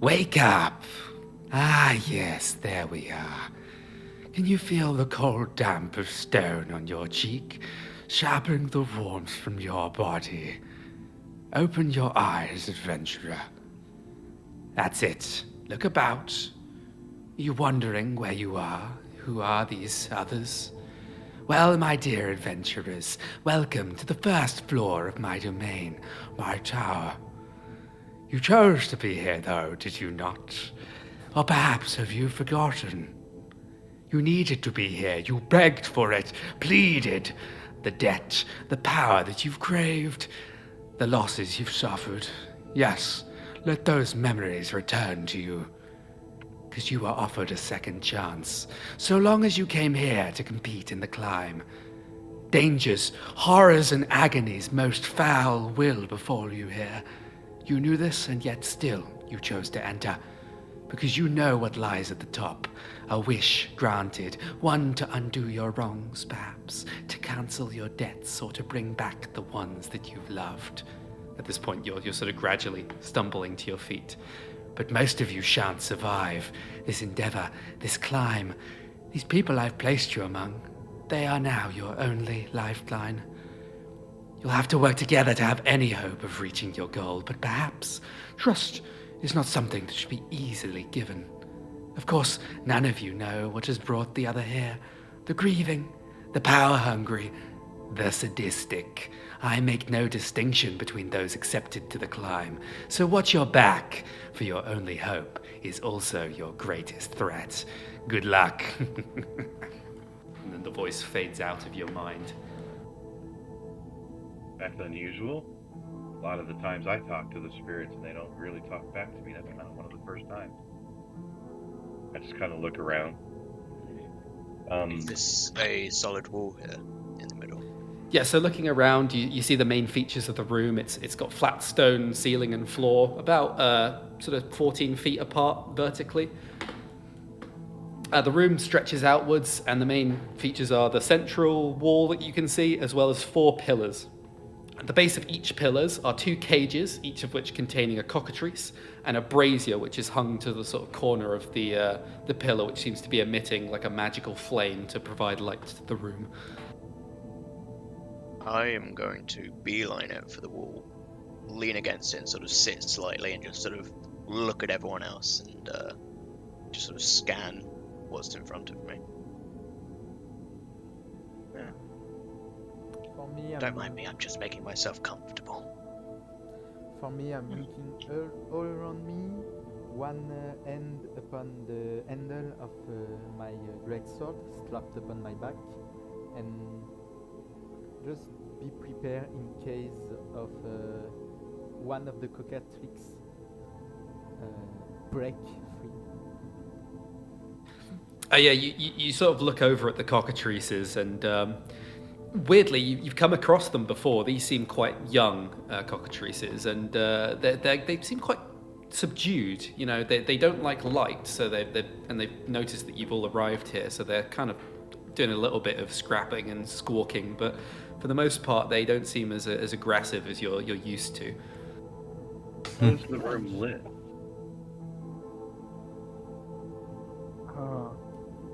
Wake up! Ah, yes, there we are. Can you feel the cold damp of stone on your cheek, sharpening the warmth from your body? Open your eyes, adventurer. That's it. Look about. Are you wondering where you are? Who are these others? Well, my dear adventurers, welcome to the first floor of my domain, my tower. You chose to be here, though, did you not? Or perhaps have you forgotten? You needed to be here. You begged for it, pleaded. The debt, the power that you've craved, the losses you've suffered. Yes, let those memories return to you. Because you were offered a second chance, so long as you came here to compete in the climb. Dangers, horrors, and agonies most foul will befall you here. You knew this, and yet still you chose to enter. Because you know what lies at the top. A wish granted, one to undo your wrongs, perhaps, to cancel your debts, or to bring back the ones that you've loved. At this point, you're sort of gradually stumbling to your feet. But most of you shan't survive this endeavor, this climb. These people I've placed you among, they are now your only lifeline. You'll have to work together to have any hope of reaching your goal, but perhaps trust is not something that should be easily given. Of course, none of you know what has brought the other here. The grieving, the power-hungry, the sadistic. I make no distinction between those accepted to the climb. So watch your back, for your only hope is also your greatest threat. Good luck. And then the voice fades out of your mind. That's unusual. A lot of the times I talk to the spirits and they don't really talk back to me. That's kind of one of the first times. I just kind of look around. Is this a solid wall here in the middle? Yeah, so looking around, you see the main features of the room. It's got flat stone ceiling and floor, about sort of 14 feet apart vertically. The room stretches outwards, and the main features are the central wall that you can see, as well as 4 pillars. At the base of each pillars are 2 cages, each of which containing a cockatrice, and a brazier, which is hung to the sort of corner of the pillar, which seems to be emitting like a magical flame to provide light to the room. I am going to beeline it for the wall, lean against it and sort of sit slightly and just sort of look at everyone else and just sort of scan what's in front of me. Yeah. For me, Don't mind me, I'm just making myself comfortable. For me, I'm looking all around me, one hand upon the handle of my great sword strapped upon my back, and just be prepared in case of one of the cockatrices break free. Yeah, you sort of look over at the cockatrices, and weirdly, you've come across them before. These seem quite young cockatrices, and they seem quite subdued. You know, they don't like light, so they've noticed that you've all arrived here, so they're kind of doing a little bit of scrapping and squawking, but for the most part, they don't seem as aggressive as you're used to. How's the room lit?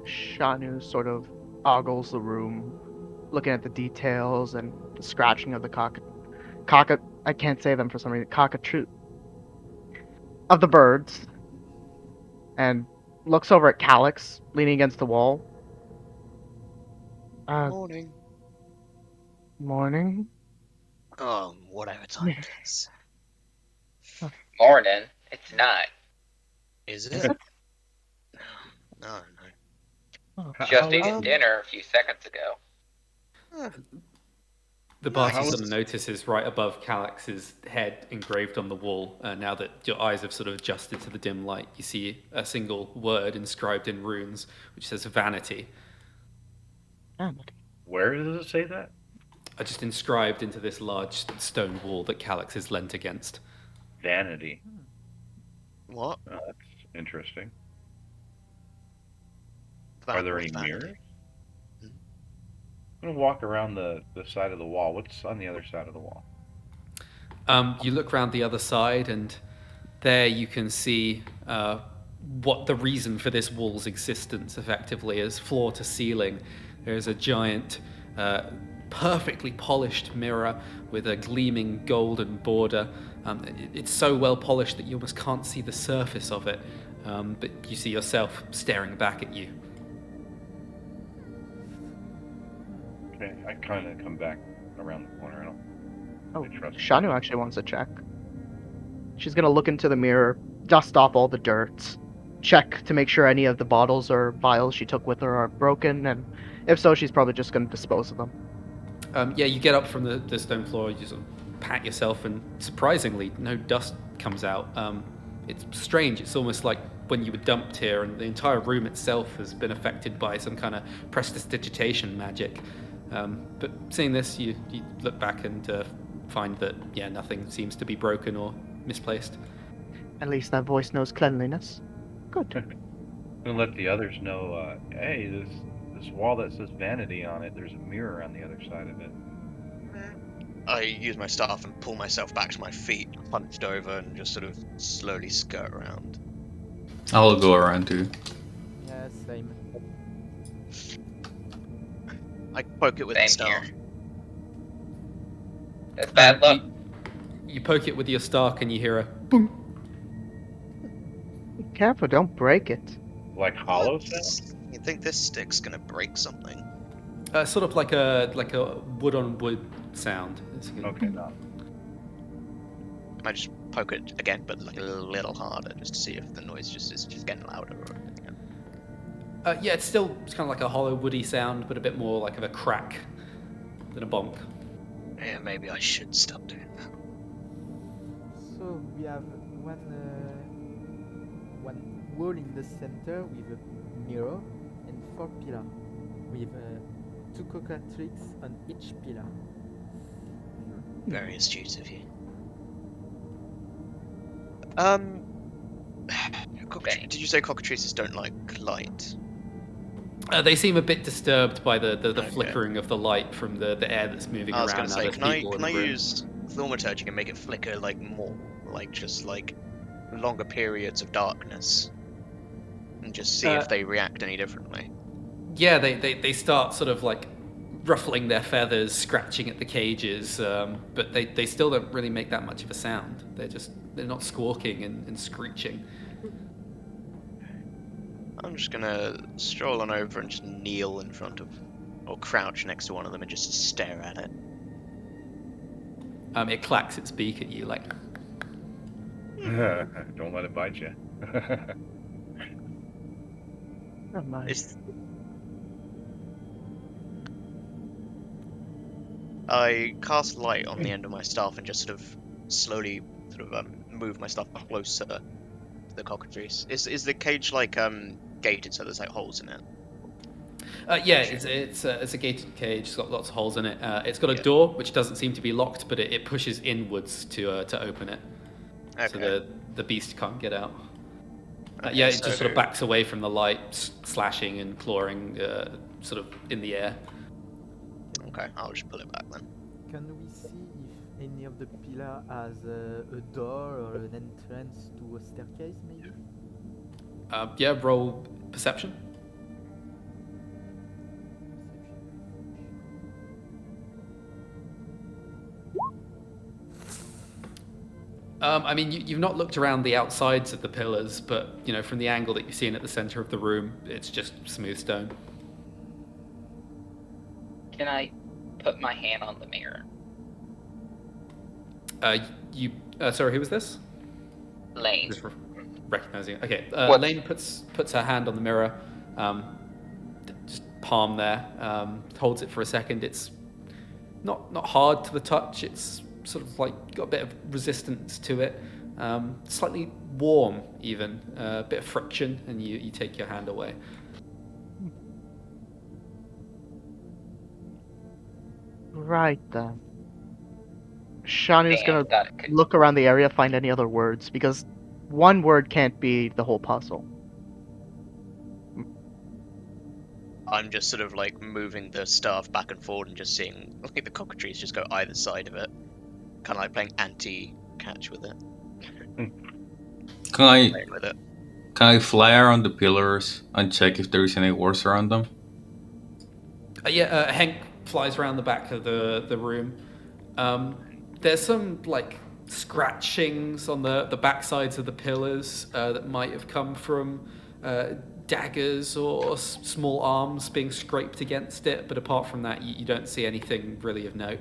Shannu sort of ogles the room, looking at the details and the scratching of the I can't say them for some reason. Cockatoo of the birds, and looks over at Kalax, leaning against the wall. Morning. Morning. Whatever time it is. Morning. It's not. Is it? No. Just eating dinner a few seconds ago. The party sort of notices right above Kalax's head engraved on the wall. Now that your eyes have sort of adjusted to the dim light, you see a single word inscribed in runes, which says vanity. Where does it say that? Just inscribed into this large stone wall that Kalax is leant against. Vanity. What? Oh, that's interesting. Are there any mirrors? I'm going to walk around the side of the wall. What's on the other side of the wall? You look around the other side, and there you can see what the reason for this wall's existence effectively is. Floor to ceiling, there's a giant, perfectly polished mirror with a gleaming golden border. It's so well polished that you almost can't see the surface of it, but you see yourself staring back at you. Okay, I kind of come back around the corner. I don't Oh, really trust Shannu actually wants to check. She's gonna look into the mirror, dust off all the dirt, check to make sure any of the bottles or vials she took with her are broken, and if so, she's probably just gonna dispose of them. Yeah, you get up from the stone floor, you sort of pat yourself, and surprisingly, no dust comes out. It's strange. It's almost like when you were dumped here, and the entire room itself has been affected by some kind of prestidigitation magic. But seeing this, you look back and find that, yeah, nothing seems to be broken or misplaced. At least that voice knows cleanliness. Good. I'm gonna let the others know. Hey, this wall that says vanity on it. There's a mirror on the other side of it. I use my staff and pull myself back to my feet, hunched over, and just sort of slowly skirt around. I'll go around too. Yeah, same. I poke it with the Same staff. here. That's bad luck. You poke it with your staff, and you hear a boom. Be careful, don't break it. Like hollow What? sound? You think this stick's gonna break something? Sort of like a wood on wood sound. Okay, no. I just poke it again, but like a little harder, just to see if the noise is just getting louder or anything. Yeah, it's kind of like a hollow woody sound, but a bit more like of a crack than a bonk. Yeah, maybe I should stop doing that. So we have one wall in the center with a mirror and 4 pillars with 2 cockatrices on each pillar. Very astute of you. Did you say cockatrices don't like light? They seem a bit disturbed by the Okay. flickering of the light from the air that's moving I was around. gonna now say, there's can I people in the room. use thaumaturgy and make it flicker like more, like just like longer periods of darkness, and just see if they react any differently? Yeah, they start sort of like ruffling their feathers, scratching at the cages, but they still don't really make that much of a sound. They're not squawking and screeching. I'm just gonna stroll on over and just kneel in front of, or crouch next to one of them and just stare at it. It clacks its beak at you like. Don't let it bite you. Never mind. I cast light on the end of my staff and just sort of slowly move my staff closer to the cockatrice. Is the cage like gated so there's like holes in it? Yeah, it's a gated cage. It's got lots of holes in it. It's got a Yeah. door which doesn't seem to be locked, but it pushes inwards to open it, Okay. so the beast can't get out. Okay, Yeah, it so- just sort of backs away from the light, slashing and clawing, sort of in the air. Okay, I'll just pull it back then. Can we see if any of the pillar has a door or an entrance to a staircase, maybe? Yeah, roll perception. I mean, you've not looked around the outsides of the pillars, but, you know, from the angle that you're seeing at the center of the room, it's just smooth stone. Can I put my hand on the mirror? Sorry, who was this? Lain. Just recognizing it. Okay, What? Lain puts her hand on the mirror, just palm there, holds it for a second. It's not hard to the touch. It's sort of like got a bit of resistance to it, slightly warm even, a bit of friction, and you take your hand away. Right then. Shannu's Damn, gonna that could- look around the area, find any other words, because one word can't be the whole puzzle. I'm just sort of like moving the staff back and forward and just seeing like the cockatrice just go either side of it, kind of like playing anti-catch with it. Can I playing with it. fly around the pillars and check if there is any wars around them? Henk flies around the back of the room. There's some like scratchings on the back sides of the pillars that might have come from daggers or small arms being scraped against it, but apart from that, you don't see anything really of note.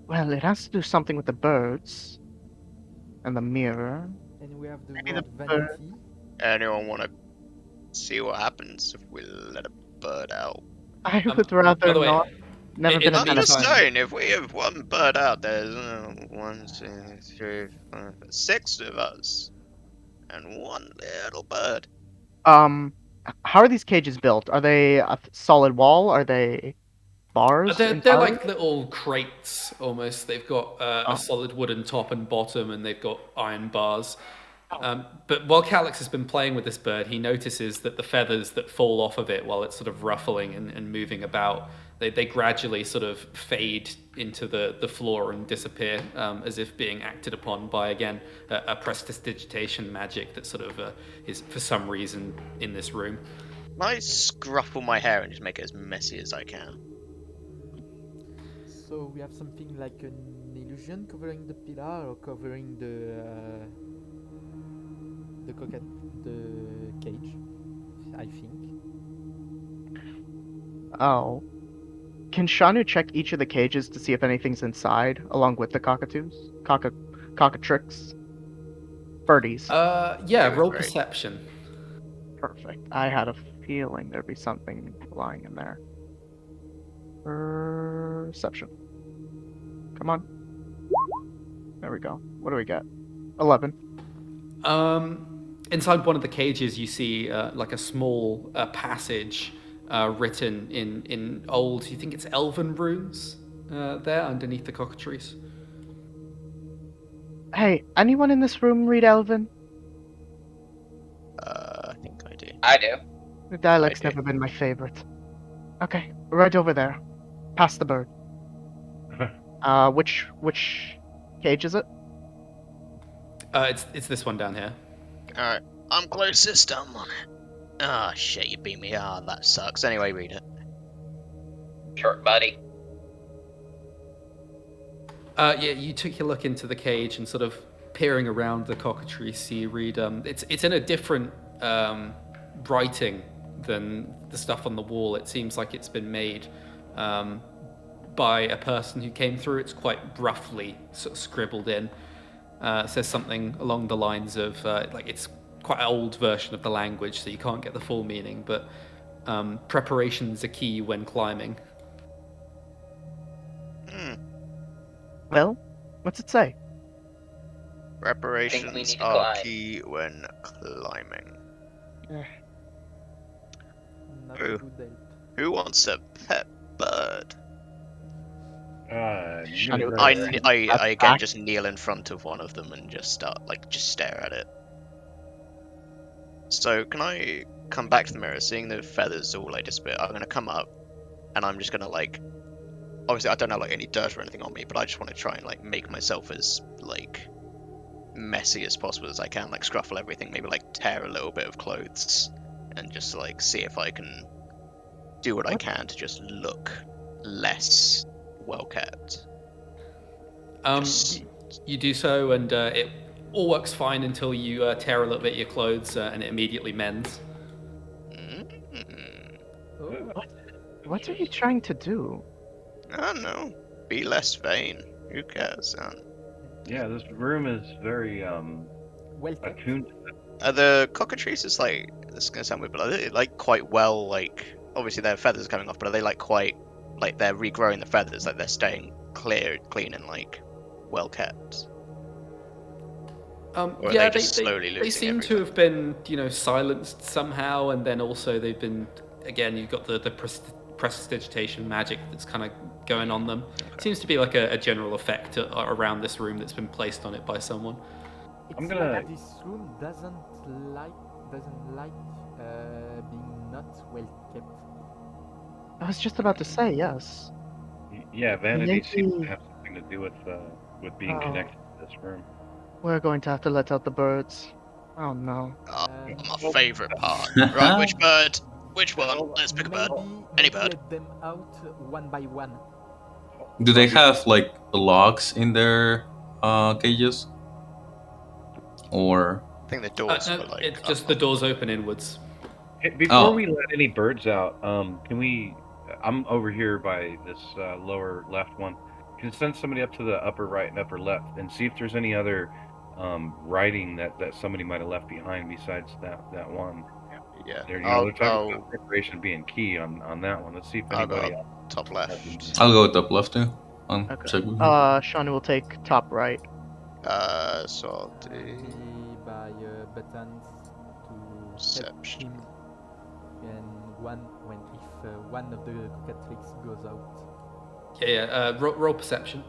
Well, it has to do something with the birds and the mirror. And we have the Maybe word the bird. vanity. Anyone want to see what happens if we let a bird out? I would by rather the way, not. Never in been the a I'm fan of. just meantime- saying, if we have one bird out, there's 1, 2, 3, 4, 6 of us, and one little bird. How are these cages built? Are they a solid wall? Are they bars? They're inside? like little crates almost. They've got Oh. a solid wooden top and bottom, and they've got iron bars. But while Kalax has been playing with this bird, he notices that the feathers that fall off of it while it's sort of ruffling and moving about, they gradually sort of fade into the floor and disappear, as if being acted upon by, again, a prestidigitation magic that sort of is, for some reason, in this room. Can I scruffle my hair and just make it as messy as I can? So we have something like an illusion covering the pillar or covering the cage, I think. Oh. Can Shannu check each of the cages to see if anything's inside, along with the cockatoos? Cockatrix? Birdies. Yeah, roll Great. perception. Perfect. I had a feeling there'd be something lying in there. Perception. Come on. There we go. What do we get? 11. Inside one of the cages, you see like a small passage written in old, you think it's elven runes there underneath the cockatrice. Hey, anyone in this room read Elven? I think I do. I do. The dialect's do. never been my favorite. Okay, right over there. Past the bird. Which cage is it? It's this one down here. Alright, I'm closest, I'm on it. Ah, shit, you beat me. Ah, that sucks. Anyway, read it. Short buddy. Yeah, you took your look into the cage and sort of peering around the cockatrice, you read, it's in a different writing than the stuff on the wall. It seems like it's been made by a person who came through. It's quite roughly sort of scribbled in. It says something along the lines of, like it's quite an old version of the language, so you can't get the full meaning, but preparations are key when climbing. Well, what's it say? Reparations need to are climb. key when climbing. Not Ooh. a good help. Who wants a pet bird? Shannu, I again back. just kneel in front of one of them and just start just stare at it. So can I come back to the mirror, seeing the feathers all disappear? I'm gonna come up, and I'm just gonna obviously I don't have any dirt or anything on me, but I just want to try and make myself as messy as possible as I can, scruffle everything, maybe tear a little bit of clothes, and just see if I can do what I can to just look less well kept. You do so, and it all works fine until you tear a little bit of your clothes, and it immediately mends. What are you trying to do? I don't know. Be less vain. Who cares? Yeah, this room is very Well kept. attuned. Are the cockatrices this is gonna sound weird, but are they quite well obviously their feathers are coming off, but are they quite they're regrowing the feathers, they're staying clean and well kept? Or are Yeah, they just slowly they losing seem to have been, silenced somehow, and then also they've been, again, you've got the prestidigitation magic that's kind of going on them. Okay. Seems to be a general effect around this room that's been placed on it by someone. It's like this room doesn't like being not well kept. I was just about to say yes. Yeah, vanity seems to Maybe- have something to do with with being Oh. connected to this room. We're going to have to let out the birds. Oh no. Oh, Um, my favourite part. Right, which bird? Which one? Let's pick a bird. Any maybe bird. let them out one by one. Do they have like logs in their cages? Or I think the doors No, were like. it's just the doors open inwards. Hey, before Oh. we let any birds out, can we? I'm over here by this lower left one. Can you send somebody up to the upper right and upper left and see if there's any other writing that somebody might have left behind besides that one? Yeah. They're talking about preparation being key on that one. Let's see if I'll go anybody up top left. I'll go top left too. Okay. Check with him. Shannu will take top right. So I'll do Me by buttons to help perception. him. And if one of the cockatrices goes out. Yeah. Roll perception.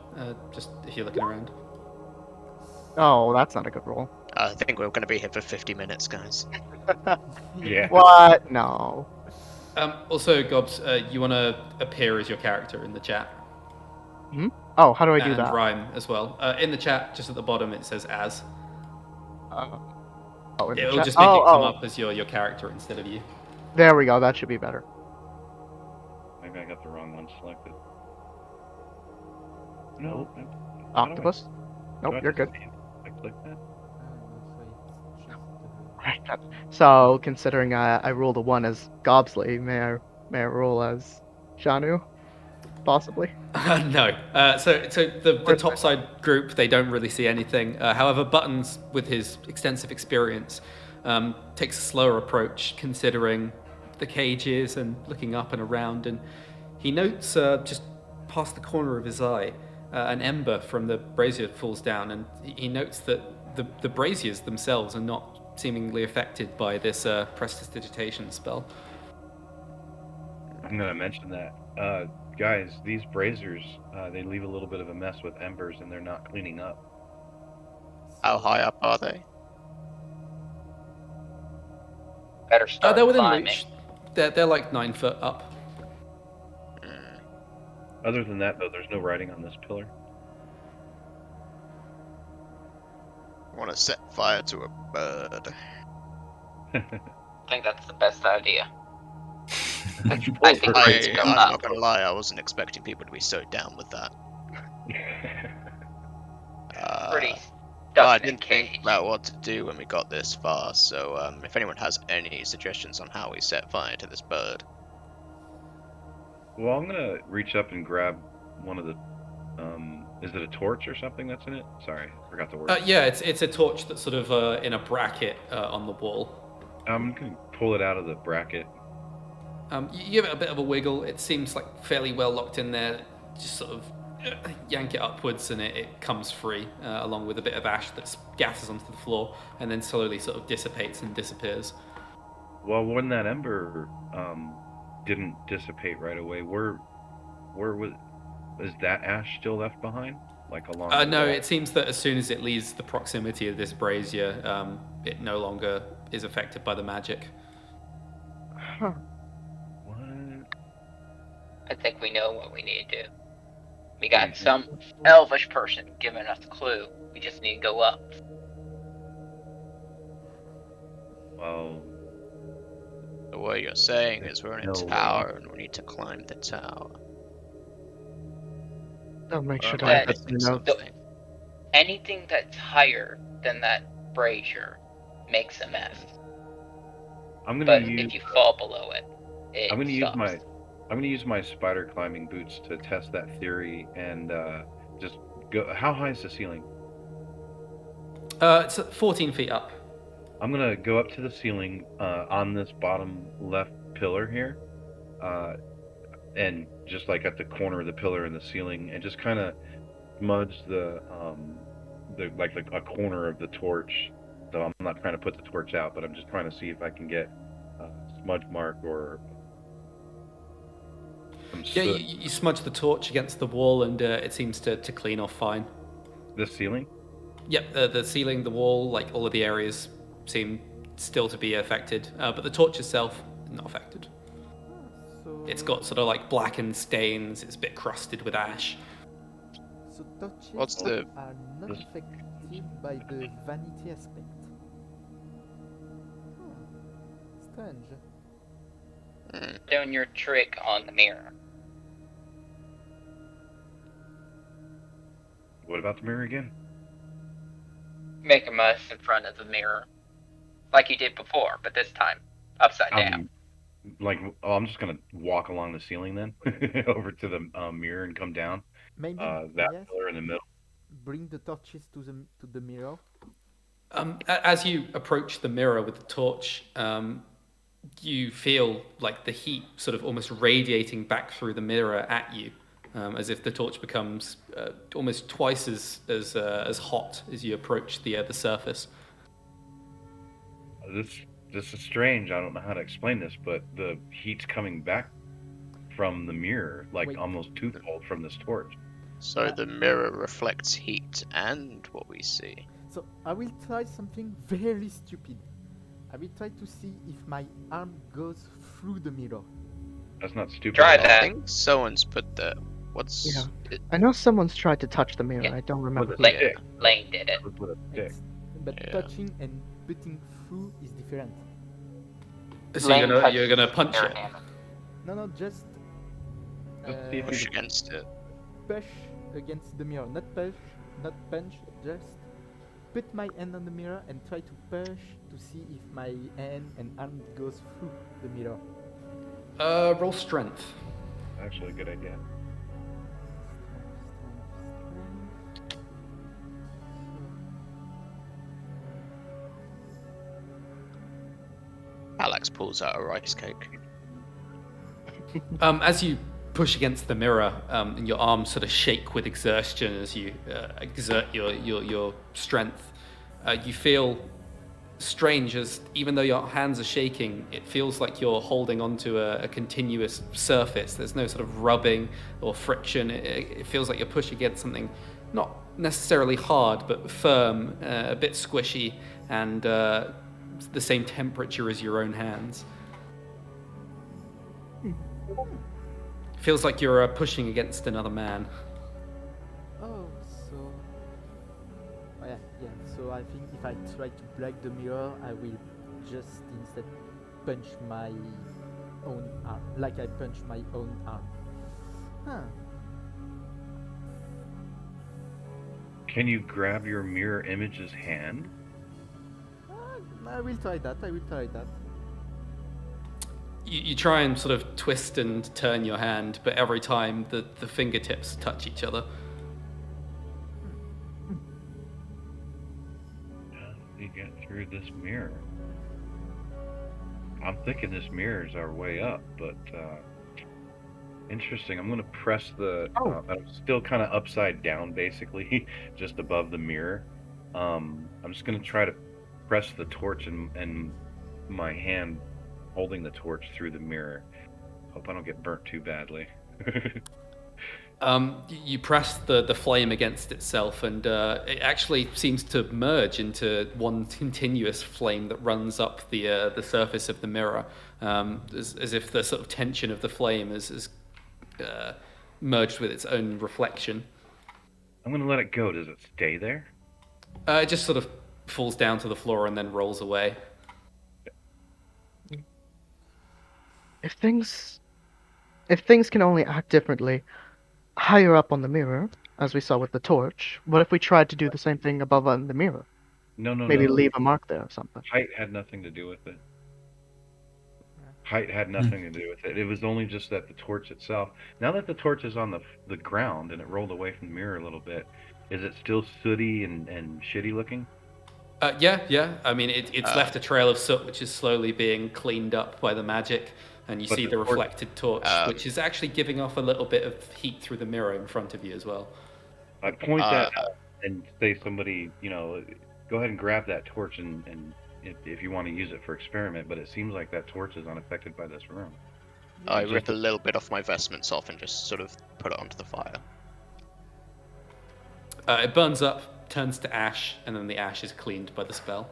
Just if you're looking around. Oh, that's not a good roll. I think we're going to be here for 50 minutes, guys. Yeah. What? No. Also, Gobs, you want to appear as your character in the chat. Oh, how do I do And that? rhyme as well. In the chat, just at the bottom, it says as. Oh, in the It'll chat. just make it come Oh, up as your character instead of you. there we go. That should be better. Maybe I got the wrong one selected. No. Octopus? Nope, you're good. I click that. Right. So, considering I rolled a 1 as Gobsley, may I roll as Shannu? Possibly. No. So the top side group, they don't really see anything. However, Buttons, with his extensive experience, takes a slower approach, considering the cages and looking up and around, and he notes just past the corner of his eye an ember from the brazier falls down, and he notes that the braziers themselves are not seemingly affected by this prestidigitation spell. I'm gonna mention that. Guys, these braziers, they leave a little bit of a mess with embers and they're not cleaning up. How high up are they? Better start They're within climbing. reach. They're like 9 foot up. Other than that, though, there's no writing on this pillar. I want to set fire to a bird. I think that's the best idea. I think I'm birds go up. not gonna lie, I wasn't expecting people to be so down with that. Pretty But I stuffed in didn't think cage. about what to do when we got this far, so if anyone has any suggestions on how we set fire to this bird. Well, I'm gonna reach up and grab one of the. Is it a torch or something that's in it? Sorry, I forgot the word. Yeah, it's a torch that's sort of in a bracket on the wall. I'm gonna pull it out of the bracket. You give it a bit of a wiggle. It seems like fairly well locked in there. Just sort of yank it upwards and it comes free, along with a bit of ash that scatters onto the floor and then slowly sort of dissipates and disappears. Well, when that ember didn't dissipate right away, where was is that ash still left behind? Like along? The No, wall? it seems that as soon as it leaves the proximity of this brazier, it no longer is affected by the magic. Huh. What? I think we know what we need to do. We got some elvish person giving us a clue. We just need to go up. Well, So what you're saying is we're in a No. tower and we need to climb the tower. I'll make sure to That- have the notes. Anything that's higher than that brazier makes a mess. I'm gonna But use. if you fall below it, I'm gonna use stops. I'm gonna use my spider climbing boots to test that theory and just go. How high is the ceiling? It's 14 feet up. I'm gonna go up to the ceiling on this bottom left pillar here, and just like at the corner of the pillar and the ceiling, and just kind of smudge the like a corner of the torch. So I'm not trying to put the torch out, but I'm just trying to see if I can get a smudge mark or some Yeah, soot. you smudge the torch against the wall and it seems to clean off fine. The ceiling. Yep, the ceiling, the wall, like all of the areas seem still to be affected, but the torch itself, not affected. So, It's got sort of like blackened stains, it's a bit crusted with ash. So touches What's the- are not this- affected by the vanity aspect. Strange. Doing your trick on the mirror. What about the mirror again? Make a muss in front of the mirror. Like you did before, but this time upside down. I'm just gonna walk along the ceiling then, over to the mirror and come down. Maybe That yes. pillar in the middle. Bring the torches to the mirror. As you approach the mirror with the torch, you feel like the heat sort of almost radiating back through the mirror at you, as if the torch becomes almost twice as hot as you approach the surface. This is strange. I don't know how to explain this, but the heat's coming back from the mirror, like Wait. almost twofold from this torch. So the mirror reflects heat and what we see. So I will try something very stupid. I will try to see if my arm goes through the mirror. That's not stupid. Try at all. I that. think someone's put the what's Yeah. it, I know someone's tried to touch the mirror. Yeah. I don't remember. With a who. stick. Lain did it. With a stick. But Yeah. touching and putting through is different. So Lain touched you're gonna punch mirror it. hammer. No, just Let's see if push you against it. push against the mirror. Not push, not punch. Just put my hand on the mirror and try to push to see if my hand and arm goes through the mirror. Roll strength. Actually, a good idea. Kalax pulls out a rice cake. As you push against the mirror, and your arms sort of shake with exertion as you exert your strength, you feel strange as even though your hands are shaking, it feels like you're holding onto a continuous surface. There's no sort of rubbing or friction. It feels like you're pushing against something not necessarily hard, but firm, a bit squishy, and the same temperature as your own hands. Feels like you're pushing against another man. Oh, so yeah. So I think if I try to break the mirror, I will just instead punch my own arm, like I punch my own arm. Huh. Can you grab your mirror image's hand? I will try that. You try and sort of twist and turn your hand, but every time the fingertips touch each other. How do we get through this mirror? I'm thinking this mirror is our way up, but interesting. I'm gonna press the. I'm still kind of upside down, basically, just above the mirror. I'm just gonna try to press the torch and my hand holding the torch through the mirror. Hope I don't get burnt too badly. You press the flame against itself, and it actually seems to merge into one continuous flame that runs up the surface of the mirror, as if the sort of tension of the flame is merged with its own reflection. I'm gonna let it go. Does it stay there? It just sort of falls down to the floor and then rolls away. If things can only act differently higher up on the mirror, as we saw with the torch, what if we tried to do the same thing above on the mirror? No. Maybe leave a mark there or something. Height had nothing to do with it. Height had nothing to do with it. It was only just that the torch itself. Now that the torch is on the ground and it rolled away from the mirror a little bit, is it still sooty and shitty looking? Yeah. I mean, it's left a trail of soot, which is slowly being cleaned up by the magic, and you But see the the torch- reflected torch, which is actually giving off a little bit of heat through the mirror in front of you as well. I point that out and say somebody, go ahead and grab that torch and if you want to use it for experiment, but it seems like that torch is unaffected by this room. I rip a little bit off my vestments off and just sort of put it onto the fire. It burns up, turns to ash, and then the ash is cleaned by the spell.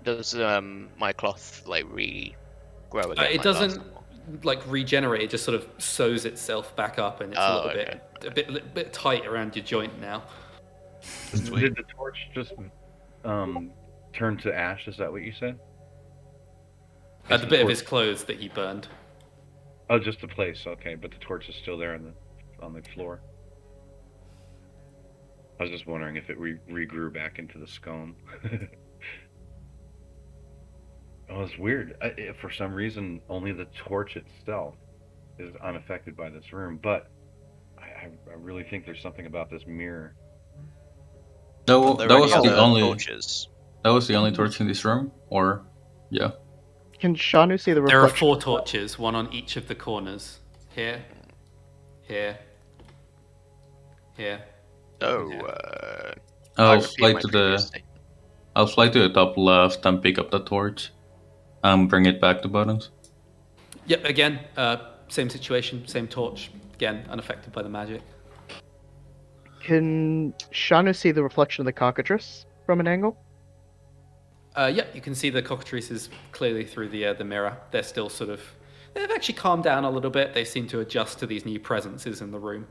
Does my cloth like regrow again? It like doesn't. last time? like regenerate. It just sort of sews itself back up, and it's a little okay. bit tight around your joint now. Sweet. Did the torch just turn to ash? Is that what you said? The bit of his clothes that he burned. Oh, just the place. Okay, but the torch is still there on the floor. I was just wondering if it regrew back into the scone. Oh, it's weird. For some reason, only the torch itself is unaffected by this room, but I really think there's something about this mirror. That Are there was any the other only. torches? That was the only torch in this room, or yeah. Can Shannu see the There are reflection? 4 torches, one on each of the corners. Here, here, here. So, I I'll repeat fly my to previous the. statement. I'll fly to the top left and pick up the torch, and bring it back to Buttons. Yep, again, same situation, same torch. Again, unaffected by the magic. Can Shannu see the reflection of the cockatrice from an angle? Yep, you can see the cockatrices clearly through the mirror. They're still sort of... They've actually calmed down a little bit. They seem to adjust to these new presences in the room.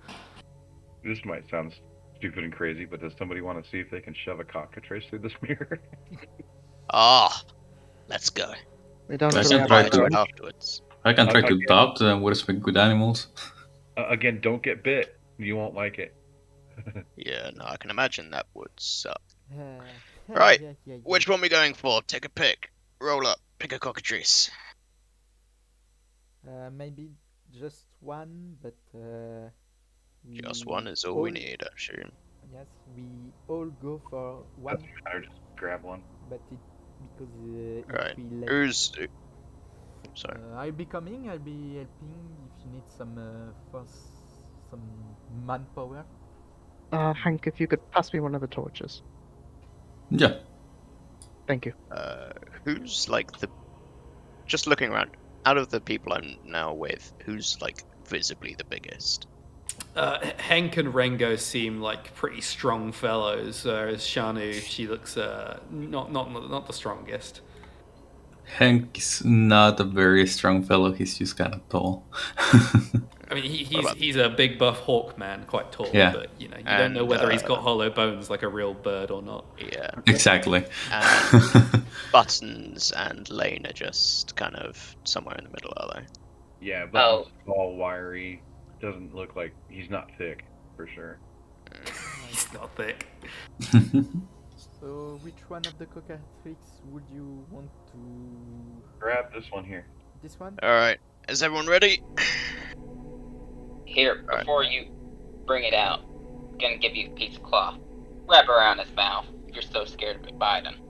This might sound stupid and crazy, but does somebody want to see if they can shove a cockatrice through this mirror? Let's go. We don't I really can have try a to- torch. Afterwards. I can try to Okay. talk to them. We're speak with animals. Again, don't get bit. You won't like it. Yeah, no, I can imagine that would suck. Yeah, Right, yeah. Which one we going for? Take a pick. Roll up. Pick a cockatrice. Maybe just one, but Just we one is all we all- need, I assume. Yes, we all go for one, Doesn't matter. Just grab one. but because if Right. we let, Who's... Sorry. I'll be coming. I'll be helping if you need some some manpower. Henk, if you could pass me one of the torches. Yeah. Thank you. Who's like the... Just looking around, out of the people I'm now with, who's like visibly the biggest? Henk and Rengo seem like pretty strong fellows, whereas Shannu, she looks not the strongest. Henk is not a very strong fellow. He's just kind of tall. I mean, What about- he's a big buff hawk man, quite tall, Yeah. but you don't know And, whether he's got hollow bones like a real bird or not. Yeah. Exactly. And Buttons and Lain are just kind of somewhere in the middle, are they? Yeah, but he's all wiry. Doesn't look like he's not thick for sure. He's not thick. So, which one of the cockatrices would you want to? Grab this one here. This one? Alright, is everyone ready? Here, Right. before you bring it out, I'm gonna give you a piece of cloth. Wrap it around his mouth if you're so scared to bite him.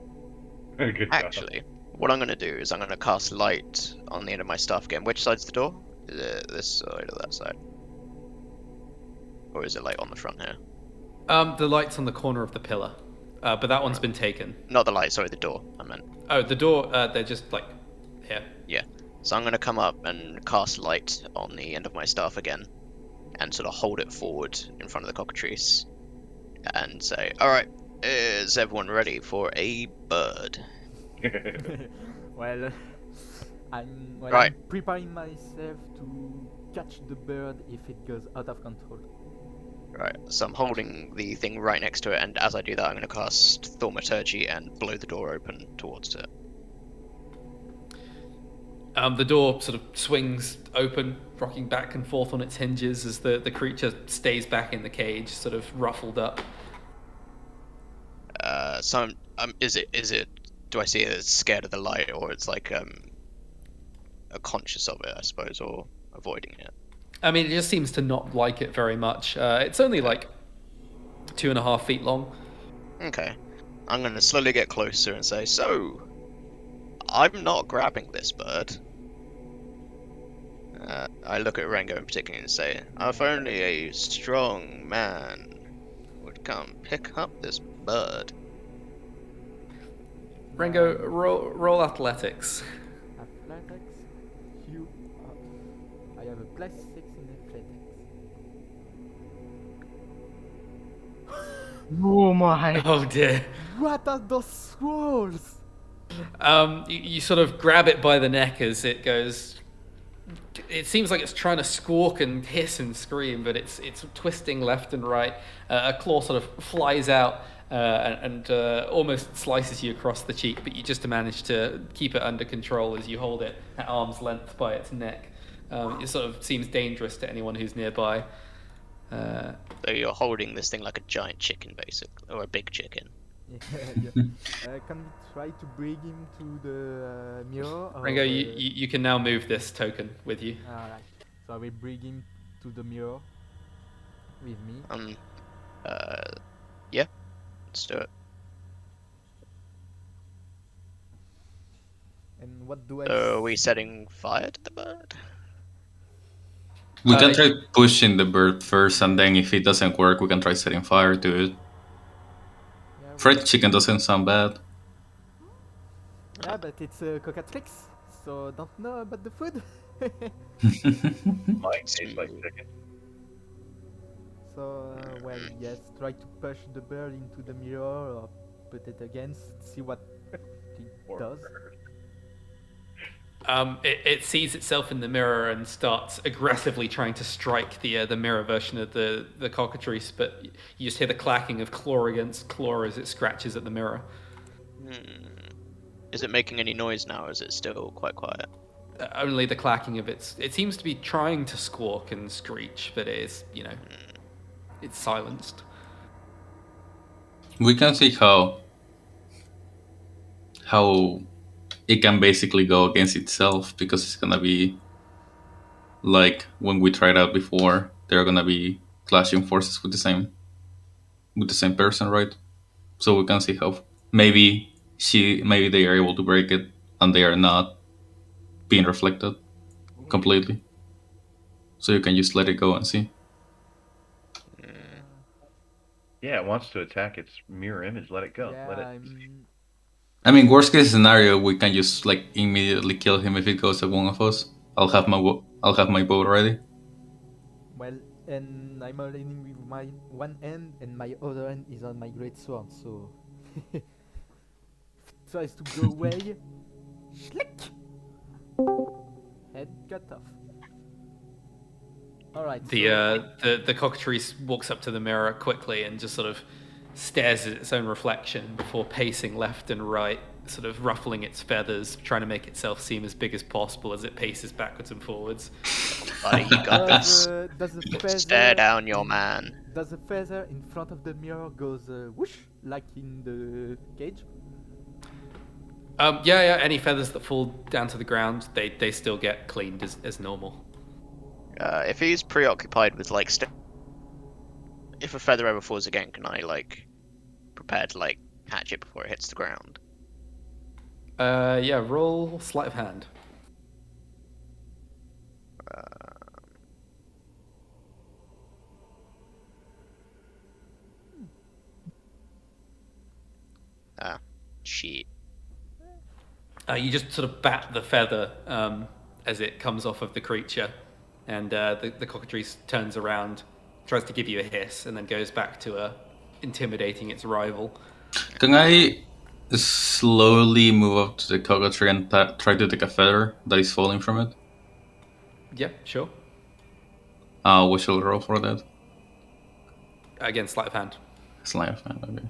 Good job. Actually, what I'm going to do is I'm going to cast light on the end of my staff again. Which side's the door? Is it this side or that side? Or is it like on the front here? The light's on the corner of the pillar, but that one's been taken. Not the light, sorry, the door, I meant. Oh, the door, they're just like here. So I'm going to come up and cast light on the end of my staff again and sort of hold it forward in front of the cockatrice and say, alright, is everyone ready for a bird? Well, I'm Right. preparing myself to catch the bird if it goes out of control. Right, so I'm holding the thing right next to it, and as I do that, I'm going to cast Thaumaturgy and blow the door open towards it. The door sort of swings open, rocking back and forth on its hinges as the creature stays back in the cage, sort of ruffled up. So is it? Do I see it as scared of the light, or it's like conscious of it, I suppose, or avoiding it? I mean, it just seems to not like it very much. It's only like 2.5 feet long. Okay, I'm going to slowly get closer and say, so I'm not grabbing this bird. I look at Rengo in particular and say, if only a strong man would come pick up this bird. Rengo, roll athletics. Athletics. You. I have a +6 in athletics. Oh my. Oh dear. What are those rolls? You sort of grab it by the neck as it goes It seems like it's trying to squawk and hiss and scream, but it's twisting left and right. A claw sort of flies out and almost slices you across the cheek, but you just manage to keep it under control as you hold it at arm's length by its neck. It sort of seems dangerous to anyone who's nearby. So you're holding this thing like a giant chicken, basically, or a big chicken. Yeah. Can we try to bring him to the mirror? Or, Rengo, you can now move this token with you. Alright. So I will bring him to the mirror with me. Yeah, let's do it. And what do I? Are we setting fire to the bird? We can try pushing the bird first, and then if it doesn't work, we can try setting fire to it. Yeah, Fried chicken doesn't sound bad. yeah, but it's cockatrix, so don't know about the food. Might taste like chicken. So, well, yes, try to push the bird into the mirror or put it against, see what it does. It sees itself in the mirror and starts aggressively trying to strike the mirror version of the cockatrice, but you just hear the clacking of claw against claw as it scratches at the mirror. Is it making any noise now, or is it still quite quiet? Only the clacking of it seems to be trying to squawk and screech, but it is, it's silenced. We can see how it can basically go against itself, because it's gonna be like when we tried out before, they're gonna be clashing forces with the same person, right? So we can see how maybe they are able to break it and they are not being reflected completely. So you can just let it go and see. Yeah, it wants to attack its mirror image. Let it go. Yeah, Let it. I mean, worst case scenario, we can just like immediately kill him if it goes at one of us. I'll have my bow ready. Well, and I'm aligning with my one hand, and my other hand is on my great sword, so if it tries to go away, schlick! Head cut off. Alright, The cockatrice walks up to the mirror quickly and just sort of stares at its own reflection before pacing left and right, sort of ruffling its feathers, trying to make itself seem as big as possible as it paces backwards and forwards. Buddy, you got this. does the feather Stare down your man. Does the feather in front of the mirror goes whoosh like in the cage? Yeah. Any feathers that fall down to the ground, they still get cleaned as normal. If he's preoccupied with if a feather ever falls again, can I prepare to catch it before it hits the ground? Yeah. Roll sleight of hand. Shit. You just sort of bat the feather as it comes off of the creature, and the cockatrice turns around, tries to give you a hiss, and then goes back to intimidating its rival. Can I slowly move up to the cockatrice and try to take a feather that is falling from it? Yeah, sure. What shall I roll for that? Again, sleight of hand. Sleight of hand, okay.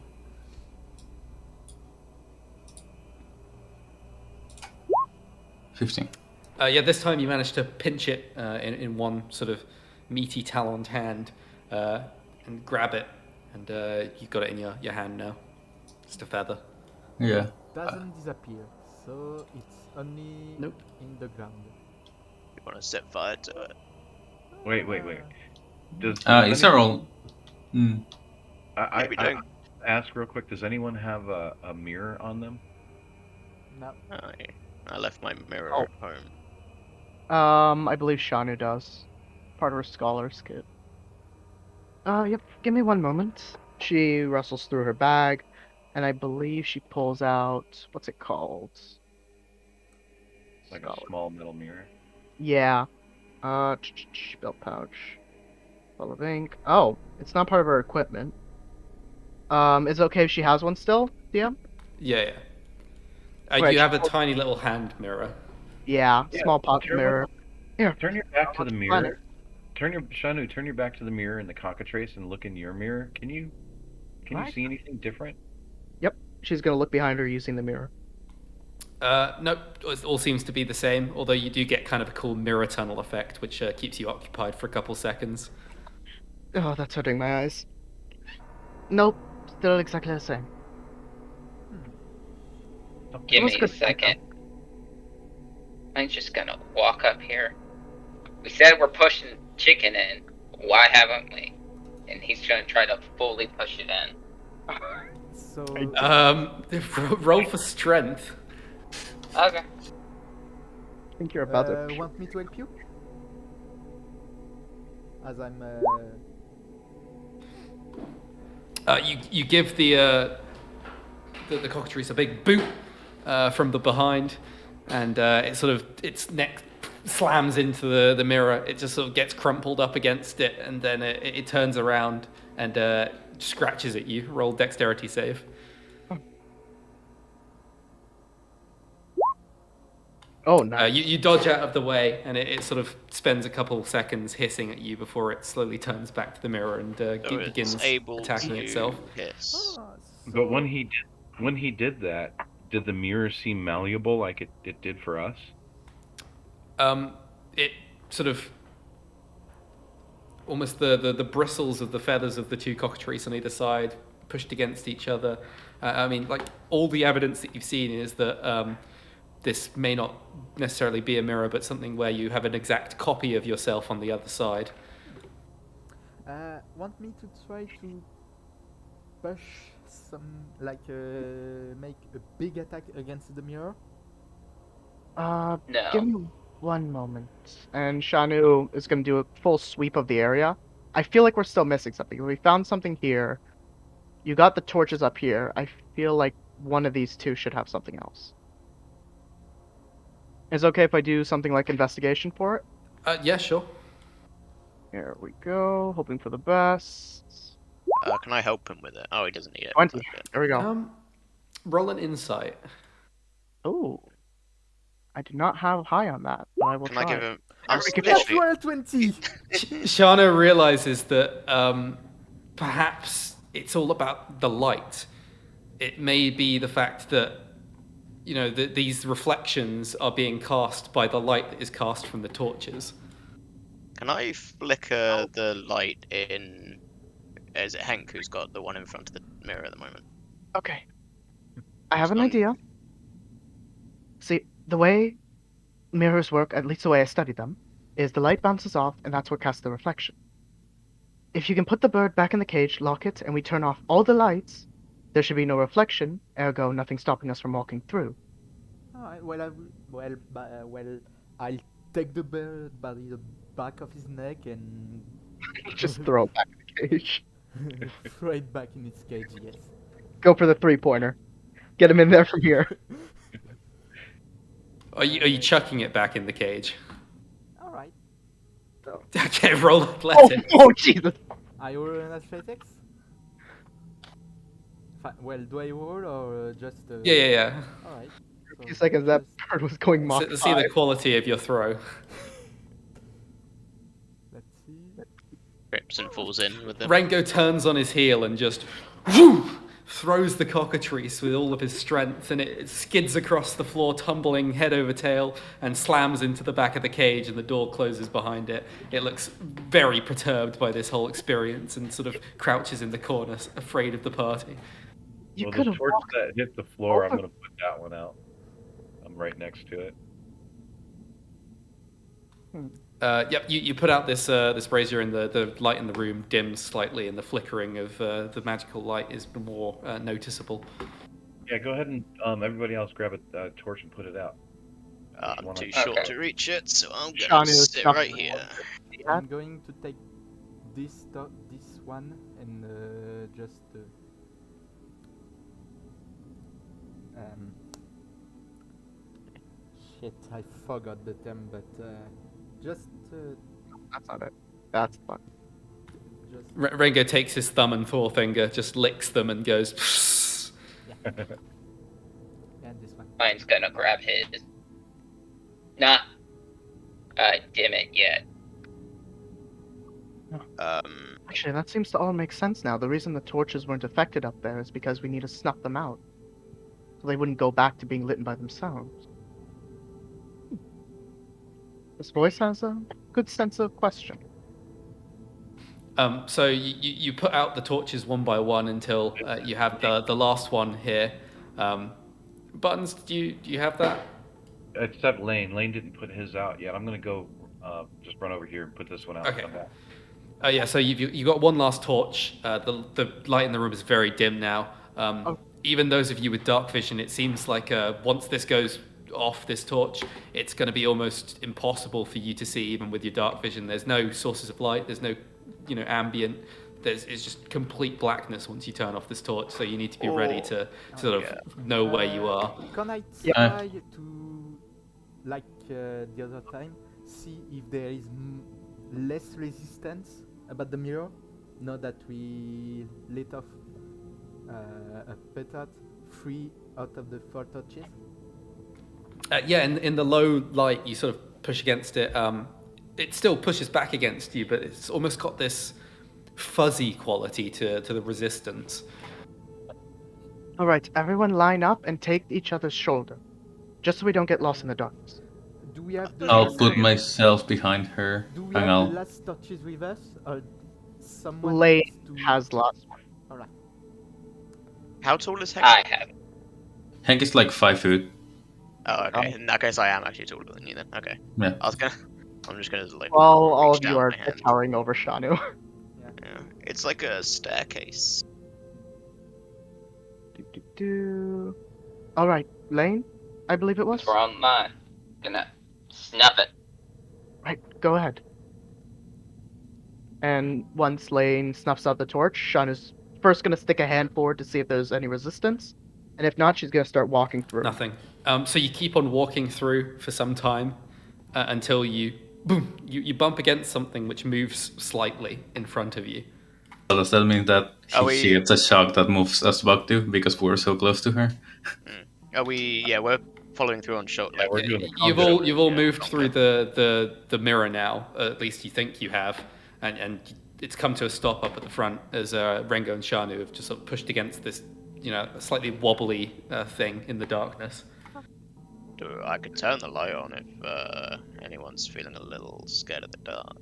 Yeah, this time you managed to pinch it in one sort of meaty taloned hand and grab it, and you've got it in your hand now. Just a feather. Yeah. Doesn't disappear, so it's only in the ground. You want to set fire to it? Wait. Does it's our own. I ask real quick. Does anyone have a mirror on them? No. I left my mirror at home. I believe Shannu does. Part of her scholar's kit. Yep, give me one moment. She rustles through her bag, and I believe she pulls out, what's it called? Like a small metal mirror? Yeah. Belt pouch. Full of ink. Oh, it's not part of her equipment. Is it okay if she has one still, DM? Yeah. Right, You have a tiny little hand mirror. Yeah, small pocket sure. mirror. Here. Turn your back to the Fine. mirror. Shannu, turn your back to the mirror in the cockatrice and look in your mirror. Can you Right. see anything different? Yep. She's gonna look behind her using the mirror. Nope, it all seems to be the same, although you do get kind of a cool mirror tunnel effect, which keeps you occupied for a couple seconds. Oh, that's hurting my eyes. Nope. Still exactly the same. Give Looks me a good, second. I'm just gonna walk up here. We said we're pushing chicken in. Why haven't we? And he's gonna try to fully push it in. So Roll for strength. Okay. I think you're about to. want me to help you? As I'm You give the cockatrice a big boot from the behind, and its neck slams into the mirror. It just sort of gets crumpled up against it, and then it turns around and scratches at you. Roll dexterity save. Oh, nice. You dodge out of the way, and it sort of spends a couple seconds hissing at you before it slowly turns back to the mirror and begins attacking itself. Hiss. But when he did that, did the mirror seem malleable like it did for us? It sort of almost the bristles of the feathers of the two cockatrices on either side pushed against each other. I mean, like, all the evidence that you've seen is that this may not necessarily be a mirror, but something where you have an exact copy of yourself on the other side. want me to try to push some, like, make a big attack against the mirror? No. Give me one moment. And Shannu is gonna do a full sweep of the area. I feel like we're still missing something. We found something here. You got the torches up here. I feel like one of these two should have something else. Is it okay if I do something like investigation for it? Yeah, sure. Here we go. Hoping for the best. Can I help him with it? Oh, he doesn't need it. 20. Okay. There we go. Roll an insight. Oh. I did not have high on that, but I will Can try. I give him? I'm That's literally. 20! Shannu realizes that perhaps it's all about the light. It may be the fact that, you know, these reflections are being cast by the light that is cast from the torches. Can I flicker the light in? Is it Henk who's got the one in front of the mirror at the moment? Okay. I have an Um, idea. See, the way mirrors work, at least the way I study them, is the light bounces off, and that's what casts the reflection. If you can put the bird back in the cage, lock it, and we turn off all the lights, there should be no reflection, ergo nothing stopping us from walking through. Alright, well, I'll take the bird by the back of his neck and Just throw it back in the cage. throw it back in its cage, yes. Go for the 3-pointer. Get him in there from here. Are you chucking it back in the cage? Alright. Okay, roll athletics. Oh, Jesus! I roll an athletics? Well, do I roll or just... Yeah. Alright. A few seconds, that bird was going Mach So, see the 5. quality of your throw. Let's see. Rips and falls in with them. Rengo turns on his heel and just whoo, throws the cockatrice with all of his strength, and it skids across the floor, tumbling head over tail, and slams into the back of the cage, and the door closes behind it. It looks very perturbed by this whole experience and sort of crouches in the corner, afraid of the party. You Well, could the have torch walked that hit the floor, I'm over. gonna put that one out. I'm right next to it. Yep, you put out this brazier, and the light in the room dims slightly, and the flickering of the magical light is more noticeable. Yeah, go ahead and everybody else grab a torch and put it out. I'm too short Okay. to reach it, so I'm Shannu gonna is sit not right gonna here. I'm going to take this one and just shit, I forgot the term, but just That's not it. That's fun. just Rengo takes his thumb and forefinger, just licks them, and goes. Psst. and this one. Mine's gonna grab his. Not dim it yet. Actually, that seems to all make sense now. The reason the torches weren't affected up there is because we need to snuff them out, so they wouldn't go back to being lit by themselves. This voice has a good sense of question. So you put out the torches one by one until you have the last one here. Buttons, do you have that? Except Lain. Lain didn't put his out yet. I'm gonna go just run over here and put this one out. Okay. And come back. Yeah, so you got one last torch. The light in the room is very dim now. Even those of you with dark vision, it seems like once this goes off, this torch, it's going to be almost impossible for you to see, even with your dark vision. There's no sources of light. There's no, ambient. It's just complete blackness once you turn off this torch. So you need to be ready to sort of know where you are. Can I try to, like the other time, see if there is less resistance about the mirror now that we lit off a petard 3 out of the 4 torches? Yeah, in the low light, you sort of push against it. It still pushes back against you, but it's almost got this fuzzy quality to the resistance. All right, everyone line up and take each other's shoulder, just so we don't get lost in the darkness. Do we have the I'll put myself behind her. Do we and have I'll... the last torches with us, or someone Lain needs to... has the last one. Alright. How tall is Henk? I have. Hank is like 5 foot. Oh, okay. In that case, I am actually taller than you then. Okay. Yeah. I'm just gonna like. Well, all reach of you down are my hand. towering over Shannu. Yeah. It's like a staircase. All right, Lain, I believe it was. We're on mine. Gonna snuff it. Right, go ahead. And once Lain snuffs out the torch, Shannu's first gonna stick a hand forward to see if there's any resistance, and if not, she's gonna start walking through. Nothing. So you keep on walking through for some time until you bump against something which moves slightly in front of you. So does that mean that she gets a shock that moves us back to because we're so close to her? Are we? Yeah, we're following through on short. Yeah, we're doing the You've all moved through the mirror now. At least you think you have, and it's come to a stop up at the front as Rengo and Shannu have just sort of pushed against this, slightly wobbly thing in the darkness. I could turn the light on if anyone's feeling a little scared of the dark.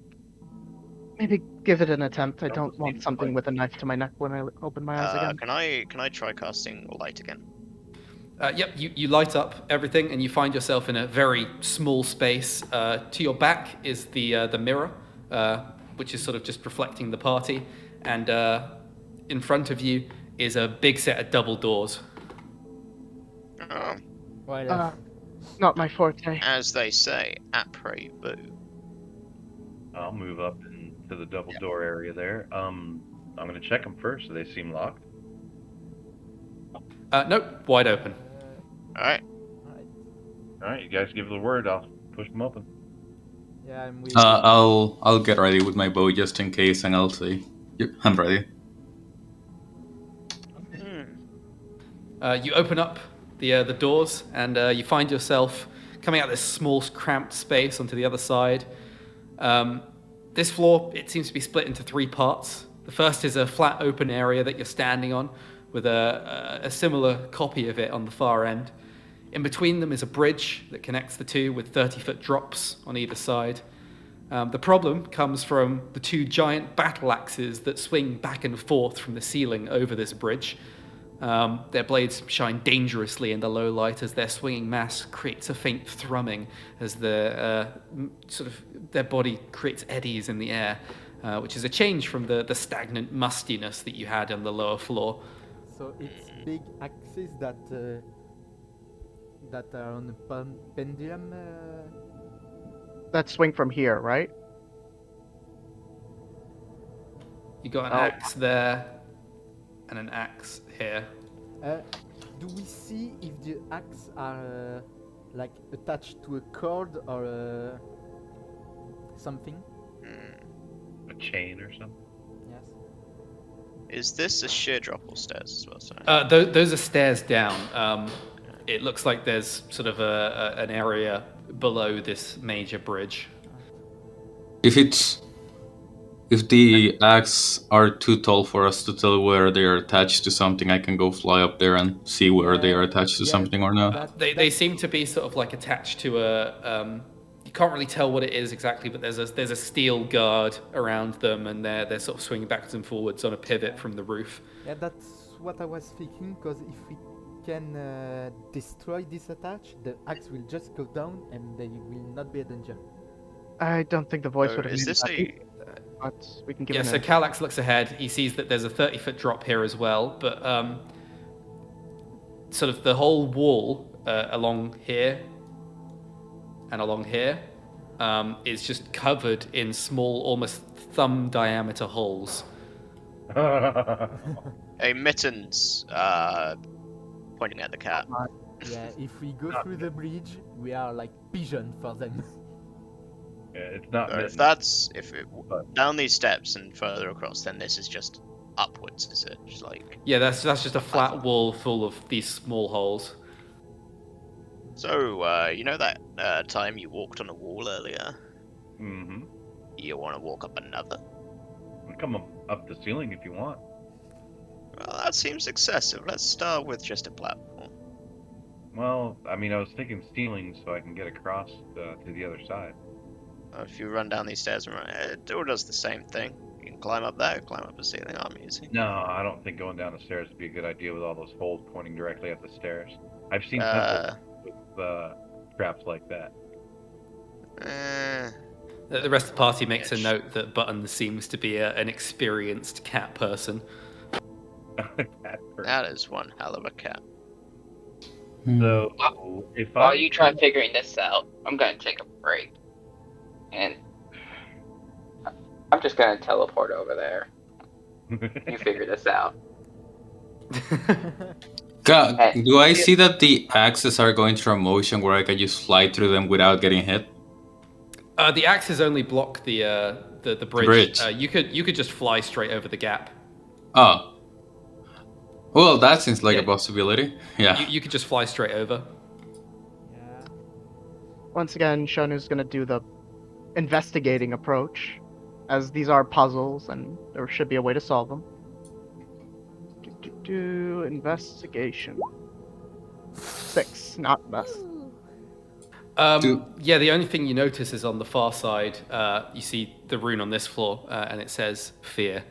Maybe give it an attempt. I don't want something with a knife to my neck when I open my eyes again. Can I try casting light again? Yep, you light up everything and you find yourself in a very small space. To your back is the mirror, which is sort of just reflecting the party, and in front of you is a big set of double doors. Not my forte. As they say, après vous. I'll move up into the double door area there. I'm gonna check them first. Do they seem locked? Nope, wide open. Alright. Alright, you guys give the word. I'll push them open. Yeah, I'm with I'll get ready with my bow just in case, and I'll say, I'm ready. You open up the doors, and you find yourself coming out of this small, cramped space onto the other side. This floor, it seems to be split into 3 parts. The first is a flat, open area that you're standing on, with a similar copy of it on the far end. In between them is a bridge that connects the two with 30-foot drops on either side. The problem comes from the 2 giant battle axes that swing back and forth from the ceiling over this bridge. Their blades shine dangerously in the low light as their swinging mass creates a faint thrumming as their body creates eddies in the air, which is a change from the stagnant mustiness that you had on the lower floor. So it's big axes that are on a pendulum. That swing from here, right? You got an axe there and an axe here. Do we see if the axe are like attached to a cord or something? A chain or something? Yes. Is this a sheer drop or stairs as well? Sorry. Those are stairs down. It looks like there's sort of an area below this major bridge. If the axe are too tall for us to tell where they are attached to something, I can go fly up there and see where they are attached to something or not. They seem to be sort of like attached to a. You can't really tell what it is exactly, but there's a steel guard around them, and they're sort of swinging backwards and forwards on a pivot from the roof. Yeah, that's what I was thinking, because if we can destroy this attach, the axe will just go down and they will not be a danger. I don't think the voice would have Is made this that, but we can give Yeah, it so Kalax looks ahead. He sees that there's a 30-foot drop here as well, but sort of the whole wall along here and along here is just covered in small, almost thumb diameter holes. Hey, Mittens, pointing at the cat. Yeah, if we go through the bridge, we are like pigeon for them. Yeah, it's not. If down these steps and further across, then this is just upwards, is it? Just like. Yeah, that's just a flat wall full of these small holes. So, you know that time you walked on a wall earlier? Mm-hmm. You want to walk up another? Come up the ceiling if you want. Well, that seems excessive. Let's start with just a platform. Well, I mean, I was thinking ceiling so I can get across to the other side. If you run down these stairs and run, it all does the same thing. You can climb up there, climb up the ceiling. I'm easy. No, I don't think going down the stairs would be a good idea with all those holes pointing directly at the stairs. I've seen temples with traps like that. The rest of the party makes a note that Buttons seems to be an experienced cat person. That is one hell of a cat. So, While you try figuring this out, I'm going to take a break. And I'm just going to teleport over there. You figure this out. Do I see that the axes are going through a motion where I can just fly through them without getting hit? The axes only block the bridge. You could just fly straight over the gap. Oh. Well, that seems like a possibility. Yeah. You could just fly straight over. Yeah. Once again, Shannu's gonna do the investigating approach, as these are puzzles and there should be a way to solve them. Investigation. 6, not best. Yeah, the only thing you notice is on the far side, you see the rune on this floor, and it says fear.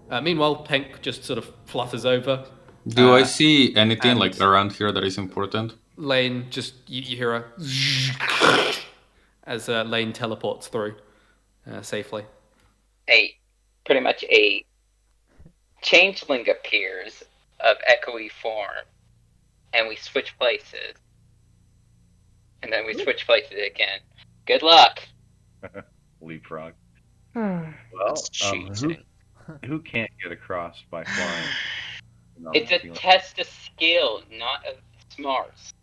Meanwhile, Henk just sort of flutters over. Do I see anything like around here that is important? Lain, just you hear a as Lain teleports through safely. Pretty much a changeling appears of echoey form, and we switch places. And then we switch places again. Good luck. Leapfrog. Hmm. Well, That's cheating. who can't get across by flying? It's a test of skill, not of smarts.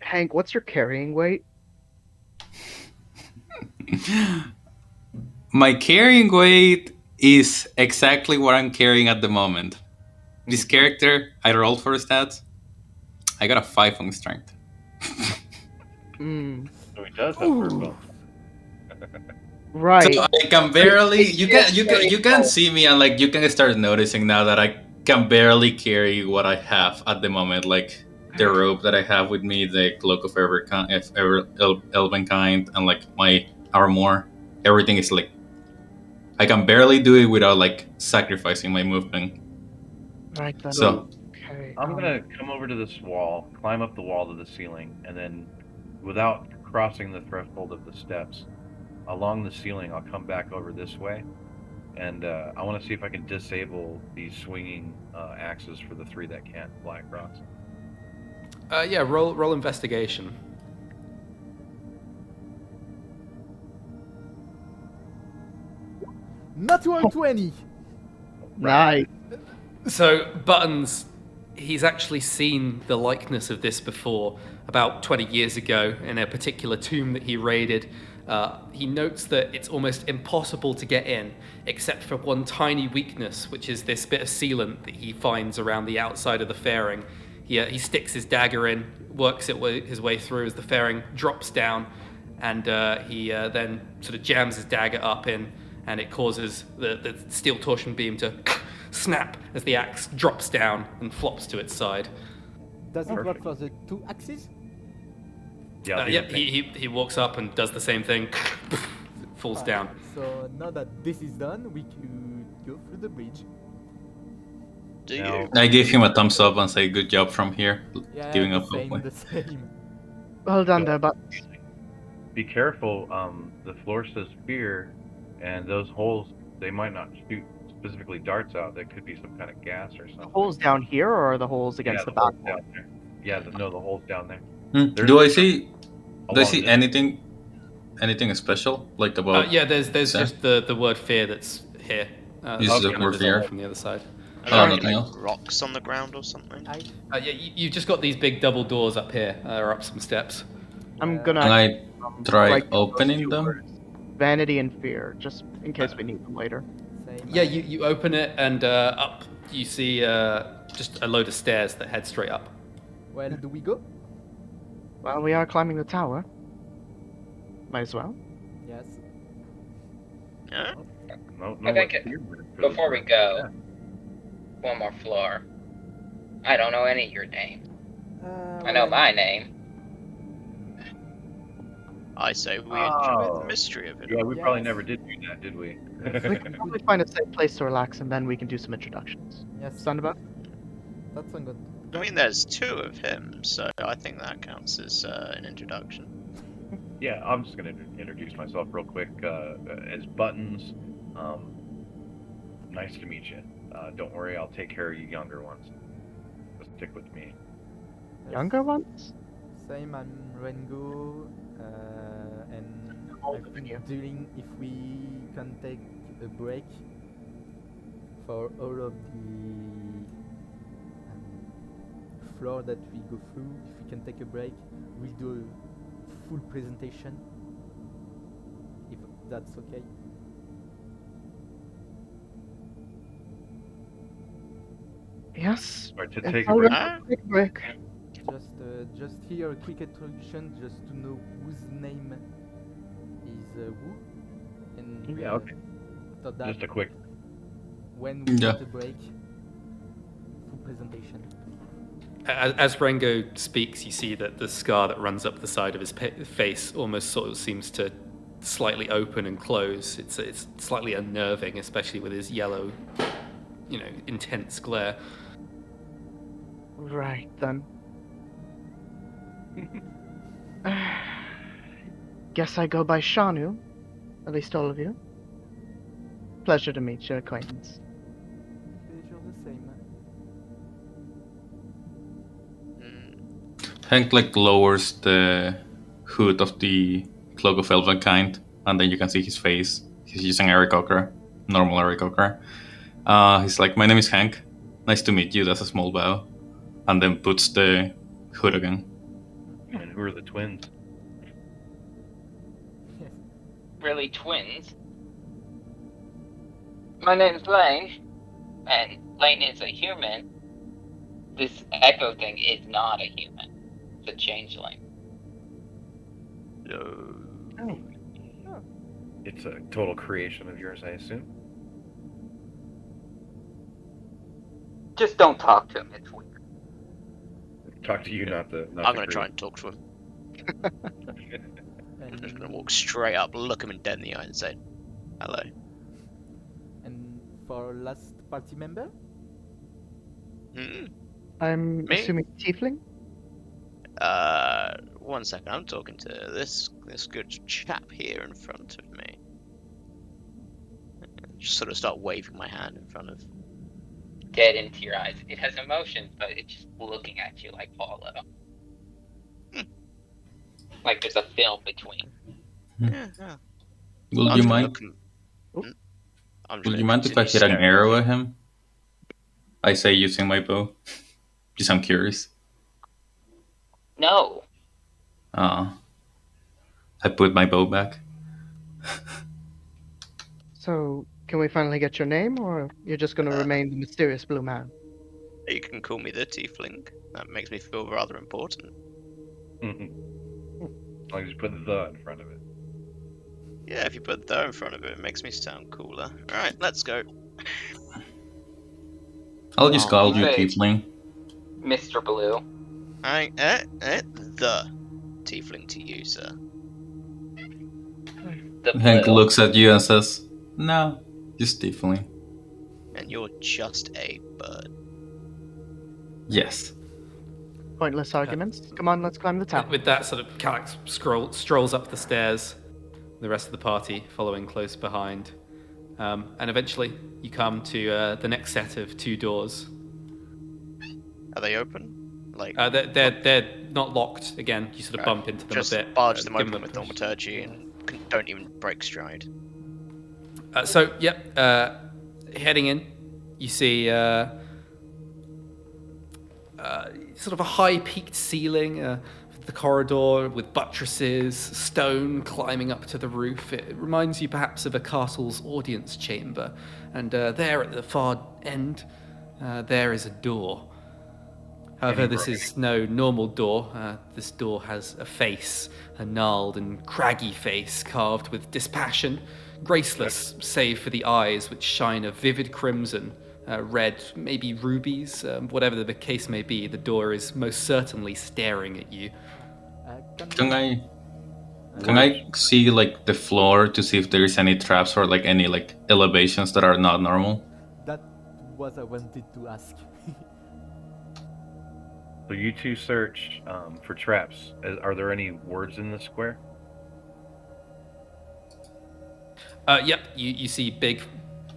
Henk, what's your carrying weight? My carrying weight is exactly what I'm carrying at the moment. This character, I rolled for stats. I got a 5 on strength. So he does have purple. Right. So I can barely. You can see me, and like you can start noticing now that I can barely carry what I have at the moment. Like the rope that I have with me, the cloak of Elvenkind, and like my armor. Everything is like I can barely do it without like sacrificing my movement. Right then. So Okay. I'm gonna come over to this wall, climb up the wall to the ceiling, and then, without crossing the threshold of the steps, along the ceiling, I'll come back over this way, and I want to see if I can disable these swinging axes for the 3 that can't fly across. Yeah, roll investigation. Natural 20! Nice. So, Buttons, he's actually seen the likeness of this before, about 20 years ago, in a particular tomb that he raided. He notes that it's almost impossible to get in, except for one tiny weakness, which is this bit of sealant that he finds around the outside of the fairing. He sticks his dagger in, works his way through as the fairing drops down, and he then sort of jams his dagger up in, and it causes the steel torsion beam to snap as the axe drops down and flops to its side. Does it work Perfect. for the 2 axes? Yeah. the Yep, other thing. he walks up and does the same thing. Falls down. So now that this is done, we could go through the bridge. Do Now- you? I gave him a thumbs up and say good job from here, Yeah, giving the up same, halfway. the same. Well done So- there, but Be careful. The floor says fear, and those holes, they might not shoot specifically darts out. There could be some kind of gas or something. the holes down here or are the holes against yeah, the back holes wall? down there. Yeah, the holes down there. Do I see? Do I Along see this- anything special like about? Yeah, there's Sir? just the word fear that's here. This is the and word there's fear. from the other side. Are Oh, there any nothing like, else? rocks on the ground or something? I Yeah, you've just got these big double doors up here, or up some steps. I'm gonna Can I try write those opening two them? words, vanity and fear, just in case we need them later. same. Yeah, you open it, and up you see just a load of stairs that head straight up. Well, do we go? Well, we are climbing the tower. Might as well. Yes. Yeah. No, I think what it- fear would it Before we be. go, one more floor. I don't know any of your names. I know well, my name. I say we Oh. enjoy the mystery of it. Yeah, we probably Yes. never did do that, did we? We can probably find a safe place to relax and then we can do some introductions. Yes, Sound about? that's a good. I mean, there's 2 of him, so I think that counts as an introduction. Yeah, I'm just gonna introduce myself real quick. As Buttons, nice to meet you. Don't worry, I'll take care of you younger ones. Just stick with me. Yes. Younger ones? Same, I'm Rengo, and older I than think you. during if we can take a break for all of the floor that we go through, if we can take a break, we'll do a full presentation. If that's okay. Yes. Or to It's take a all break. right. Take a break. Just here a quick introduction, just to know whose name is who, and Yeah, okay. after that, Just a quick. when we Yeah. take a break, full presentation. As Rengo speaks, you see that the scar that runs up the side of his face almost sort of seems to slightly open and close. It's slightly unnerving, especially with his yellow, intense glare. Right then. Guess I go by Shannu. At least all of you. Pleasure to meet your acquaintance. Pleasure the same. Mm. Henk like lowers the hood of the cloak of Elvenkind, and then you can see his face. He's using Eric Cocker, normal Eric Cocker. He's like, "My name is Henk. Nice to meet you." That's a small bow, and then puts the hood again. And who are the twins? Yes. Really, twins? My name's Lain, and Lain is a human. This echo thing is not a human. It's a changeling. No. It's a total creation of yours, I assume. Just don't talk to him. It's weird. Talk to you, not the. Not I'm the gonna try creation. and talk to him. I'm just gonna walk straight up, look him in dead in the eye, and say, "Hello." And for last party member, Mm. I'm Me? assuming tiefling? 1 second. I'm talking to this good chap here in front of me. Just sort of start waving my hand in front of. Dead into your eyes. It has emotions, but it's just looking at you like Paulo. Like there's a film between. Yeah, yeah. Will I'm you just gonna mind? look him- Mm. I'm just Will gonna you mind if I continue hit an staring. arrow at him? I say using my bow. Just I'm curious. No. I put my bow back. So, can we finally get your name, or you're just gonna remain the mysterious blue man? You can call me the tiefling. That makes me feel rather important. As long as you put the in front of it. Yeah, if you put the in front of it, it makes me sound cooler. Alright, let's go. I'll just call you Say, Tiefling. Mr. Blue. The tiefling to you, sir. The Henk Blue. looks at you and says, "No, just Tiefling." And you're just a bird. Yes. Pointless arguments. Come on, let's climb the tower. With that, sort of Kalax strolls up the stairs, the rest of the party following close behind. And eventually, you come to the next set of 2 doors. Are they open? Like They're not locked. Again, you sort of bump into them just a bit. barge them give open with a push. thaumaturgy and don't even break stride. Heading in, you see sort of a high-peaked ceiling, the corridor with buttresses, stone climbing up to the roof. It reminds you perhaps of a castle's audience chamber. And there at the far end, there is a door. However, this is no normal door. This door has a face, a gnarled and craggy face carved with dispassion, graceless save for the eyes which shine a vivid crimson, red, maybe rubies, whatever the case may be. The door is most certainly staring at you. Can I see like the floor to see if there is any traps or like any like elevations that are not normal? That was I wanted to ask. So you two search for traps. Are there any words in the square? Yep, you see big,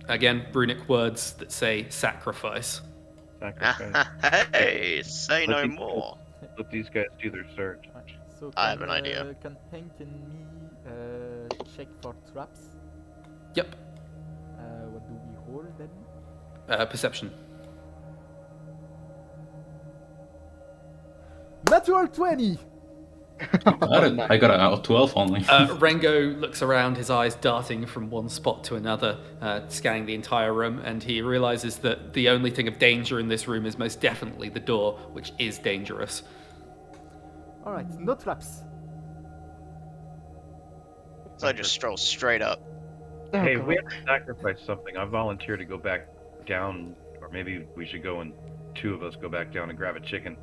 again, runic words that say sacrifice. Sacrifice. Hey, say no these- more. Let these guys do their search. So I have an idea. Can Henk and me check for traps? Yep, What do we hold then? perception. Natural 20! I got a 12 only. Rengo looks around, his eyes darting from one spot to another, scanning the entire room, and he realizes that the only thing of danger in this room is most definitely the door, which is dangerous. Alright, no traps. So I just stroll straight up. Oh, Hey, God. if we have to sacrifice something, I volunteer to go back down, or maybe we should go and 2 of us go back down and grab a chicken.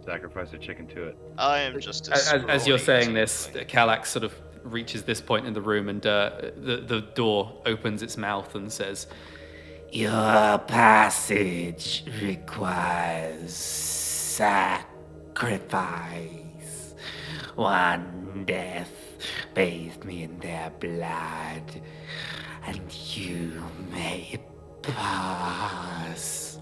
Sacrifice a chicken to it. I am just a As you're scrawny saying this, tiefling. Kalax sort of reaches this point in the room, and the door opens its mouth and says, Your passage requires sacrifice. One death bathed me in their blood, and you may pass.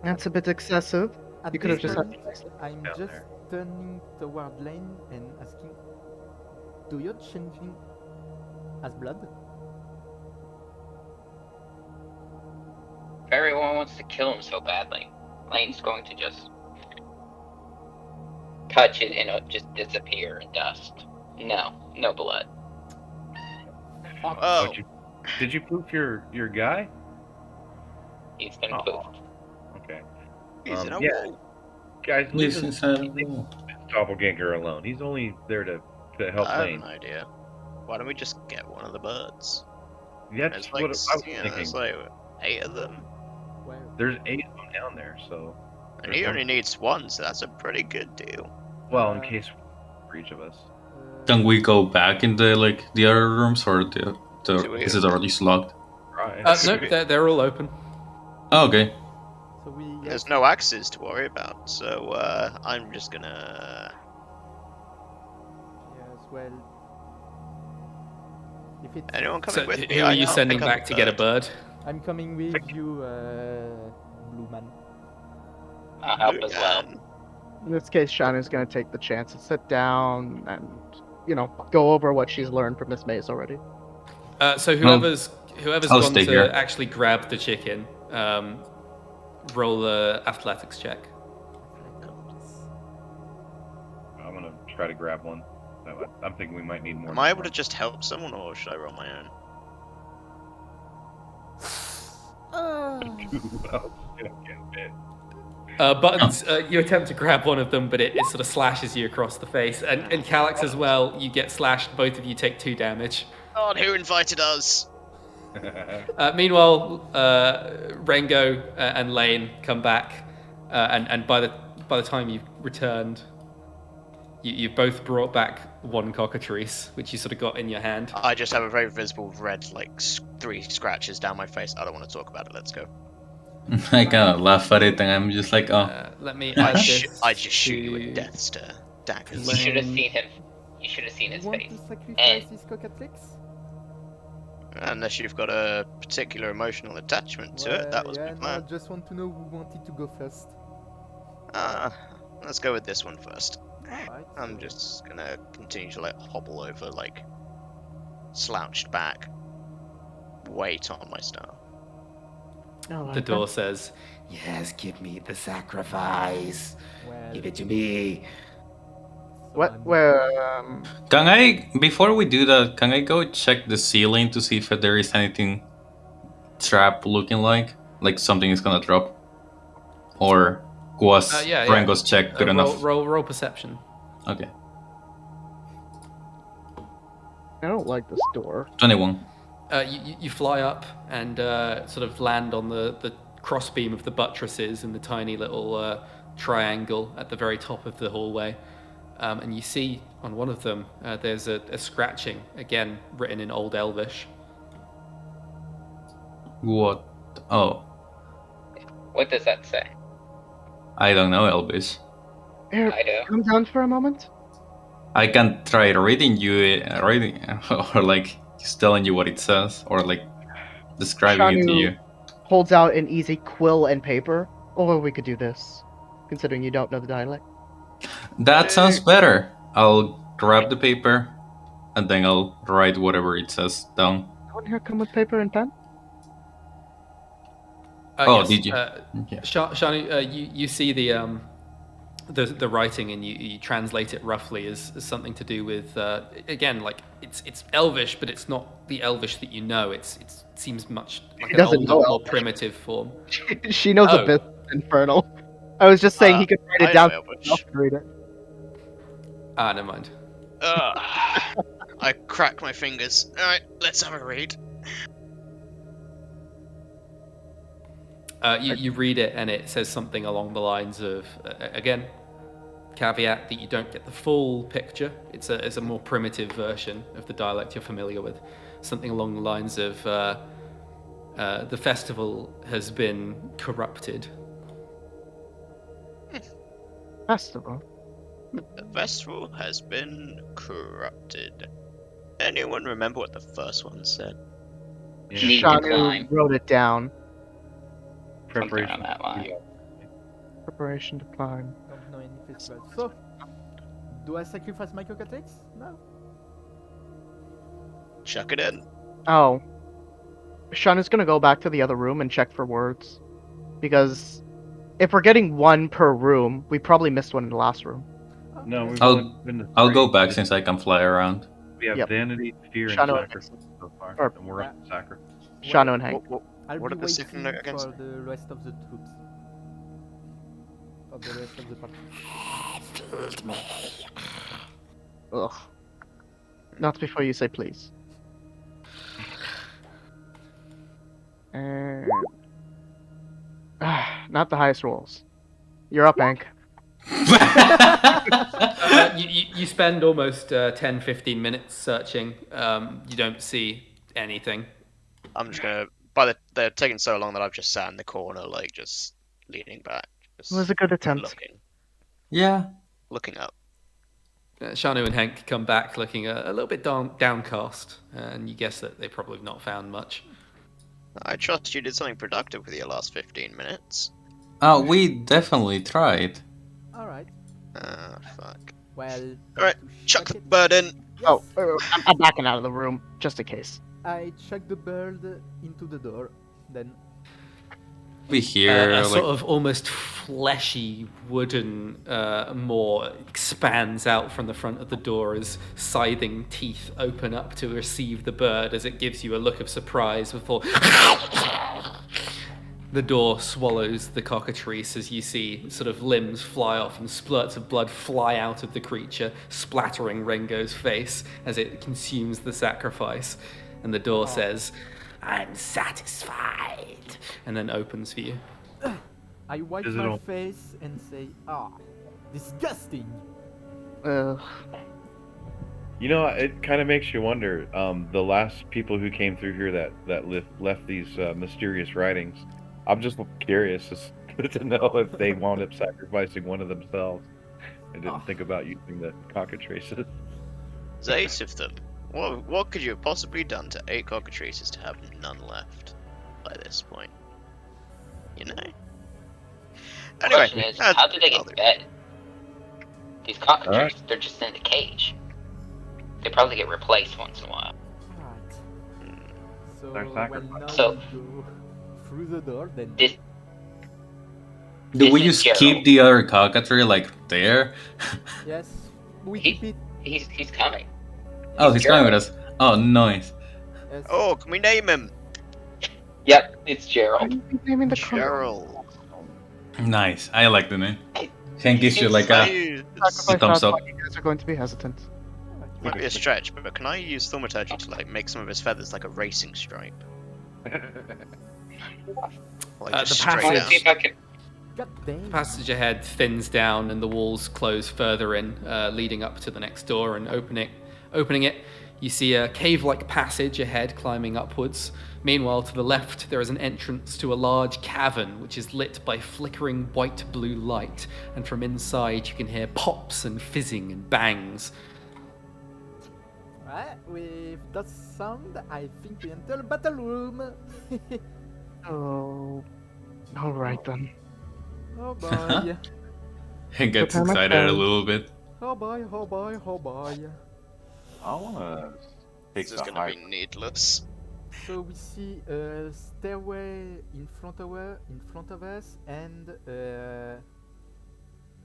That's a bit excessive. At You could have this just point, said. I'm down just there. turning toward Lain and asking, do you changing as blood? If everyone wants to kill him so badly, Lane's going to just touch it and it'll just disappear in dust. No blood. Oh, Did you poof your guy? He's been Oh. poofed. Okay. he's in a yeah. wall. Guys, Lives leave inside this of the wall. doppelganger alone. He's only there to help I have Lane. an idea. Why don't we just get one of the birds? That's There's what I like, was thinking. there's like 8 of them. Where? There's 8 of them down there, so. And there's he one- only needs 1, so that's a pretty good deal. Well, in case for each of us. Can we go back in the like the other rooms, or is it already locked? Right. no, they're all open. Oh, okay. So we There's no axes to worry about, so I'm just gonna. Yes, well. If it's Anyone coming So with me? who I are you can't sending pick up back to get a bird? I'm coming with you, Blue Man. I'll help as well. Man. In this case, Shannu's going to take the chance to sit down and, go over what she's learned from Miss Maze already. So whoever's I'll gone stay to here. actually grab the chicken, roll a athletics check. I'm gonna try to grab one. I'm thinking we might need more. Am I able to just help someone, or should I roll my own? Who else is gonna get bit? Buttons, you attempt to grab one of them, but it sort of slashes you across the face. And Kalax as well, you get slashed. Both of you take 2 damage. God, who invited us? Meanwhile, Rengo and Lain come back, and by the time you've returned, you've both brought back 1 cockatrice, which you sort of got in your hand. I just have a very visible red, like 3 scratches down my face. I don't want to talk about it. Let's go. I kind of laugh at it, and I'm just like, oh. Let me I add just this shoot you to- with death stare daggers. You should have seen him. You should have seen his Want face. to sacrifice And his cockatrix? Unless you've got a particular emotional attachment to it, that was my I plan. just want to know who wanted to go first. Let's go with this one first. Alright. I'm just gonna continue to like hobble over, like slouched back, weight on my staff. The door says, Yes, give me the sacrifice. Well, Give it to me. so What? I'm- Where? Can I, before we do that, can I go check the ceiling to see if there is anything trap looking like something is gonna drop? Or was yeah. Rengo's check good enough? roll perception. Okay. I don't like this door. 21. You fly up and sort of land on the crossbeam of the buttresses in the tiny little triangle at the very top of the hallway. And you see on one of them there's a scratching, again written in Old Elvish. What? Oh, What does that say? I don't know, Elvis. Here, I do. come down for a moment. I can try reading or like just telling you what it says, or like describing it to Shannu you. holds out an easy quill and paper. Or we could do this, considering you don't know the dialect. That sounds better. I'll grab the paper, and then I'll write whatever it says down. Anyone here come with paper and pen? Oh, Yes, did you? Yeah. Shannu, you see the writing and you translate it roughly as something to do with again, like it's Elvish, but it's not the Elvish that you know. It seems much like an doesn't older, know more Elvish. primitive form. She knows Oh. a bit infernal. I was just saying he could write I it down know for Elvish. himself to read it. Never mind. I crack my fingers. Alright, let's have a read. You read it and it says something along the lines of again, caveat that you don't get the full picture. It's a more primitive version of the dialect you're familiar with. Something along the lines of the festival has been corrupted. Festival. The festival has been corrupted. Anyone remember what the first one said? Need to Shannu climb. wrote it down. Something Preparation. on that line. Preparation to climb. Don't know any festival. So, do I sacrifice my cockatrix? No. Chuck it in. Oh. Shannu's gonna go back to the other room and check for words. Because if we're getting 1 per room, we probably missed one in the last room. No, Okay. we've I'll- only been to I'll 3. go back since I can fly around. We have Yep. vanity, fear, and Shannu and sacrifice so far, or- and we're at sacri. Shannu and Henk. I'll What be are the second waiting note against? for the rest of the troops. For the rest of the party. Feed me. Ugh. Not before you say please. And... not the highest rolls. You're up, Henk. You spend almost 10-15 minutes searching. You don't see anything. I'm just gonna. They're taking so long that I've just sat in the corner, like just leaning back, just It was a good attempt. Yeah. looking up. Shannu and Henk come back looking a little bit downcast, and you guess that they probably have not found much. I trust you did something productive with your last 15 minutes. Oh, we definitely tried. Alright. Ah, fuck. Well. Alright, to chuck chuck the it- bird in. Oh, I'm backing out of the room, just in case. I chuck the bird into the door. Then We hear A like sort of almost fleshy wooden maw expands out from the front of the door as scything teeth open up to receive the bird as it gives you a look of surprise before The door swallows the cockatrice as you see sort of limbs fly off and splurts of blood fly out of the creature, splattering Rengo's face as it consumes the sacrifice. And the door says, "I'm satisfied," and then opens for you. I wipe Is it my all- face and say, disgusting. You know, it kind of makes you wonder. The last people who came through here that left these mysterious writings. I'm just curious to know if they wound up sacrificing one of themselves and didn't think about using the cockatrices. There's 8 of them. What could you have possibly done to 8 cockatrices to have none left by this point? You know. Anyway, Question is, how did they get fed? These cockatrices, they're just in the cage. They probably get replaced once in a while. Alright. So They're well, sacrificed. now So- we go through the door. Then This, Do we This is just keep Gerald. the other cockatrice like there? yes, we He- keep it. he's coming. Oh, he's coming with us. Oh, nice. Yes. Oh, can we name him? Yep, it's Why Gerald. are you naming the crow? Gerald. Nice. I like the name. Henk gives you like Can I a use- Sacrifice thumbs sounds up. like you guys are going to be hesitant. might be a stretch, but can I use thaumaturgy to like make some of his feathers like a racing stripe? Like The just straight passage- Let's down. see if I can. God damn. Passage ahead thins down and the walls close further in, leading up to the next door and opening it. You see a cave-like passage ahead climbing upwards. Meanwhile, to the left, there is an entrance to a large cavern which is lit by flickering white-blue light, and from inside you can hear pops and fizzing and bangs. Alright, with that sound, I think we enter the battle room. Oh, all right then. Oh boy. Henk gets Prepare my excited a phone. little bit. Oh boy, oh boy, oh boy. I want to take This is the gonna high. be needless. So we see a stairway in front of us, and a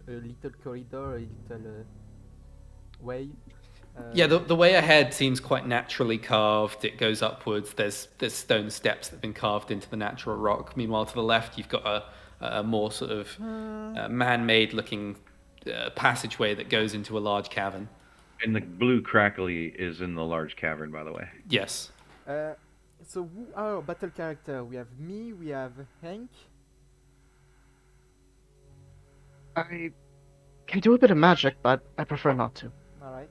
little corridor, a little way. Yeah, the way ahead seems quite naturally carved. It goes upwards. There's stone steps that have been carved into the natural rock. Meanwhile, to the left, you've got a more sort of man-made looking passageway that goes into a large cavern. And the blue crackly is in the large cavern, by the way. Yes. So who are our battle character? We have me, we have Henk. I can do a bit of magic, but I prefer not to. Alright.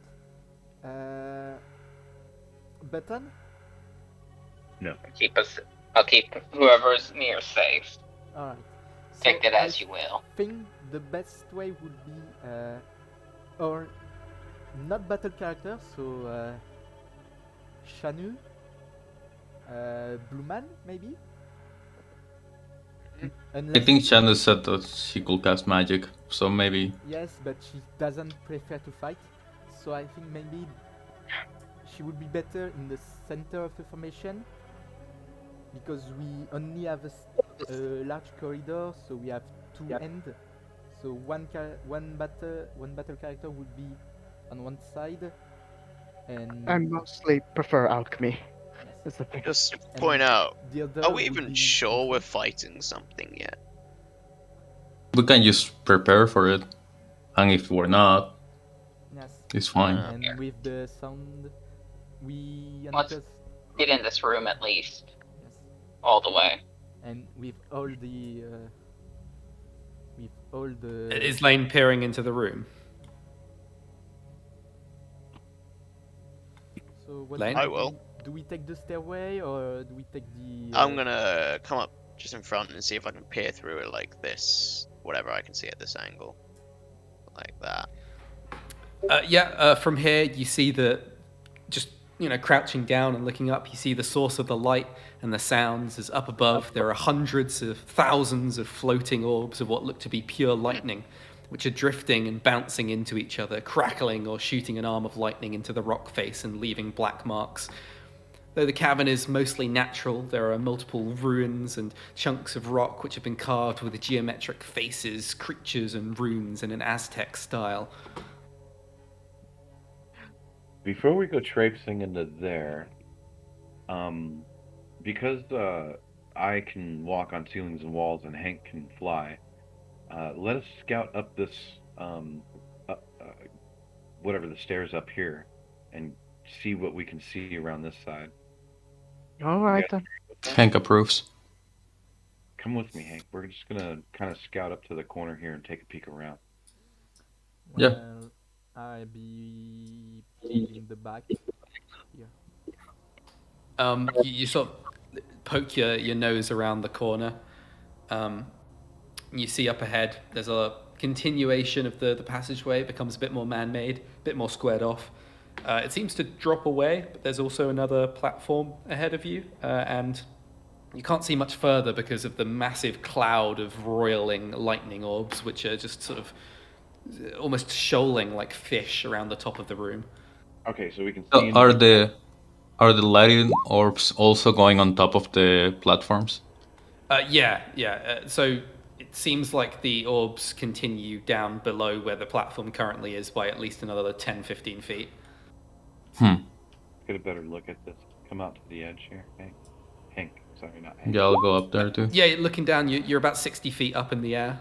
Button? I'll keep whoever's near safe. Alright. So Take it as I you will. think the best way would be or not battle character, so Shannu, Blue Man maybe. I Unless, think Shannu said that she could cast magic, so maybe. yes, but she doesn't prefer to fight, so I think maybe she would be better in the center of the formation, because we only have a large corridor, so we have two ends. So one battle character would be on one side, and I mostly prefer alchemy. That's the thing. Just point out, the other are we would even be sure we're fighting something yet? We can just prepare for it. And if we're not, Yes. it's fine. And with the sound, we Let's- enter. Get in this room at least, Yes. all the way. And with all the Is Lain peering into the room? So what Lain? do I we will. do? Do we take the stairway or do we take the? I'm gonna come up just in front and see if I can peer through it like this. Whatever I can see at this angle. Like that. From here you see just crouching down and looking up, you see the source of the light and the sounds is up above. There are hundreds of thousands of floating orbs of what look to be pure lightning, which are drifting and bouncing into each other, crackling or shooting an arm of lightning into the rock face and leaving black marks. Though the cavern is mostly natural, there are multiple ruins and chunks of rock which have been carved with geometric faces, creatures, and runes in an Aztec style. Before we go traipsing into there, because I can walk on ceilings and walls, and Henk can fly. Let us scout up this, whatever the stairs up here, and see what we can see around this side. All You right guys then. with that? Henk approves. Come with me, Henk. We're just gonna kind of scout up to the corner here and take a peek around. Yeah. Well, I be in the back here. You sort of poke your nose around the corner. You see up ahead, there's a continuation of the passageway. It becomes a bit more man-made, a bit more squared off. It seems to drop away, but there's also another platform ahead of you, and you can't see much further because of the massive cloud of roiling lightning orbs, which are just sort of almost shoaling like fish around the top of the room. Okay, so we can see. So are the lighting orbs also going on top of the platforms? Yeah. So it seems like the orbs continue down below where the platform currently is by at least another 10, 15 feet. Get a better look at this. Come out to the edge here, Henk. Henk, sorry, not Henk. Yeah, I'll go up there too. Yeah, looking down, you're about 60 feet up in the air.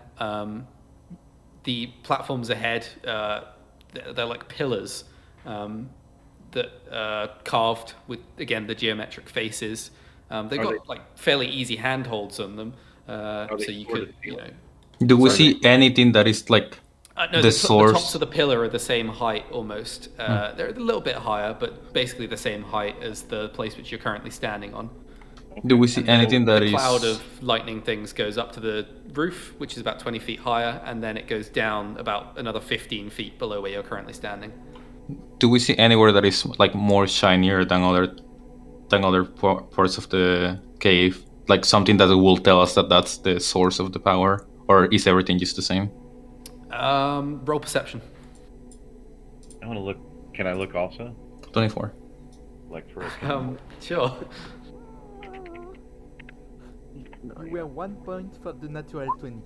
The platforms ahead, they're like pillars that are carved with, again, the geometric faces. They've got like fairly easy handholds on them, so you could, Do we see anything that is like no, the the source? tops of the pillar are the same height almost. They're a little bit higher, but basically the same height as the place which you're currently standing on. Do we see anything that is... The cloud of lightning things goes up to the roof, which is about 20 feet higher, and then it goes down about another 15 feet below where you're currently standing. Do we see anywhere that is like more shinier than other parts of the cave? Like something that will tell us that that's the source of the power? Or is everything just the same? Roll perception. I want to look. Can I look also? 24. Like for a Sure. You were 1 point for the natural 20.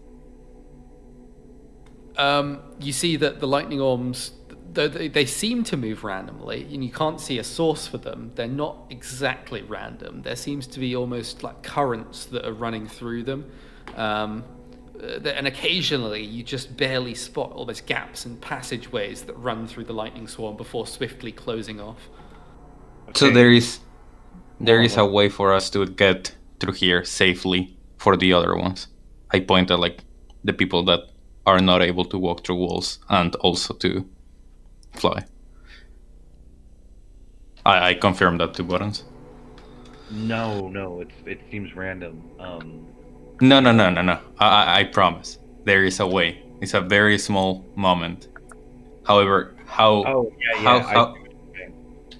You see that the lightning orbs, though they seem to move randomly, and you can't see a source for them, they're not exactly random. There seems to be almost like currents that are running through them. And occasionally you just barely spot all those gaps and passageways that run through the lightning swarm before swiftly closing off. Okay. So there is a way for us to get through here safely for the other ones. I point at like the people that are not able to walk through walls and also to fly. I confirm that to Buttons. No, it seems random. No. I promise. There is a way. It's a very small moment. However, how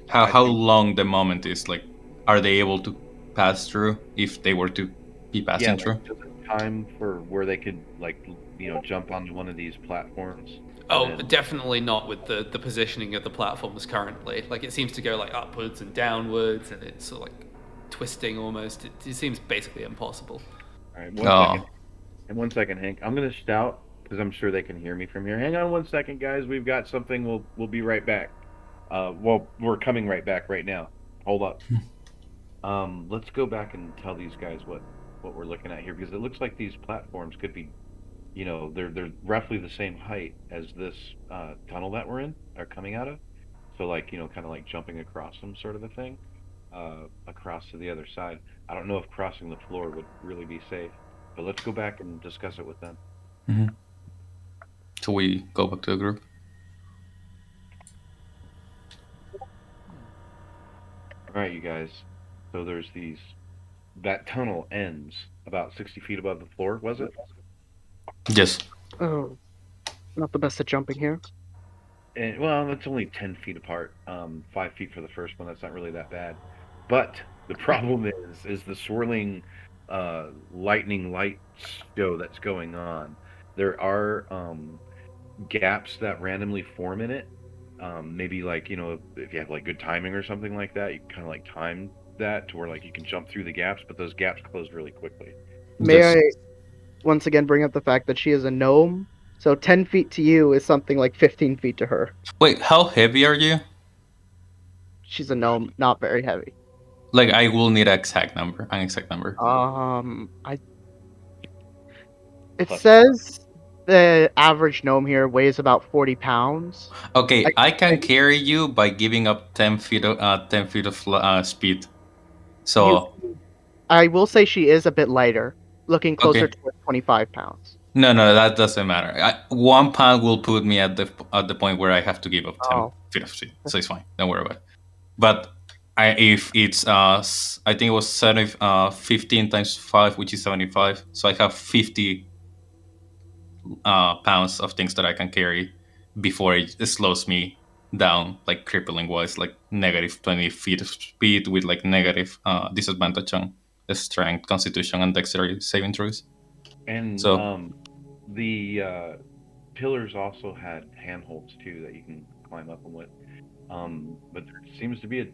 long the moment is, like, are they able to pass through if they were to be passing through? Like, time for where they could, like, jump onto one of these platforms. Oh, definitely not with the positioning of the platforms currently. Like, it seems to go like upwards and downwards, and it's sort of like twisting almost. It seems basically impossible. All right, second. And 1 second, Henk. I'm gonna shout because I'm sure they can hear me from here. Hang on 1 second, guys. We've got something. We'll be right back. Well, we're coming right back right now. Hold up. Let's go back and tell these guys what we're looking at here, because it looks like these platforms could be, they're roughly the same height as this tunnel that we're in, or coming out of. So, like, kind of like jumping across them, sort of a thing, across to the other side. I don't know if crossing the floor would really be safe, but let's go back and discuss it with them. Mm-hmm. So we go back to the group. All right, you guys. So there's that tunnel ends about 60 feet above the floor, was it? Yes. Oh, not the best at jumping here. And, well, it's only 10 feet apart. 5 feet for the first one. That's not really that bad. But the problem is the swirling lightning light show that's going on. There are gaps that randomly form in it. Maybe, like, if you have like good timing or something like that, you can kind of like time that to where, like, you can jump through the gaps, but those gaps close really quickly. May I once again bring up the fact that she is a gnome? So 10 feet to you is something like 15 feet to her. Wait, how heavy are you? She's a gnome, not very heavy. Like I will need an exact number. It Plus says the average gnome here weighs about 40 pounds. Okay, I can I- carry you by giving up 10 feet of speed. You, So I will say she is a bit lighter, looking closer okay, to 25 pounds. no, that doesn't matter. 1 pound will put me at the point where I have to give up 10 feet of speed. So it's fine. Don't worry about it. But if it's I think it was 15 times 5, which is 75. So I have 50 pounds of things that I can carry before it slows me down, like crippling wise, like negative 20 feet of speed with like negative disadvantage on the strength, constitution, and dexterity saving throws. And So the pillars also had handholds too that you can climb up them with. But there seems to be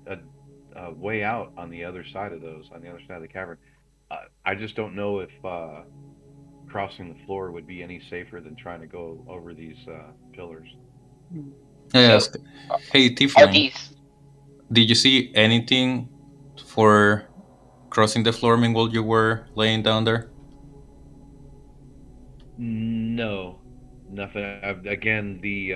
a way out on the other side of those, on the other side of the cavern. I just don't know if crossing the floor would be any safer than trying to go over these pillars. yes, So, hey are Tiefling, these? did you see anything for crossing the floor while you were laying down there? No, nothing. Again, the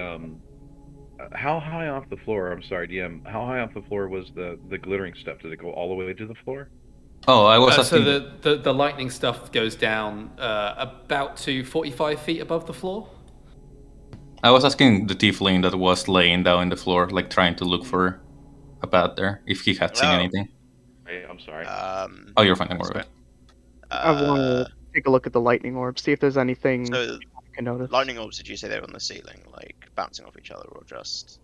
how high off the floor? I'm sorry, DM. How high off the floor was the glittering stuff? Did it go all the way to the floor? Oh, I was So asking. the lightning stuff goes down about to 45 feet above the floor. I was asking the tiefling that was laying down in the floor, like trying to look for a path there, if he had seen Oh. anything. Hey, I'm sorry. Oh, you're fine. Don't That's worry. I want to take a look at the lightning orb, see if there's anything So, I can notice. lightning orbs, did you say they're on the ceiling, like bouncing off each other, or just?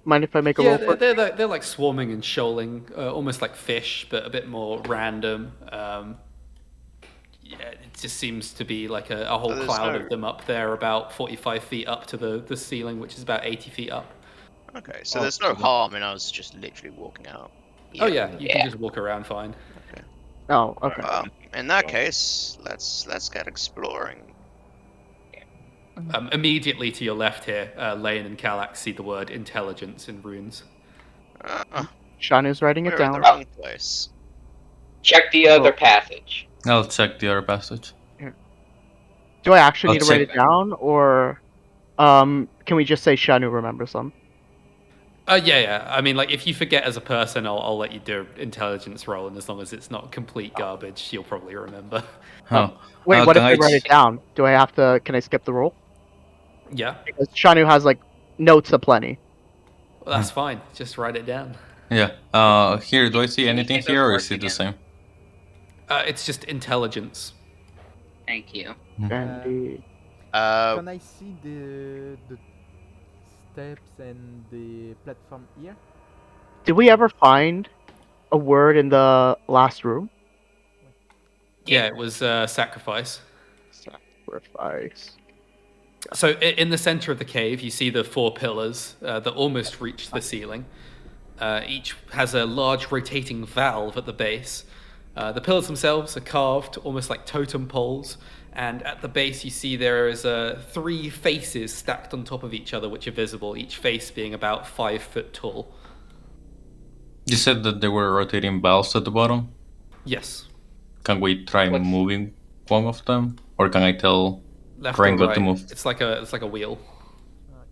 Mind if I make a Yeah, roll for it? they're like swarming and shoaling, almost like fish, but a bit more random. Yeah, it just seems to be like a whole there's cloud no- of them up there, about 45 feet up to the ceiling, which is about 80 feet up. Okay, so Oh, there's no so harm in us just literally walking out. Oh yeah, you Yeah. can just walk around fine. Oh, okay. Well, in that case, let's get exploring. Immediately to your left here, Lain and Kalax see the word intelligence in runes. Shannu's writing We're it in the down. wrong place. Check the other Well- passage. I'll check the other passage. Do I actually I'll need to write check- it down, or can we just say Shannu remembers them? Yeah. I mean, like, if you forget as a person, I'll let you do intelligence roll, and as long as it's not complete garbage, you'll probably remember. Oh, Wait, what if can I write it down? Do I have to? Can I skip the roll? Yeah, Because Shannu has like notes aplenty. well, that's fine. Just write it down. Yeah. Here, do I see Can you anything say those here, or words is it the again? same? It's just intelligence. Thank you. And Can I see the steps and the platform here? did we ever find a word in the last room? Yeah, it was sacrifice. Sacrifice. So in the center of the cave, you see the four pillars that almost reach the ceiling. Each has a large rotating valve at the base. The pillars themselves are carved almost like totem poles, and at the base you see there is 3 faces stacked on top of each other, which are visible, each face being about 5 foot tall. You said that there were rotating valves at the bottom. Yes. Can we try What's- moving one of them, or can I tell Left or Rengo right. to move? It's like a wheel.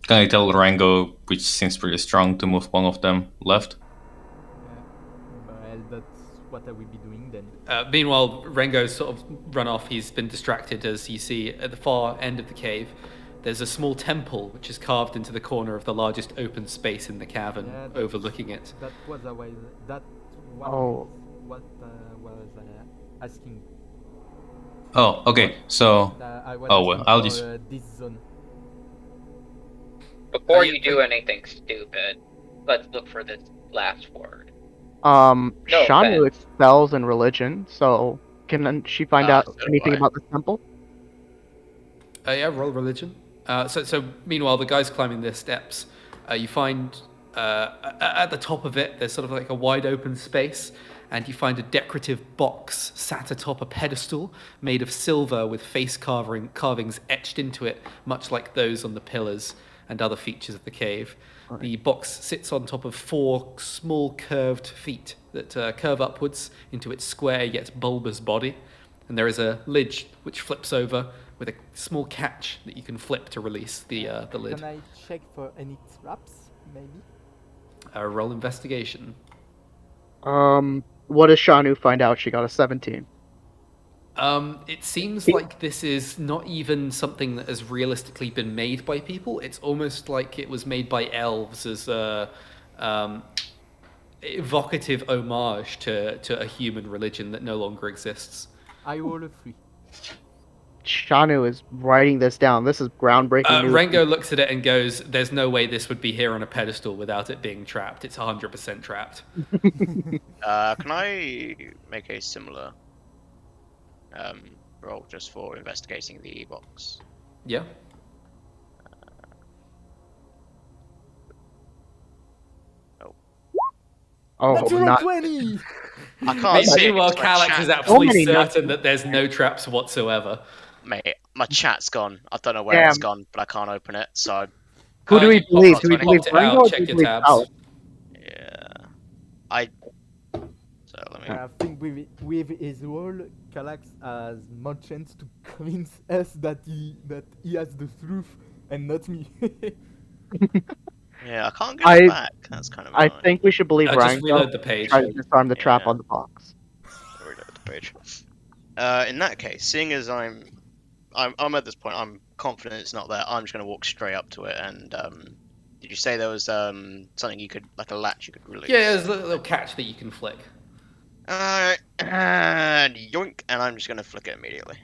Can I tell Rengo, which seems pretty strong, to move one of them left? Well, that's what I will be doing then. Meanwhile, Rengo's sort of run off. He's been distracted, as you see at the far end of the cave. There's a small temple which is carved into the corner of the largest open space in the cavern, Yeah, that's- overlooking it. That was Oh. what was asking. Oh, okay. So, I was Oh, well, asking I'll for, just- this zone. Before you you do anything stupid, let's look for this last word. No Shannu offense. excels in religion, so can she find out so do anything I. about the temple? Yeah, roll religion. So meanwhile, the guys climbing the steps, you find at the top of it, there's sort of like a wide open space, and you find a decorative box sat atop a pedestal made of silver with face carvings etched into it, much like those on the pillars and other features of the cave. The box sits on top of 4 small curved feet, that curve upwards into its square yet bulbous body, and there is a lid which flips over with a small catch that you can flip to release the lid. Can I check for any traps, maybe? Roll investigation. What does Shannu find out? She got a 17. It seems like this is not even something that has realistically been made by people. It's almost like it was made by elves as a evocative homage to a human religion that no longer exists. I roll a 3. Shannu is writing this down. This is groundbreaking news. Rengo looks at it and goes, "There's no way this would be here on a pedestal without it being trapped. It's 100% trapped." Can I make a similar roll just for investigating the box? Yeah. Oh, Natural not 20! I can't see it Meanwhile, 'cause my Kalax chat- is absolutely many certain that there's no traps whatsoever. Mate, my chat's gone. I don't know where it's Damn. gone, but I can't open it. So Who do we You popped believe? it- Do we you believe popped it Rengo out, or do check we your believe tabs. Kalax? yeah, so let me. I think with his role, Kalax has more chance to convince us that he has the truth and not me. Yeah, I can't get I- it back. That's kind of I annoying. think we should believe Just Rengo. reload the page. Try to disarm the trap Yeah. on the box. Reload the page. In that case, seeing as I'm at this point, I'm confident it's not there. I'm just gonna walk straight up to it and did you say there was something you could, like a latch you could release? Yeah, there's a little catch that you can flick. Alright, and yoink, and I'm just gonna flick it immediately.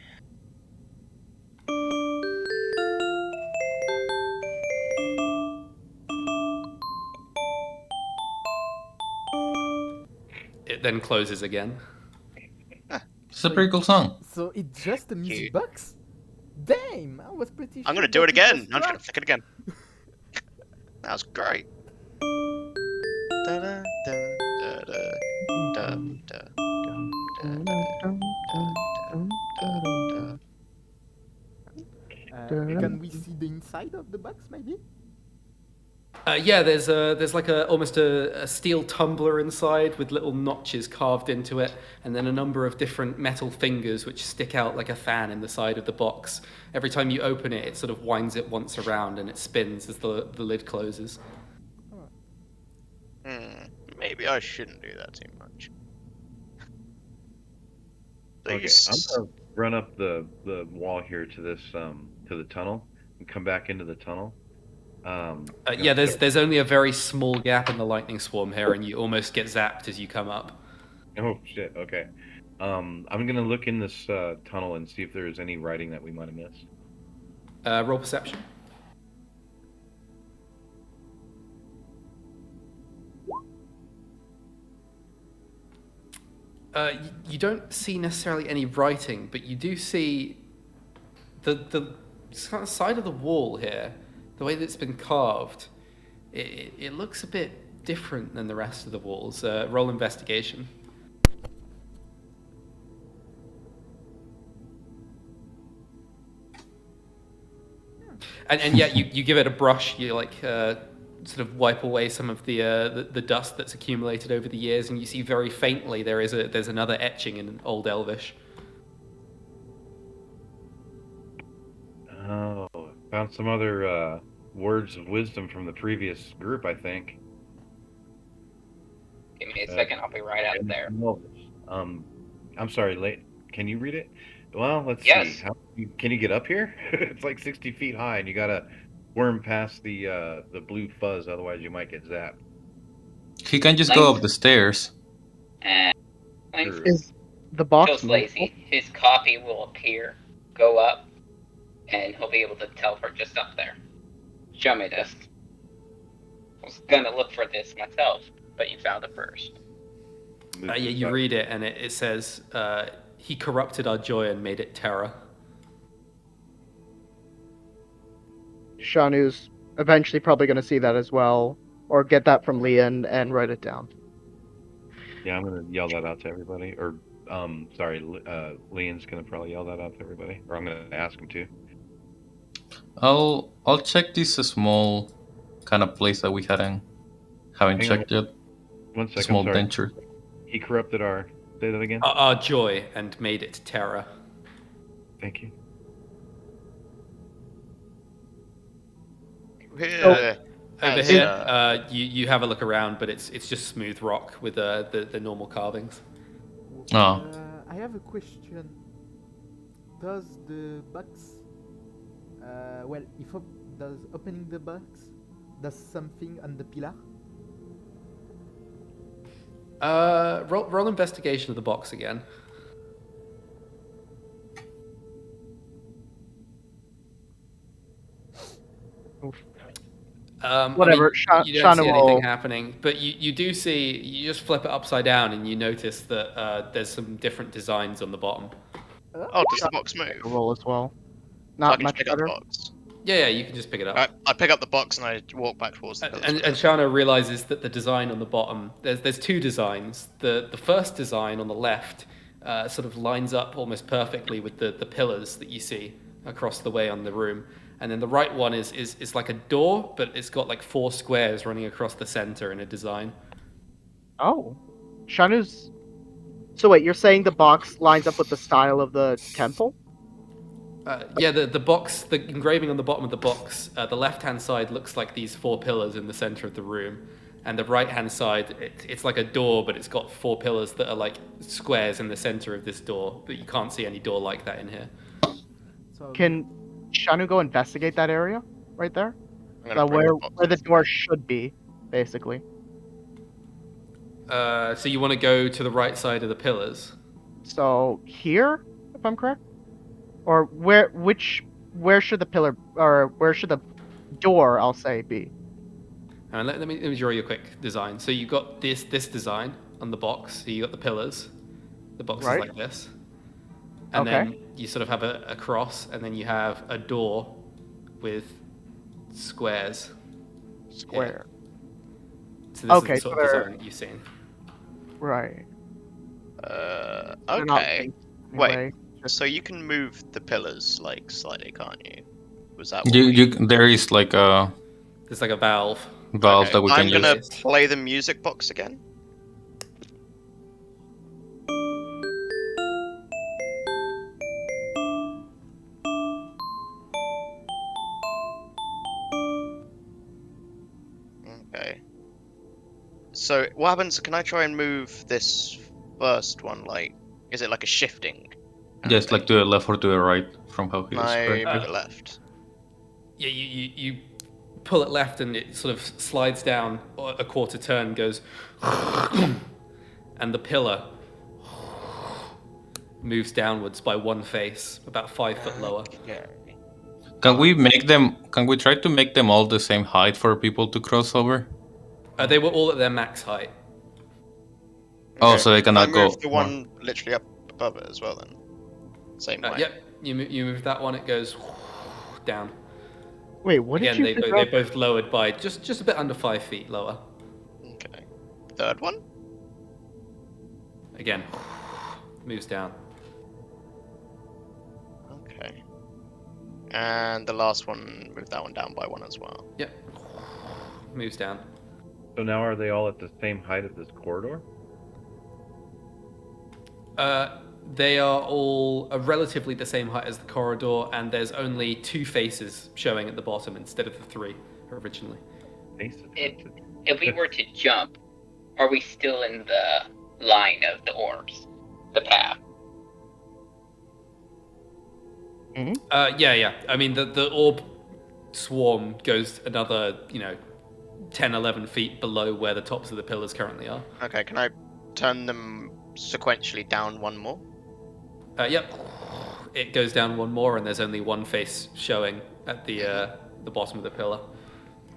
It then closes again. It's a pretty cool song. So it's just a music Cute. box? Damn, I was pretty sure I'm gonna do that it again. was I'm just gonna trapped. flick it again. That was great. Da-da, da-da, da-da, da-da. Can we see the inside of the box, maybe? Yeah, there's like almost a steel tumbler inside with little notches carved into it, and then a number of different metal fingers which stick out like a fan in the side of the box. Every time you open it, it sort of winds it once around and it spins as the lid closes. Maybe I shouldn't do that too much. Okay, I'm gonna run up the wall here to this to the tunnel and come back into the tunnel. Yeah, there's only a very small gap in the lightning swarm here, and you almost get zapped as you come up. Oh shit. Okay. I'm gonna look in this tunnel and see if there's any writing that we might have missed. Roll perception. You don't see necessarily any writing, but you do see the side of the wall here, the way that it's been carved. It looks a bit different than the rest of the walls. Roll investigation. And yet you give it a brush. You like sort of wipe away some of the dust that's accumulated over the years, and you see very faintly there's another etching in Old Elvish. Oh, found some other words of wisdom from the previous group, I think. Give me a second, I'll be right out there. I'm sorry, Lain. Can you read it? Well, let's Yes. see. Can you get up here? It's like 60 feet high, and you gotta worm past the blue fuzz, otherwise you might get zapped. He can just go up the stairs. And Sure. Is the box feels lazy. His copy will appear, go up, and he'll be able to teleport just up there. Show me this. I was gonna look for this myself, but you found it first. Yeah, you read it, and it says, "He corrupted our joy and made it terror." Shannu's eventually probably going to see that as well, or get that from Lain and write it down. Yeah, I'm gonna yell that out to everybody. Or, sorry, Lain's gonna probably yell that out to everybody, or I'm gonna ask him to. I'll check this small kind of place that we haven't Hang checked yet. 1 second. Small sorry. denture. He corrupted our. Say that again. Our joy and made it terror. Thank you. Here, Over as, here, you have a look around, but it's just smooth rock with the normal carvings. Oh. I have a question. Does the box, does opening the box does something on the pillar? Roll investigation of the box again. Whatever, you don't see Shannu anything will- happening, but you do see, you just flip it upside down and you notice that there's some different designs on the bottom. oh, does the box move? roll as well. So I Not can much just pick up the better. box. Yeah, you can just pick it up. I pick up the box and I walk back towards the pillars. And Shannu realizes that the design on the bottom, there's two designs. The first design on the left sort of lines up almost perfectly with the pillars that you see across the way on the room. And then the right one is like a door, but it's got like 4 squares running across the center in a design. Oh, Shannu's. So wait, you're saying the box lines up with the style of the temple? Yeah, the box, the engraving on the bottom of the box, the left-hand side looks like these 4 pillars in the center of the room. And the right-hand side, it's like a door, but it's got 4 pillars that are like squares in the center of this door. But you can't see any door like that in here. So Can Shannu go investigate that area right there? I'm gonna bring Where the box the in. door should be, basically. So you want to go to the right side of the pillars? So here, if I'm correct, or where should the pillar, or where should the door, I'll say, be? And let me draw you a quick design. So you got this design on the box. So you got the pillars. The box Right. is like this. And Okay. then you sort of have a cross, and then you have a door with squares. Square. So this Okay, is the sort so of they're- design that you've seen. Right. They're not Okay. linked Wait. anyway. So you can move the pillars like slightly, can't you? Was that what There is like a There's like a valve. valve Okay, that we I'm can gonna use. play the music box again. Okay. So what happens? Can I try and move this first one? Like, is it like a shifting? kind of Yes, like thing? to the left or to the right from how he Can I described move it. it left? Yeah, you pull it left, and it sort of slides down a quarter turn, goes, and the pillar moves downwards by 1 face, about 5 foot lower. Yeah. Can we make them? Can we try to make them all the same height for people to cross over? They were all at their max height. Oh, so they Can I cannot go move the more. one literally up above it as well then? Same height. Yep, you move that one, it goes down. Wait, what Again, did you figure out? they both lowered by just a bit under 5 feet lower. Okay. Third one? Again, moves down. Okay. And the last one, move that one down by 1 as well. Yep, moves down. So now are they all at the same height of this corridor? They are all relatively the same height as the corridor, and there's only 2 faces showing at the bottom instead of the 3 originally. Faces. If we were to jump, are we still in the line of the orbs? The path? Yeah. I mean, the orb swarm goes another, 10, 11 feet below where the tops of the pillars currently are. Okay, can I turn them sequentially down 1 more? Yep. It goes down 1 more, and there's only 1 face showing at the bottom of the pillar.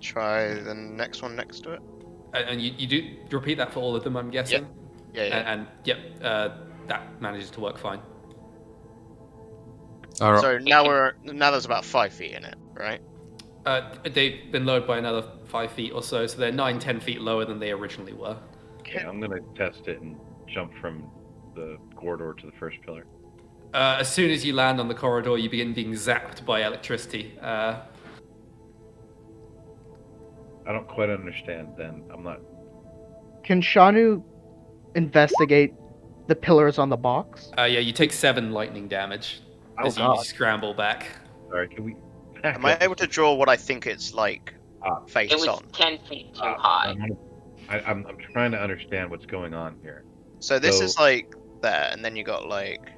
Try the next one next to it. And you repeat that for all of them, I'm guessing? Yeah. And yep, that manages to work fine. All right. So now there's about 5 feet in it, right? They've been lowered by another 5 feet or so, so they're 9, 10 feet lower than they originally were. Okay, I'm gonna test it and jump from the corridor to the first pillar. As soon as you land on the corridor, you begin being zapped by electricity. I don't quite understand then. I'm not. Can Shannu investigate the pillars on the box? Yeah, you take 7 lightning damage Oh, as you God. scramble back. Sorry, can we back Am I up? able to draw what I think it's like face It was on? 10 feet too high. I'm trying to understand what's going on here. So this So- is like there, and then you got like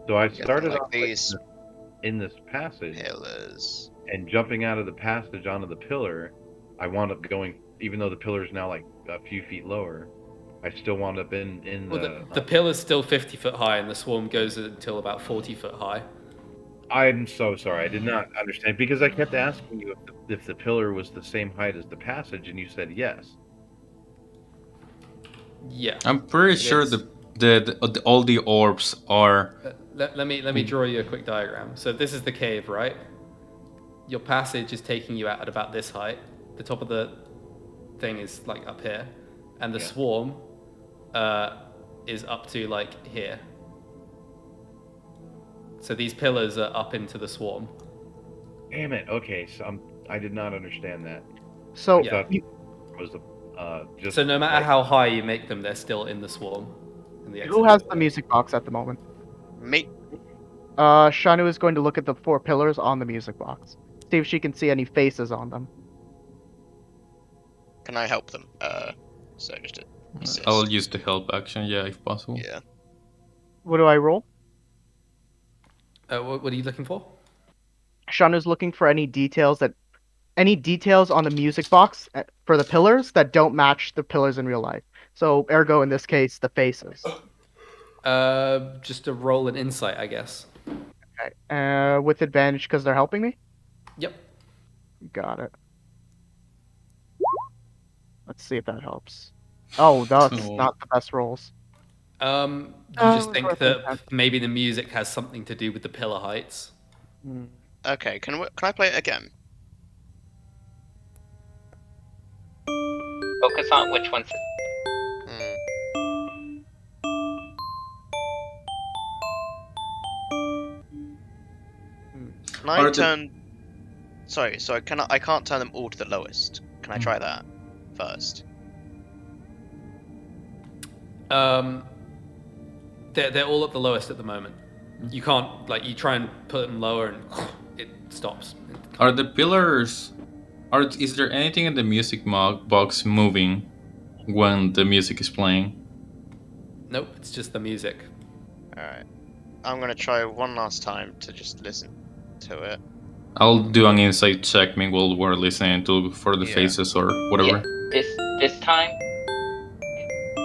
So I got started like off these in this passage, pillars. and jumping out of the passage onto the pillar, I wound up going. Even though the pillar is now like a few feet lower, I still wound up in Well, the pillar's still 50 foot high, and the swarm goes until about 40 foot high. I'm so sorry. I did not understand because I kept asking you if the pillar was the same height as the passage, and you said yes. Yeah. I'm pretty It sure is. all the orbs are. Let me draw you a quick diagram. So this is the cave, right? Your passage is taking you out at about this height. The top of the thing is like up here, and the swarm is up to like here. So these pillars are up into the swarm. Damn it. Okay, so I did not understand that. So I thought you- it was just. So no matter like- how high you make them, they're still in the swarm. In the who has the music box at the moment? Me. Shannu is going to look at the 4 pillars on the music box. See if she can see any faces on them. Can I help them? So just assist. I'll use the help action, yeah, if possible. Yeah. What do I roll? What are you looking for? Shannu's looking for any details on the music box for the pillars that don't match the pillars in real life. So, ergo, in this case, the faces. Just a roll an insight, I guess. Okay. With advantage because they're helping me? Yep. Got it. Let's see if that helps. Oh, that's Oh. not the best rolls. You just Oh, think worth that it. maybe the music has something to do with the pillar heights. Okay. Can I play it again? Focus on which one's. Hmm. Can I Or the- turn? Sorry. So I can't turn them all to the lowest. Can I try that first? They're all at the lowest at the moment. You can't you try and put them lower and it stops. Are the pillars? Is there anything in the music box moving when the music is playing? Nope, it's just the music. All right. I'm gonna try one last time to just listen to it. I'll do an insight check while we're listening for the Yeah. faces or whatever. Yeah, this time,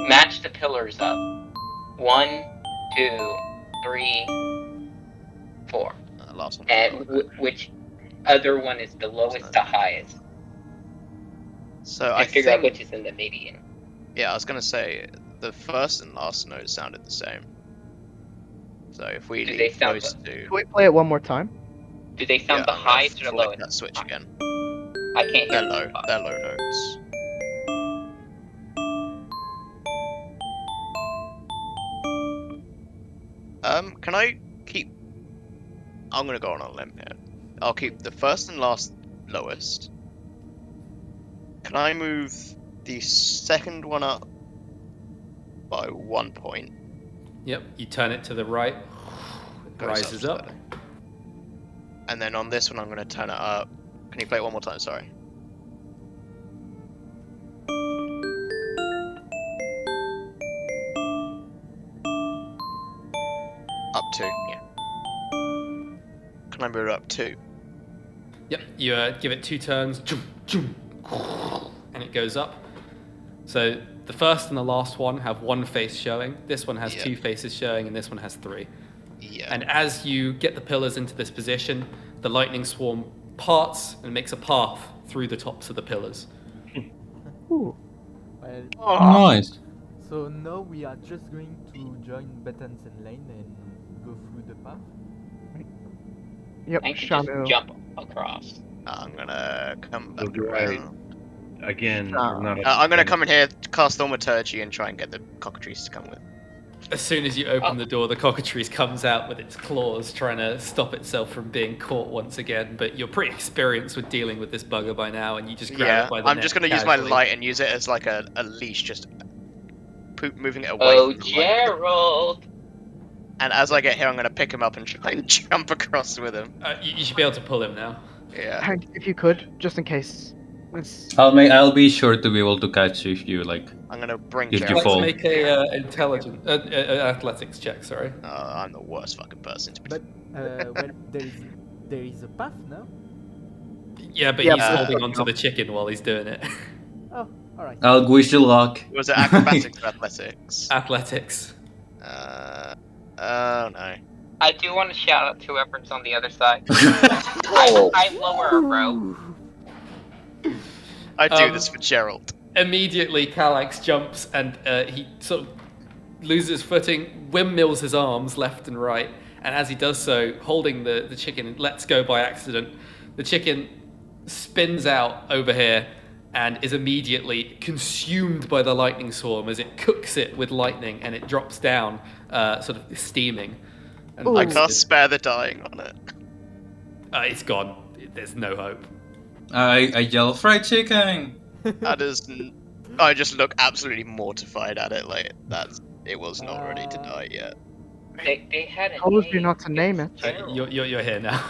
match the pillars up. 1, 2, 3, 4. Last one. And which other one is the lowest to highest? So And I figure out think. which is in the median. Yeah, I was gonna say the first and last note sounded the same. So if we Do they leave sound those two, Can we play it one more time? Do they sound the I'm gonna highest or the flick lowest? that switch again. I can't They're hear low. you. They're low notes. Can I keep? I'm gonna go on a limb here. I'll keep the first and last lowest. Can I move the second one up by 1 point? Yep, you turn it to the right, Goes rises to up. there. And then on this one, I'm gonna turn it up. Can you play it one more time? Sorry. Up 2, yeah. Can I move it up 2? Yep, you give it 2 turns, and it goes up. So the first and the last one have 1 face showing. This one has Yeah. 2 faces showing, and this one has 3. Yeah. And as you get the pillars into this position, the lightning swarm parts and makes a path through the tops of the pillars. Ooh. Well, Nice. so now we are just going to join Buttons and Lain and go through the path. Yep, I can just Shannu. jump across. I'm gonna come So back do I- around. Again, Ah. I'm not. I'm gonna come in here, cast Thaumaturgy, and try and get the cockatrice to come with. As soon as you open the door, the cockatrice comes out with its claws, trying to stop itself from being caught once again. But you're pretty experienced with dealing with this bugger by now, and you just grab Yeah, it by the I'm neck just gonna use my casually. light and use it as like a leash, just moving it away Oh, from the light. Gerald! And as I get here, I'm gonna pick him up and try and jump across with him. You should be able to pull him now. Yeah. Henk, if you could, just in case. It's... I'll be sure to be able to catch you if you like. I'm gonna bring If you Gerald. fall. Let's make a intelligent athletics check. Sorry. I'm the worst fucking person to be. But well, there is a path now. Yeah, but Yeah, he's but- holding onto the chicken while he's doing it. Oh, all right. I'll wish you luck. Was it acrobatics or athletics? Athletics. Oh no. I do want to shout out to whoever's on the other side. I lower a rope. I do Um, this for Gerald. Immediately, Kalax jumps and he sort of loses footing, windmills his arms left and right, and as he does so, holding the chicken, lets go by accident. The chicken spins out over here and is immediately consumed by the lightning swarm as it cooks it with lightning, and it drops down, sort of steaming. And I Ooh. cast Spare the Dying on it. it's gone. There's no hope. I yell fried chicken. That is. I just look absolutely mortified at it. Like it was not ready to die yet. They had a Told you name. not to name it. You're here now.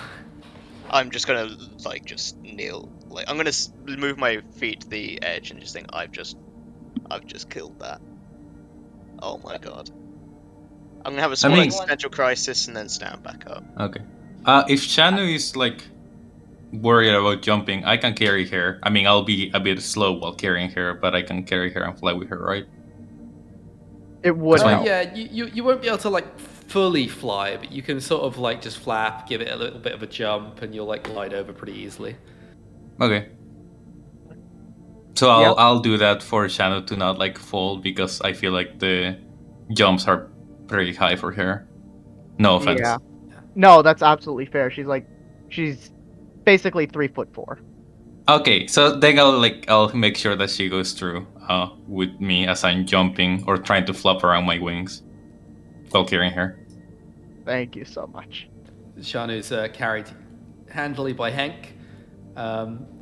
I'm just gonna just kneel. Like I'm gonna move my feet to the edge and just think I've just killed that. Oh my god. I'm gonna have a small mean- existential crisis and then stand back up. Okay. If Shannu is like worried about jumping, I can carry her. I mean, I'll be a bit slow while carrying her, but I can carry her and fly with her, right? It would That's fine. help. Yeah, you won't be able to like fully fly, but you can sort of like just flap, give it a little bit of a jump, and you'll like glide over pretty easily. Okay. So I'll do that for Shannu to not like fall, because I feel like the jumps are pretty high for her. No offense. Yeah. No, that's absolutely fair. She's basically 3'4". Okay, so then I'll make sure that she goes through with me as I'm jumping or trying to flop around my wings while carrying her. Thank you so much. Shannu's carried handily by Henk.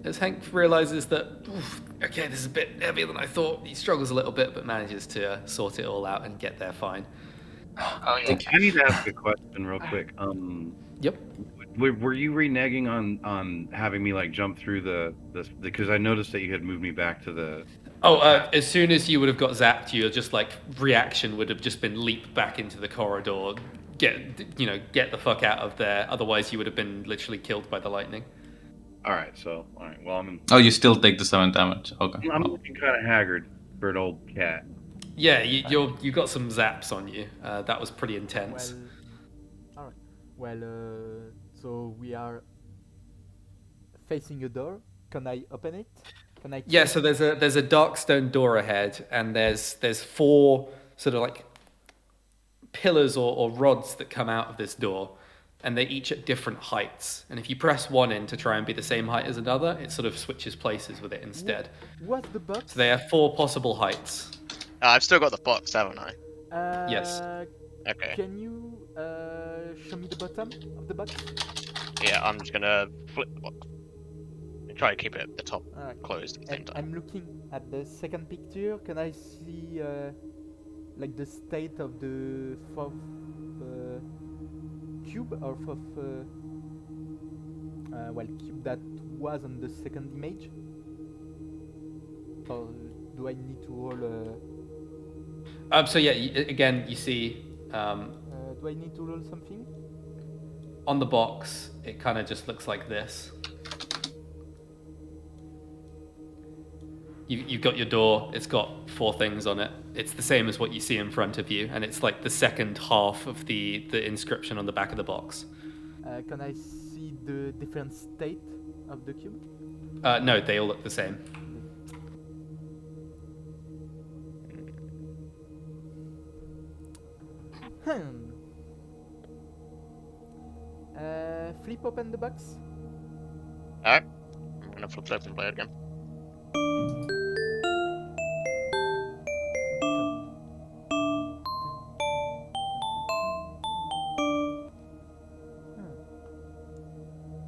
As Henk realizes that, okay, this is a bit heavier than I thought, he struggles a little bit, but manages to sort it all out and get there fine. Oh yeah. I need to ask a question real quick. Yep. Were you reneging on having me like jump through the because I noticed that you had moved me back to the. Oh, as soon as you would have got zapped, your just like reaction would have just been leap back into the corridor, get the fuck out of there. Otherwise, you would have been literally killed by the lightning. All right. Well, Oh, you still take the 7 damage. Okay. I'm looking kind of haggard for an old cat. Yeah, you got some zaps on you. That was pretty intense. Well, all right. Well, so we are facing a door. Can I open it? Can I? Yeah, so there's a dark stone door ahead, and there's 4 sort of like pillars or rods that come out of this door, and they're each at different heights. And if you press one in to try and be the same height as another, it sort of switches places with it instead. What's the box? So they have 4 possible heights. I've still got the box, haven't I? Yes. Okay. Can you show me the bottom of the box? Yeah, I'm just gonna flip the box. Try to keep it at the top Alright. closed at the same And time. I'm looking at the second picture. Can I see like the state of the 4th cube or 4th cube that was on the second image? Or do I need to roll? So yeah, again, you see Do I need to roll something? on the box, it kind of just looks like this. You've got your door, it's got 4 things on it. It's the same as what you see in front of you, and it's like the second half of the inscription on the back of the box. Can I see the different state of the cube? No, they all look the same. Flip open the box. Alright. I'm gonna flip it open and play it again.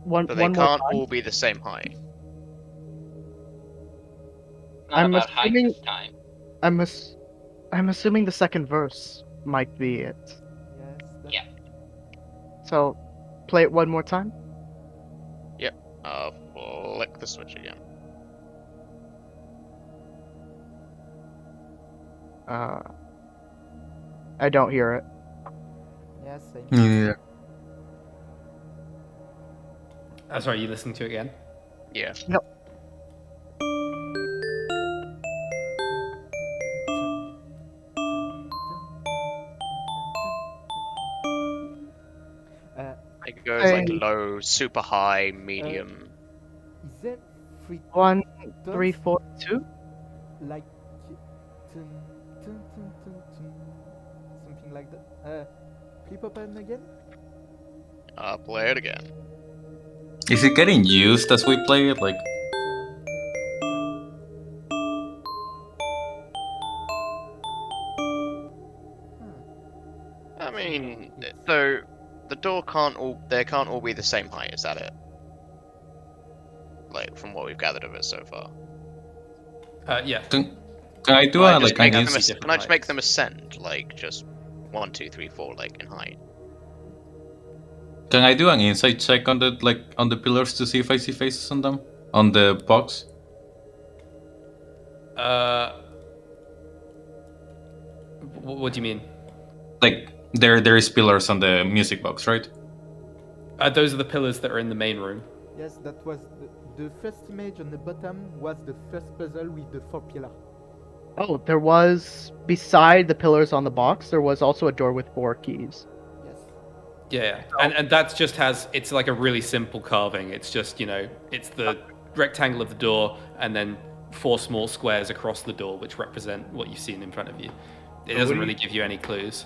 One But they more can't time. all be the same height. Not I'm about height assuming- this time. I'm assuming the second verse might be it. Yes. That... Yeah. So, play it one more time. Flick the switch again. I don't hear it. Yes. Same. Yeah. Sorry, you listening to it again? Yeah. It goes like Hey. low, super high, medium. Is there three 1, tones 3, 4, 2. like tun, tun, tun, tun, tun, something like that? Flip open again. Play it again. Is it getting used as we play it? Like, I mean, so the door can't all be the same height. Is that it? Like from what we've gathered of it so far. Yeah. can I do Can I a just like make an them insight? can I just make them ascend like just 1, 2, 3, 4 like in height? Can I do an insight check on the pillars to see if I see faces on them on the box? What do you mean? Like there is pillars on the music box, right? Those are the pillars that are in the main room. Yes, that was the first image on the bottom was the first puzzle with the 4 pillar. Oh, there was, beside the pillars on the box, there was also a door with 4 keys. Yes. Yeah, and that's just it's like a really simple carving. It's just, it's the rectangle of the door and then 4 small squares across the door, which represent what you've seen in front of you. It So doesn't what do really you- give you any clues.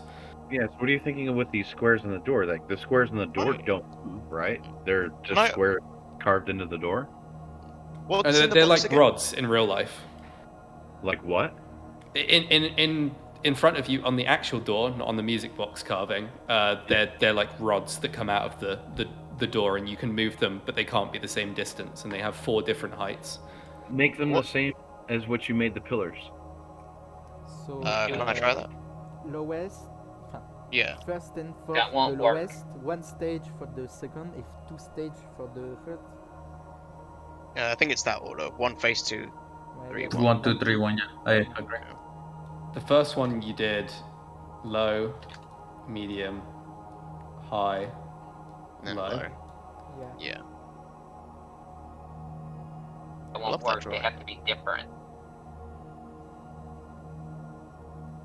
Yes. What are you thinking of with these squares in the door? Like the squares in the door don't move, right? They're just I- square carved into the door. What's And in the they're box like again? rods in real life. Like what? In front of you on the actual door, not on the music box carving, they're like rods that come out of the door, and you can move them, but they can't be the same distance, and they have 4 different heights. Make them What? the same as what you made the pillars. So Can I try that? lowest, Yeah. first and fourth, That won't the work. lowest, 1 stage for the second, if 2 stage for the third. I think it's that order. 1 face 2. Well, 3, yes, 1, 2, 3, 1. Yeah, I agree. The first one you did low, medium, high, And then low. low. Yeah. Yeah. It love won't that work. They drawing. have to be different.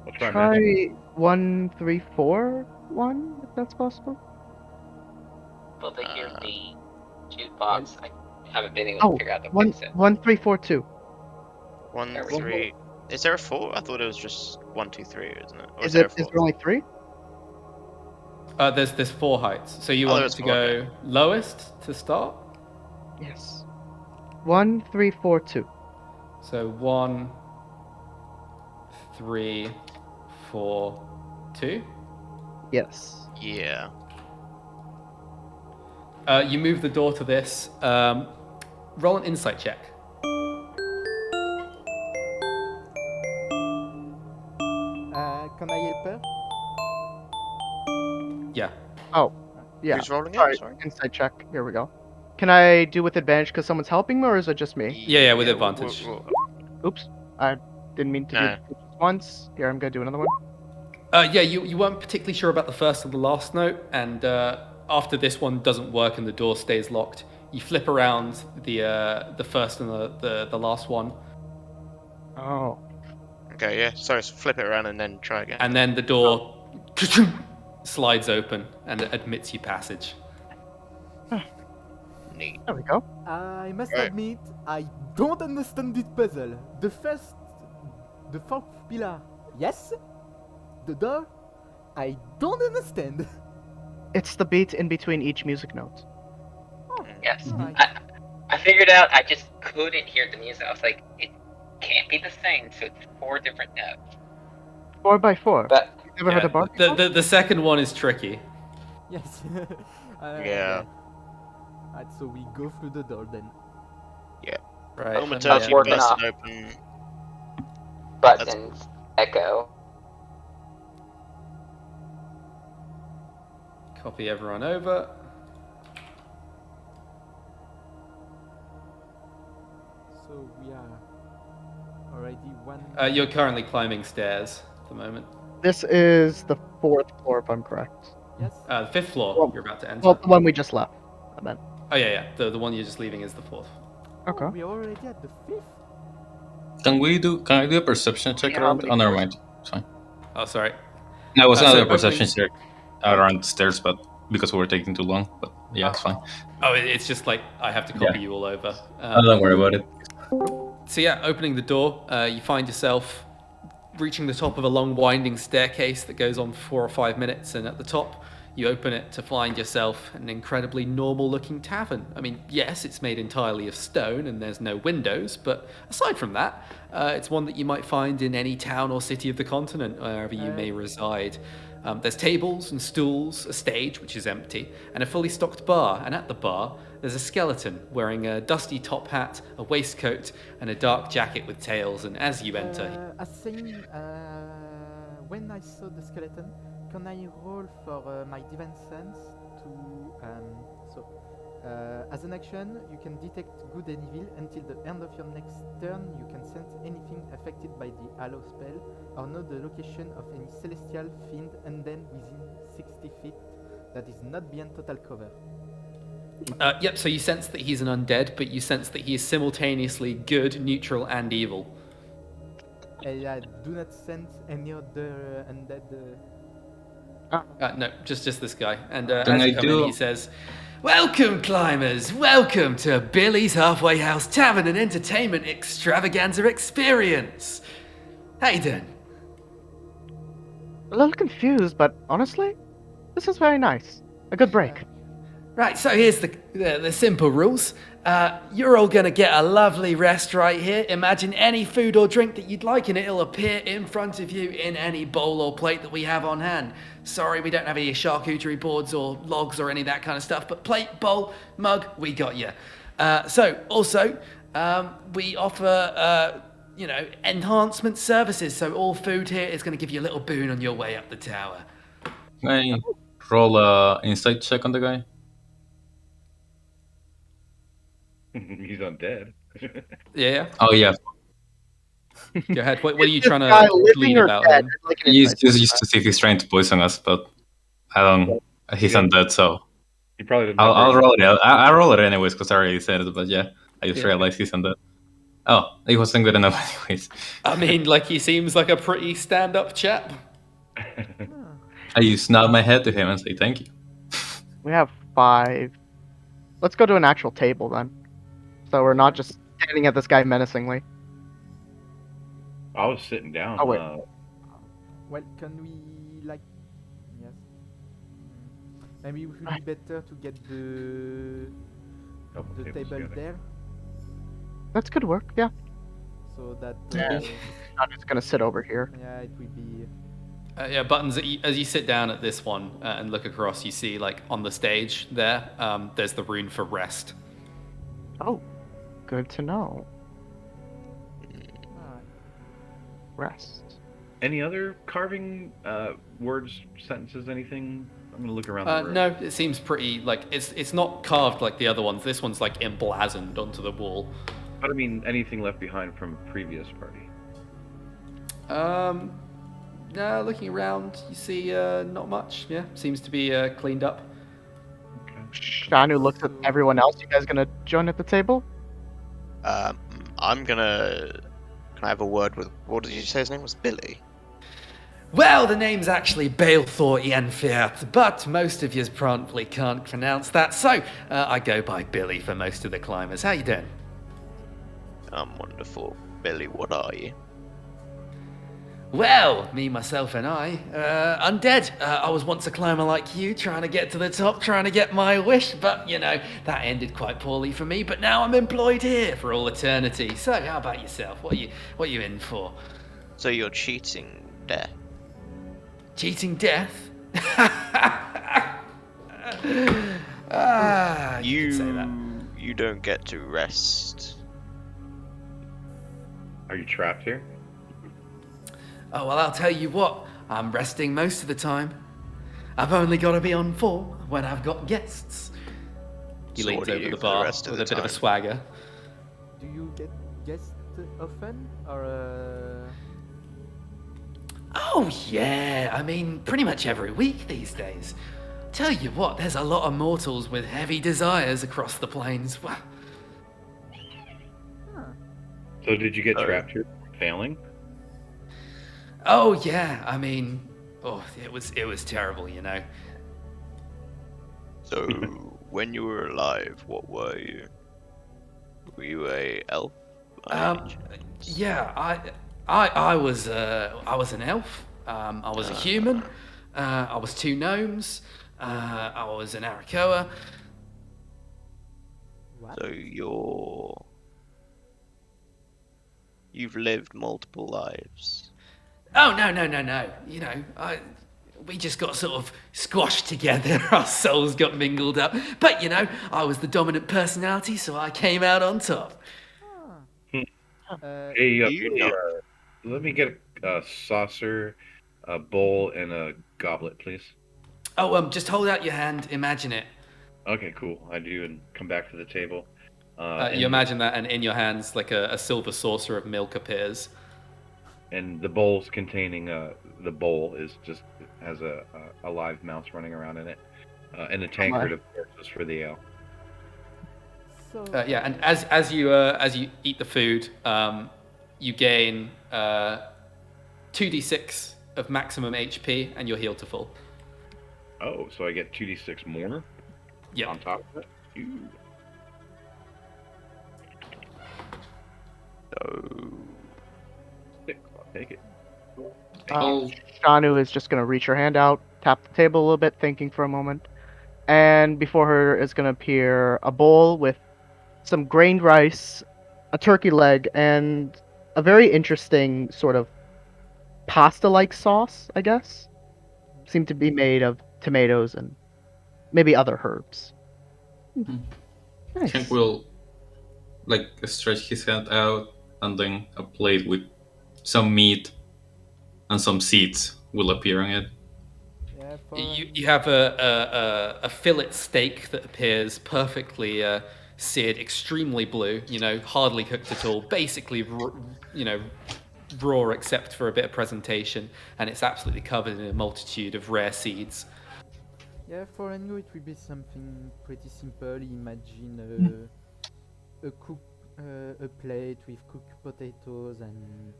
I'll try magic. Try 1, 3, 4, 1, if that's possible. Well, they hear Uh, the jukebox. I haven't been able Oh, to figure out the 1, fix it. 1, 3, 4, 2. 1, There we go. 3. Is there a 4? I thought it was just 1, 2, 3, isn't it? Or Is there a it? Is 4? there only 3? There's 4 heights. So you Oh, want there's to 4, go lowest to start? Yes. 1, 3, 4, 2. So 1, 3, 4, 2. Yes. Yeah. You move the door to this. Roll an insight check. Can I help her? Yeah. Oh, yeah. Who's rolling Sorry, it? Sorry. insight check. Here we go. Can I do with advantage because someone's helping me, or is it just me? Yeah, with we'll- advantage. Oops. I didn't mean to No. do this once. Here, I'm going to do another one. Yeah, you weren't particularly sure about the first or the last note, and after this one doesn't work and the door stays locked, you flip around the first and the last one, Oh. Okay, yeah. Sorry, so flip it around and then try again. and then the door slides open and it admits you passage. Neat. There we go. I must Right. admit, I don't understand this puzzle. The fourth pillar, yes. The door, I don't understand. It's the beat in between each music note. Oh, Yes. alright. I figured out I just couldn't hear the music. I was like, it can't be the same, so it's 4 different notes. 4 by 4. But You ever heard Yeah, a bar? the second one is tricky. Yes. Yeah. Alright, so we go through the door then. Right. Moment and tells then- you working bust off. it open. buttons echo. Copy everyone over. So we are already one. You're currently climbing stairs at the moment. This is the 4th floor, if I'm correct. Yes. The 5th floor Well- you're about to enter. Well, the one we just left. I meant. Oh yeah. The one you're just leaving is the 4th. Okay. Oh, we're already at the 5th. Can I do a perception check How around? many Oh, never floors? mind. It's fine. Oh, sorry. No, it was So another opening- perception check around the stairs, but because we were taking too long. But yeah, it's fine. Oh, it's just like I have to copy Yeah. you all over. Don't worry about it. So yeah, opening the door, you find yourself reaching the top of a long winding staircase that goes on for 4 or 5 minutes, and at the top you open it to find yourself an incredibly normal looking tavern. I mean, yes, it's made entirely of stone and there's no windows, but aside from that, it's one that you might find in any town or city of the continent, wherever you may reside. There's tables and stools, a stage, which is empty, and a fully stocked bar. And at the bar, there's a skeleton wearing a dusty top hat, a waistcoat, and a dark jacket with tails. And as you enter, When I saw the skeleton, can I roll for my divine sense to as an action, you can detect good and evil until the end of your next turn. You can sense anything affected by the Halo spell or know the location of any celestial fiend undead within 60 feet that is not beyond total cover. yep, so you sense that he's an undead, but you sense that he is simultaneously good, neutral, and evil. I do not sense any other undead. No, just this guy. And Can as I you come in, do- he says, "Welcome, climbers! Welcome to Billy's Halfway House Tavern and Entertainment Extravaganza Experience. How you doing?" A little confused, but honestly, this is very nice. A good break. Right, so here's the simple rules. You're all going to get a lovely rest right here. Imagine any food or drink that you'd like, and it'll appear in front of you in any bowl or plate that we have on hand. Sorry, we don't have any charcuterie boards or logs or any of that kind of stuff, but plate, bowl, mug, we got you. We offer, enhancement services, so all food here is going to give you a little boon on your way up the tower. Can I roll a insight check on the guy? He's undead. Yeah, Oh yeah, go ahead. What are you Is this trying guy to living glean or about dead? him? Like an he's insight just to see if he's trying to poison us, but I don't. He's Yeah. undead, so He probably didn't. I'll roll it. I'll roll it anyways because I already said it. But yeah, I just Yeah. realized he's undead. Oh, he wasn't good enough anyways. I mean, like, he seems like a pretty stand-up chap. I just nod my head to him and say thank you. We have 5. Let's go to an actual table then. So we're not just standing at this guy menacingly. I was sitting down. Oh, wait. Well, can we Yes. Maybe it would be better to get the Couple tables table together. there, That's good work, yeah. so that I'm just gonna sit over here. it will be. Buttons, as you sit down at this one and look across, you see, like, on the stage there, there's the rune for rest. Oh, good to know. Alright. Rest. Any other carving words, sentences, anything? I'm gonna look around the room. No, it seems pretty, like, it's not carved like the other ones. This one's, like, emblazoned onto the wall. But I mean, anything left behind from previous party? No, looking around, you see not much. Yeah, seems to be cleaned up. Okay. Shannu looks at everyone else. You guys gonna join at the table? I'm gonna. Can I have a word with? What did you say his name was? Billy. Well, the name's actually Balethor Ienfiat, but most of you probably can't pronounce that, so I go by Billy for most of the climbers. How you doing? I'm wonderful. Billy, what are you? Well, me, myself, and I, undead. I was once a climber like you, trying to get to the top, trying to get my wish, but, that ended quite poorly for me, but now I'm employed here for all eternity. So, how about yourself? What are you in for? So you're cheating, Death? Cheating death? You could say that. You don't get to rest. Are you trapped here? Oh, well, I'll tell you what, I'm resting most of the time. I've only got to be on form when I've got guests. He So leans what do you over do the for the bar rest of with the a bit of a time? swagger. Do you get guests often, or Oh, yeah. I mean, pretty much every week these days. Tell you what, there's a lot of mortals with heavy desires across the plains. Well, So did you get Oh. trapped here failing? oh yeah. I mean, it was terrible, you know. So when you were alive, what were you? Were you a elf? by any chance? Yeah, I was an elf. I was a human. I was two gnomes. I was an Arakoa. what? So you've lived multiple lives. Oh no. You know, we just got sort of squashed together. Our souls got mingled up. But you know, I was the dominant personality, so I came out on top. Hey, Do you know? let me get a saucer, a bowl, and a goblet, please. Oh, just hold out your hand. Imagine it. Okay, cool. I do, and come back to the table. You imagine that, and in your hands, like a silver saucer of milk appears. And the bowl's containing the bowl is just has a live mouse running around in it, and the tankard, of course, is for the ale. So Yeah, and as you eat the food, you gain 2d6 of maximum HP, and you're healed to full. Oh, so I get 2d6 more Yep. on top of it. Ooh. So I'll take it. Oh, Shannu is just gonna reach her hand out, tap the table a little bit, thinking for a moment, and before her is gonna appear a bowl with some grained rice, a turkey leg, and a very interesting sort of pasta-like sauce, I guess. Seemed to be made of tomatoes and maybe other herbs. Nice. Henk will like stretch his hand out, and then a plate with some meat and some seeds will appear on it. yeah, for You have a fillet steak that appears perfectly seared, extremely blue. You know, hardly cooked at all. Basically, raw except for a bit of presentation, and it's absolutely covered in a multitude of rare seeds. yeah, for Rengo it will be something pretty simple. Imagine a plate with cooked potatoes and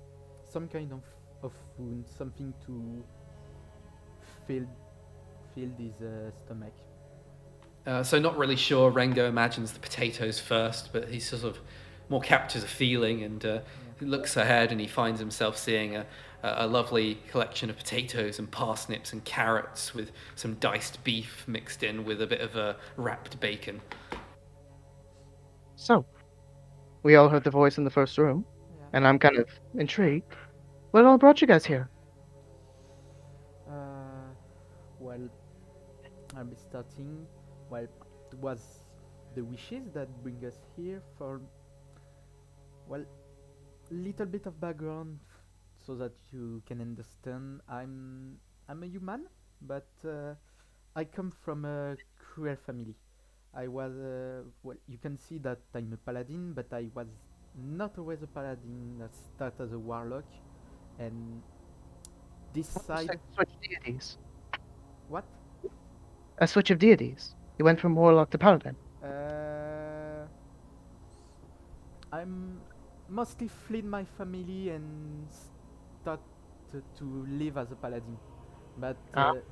some kind of food, something to fill his stomach. So not really sure. Rengo imagines the potatoes first, but he sort of more captures a feeling, and he looks ahead and he finds himself seeing a lovely collection of potatoes and parsnips and carrots with some diced beef mixed in with a bit of wrapped bacon. So, we all heard the voice in the first room, Yeah. and I'm kind of intrigued. What all brought you guys here? Well, I'll be starting. Well, it was the wishes that bring us here for, well, little bit of background so that you can understand. I'm a human, but I come from a cruel family. I was well, you can see that I'm a paladin, but I was not always a paladin. I started as a warlock, and this side. Switch deities. What? A switch of deities. You went from warlock to paladin. I'm mostly fled my family and started to live as a paladin. But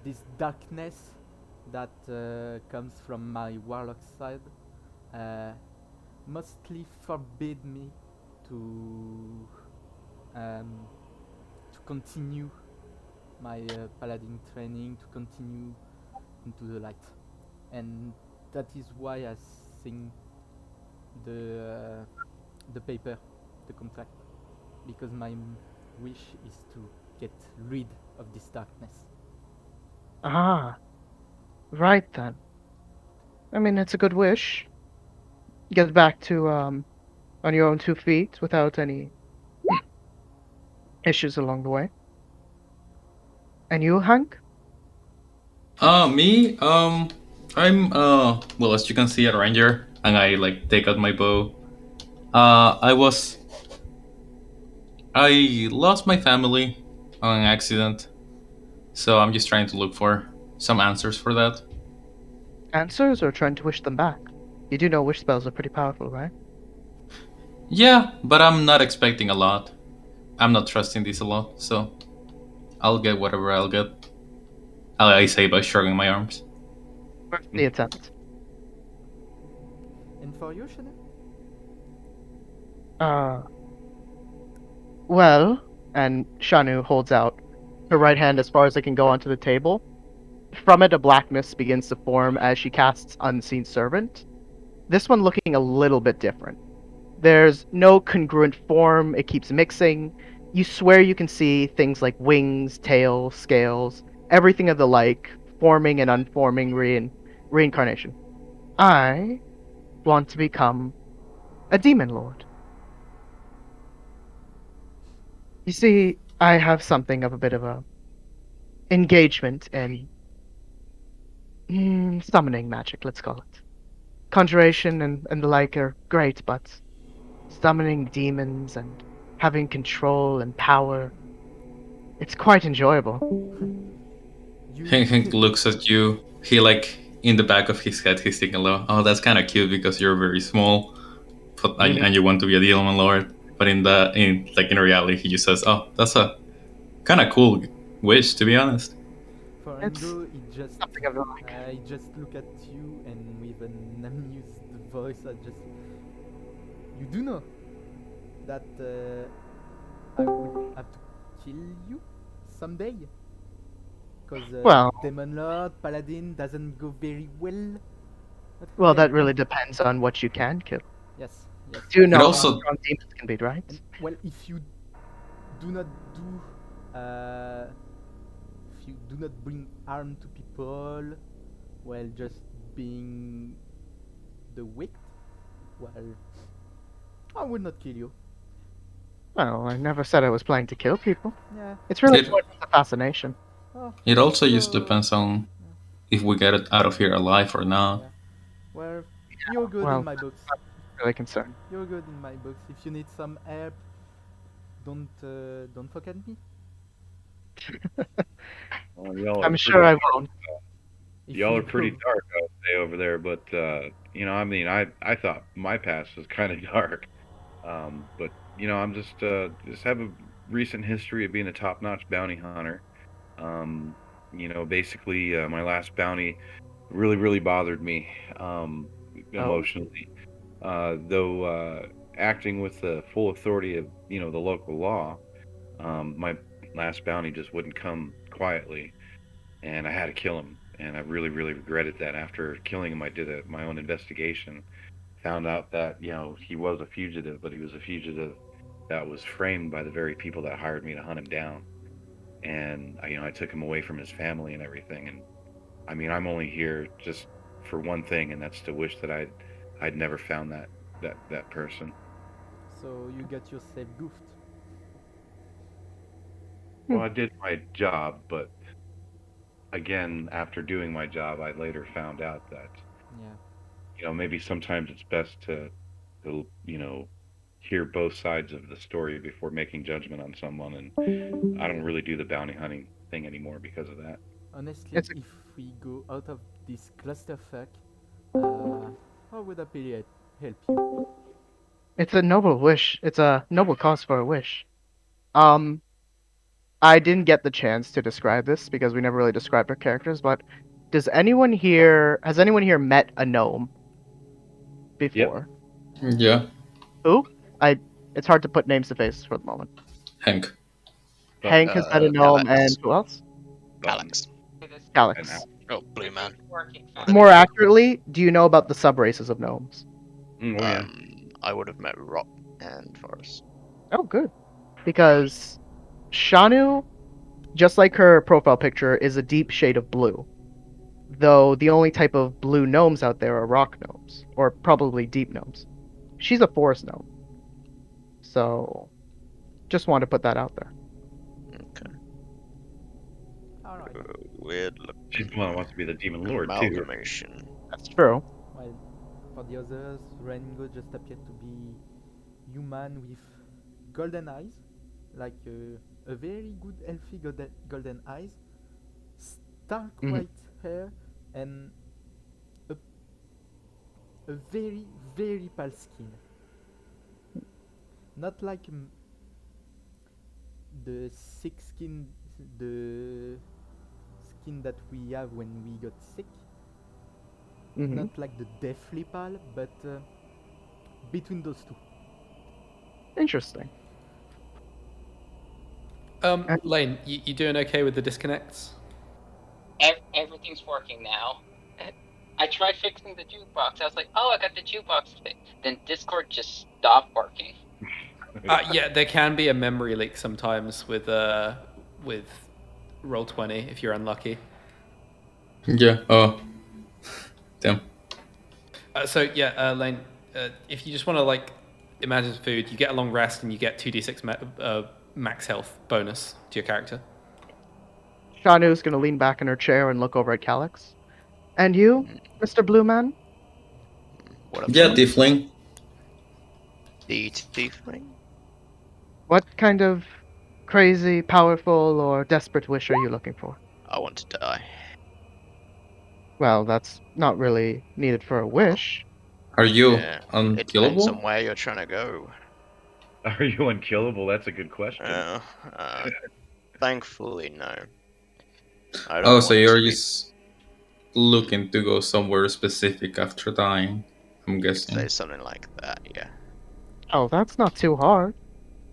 this darkness that comes from my warlock side mostly forbid me to continue my paladin training, to continue into the light, and that is why I think the paper, the contract, because my wish is to get rid of this darkness. Ah, right then. I mean, it's a good wish. Get back to on your own 2 feet without any issues along the way. And you, Hank? Me, I'm well, as you can see, a ranger, and I like take out my bow. I lost my family on an accident, so I'm just trying to look for some answers for that. Answers or trying to wish them back? You do know wish spells are pretty powerful, right? Yeah, but I'm not expecting a lot. I'm not trusting this a lot, so I'll get whatever I'll get. I say by shrugging my arms. Worth the attempt. And for you, Shannu? Well, and Shannu holds out her right hand as far as it can go onto the table. From it, a black mist begins to form as she casts Unseen Servant. This one looking a little bit different. There's no congruent form, it keeps mixing. You swear you can see things like wings, tail, scales, everything of the like, forming and unforming reincarnation. I want to become a demon lord. You see, I have something of a bit of a engagement in summoning magic, let's call it. Conjuration and the like are great, but summoning demons and having control and power, it's quite enjoyable. Henk looks at you. He like in the back of his head, he's thinking, "Oh, that's kind of cute because you're very small, but and you want to be a demon lord." But in reality, he just says, "Oh, that's a kind of cool wish, to be honest." For It's Rengo, I just look at you and with an amused voice, you do know that I would have to kill you someday. Because Well- Demon Lord, Paladin doesn't go very well. But Well, yeah, that really depends on what you can kill. Yes, yes. Do you know also- how strong demons can be, right? And, well, if you do not bring harm to people, well, just being the wit, well, I would not kill you. Well, I never said I was planning to kill people. Yeah. It's really It- more just a fascination. Oh, It also just so- depends on if we get it out of here alive or not. Yeah. Well, you're good well- in my books. Really concerned. You're good in my books. If you need some help, don't forget me. Well, y'all I'm are sure I won't. If Y'all you are pretty go- dark, I would say, over there. But I mean, I thought my past was kind of dark. But I'm just have a recent history of being a top-notch bounty hunter. Basically, my last bounty really bothered me emotionally. Though acting with the full authority of the local law, my last bounty just wouldn't come quietly, and I had to kill him. And I really regretted that. After killing him, I did my own investigation, found out that he was a fugitive, but he was a fugitive that was framed by the very people that hired me to hunt him down. And I took him away from his family and everything. And I mean, I'm only here just for one thing, and that's to wish that I'd never found that person. So you got yourself goofed. Well, I did my job, but again, after doing my job, I later found out that Yeah. maybe sometimes it's best to hear both sides of the story before making judgment on someone. And I don't really do the bounty hunting thing anymore because of that. Honestly, It's a- if we go out of this clusterfuck, how would I help you? It's a noble wish. It's a noble cause for a wish. I didn't get the chance to describe this because we never really described our characters, but has anyone here met a gnome before? Yeah, Who? It's hard to put names to faces for the moment. Hank. But, Hank has met a gnome, Kalax. and who else? Alex. Kalax. Oh, Blue Man. More accurately, do you know about the subraces of gnomes? Oh yeah. I would have met Rock and Forest. Oh, good. Because Shannu, just like her profile picture, is a deep shade of blue. Though the only type of blue gnomes out there are rock gnomes, or probably deep gnomes. She's a forest gnome. So, just wanted to put that out there. Okay. Alright. Weird look. She's the one who wants to be the demon lord too. Amalgamation. That's true. While for the others, Rengo just appeared to be human with golden eyes, like a very good healthy golden eyes, stark white hair, and a, a very, very pale skin. Not like the sick skin, the skin that we have when we got sick. Not like the deathly pale, but between those two. Interesting. Lain, you doing okay with the disconnects? Everything's working now. I tried fixing the jukebox. I was like, oh, I got the jukebox fixed. Then Discord just stopped working. Yeah, there can be a memory leak sometimes with Roll20 if you're unlucky. Yeah. Oh. Damn. Lain, if you just want to like imagine food, you get a long rest and you get 2d6 max health bonus to your character. Shannu's gonna lean back in her chair and look over at Kalax. And you, Mr. Blue Man? What Yeah, about tiefling. the tiefling? What kind of crazy, powerful, or desperate wish are you looking for? I want to die. Well, that's not really needed for a wish. Are you Yeah, it depends on unkillable? where you're trying to go. Are you unkillable? That's a good question. Thankfully, no. I don't Oh, so want you're to be- just looking to go somewhere specific after dying, I'm you could say guessing. something like that, yeah. Oh, that's not too hard.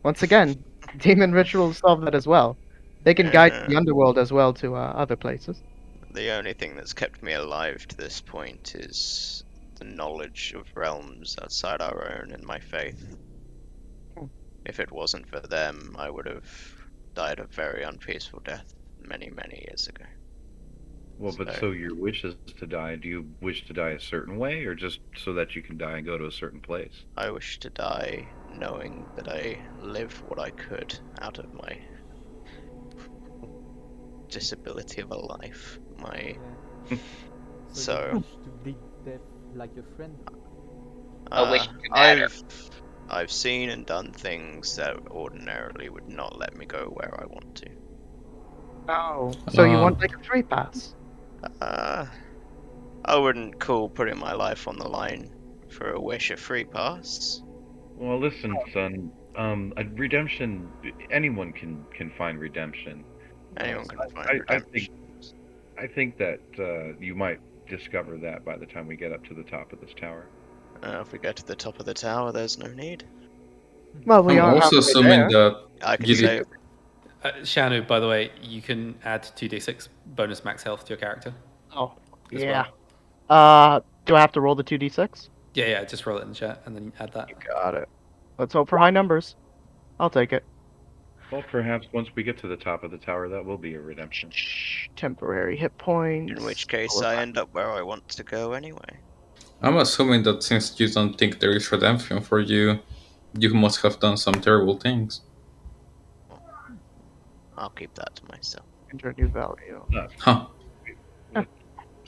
Once again, demon rituals solve that as well. They can guide the underworld as well to other places. The only thing that's kept me alive to this point is the knowledge of realms outside our own and my faith. If it wasn't for them, I would have died a very unpeaceful death many, many years ago. Well, but so your wish is to die. Do you wish to die a certain way, or just so that you can die and go to a certain place? I wish to die knowing that I lived what I could out of my disability of a life. My Yeah. So- you wish to bleed death like a friend. I wish to matter. I've seen and done things that ordinarily would not let me go where I want to. Oh. So you want like a free pass? I wouldn't call putting my life on the line for a wish a free pass. Well, listen, son. A redemption. Anyone can find redemption. Anyone can find I redemption. think that you might discover that by the time we get up to the top of this tower. If we get to the top of the tower, there's no need. Well, we I'm are also halfway assuming there. that I can you say did. Shannu, by the way, you can add 2d6 bonus max health to your character. Oh, as yeah. well. Do I have to roll the 2d6? Yeah, just roll it in the chat and then add that. Got it. Let's hope for high numbers. I'll take it. Well, perhaps once we get to the top of the tower, that will be a redemption. Temporary hit points. in which case all of I that. end up where I want to go anyway. I'm assuming that since you don't think there is redemption for you, you must have done some terrible things. I'll keep that to myself. Enter a new value. Huh.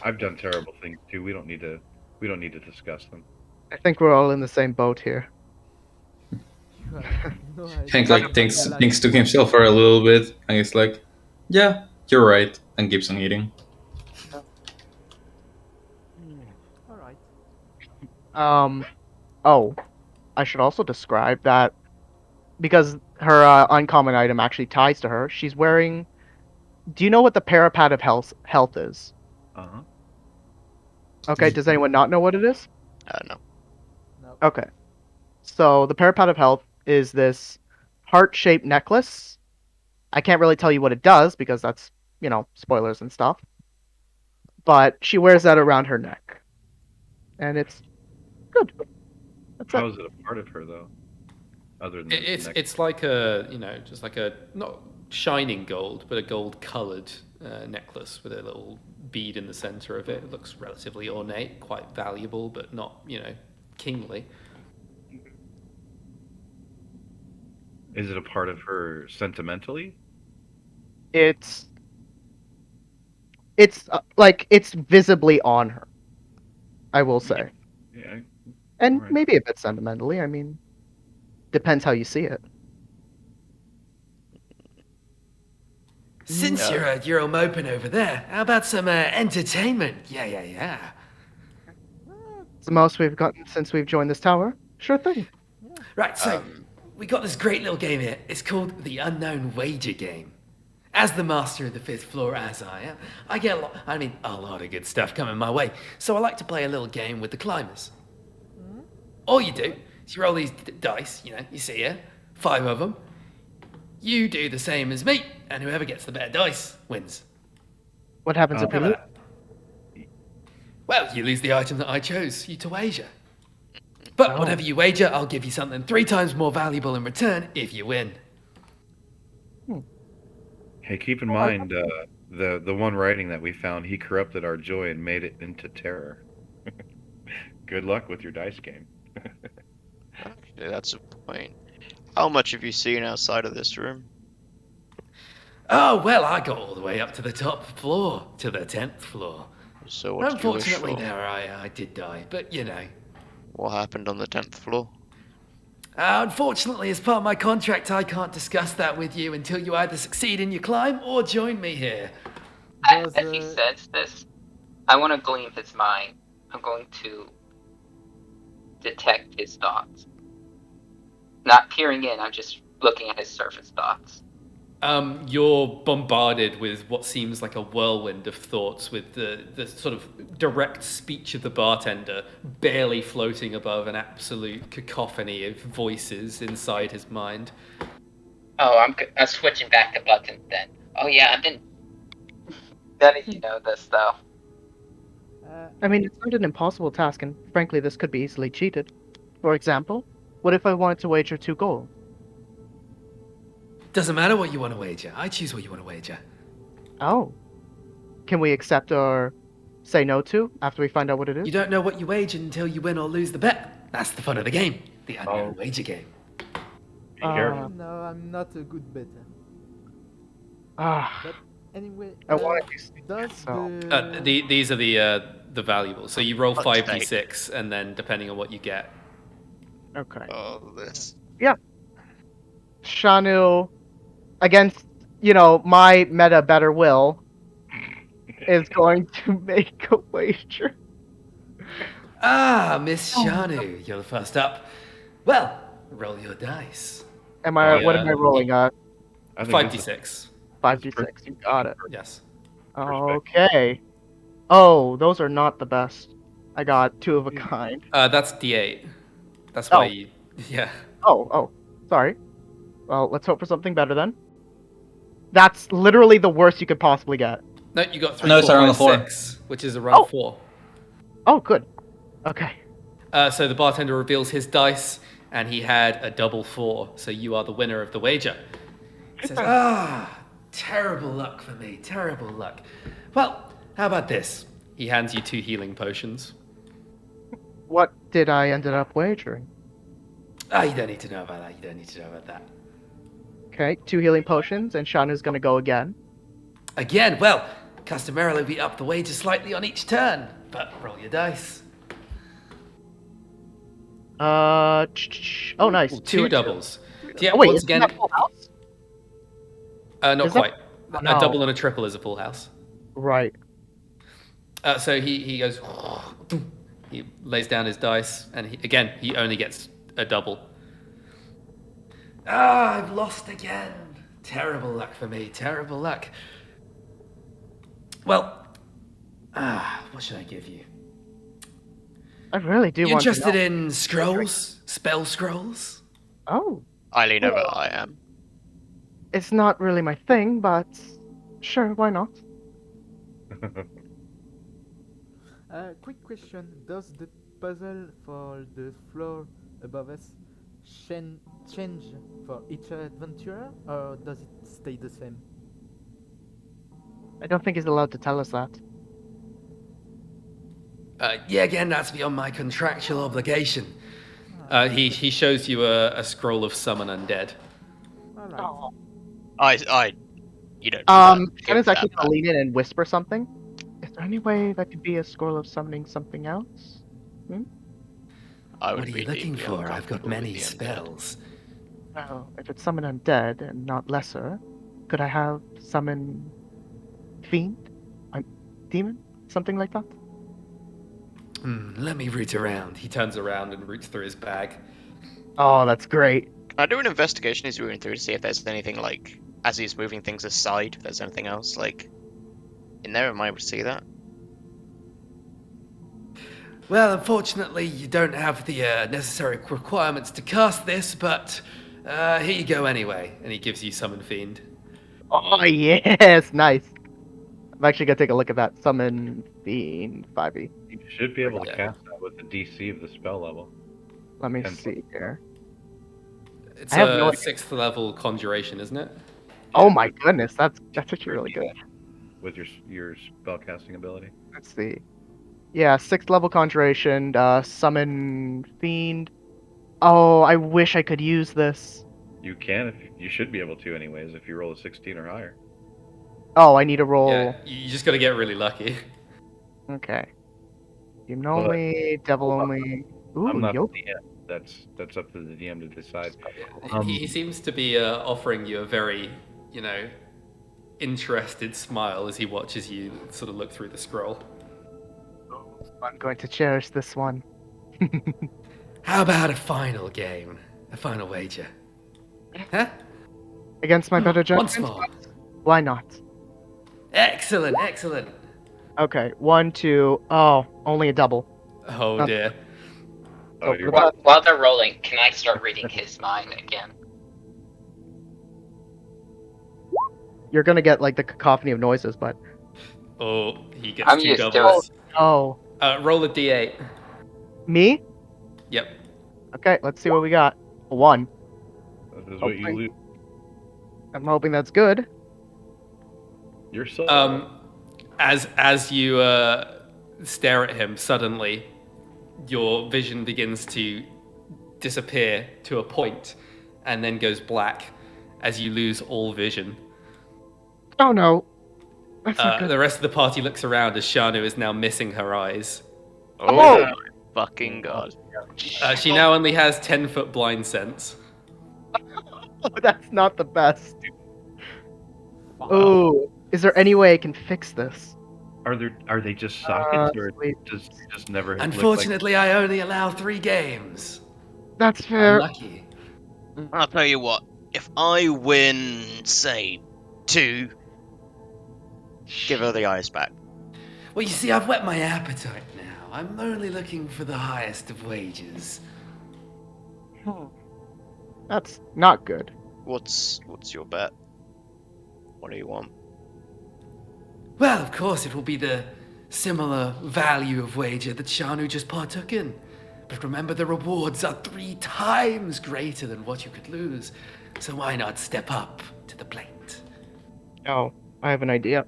I've done terrible things too. We don't need to discuss them. I think we're all in the same boat here. Henk like thinks to himself for a little bit, and he's like, "Yeah, you're right," and keeps on eating. Alright. Oh, I should also describe that because her uncommon item actually ties to her. She's wearing. Do you know what the parapet of health is? Uh-huh. Okay. Does anyone not know what it is? No. Okay. So the parapet of health is this heart-shaped necklace. I can't really tell you what it does because that's, spoilers and stuff. But she wears that around her neck. And it's good. That's How it. is it a part of her though? Other than It's like just like a not shining gold, but a gold coloured necklace with a little bead in the center of it. It looks relatively ornate, quite valuable, but not kingly. Is it a part of her sentimentally? It's It's like it's visibly on her. I will say, Yeah. and Alright. maybe a bit sentimentally. I mean, depends how you see it. Since you're all moping over there, how about some entertainment? Yeah. It's the most we've gotten since we've joined this tower. Sure thing. Right, so we got this great little game here. It's called the Unknown Wager Game. As the master of the 5th floor, as I am, I get a lot of good stuff coming my way. So I like to play a little game with the climbers. All you do is you roll these dice, you see here, 5 of them. You do the same as me, and whoever gets the better dice wins. What happens if we How lose? about that? Well, you lose the item that I chose you to wager. But whatever you wager, I'll give you something 3 times more valuable in return if you win. Hey, keep in mind, the one writing that we found, he corrupted our joy and made it into terror. Good luck with your dice game. Actually, that's a point. How much have you seen outside of this room? Oh, well, I got all the way up to the top floor, to the 10th floor. So what did you wish Unfortunately, for? there I did die, but What happened on the 10th floor? Unfortunately, as part of my contract, I can't discuss that with you until you either succeed in your climb or join me here. As he says this, I want to glean his mind. I'm going to detect his thoughts. Not peering in, I'm just looking at his surface thoughts. You're bombarded with what seems like a whirlwind of thoughts, with the sort of direct speech of the bartender barely floating above an absolute cacophony of voices inside his mind. Oh, I'm switching back to buttons then. Oh yeah, I've been... None of you know this, though. I mean, it's not an impossible task, and frankly, this could be easily cheated. For example, what if I wanted to wager 2 gold? Doesn't matter what you want to wager. I choose what you want to wager. Oh. Can we accept or say no to after we find out what it is? You don't know what you wager until you win or lose the bet. That's the fun of the game. The Unknown Wager Game. Be careful. No, I'm not a good better. Ah. But anyway, I wanted to does so. These are the valuables. So you roll Hot 5d6, and then depending on what you get. Okay. Oh, this. Shannu, against, my meta better will, is going to make a wager. Miss Shannu, you're the first up. Well, roll your dice. What am I rolling? I think this is 5d6. 5d6. You got it. Yes. Okay. Oh, those are not the best. I got 2 of a kind. That's d8. That's why Oh. you... Yeah. Oh, sorry. Well, let's hope for something better then. That's literally the worst you could possibly get. No, you got 3, No, it's 4, around 5, a 4. 6, which is around 4. Oh, good. Okay. So the bartender reveals his dice, and he had a double 4, so you are the winner of the wager. He says, terrible luck for me, terrible luck. Well, how about this? He hands you 2 healing potions. What did I ended up wagering? You don't need to know about that. You don't need to know about that. Okay, 2 healing potions, and Shannu's gonna go again. Again, well, customarily we up the wager slightly on each turn, but roll your dice. Oh, nice. Ooh, 2 2 and doubles. Yeah, Oh, wait, once isn't again, that full house? not is that- quite. Oh, A no. double and a triple is a full house. Right. So he goes, he lays down his dice, and he only gets a double. I've lost again. Terrible luck for me, terrible luck. Well, what should I give you? I really do You want interested to know. in scrolls? Spell scrolls? Oh, I lean over. I am. it's not really my thing, but sure, why not? Quick question: does the puzzle for the floor above us change for each adventurer, or does it stay the same? I don't think he's allowed to tell us that. Yeah, again, that's beyond my contractual obligation. He shows you a scroll of summon undead. Alright. Oh. I. You don't. Do that. Shannun's Give actually that gonna lean in and whisper something. there any way that could be a scroll of summoning something else? I would What are be you looking deeply for? I've got uncomfortable with many the undead. spells. Well, if it's summon undead and not lesser, could I have summon fiend, a demon, something like that? Let me root around. He turns around and roots through his bag. Oh, that's great. Can I do an investigation as you're going through to see if there's anything like, as he's moving things aside, if there's anything else like in there? Am I able to see that? Well, unfortunately, you don't have the necessary requirements to cast this, but here you go anyway. And he gives you Summon Fiend. Oh, yes, nice. I'm actually gonna take a look at that summon fiend 5e. You should be able to Yeah. cast that with the DC of the spell level. Let me 10 see here. It's I have a no idea. 6th level conjuration, isn't it? Oh my goodness, that's actually really good. With your spell casting ability. Let's see. Yeah, 6th level conjuration, summon fiend. Oh, I wish I could use this. You can, if you should be able to anyways, if you roll a 16 or higher. Oh, I need to roll. Yeah, you just gotta get really lucky. Okay. Demon only, devil only. Ooh, I'm not yoke. the DM. That's up to the DM to decide. He seems to be offering you a very, interested smile as he watches you sort of look through the scroll. I'm going to cherish this one. How about a final game? A final wager? Huh? Against my better Once judgment? more. Why not? Excellent, excellent. Okay, 1, 2. Oh, only a double. Oh dear. Oh, Oh, you're what about- While they're rolling, can I start reading his mind again? You're gonna get like the cacophony of noises, but Oh, he gets I'm 2 used to doubles. oh, Roll a d8. me? Yep. Okay, let's see what we got. A 1. This is what you Okay. lose. I'm hoping that's good. Your soul. As you stare at him, suddenly your vision begins to disappear to a point, and then goes black as you lose all vision. Oh no, that's not good. The rest of the party looks around as Shannu is now missing her eyes. Oh, Oh! my fucking god. She now only has 10-foot blind sense. That's not the best. Oh, is there any way I can fix this? Are they just sockets or sweet. just never? look Unfortunately, I only allow 3 games. That's fair. Unlucky. I'll tell you what. If I win, say, 2, give her the eyes back. Well, you see, I've whet my appetite now. I'm only looking for the highest of wages. That's not good. What's your bet? What do you want? Well, of course, it will be the similar value of wager that Shannu just partook in. But remember, the rewards are 3 times greater than what you could lose. So why not step up to the plate? Oh, I have an idea.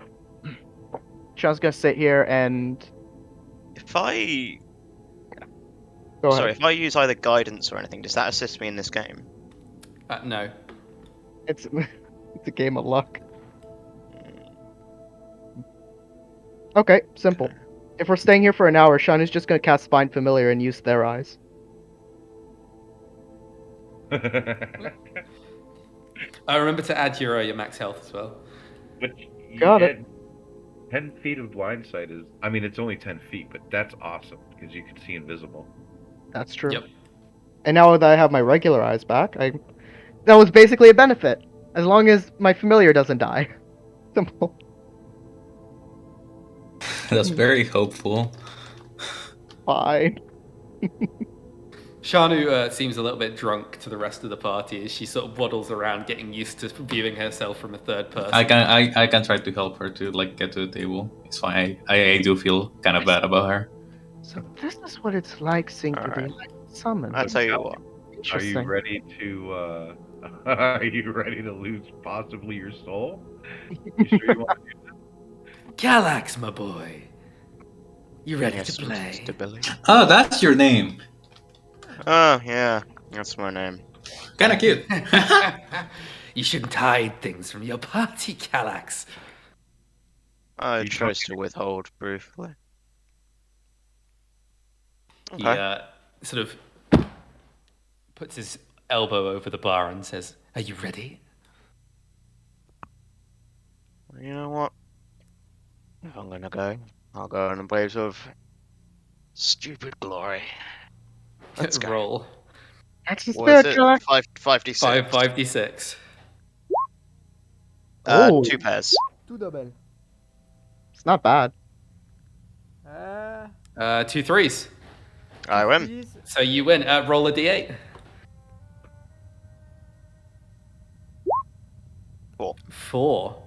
Sean's gonna sit here and If I go sorry, ahead. if I use either guidance or anything, does that assist me in this game? No. It's it's a game of luck. Okay, simple. If we're staying here for an hour, Sean is just gonna cast Find Familiar and use their eyes. Remember to add your max health as well. But Got it. 10 feet of blind sight is. I mean, it's only 10 feet, but that's awesome because you can see invisible. That's true. Yep. And now that I have my regular eyes back, that was basically a benefit. As long as my familiar doesn't die. Simple. That's very hopeful. Fine. Shannu seems a little bit drunk to the rest of the party as she sort of waddles around, getting used to viewing herself from a third person. I can try to help her to like get to the table. It's fine. I do feel kind of bad about her. So this is what it's like seeing to be summoned. I'll tell you what. Are Interesting. you ready to? Are you ready to lose possibly your soul? You sure you want to do Kalax, my boy. You ready Yes, to play? stability. Oh, that's your name. Oh yeah, that's my name. Kind of cute. You shouldn't hide things from your party, Kalax. I You chose to withhold briefly. He Okay. sort of puts his elbow over the bar and says, "Are you ready?" You know what? If I'm gonna go, I'll go in a blaze of stupid glory. Let's go. Roll. That's the What is spirit it? killer. 5d6. 5d6. Oh, 2 pairs. 2 double. it's not bad. 2 threes. I win. Please. So you win. Roll a d8. 4. 4.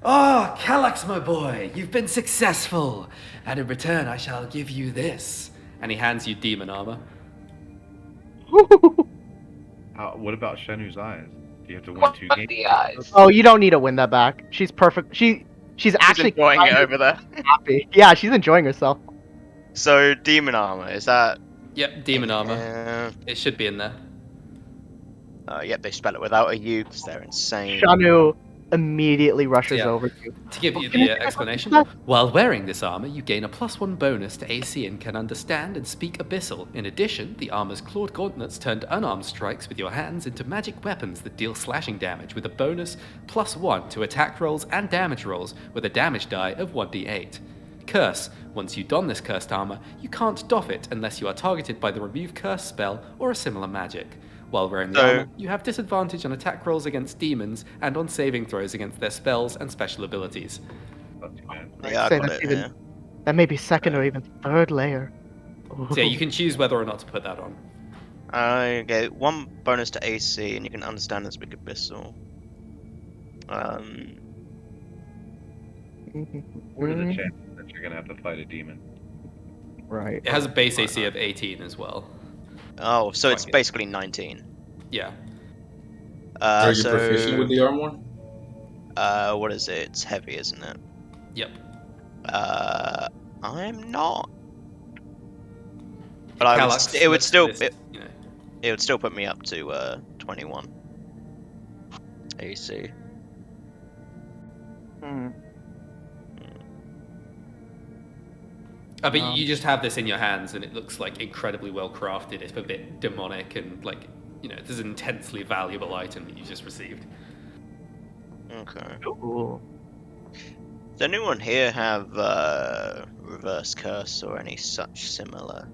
Oh, Kalax, my boy, you've been successful. And in return, I shall give you this. And he hands you demon armor. What about Shannu's eyes? Do you have to win 2 games? The eyes. Oh, you don't need to win that back. She's perfect. She's actually enjoying it kind of over there. happy. Yeah, she's enjoying herself. So, demon armor, is that. Yep, demon armor. Yeah. It should be in there. Yep, they spell it without a U because they're insane. Shanu immediately rushes Yeah. over to you. To give you Can I the take explanation, that? while wearing this armor, you gain a +1 bonus to AC and can understand and speak Abyssal. In addition, the armor's clawed gauntlets turned unarmed strikes with your hands into magic weapons that deal slashing damage with a bonus +1 to attack rolls and damage rolls with a damage die of 1d8. Curse. Once you don this cursed armor, you can't doff it unless you are targeted by the remove curse spell or a similar magic. While wearing the armor, you have disadvantage on attack rolls against demons and on saving throws against their spells and special abilities. Not too bad. Yeah, I Say got that's it even- here. That may be second or even third layer. So yeah, you can choose whether or not to put that on. I get 1 bonus to AC, and you can understand and speak Abyssal. What are the chances that you're gonna have to fight a demon? Right. It has a base AC of 18 as well. Oh, so it's Quite good. basically 19. Yeah. Are you So, proficient with the armor? what is it? It's heavy, isn't it? Yep. I'm not. But I would, Kalax it would looks at still, this, you know, it would still put me up to 21 AC. Hmm. but you just have this in your hands, and it looks like incredibly well crafted. It's a bit demonic, and like, you know, this is an intensely valuable item that you just received. Okay. Cool. Does anyone here have reverse curse or any such similar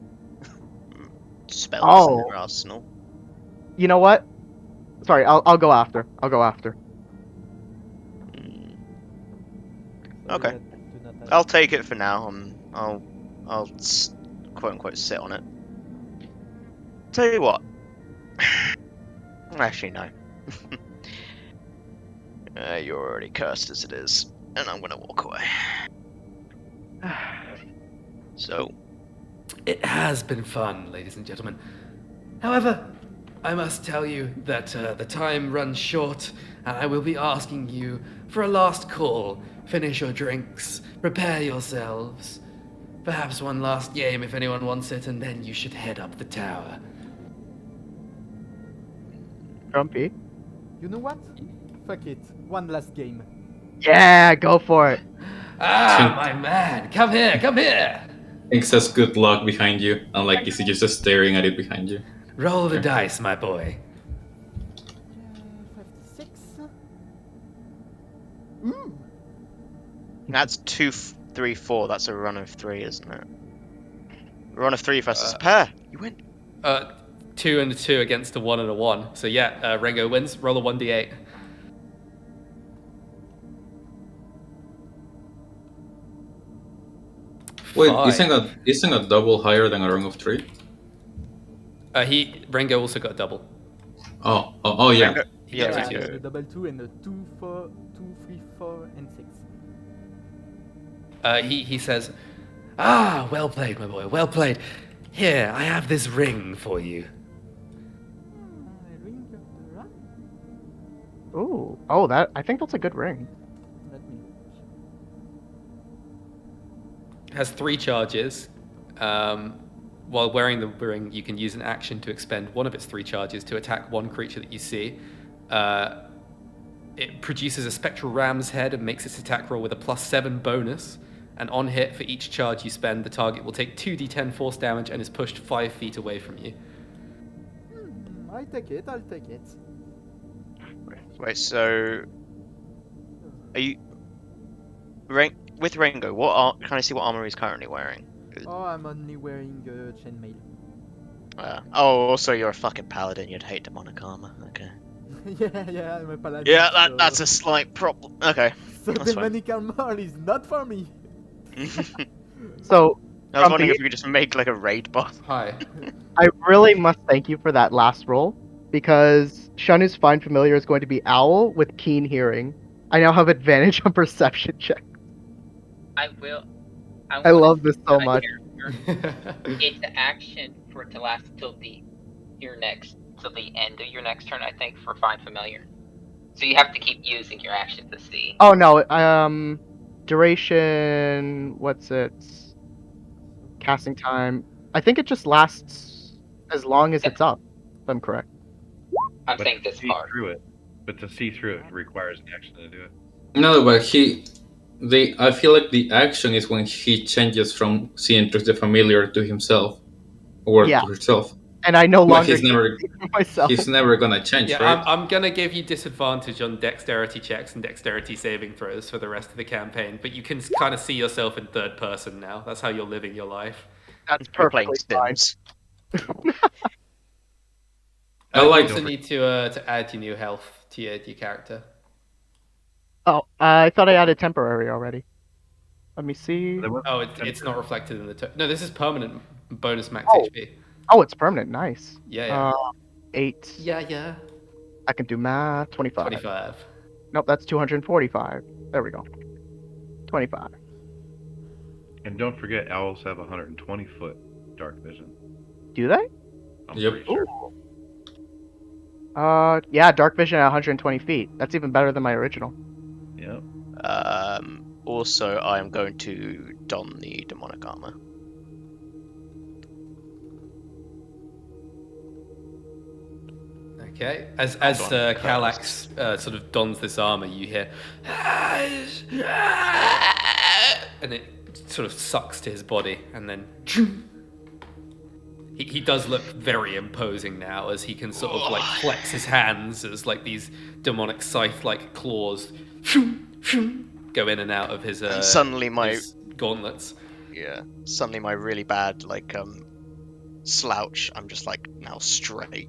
spells in their arsenal? You know what? Sorry, I'll go after. I'll go after. Okay. Do not have- I'll take it for now. I'll quote unquote sit on it. Tell you what. Actually, no. You're already cursed as it is, and I'm gonna walk away. So, It has been fun, ladies and gentlemen. However, I must tell you that the time runs short, and I will be asking you for a last call. Finish your drinks, prepare yourselves. Perhaps one last game if anyone wants it, and then you should head up the tower. Grumpy. You know what? Fuck it. One last game. Yeah, go for it. Ah, my man, come here, come here. Henk says good luck behind you, and like is he just staring at it behind you? Roll the dice, my boy. 56. Ooh. that's 2, 3, 4. That's a run of 3, isn't it? A run of 3 versus a pair. You win. 2 and a 2 against a 1 and a 1. So yeah, Rengo wins. Roll a 1d8. Wait, Five. isn't a double higher than a rung of 3? Rengo also got a double. Oh yeah. He Yeah, got yeah. two. A double 2 and a 2, 4, 2, 3, 4, and 6. He says, "Ah, well played, my boy, well played. Here, I have this ring for you." Ring of the rat? Ooh. Oh, that I think that's a good ring. Let me. Has 3 charges. While wearing the ring, you can use an action to expend one of its 3 charges to attack one creature that you see. It produces a spectral ram's head and makes its attack roll with a +7 bonus. And on hit, for each charge you spend, the target will take 2d10 force damage and is pushed 5 feet away from you. I'll take it. Wait, so are you with Rengo? Can I see what armor he's currently wearing? Oh, I'm only wearing chainmail. Also you're a fucking paladin. You'd hate demonic armor. Okay. yeah, I'm a paladin. Yeah, so... that's a slight problem. Okay. So that's demonic armor is not for me. So, I was wondering Grumpy, if we could just make like a raid boss. Hi. I really must thank you for that last roll, because Shannu's Find Familiar is going to be Owl with Keen Hearing. I now have advantage on perception check. I will. I love this so my much. character, It's an action for it to last till the end of your next turn, I think, for Find Familiar. So you have to keep using your action to see. Oh no, duration, what's it? Casting time. I think it just lasts as long as it's up, if I'm correct. I'm But saying to this see part. through it, but to see through it requires an action to do it. No, but I feel like the action is when he changes from seeing through the familiar to himself or Yeah. to herself. And I no But longer he's never see for myself. he's never gonna change, Yeah, right? I'm gonna give you disadvantage on dexterity checks and dexterity saving throws for the rest of the campaign, but you can kind of see yourself in third person now. That's how you're living your life. That's We're playing perfectly fine. Sims. I You like also need to add your new health to your character. Oh, I thought I added temporary already. Let me see. Oh, it's not reflected in the... No, this is permanent bonus max Oh. HP. Oh, it's permanent. Nice. Yeah. 8. Yeah. I can do math. 25. 25. Nope, that's 245. There we go. 25. And don't forget, owls have 120-foot dark vision. Do they? I'm Yep. pretty sure. Yeah, dark vision at 120 feet. That's even better than my original. Yep. Also, I am going to don the demonic armor. Okay. As Don Kalax sort of dons this armor, you hear... And it sort of sucks to his body, and then... He does look very imposing now, as he can sort of like flex his hands as like these demonic scythe-like claws go in and out of his And suddenly his gauntlets. Suddenly my really bad slouch, I'm just like now straight.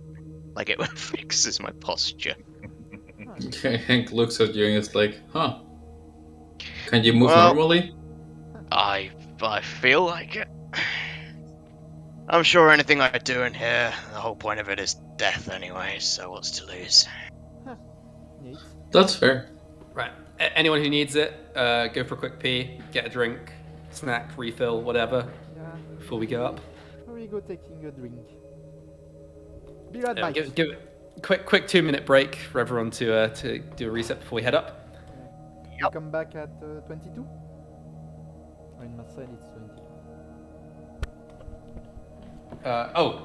Like it fixes my posture. Henk looks at you and is like, huh. Can you move Well, normally? I feel like it. I'm sure anything I do in here, the whole point of it is death anyway, so what's to lose? Neat. That's fair. Right. Anyone who needs it, go for a quick pee, get a drink, snack, refill, whatever, Yeah. before we go up. Here we go taking a drink. Be right back. Give it quick 2-minute break for everyone to do a reset before we head up. We'll come back at 22. In Marseille it's 22.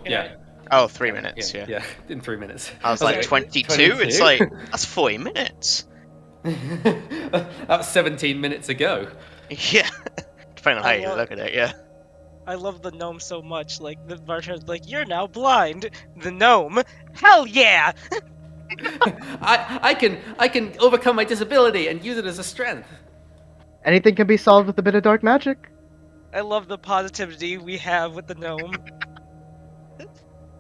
Yeah. Oh, 3 minutes, yeah. Yeah, in 3 minutes. I was like, 22? It's like, that's 40 minutes. That was 17 minutes ago. Yeah. Depending on how you look at it, yeah. I love the gnome so much. Like, the bartender's like, you're now blind. The gnome? Hell yeah! I can overcome my disability and use it as a strength. Anything can be solved with a bit of dark magic. I love the positivity we have with the gnome.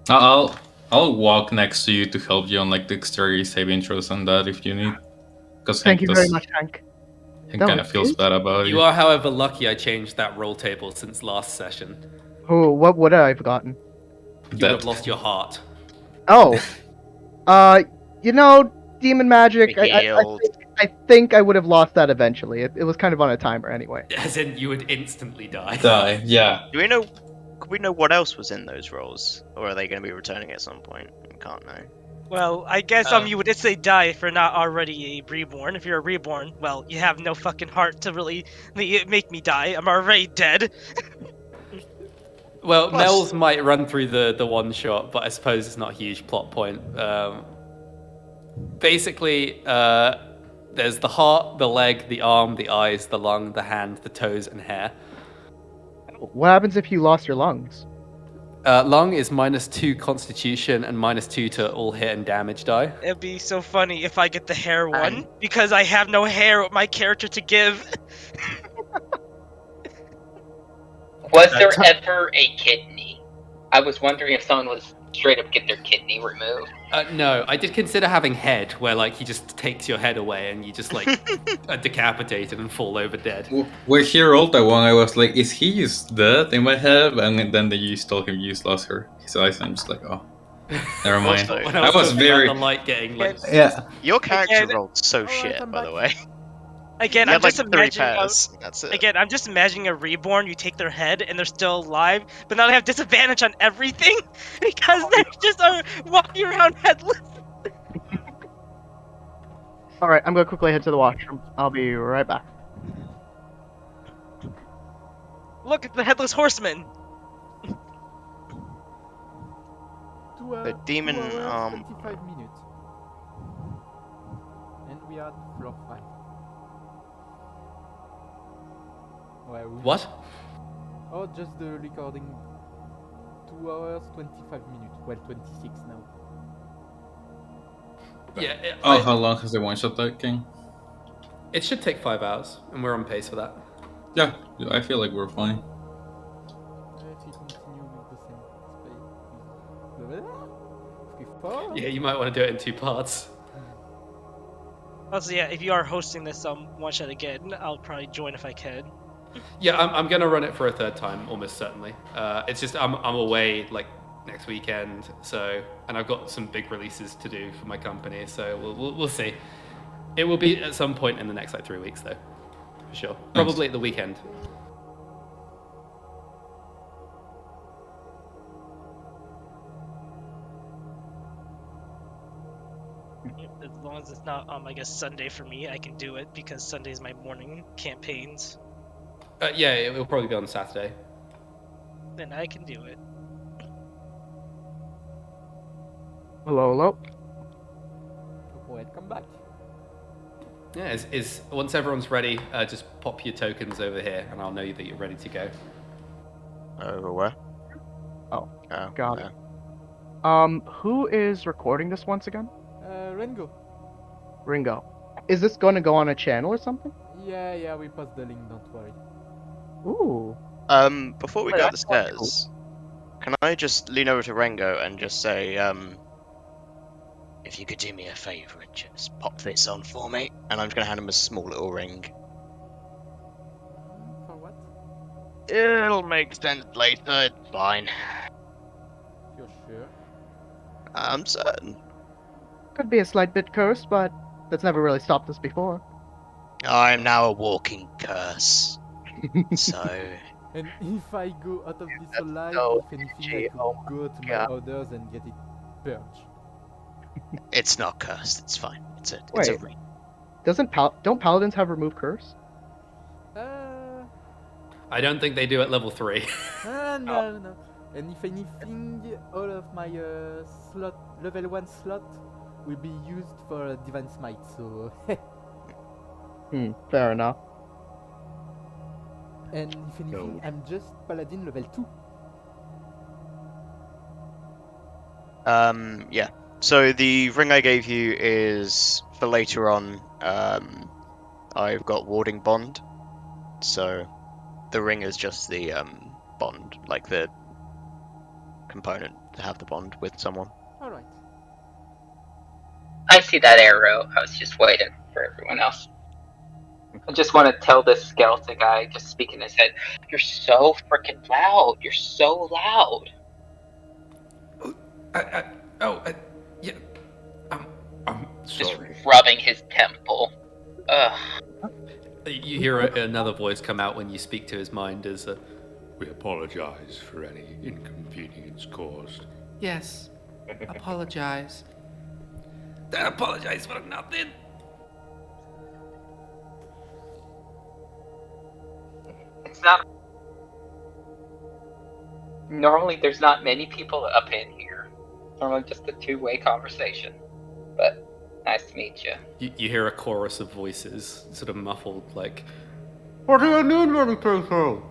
I'll walk next to you to help you on like dexterity saving throws and that if you need. Because Thank you very much, Henk. Hank kind of feels bad about You it. are, however, lucky I changed that roll table since last session. Oh, what would I have gotten? You would That- have lost your heart. Oh. Demon magic. I think I would have lost that eventually. It was kind of on a timer anyway. As in, you would instantly die. Die, yeah. Could we know what else was in those rolls? Or are they going to be returning at some point? We can't know. Well, I guess you would say die if you're not already a reborn. If you're a reborn, well, you have no fucking heart to really make me die. I'm already dead. Well, Mel's might run through the one shot, but I suppose it's not a huge plot point. Basically, There's the heart, the leg, the arm, the eyes, the lung, the hand, the toes, and hair. What happens if you lost your lungs? Lung is -2 Constitution and -2 to all hit and damage die. It'd be so funny if I get the hair one And- because I have no hair with my character to give. Was there ever a kidney? I was wondering if someone was straight up get their kidney removed. No, I did consider having head, where like he just takes your head away and you just like are decapitated and fall over dead. When he rolled that one, I was like, is he just dead in my head? And then you told him you just lost his eyes, and I'm just like, oh, never mind. Also, When I was talking about very... the light getting like. Yeah. Your character Again- rolled so Alright, shit, I'm by back. the way. Again, You I'm had like just 3 imagining. pairs. That's it. Again, I'm just imagining a reborn. You take their head and they're still alive, but now they have disadvantage on everything because they just are walking around headless. All right, I'm gonna quickly head to the washroom. I'll be right back. Look, it's the headless horseman. The demon, 25 minutes. And we are at floor 5. Where we... What? Oh, just the recording. 2 hours, 25 minutes. Well, 26 now. Yeah. Oh, how long has the one-shot taken? It should take 5 hours, and we're on pace for that. Yeah, I feel like we're fine. Let's continue with the same speed. 54? Yeah, you might want to do it in 2 parts. Also, yeah, if you are hosting this one shot again, I'll probably join if I can. Yeah, I'm gonna run it for a 3rd time, almost certainly. It's just I'm away like next weekend, so and I've got some big releases to do for my company, so we'll see. It will be at some point in the next like 3 weeks though, for sure. Probably at the weekend. As long as it's not I guess Sunday for me, I can do it because Sunday's my morning campaigns. Yeah, it will probably be on Saturday. Then I can do it. Hello, hello. Welcome back. Yeah, is once everyone's ready, just pop your tokens over here, and I'll know that you're ready to go. Over where? Oh, Oh, got yeah. it. Who is recording this once again? Rengo. Rengo. Is this going to go on a channel or something? Yeah, we post the link, don't worry. Ooh. Before we Wait, go up the that's quite stairs, can I just lean over to Rengo and just say, if you could do me a favour and just pop this on for me? And I'm just gonna hand him a small little ring. For what? It'll make sense later, it's fine. You're sure? I'm certain. Could be a slight bit cursed, but that's never really stopped us before. I'm now a walking curse. So, And if I go out of this alive, so if anything, edgy, I could oh go to my God. others and get it purged. it's not cursed, it's fine. It's a Wait. ring. Don't paladins have remove curse? I don't think they do at level 3. No. And if anything, all of my level 1 slot will be used for Divine Smite, so... Fair enough. And if anything, I'm just Paladin level 2. Yeah. So the ring I gave you is for later on. I've got warding bond. So the ring is just the bond, like the component to have the bond with someone. Alright. I see that arrow. I was just waiting for everyone else. I just want to tell this skeleton guy, just speaking in his head, you're so freaking loud. You're so loud. Yeah. I'm Just sorry. rubbing his temple. Ugh. You hear another voice come out when you speak to his mind as We apologize for any inconvenience caused. yes, apologize. Don't apologize for nothing. It's not. Normally, there's not many people up in here. Normally, just a two-way conversation. But Nice to meet you. You hear a chorus of voices, sort of muffled, like, What do you need me to take home?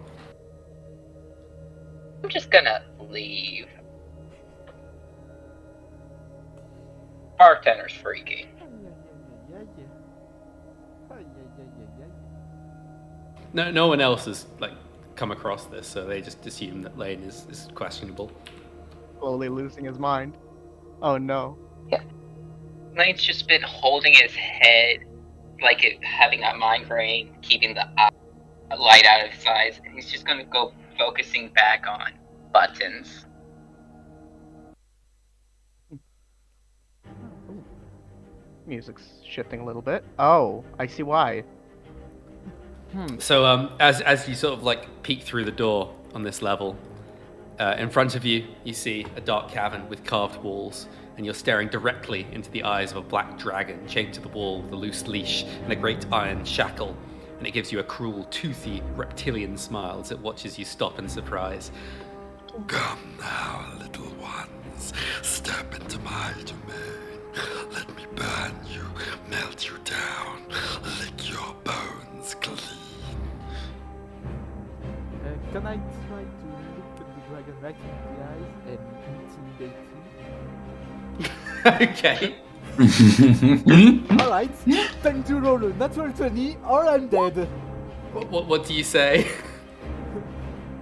I'm just gonna leave. Bartender's freaky. no one else has like come across this, so they just assume that Lain is questionable. Slowly losing his mind. Oh no. Lane's just been holding his head like it having a migraine, keeping the light out of his eyes, and he's just gonna go focusing back on buttons. Music's shifting a little bit. Oh, I see why. So as you sort of like peek through the door on this level, in front of you you see a dark cavern with carved walls, and you're staring directly into the eyes of a black dragon chained to the wall with a loose leash and a great iron shackle, and it gives you a cruel, toothy, reptilian smile as it watches you stop in surprise. Come now, little ones, step into my domain. Let me burn you, melt you down, lick your bones clean. Can I try to look at the dragon right in the eyes and intimidate him? Okay. Alright, time to roll a natural 20 or I'm dead. What do you say?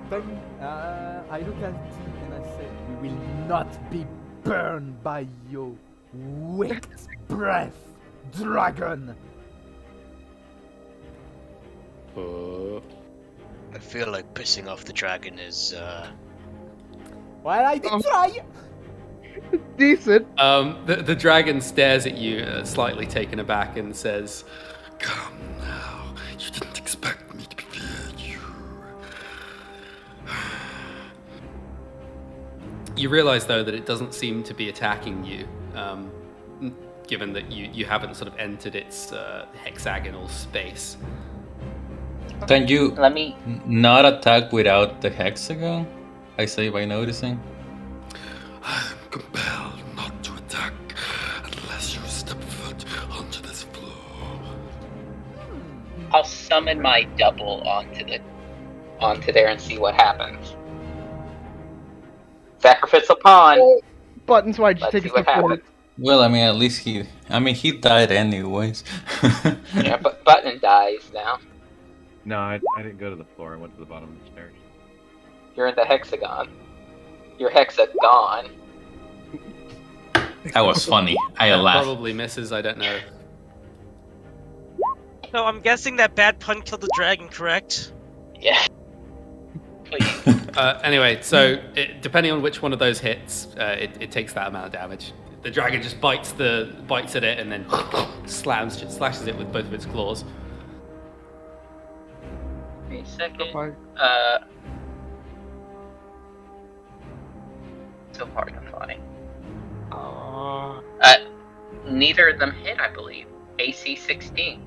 Then I look at him and I say, we will not be burned by your wicked breath, dragon. I feel like pissing off the dragon is, Well, I did try. Decent. The dragon stares at you, slightly taken aback, and says, Come now, you didn't expect me to fear you. You realize, though, that it doesn't seem to be attacking you, given that you haven't sort of entered its hexagonal space. Can you Let me. not attack without the hexagon? I say by noticing. I am compelled not to attack unless you step foot onto this floor. I'll summon my double onto there and see what happens. Sacrificial pawn. Buttons, why'd you Let's take see a what step forward? happens. Well, I mean, at least he died anyways. Yeah, but Button dies now. No, I didn't go to the floor. I went to the bottom of the stairs. You're in the hexagon. You're hexagon. That was funny. I That laughed. probably misses, I don't know. So I'm guessing that bad pun killed the dragon, correct? Yeah. Please. Anyway, so depending on which one of those hits, it takes that amount of damage. The dragon just bites at it and then slashes it with both of its claws. Wait a second. Fine. So hard to find. Neither of them hit, I believe. AC 16.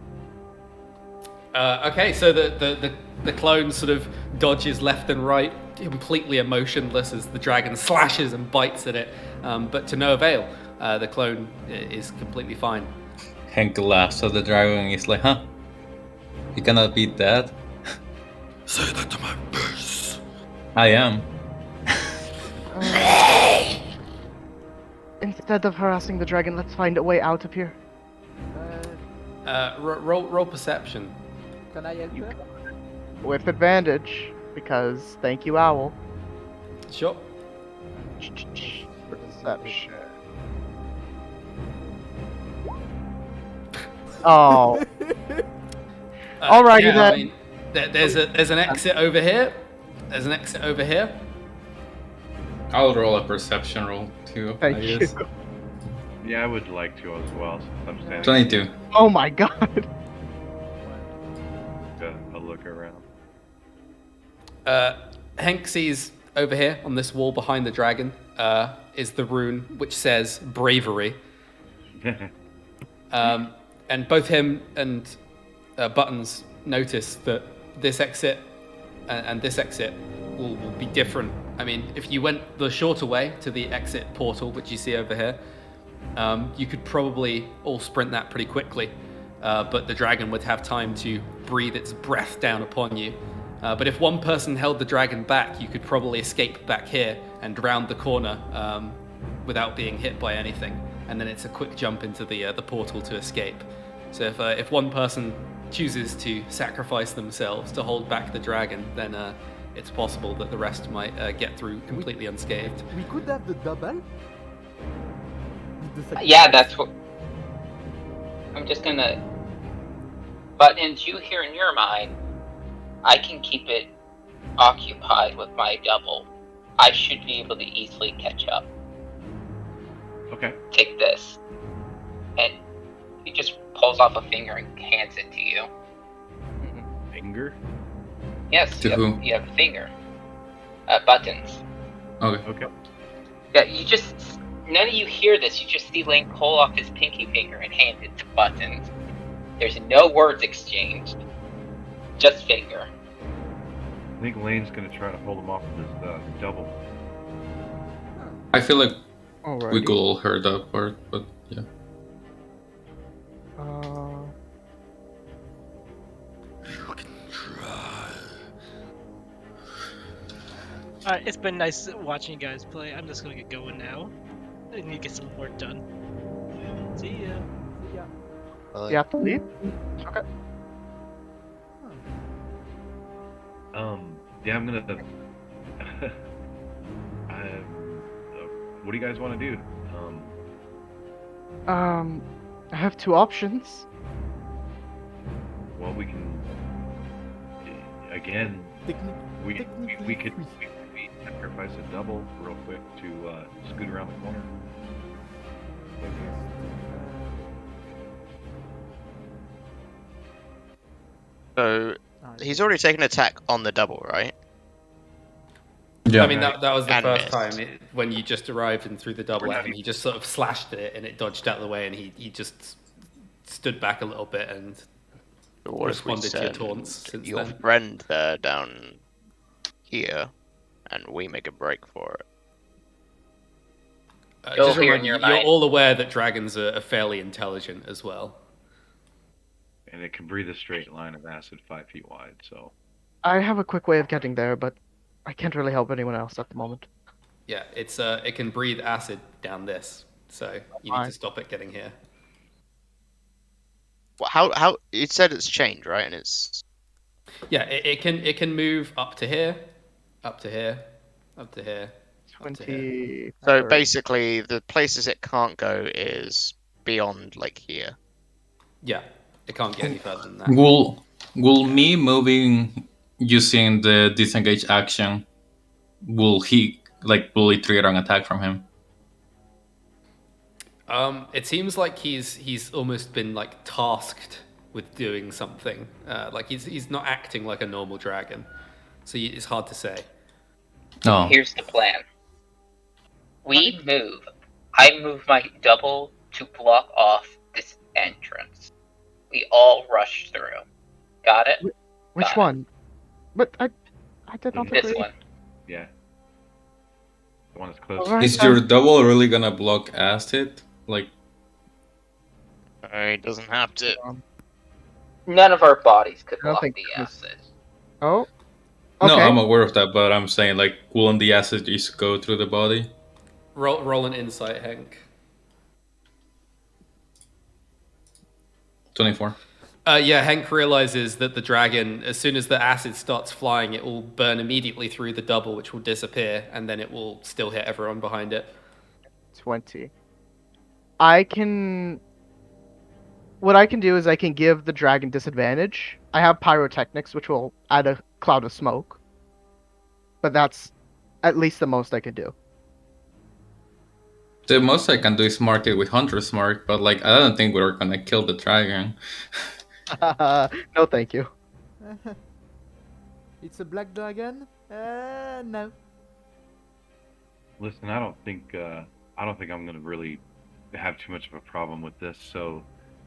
Okay, so the clone sort of dodges left and right, completely emotionless as the dragon slashes and bites at it, but to no avail. The clone is completely fine. Henk laughs at the dragon. He's like, huh? You cannot beat that? Say that to my face. I am. Instead of harassing the dragon, let's find a way out of here. Roll perception. Can I help her? With advantage, because thank you, Owl. Sure. Perception. Oh. Alrighty yeah, then. I mean, there's an exit over here. There's an exit over here. I'll roll a perception roll too. Thank I you. guess. Yeah, I would like to as well, since I'm standing 22. Oh my god. a look around. Henk sees over here on this wall behind the dragon is the rune which says bravery. And both him and Buttons notice that this exit and this exit will be different. I mean, if you went the shorter way to the exit portal, which you see over here, You could probably all sprint that pretty quickly, but the dragon would have time to breathe its breath down upon you. But if one person held the dragon back, you could probably escape back here and round the corner without being hit by anything. And then it's a quick jump into the portal to escape. So if one person chooses to sacrifice themselves to hold back the dragon, then it's possible that the rest might get through completely unscathed. We could have the double. Yeah, that's what. I'm just gonna. Buttons, you hear in your mind, I can keep it occupied with my double. I should be able to easily catch up. Okay. Take this. And he just pulls off a finger and hands it to you. Finger? Yes, To who? you have a finger. Buttons. Okay. Okay. Yeah, you just. None of you hear this. You just see Lain pull off his pinky finger and hand it to Buttons. There's no words exchanged. Just finger. I think Lane's gonna try to hold him off with his double. I feel like Alrighty. we could all hear that part, but yeah. You can try. Alright, it's been nice watching you guys play. I'm just gonna get going now. I need to get some work done. See ya. You have to leave? Okay. Yeah, I'm gonna. What do you guys want to do? I have two options. Well, we can. Again, we could sacrifice a double real quick to scoot around the corner. So he's already taken an attack on the double, right? Yeah. I mean, that was the And first missed. time when you just arrived and threw the double at him. He just sort of slashed it and it dodged out of the way, and he just stood back a little bit and But what if we responded to your send taunts since your then. friend there down here, and we make a break for it? You'll Just hear remind in you, your you're mind. all aware that dragons are fairly intelligent as well. And it can breathe a straight line of acid 5 feet wide. So I have a quick way of getting there, but I can't really help anyone else at the moment. Yeah, it can breathe acid down this, so you need Fine. to stop it getting here. Well, how it said it's chained, right? And it's Yeah, it can move up to here, up to here, up to here. Up to here. 20. so basically the places it can't go is beyond like here. Yeah, it can't get any further than that. Will me moving using the disengage action, will it trigger an attack from him? It seems like he's almost been like tasked with doing something. Like he's not acting like a normal dragon, so it's hard to say. No. Here's the plan. We move. I move my double to block off this entrance. We all rush through. Got it? Which Got it. one? But I did not This agree. one. yeah, the one that's close. Alright, Is your double really gonna block acid? Like, He doesn't have to. None of our bodies could I don't block think the this- acid. Oh. no, Okay. I'm aware of that, but I'm saying like, won't the acid just go through the body? Roll an insight, Henk. 24. Yeah, Henk realizes that the dragon, as soon as the acid starts flying, it will burn immediately through the double, which will disappear, and then it will still hit everyone behind it. 20. What I can do is I can give the dragon disadvantage. I have pyrotechnics, which will add a cloud of smoke. But that's at least the most I could do. The most I can do is mark it with Hunter's Mark, but like, I don't think we're gonna kill the dragon. No, thank you. It's a black dragon? No. Listen, I don't think I'm gonna really have too much of a problem with this. So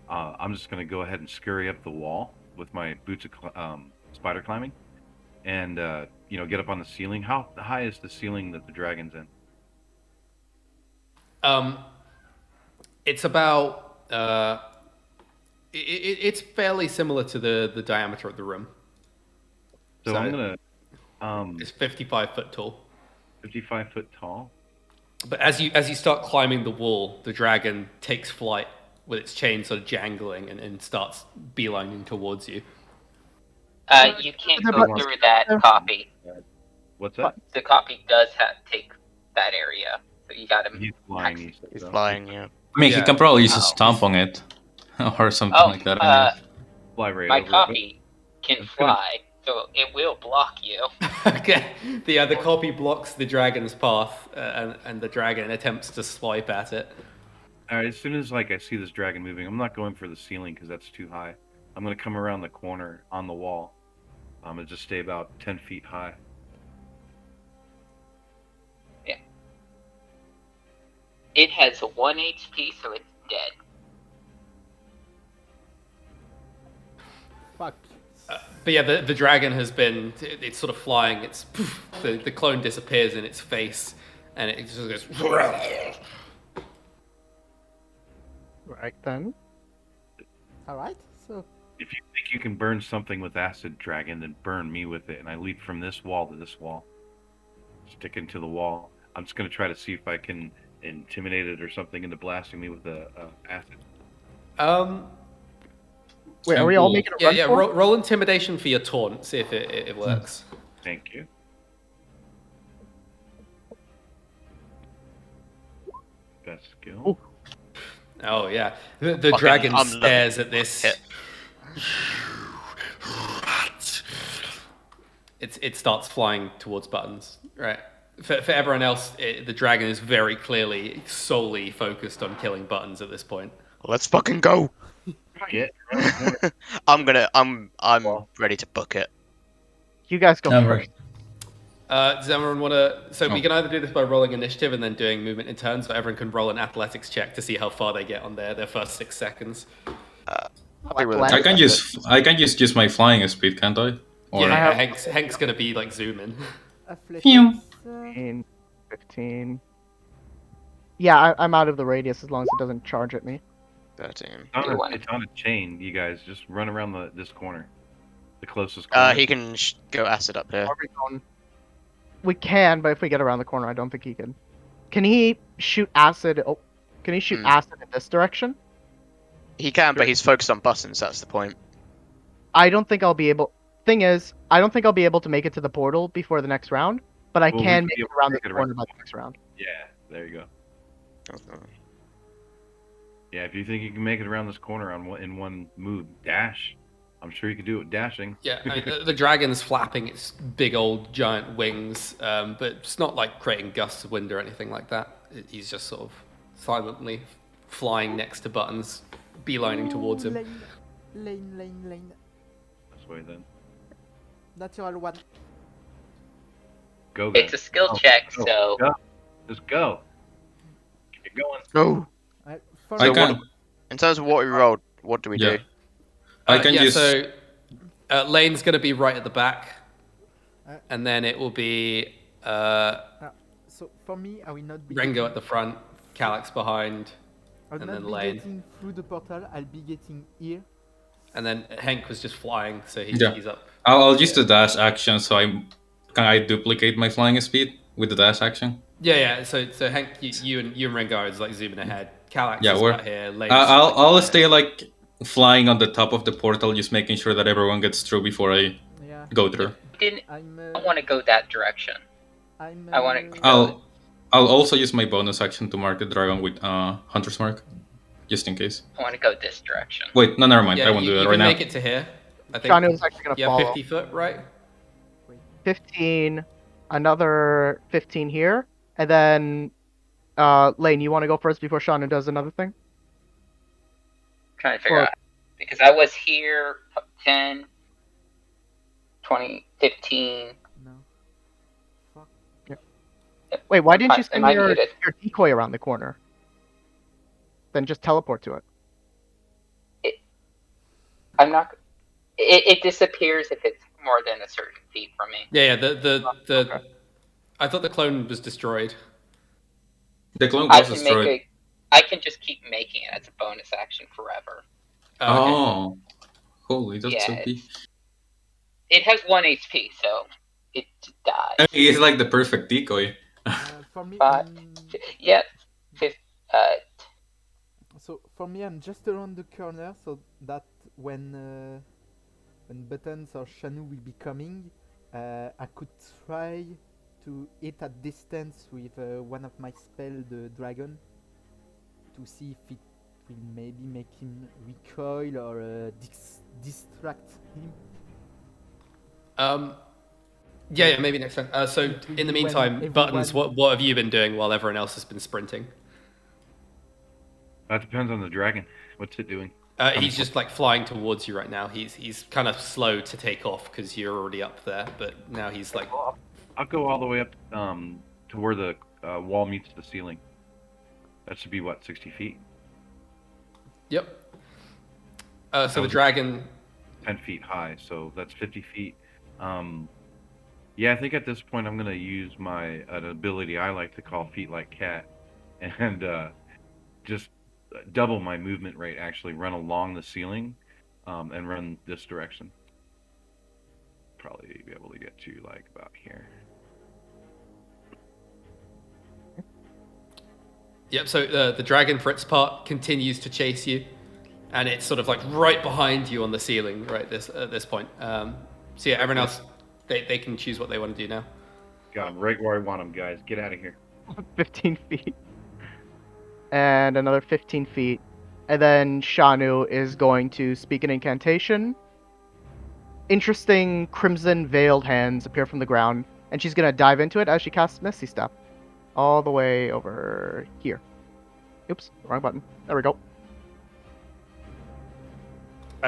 I'm just gonna go ahead and scurry up the wall with my boots of spider climbing, and get up on the ceiling. How high is the ceiling that the dragon's in? It's about it's fairly similar to the diameter of the room. So I'm gonna It's 55 foot tall. 55 foot tall. But as you start climbing the wall, the dragon takes flight with its chain sort of jangling and starts beelining towards you. You can't go through that copy. What's that? The copy does take that area, so you got him. He's flying. He's flying, yeah. I mean, he Yeah. can probably just stomp on it or something like that. Fly right My over copy can It's gonna- fly, so it will block you. Okay. The copy blocks the dragon's path, and the dragon attempts to swipe at it. All right. As soon as I see this dragon moving, I'm not going for the ceiling because that's too high. I'm gonna come around the corner on the wall. I'm gonna just stay about 10 feet high. It has 1 HP, so it's dead. Fuck. But yeah, the dragon has been, it's sort of flying, it's, the clone disappears in its face, and it just goes, Right then. Alright, so If you think you can burn something with acid, dragon, then burn me with it. And I leap from this wall to this wall, sticking to the wall. I'm just gonna try to see if I can intimidate it or something into blasting me with the acid. Wait, are we all making a run Yeah, for it? roll intimidation for your taunt, see if it works. Thank you. Best skill. Ooh. Oh yeah, the Fucking dragon unlucky stares at this. hit. It starts flying towards buttons, right? For everyone else, the dragon is very clearly solely focused on killing buttons at this point. Let's fucking go. Yeah. I'm ready to book it. You guys go Never. first. Does everyone want to? So we Oh. can either do this by rolling initiative and then doing movement in turns, or everyone can roll an athletics check to see how far they get on their first 6 seconds. I'll be willing to I do can that. I can just use my flying speed, can't I? Or Yeah, Henk's gonna be like zooming. Phew. 15, 15. Yeah, I'm out of the radius as long as it doesn't charge at me. 13. It's on a chain, you guys. Just run around this corner. The closest corner. He can go acid up here. Are we going? We can, but if we get around the corner, I don't think he can. Can he shoot acid? Oh, can he shoot acid in this direction? He can, but he's focused on buttons. That's the point. I don't think I'll be able. Thing is, I don't think I'll be able to make it to the portal before the next round, but I Well, we can can make be it able to around the make it corner around. by the next round. Yeah, there you go. Yeah, if you think you can make it around this corner in one move, dash. I'm sure you could do it dashing. Yeah, I mean, the dragon's flapping its big old giant wings, but it's not like creating gusts of wind or anything like that. He's just sort of silently flying next to buttons, beelining towards him. Lane. This way then. Natural one. Go, guys. It's a skill Go, check, go, so go. Just go. Keep it going. Go. I can. In terms of what we rolled, what do we Yeah. do? I can use. So Lane's going to be right at the back, and then it will be So for me, I will not be. Rengo at the front, Kalax behind, I'll and not then be Lain. getting through the portal. I'll be getting here. And then Henk was just flying, so Yeah. he's up. I'll use the dash action. So can I duplicate my flying speed with the dash action? Yeah. So Henk, you and Rengo are like zooming ahead. Kalax Yeah, is we're. out here. Lane's I'll stay like flying on the top of the portal, just making sure that everyone gets through before I Yeah. go through. I want to go that direction. I'm. I wanna- I'll also use my bonus action to mark the dragon with Hunter's Mark, just in case. I want to go this direction. Wait, no, never mind. Yeah, I won't you do that can right now. make it to here. I think. Shannu is actually gonna Yeah, follow. 50 foot, right? 15, another 15 here, and then Lane, you want to go first before Shannu does another thing? Trying to figure Or- out. Because I was here 10, 20, 15. No. Fuck. Wait, why didn't you Am send I your muted? decoy around the corner? Then just teleport to it. I'm not. It disappears if it's more than a certain feet from me. Yeah. I thought the clone was destroyed. The clone I was can destroyed. make I can just keep making it as a bonus action forever. Oh, okay. Oh, holy, that's Yeah, OP. it has 1 HP, so it dies. I mean, it's like the perfect decoy. For me, But yeah, so for me, I'm just around the corner, so that when Buttons or Shannu will be coming, I could try to hit at distance with one of my spell, the dragon, to see if it will maybe make him recoil or distract him. Yeah, maybe next time. So It will in the be when meantime, Buttons, everyone- what have you been doing while everyone else has been sprinting? That depends on the dragon. What's it doing? He's just like flying towards you right now. He's kind of slow to take off because you're already up there, but now he's like. I'll go all the way up to where the wall meets the ceiling. That should be what, 60 feet? Yep. So the dragon. 10 feet high, so that's 50 feet. Yeah, I think at this point I'm gonna use an ability I like to call Feet Like Cat, and just double my movement rate. Actually, run along the ceiling, and run this direction. Probably be able to get to like about here. Yep. So the dragon, for its part, continues to chase you, and it's sort of like right behind you on the ceiling, right at this point. So yeah, everyone else, they can choose what they want to do now. Got him right where I want him, guys. Get out of here. 15 feet. And another 15 feet. And then Shannu is going to speak an incantation. Interesting crimson veiled hands appear from the ground, and she's going to dive into it as she casts Misty Step. All the way over here. Oops, wrong button. There we go.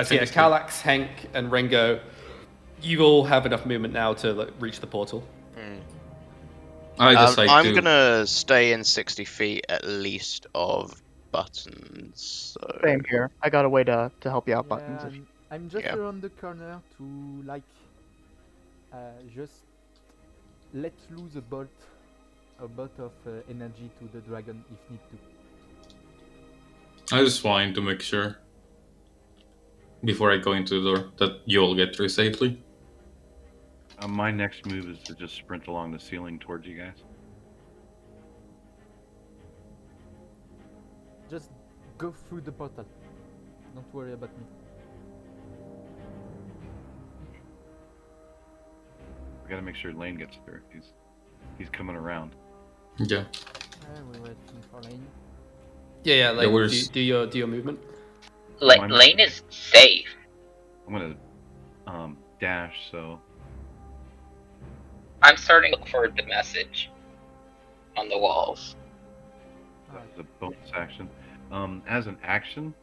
So yeah, Kalax, Henk, and Rengo, you all have enough movement now to reach the portal. I decide I'm to. gonna stay in 60 feet at least of Buttons. So... Same here. I got a way to help you out, Yeah, Buttons. I'm just Yeah. around the corner to like just let loose a bolt of energy to the dragon if need to. I just wanted to make sure before I go into the door that you all get through safely. My next move is to just sprint along the ceiling towards you guys. Just go through the portal. Don't worry about me. We gotta make sure Lain gets through. He's coming around. Yeah. We're waiting for Lain. Yeah, like where's- do your movement. Lain is safe. I'm gonna dash, so I'm starting to look for the message on the walls. that's a bonus action. As an action,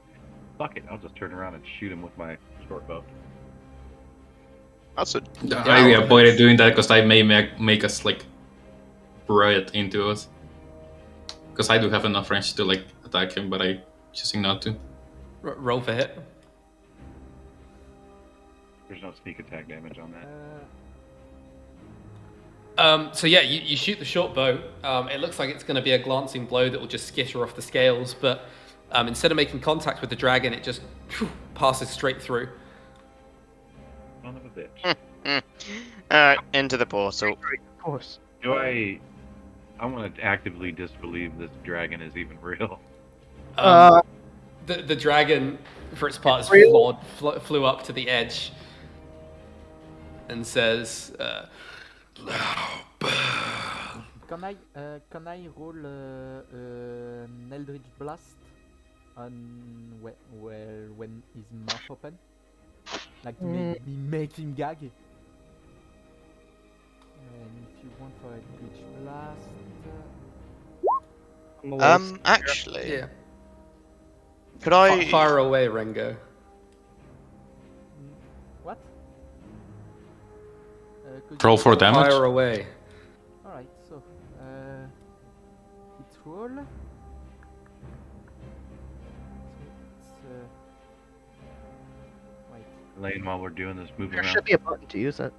fuck it, I'll just turn around and shoot him with my short bow. That's a I avoided doing that because I may make us like riot into us. Because I do have enough range to like attack him, but I choosing not to. Roll for hit. There's no sneak attack damage on that. So yeah, you shoot the short bow. It looks like it's going to be a glancing blow that will just skitter off the scales, but instead of making contact with the dragon, it just passes straight through. Son of a bitch. Alright, into the portal. Of course. Do I want to actively disbelieve this dragon is even real. The dragon, for its part, flew up to the edge and says, Can I roll an Eldritch Blast on when his mouth open? Like to make him gag? And if you want for Eldritch Blast... Actually, yeah. could I... Fire away, Rengo. What? Roll for damage. Fire away. Alright, so hit roll. So it's wait, Lain, while we're doing this, move There around. should be a button to use it.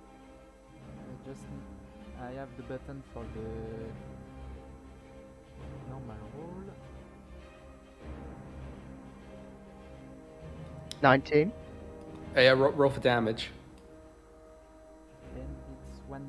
I have the button for the normal roll. 19. Yeah, roll for damage. And it's 1d10.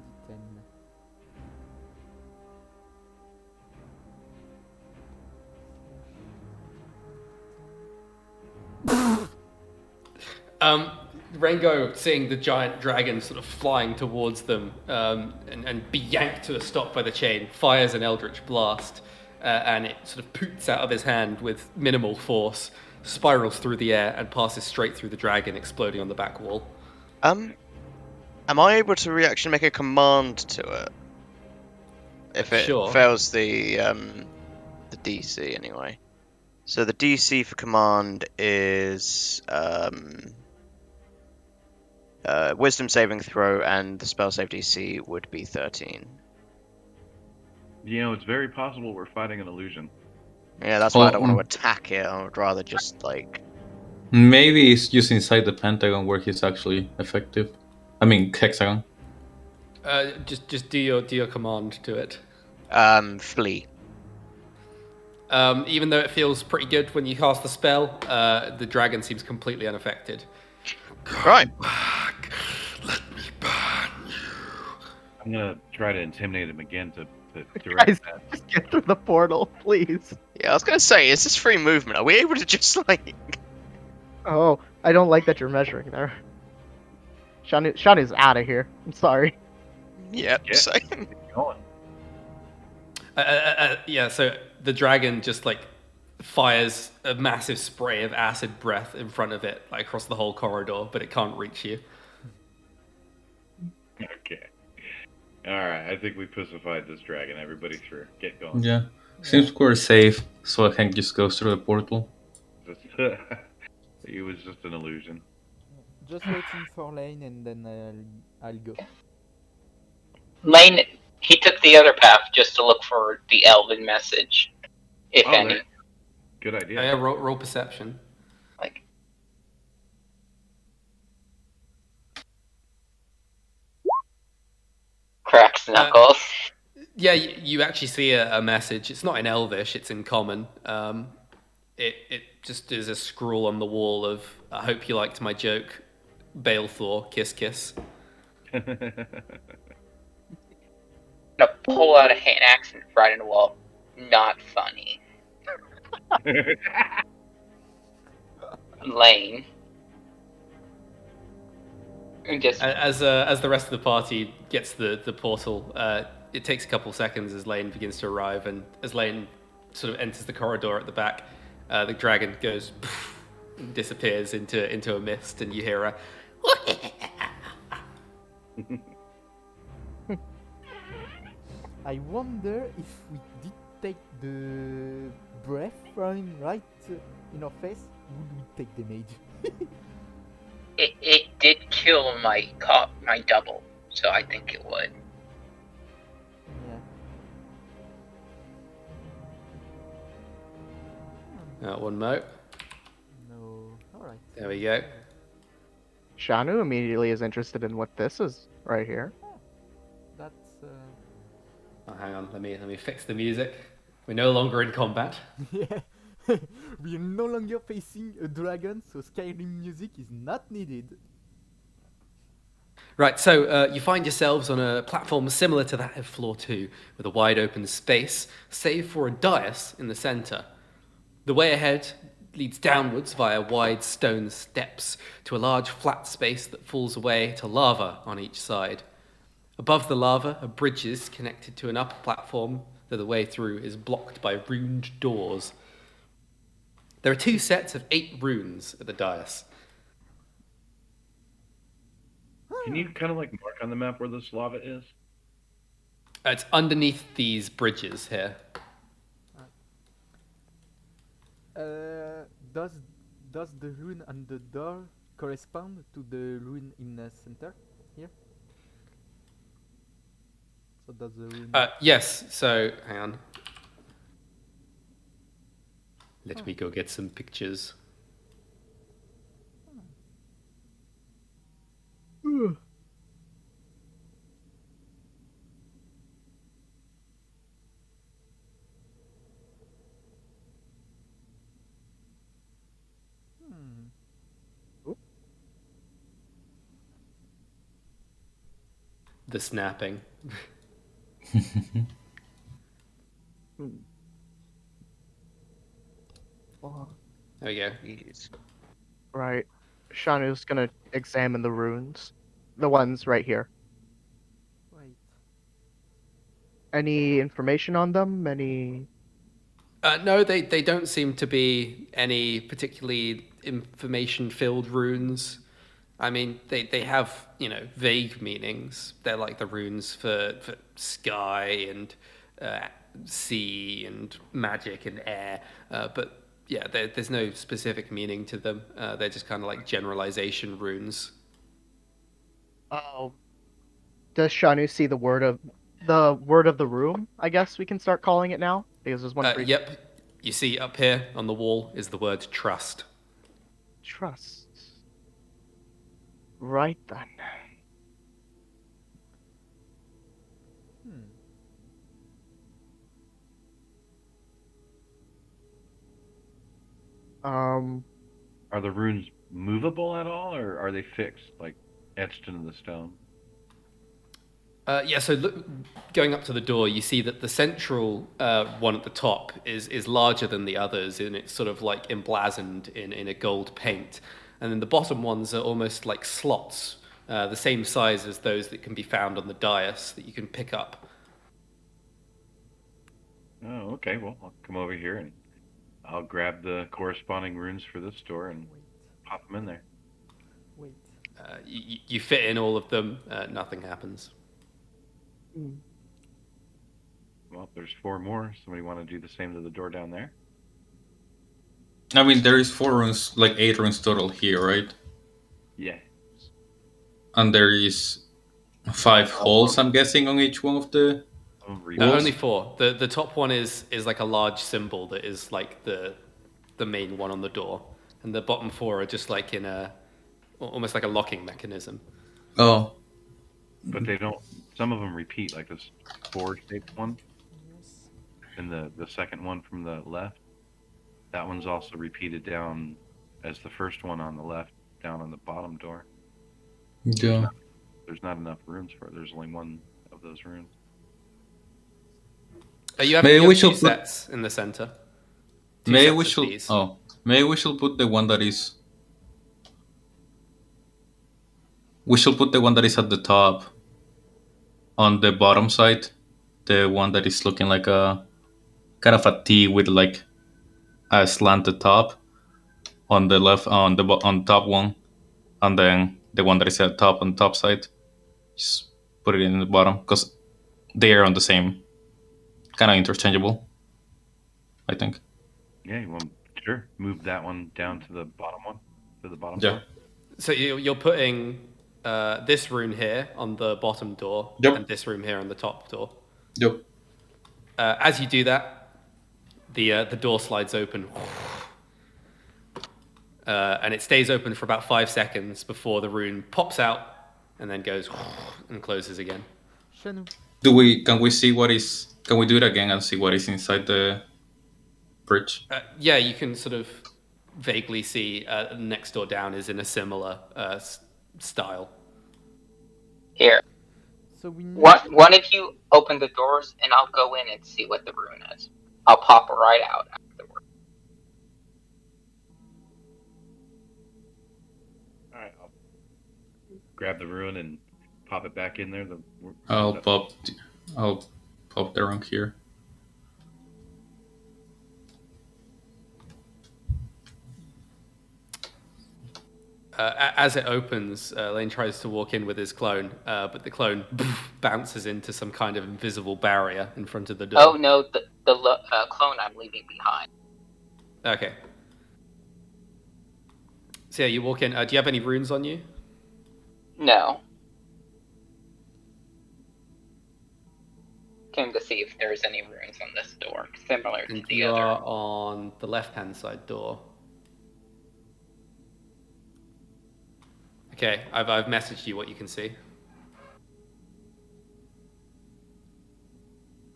Rengo, seeing the giant dragon sort of flying towards them and be yanked to a stop by the chain, fires an eldritch blast, and it sort of poots out of his hand with minimal force, spirals through the air, and passes straight through the dragon, exploding on the back wall. Am I able to reaction make a command to it? If it Sure. fails the DC anyway. So the DC for command is Wisdom saving throw, and the spell save DC would be 13. You know, it's very possible we're fighting an illusion. Yeah, that's why I don't want to attack it. I would rather just like. Maybe it's just inside the pentagon where he's actually effective. I mean, hexagon. Just do your command to it. Flee. Even though it feels pretty good when you cast the spell, the dragon seems completely unaffected. Right. Back. Let me burn you. I'm gonna try to intimidate him again to direct Guys, that. just get through the portal, please. Yeah, I was gonna say, is this free movement? Are we able to just like? Oh, I don't like that you're measuring there. Shannu's out of here. I'm sorry. Yep. Yeah. So... Going. Yeah, so the dragon just like fires a massive spray of acid breath in front of it, like across the whole corridor, but it can't reach you. Okay. All right. I think we pussified this dragon. Everybody through. Get going. Yeah. Seems we're safe, so Henk just goes through the portal. It was just an illusion. Just waiting for Lain and then I'll go. Lain, he took the other path just to look for the elven message, if any. Good idea. Yeah, roll perception. Like, cracks knuckles. Yeah, you actually see a message. It's not in Elvish, it's in Common. It just is a scrawl on the wall of, I hope you liked my joke, Balethor, kiss kiss. Gonna pull out a hand axe and right in the wall. Not funny. Lain. And just As the rest of the party gets the portal, it takes a couple seconds as Lain begins to arrive, and as Lain sort of enters the corridor at the back, the dragon goes and disappears into a mist, and you hear a I wonder if we did take the breath from him right in our face, would we take damage? it did kill my double, so I think it would. Yeah. one mote. No. Alright. There we go. Shannu immediately is interested in what this is right here. That's Oh, hang on, let me fix the music. We're no longer in combat. yeah. We are no longer facing a dragon, so Skyrim music is not needed. Right, so you find yourselves on a platform similar to that of floor 2, with a wide open space, save for a dais in the center. The way ahead leads downwards via wide stone steps to a large flat space that falls away to lava on each side. Above the lava are bridges connected to an upper platform that the way through is blocked by runed doors. There are 2 sets of 8 runes at the dais. Can you kind of like mark on the map where this lava is? It's underneath these bridges here. Does the rune on the door correspond to the rune in the center here? So does the rune? Yes, so hang on. Let me go get some pictures. the snapping. Well, There we go. Jeez. right. Shannu's gonna examine the runes. The ones right here. Wait. Any information on them? Any... No, they don't seem to be any particularly information-filled runes. I mean, they have, vague meanings. They're like the runes for sky and sea and magic and air. But yeah, there's no specific meaning to them. They're just kind of like generalization runes. Oh, does Shannu see the word of the room? I guess we can start calling it now because there's one for each. Yep. You see up here on the wall is the word trust. Trust. Right then. Hmm. Are the runes movable at all, or are they fixed, like etched into the stone? Yeah, so look, going up to the door, you see that the central one at the top is larger than the others, and it's sort of like emblazoned in a gold paint. And then the bottom ones are almost like slots, the same size as those that can be found on the dais that you can pick up. Oh, okay. Well, I'll come over here and I'll grab the corresponding runes for this door and Wait. pop them in there. Wait. You fit in all of them, nothing happens. Well, there's 4 more. Somebody want to do the same to the door down there? I mean, there is 4 runes, like 8 runes total here, right? Yeah. And there is 5 holes, I'm guessing, on each one of the... No, Walls? only 4. The top one is like a large symbol that is like the main one on the door, and the bottom 4 are just like in almost like a locking mechanism. Oh, But they don't. Some of them repeat, like this 4-shaped one, Yes. and the second one from the left. That one's also repeated down as the first one on the left, down on the bottom door. yeah. There's not enough runes for it. There's only one of those runes. You have, Maybe you have we 2 should put- sets in the center. 2 Maybe sets we of should... these. Oh, maybe we should put the one that is... We should put the one that is at the top on the bottom side. The one that is looking like a... kind of a T with like a slanted top on the left, on the top one. And then the one that is at top on the top side. Just put it in the bottom because they are on the same... kind of interchangeable, I think. Yeah, you want sure move that one down to the bottom one, to the bottom Yeah. door. So you're putting this rune here on the bottom door, Yep. and this rune here on the top door. Yep. As you do that, the door slides open, and it stays open for about 5 seconds before the rune pops out and then goes and closes again. Shannu. Can we see what is... Can we do it again and see what is inside the bridge? Yeah, you can sort of vaguely see next door down is in a similar style. Here, So we need. one of you open the doors, and I'll go in and see what the rune is. I'll pop right out afterward. All right, I'll grab the rune and pop it back in there. I'll pop the rank here. As it opens, Lain tries to walk in with his clone, but the clone bounces into some kind of invisible barrier in front of the door. Oh no, the clone I'm leaving behind. Okay. So yeah, you walk in. Do you have any runes on you? No. Came to see if there's any runes on this door, similar to And the you other. are on the left-hand side door. Okay, I've messaged you what you can see.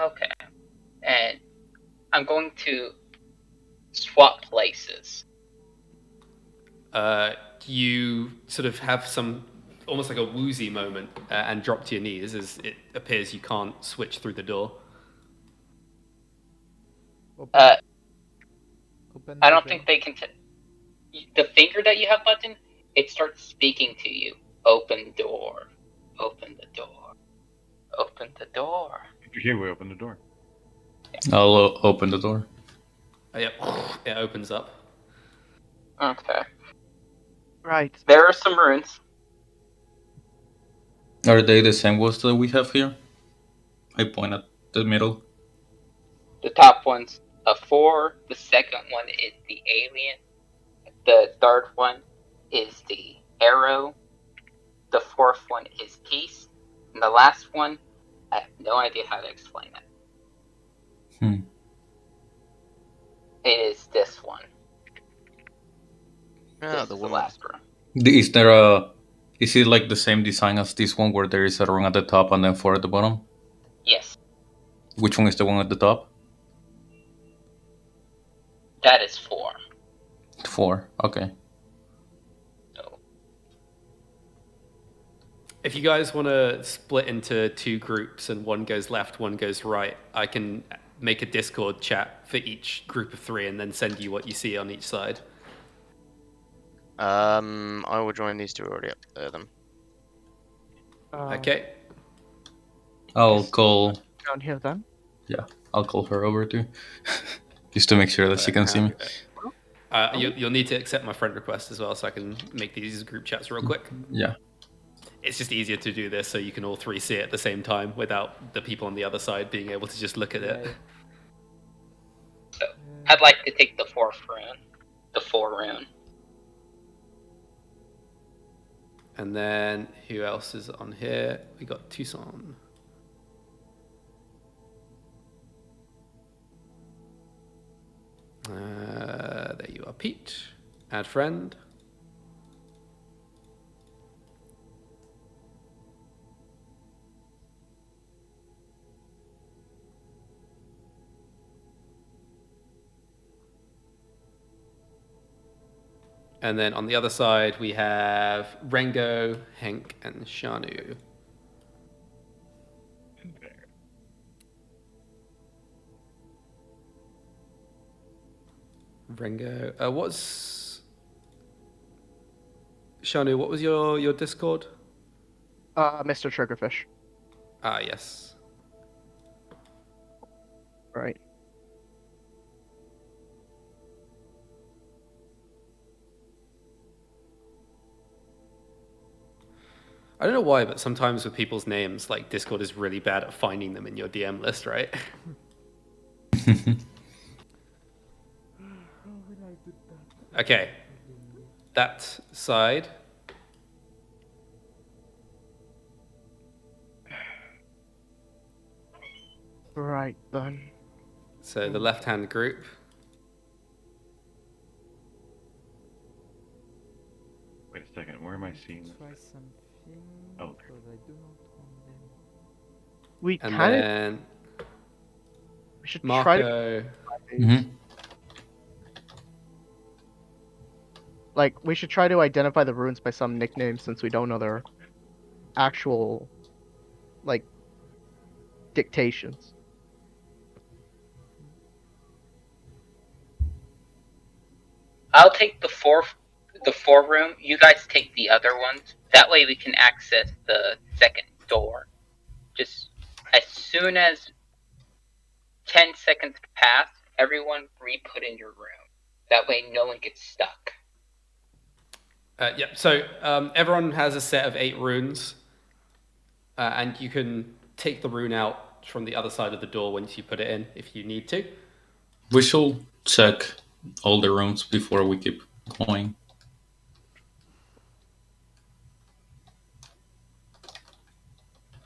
Okay. And I'm going to swap places. You sort of have some almost like a woozy moment and drop to your knees as it appears you can't switch through the door. Open I the don't door. think they can. The finger that you have button, it starts speaking to you. Open door. Open the door. Open the door. Here we open the door. I'll open the door. Yep, it opens up. Okay. Right. There are some runes. Are they the same ones that we have here? I point at the middle. The top one's a 4. The second one is the alien. The third one is the arrow. The fourth one is peace. And the last one, I have no idea how to explain it. It is this one. This is the last rune. Is there a? Is it like the same design as this one, where there is a rune at the top and then 4 at the bottom? Yes. Which one is the one at the top? That is 4. 4. Okay. So, If you guys want to split into 2 groups and one goes left, one goes right, I can make a Discord chat for each group of 3 and then send you what you see on each side. I will join these two already up there then. Okay. I'll call. Down here then. Yeah, I'll call her over too, just to make sure that she can see me. You'll need to accept my friend request as well, so I can make these group chats real quick. Yeah. It's just easier to do this so you can all 3 see it at the same time without the people on the other side being able to just look at it. so I'd like to take the 4th rune. The 4 rune. And then who else is on here? We got Tucson. There you are, Pete. Add friend. And then on the other side, we have Rengo, Henk, and Shannu. Rengo, what's Shannu? What was your Discord? Mr. Triggerfish. Ah, yes. Right. I don't know why, but sometimes with people's names, like Discord is really bad at finding them in your DM list, right? Okay, that side. Right then. So the left-hand group. Wait a second. Where am I seeing this? Try something. Oh. Because I do not want them. We And kind of then should try to Marco. like we should try to identify the runes by some nicknames since we don't know their actual like dictations. I'll take the 4 room. You guys take the other ones. That way we can access the second door. Just as soon as 10 seconds pass, everyone re-put in your room. That way no one gets stuck. Yep. So everyone has a set of 8 runes, and you can take the rune out from the other side of the door once you put it in, if you need to. We should check all the rooms before we keep going.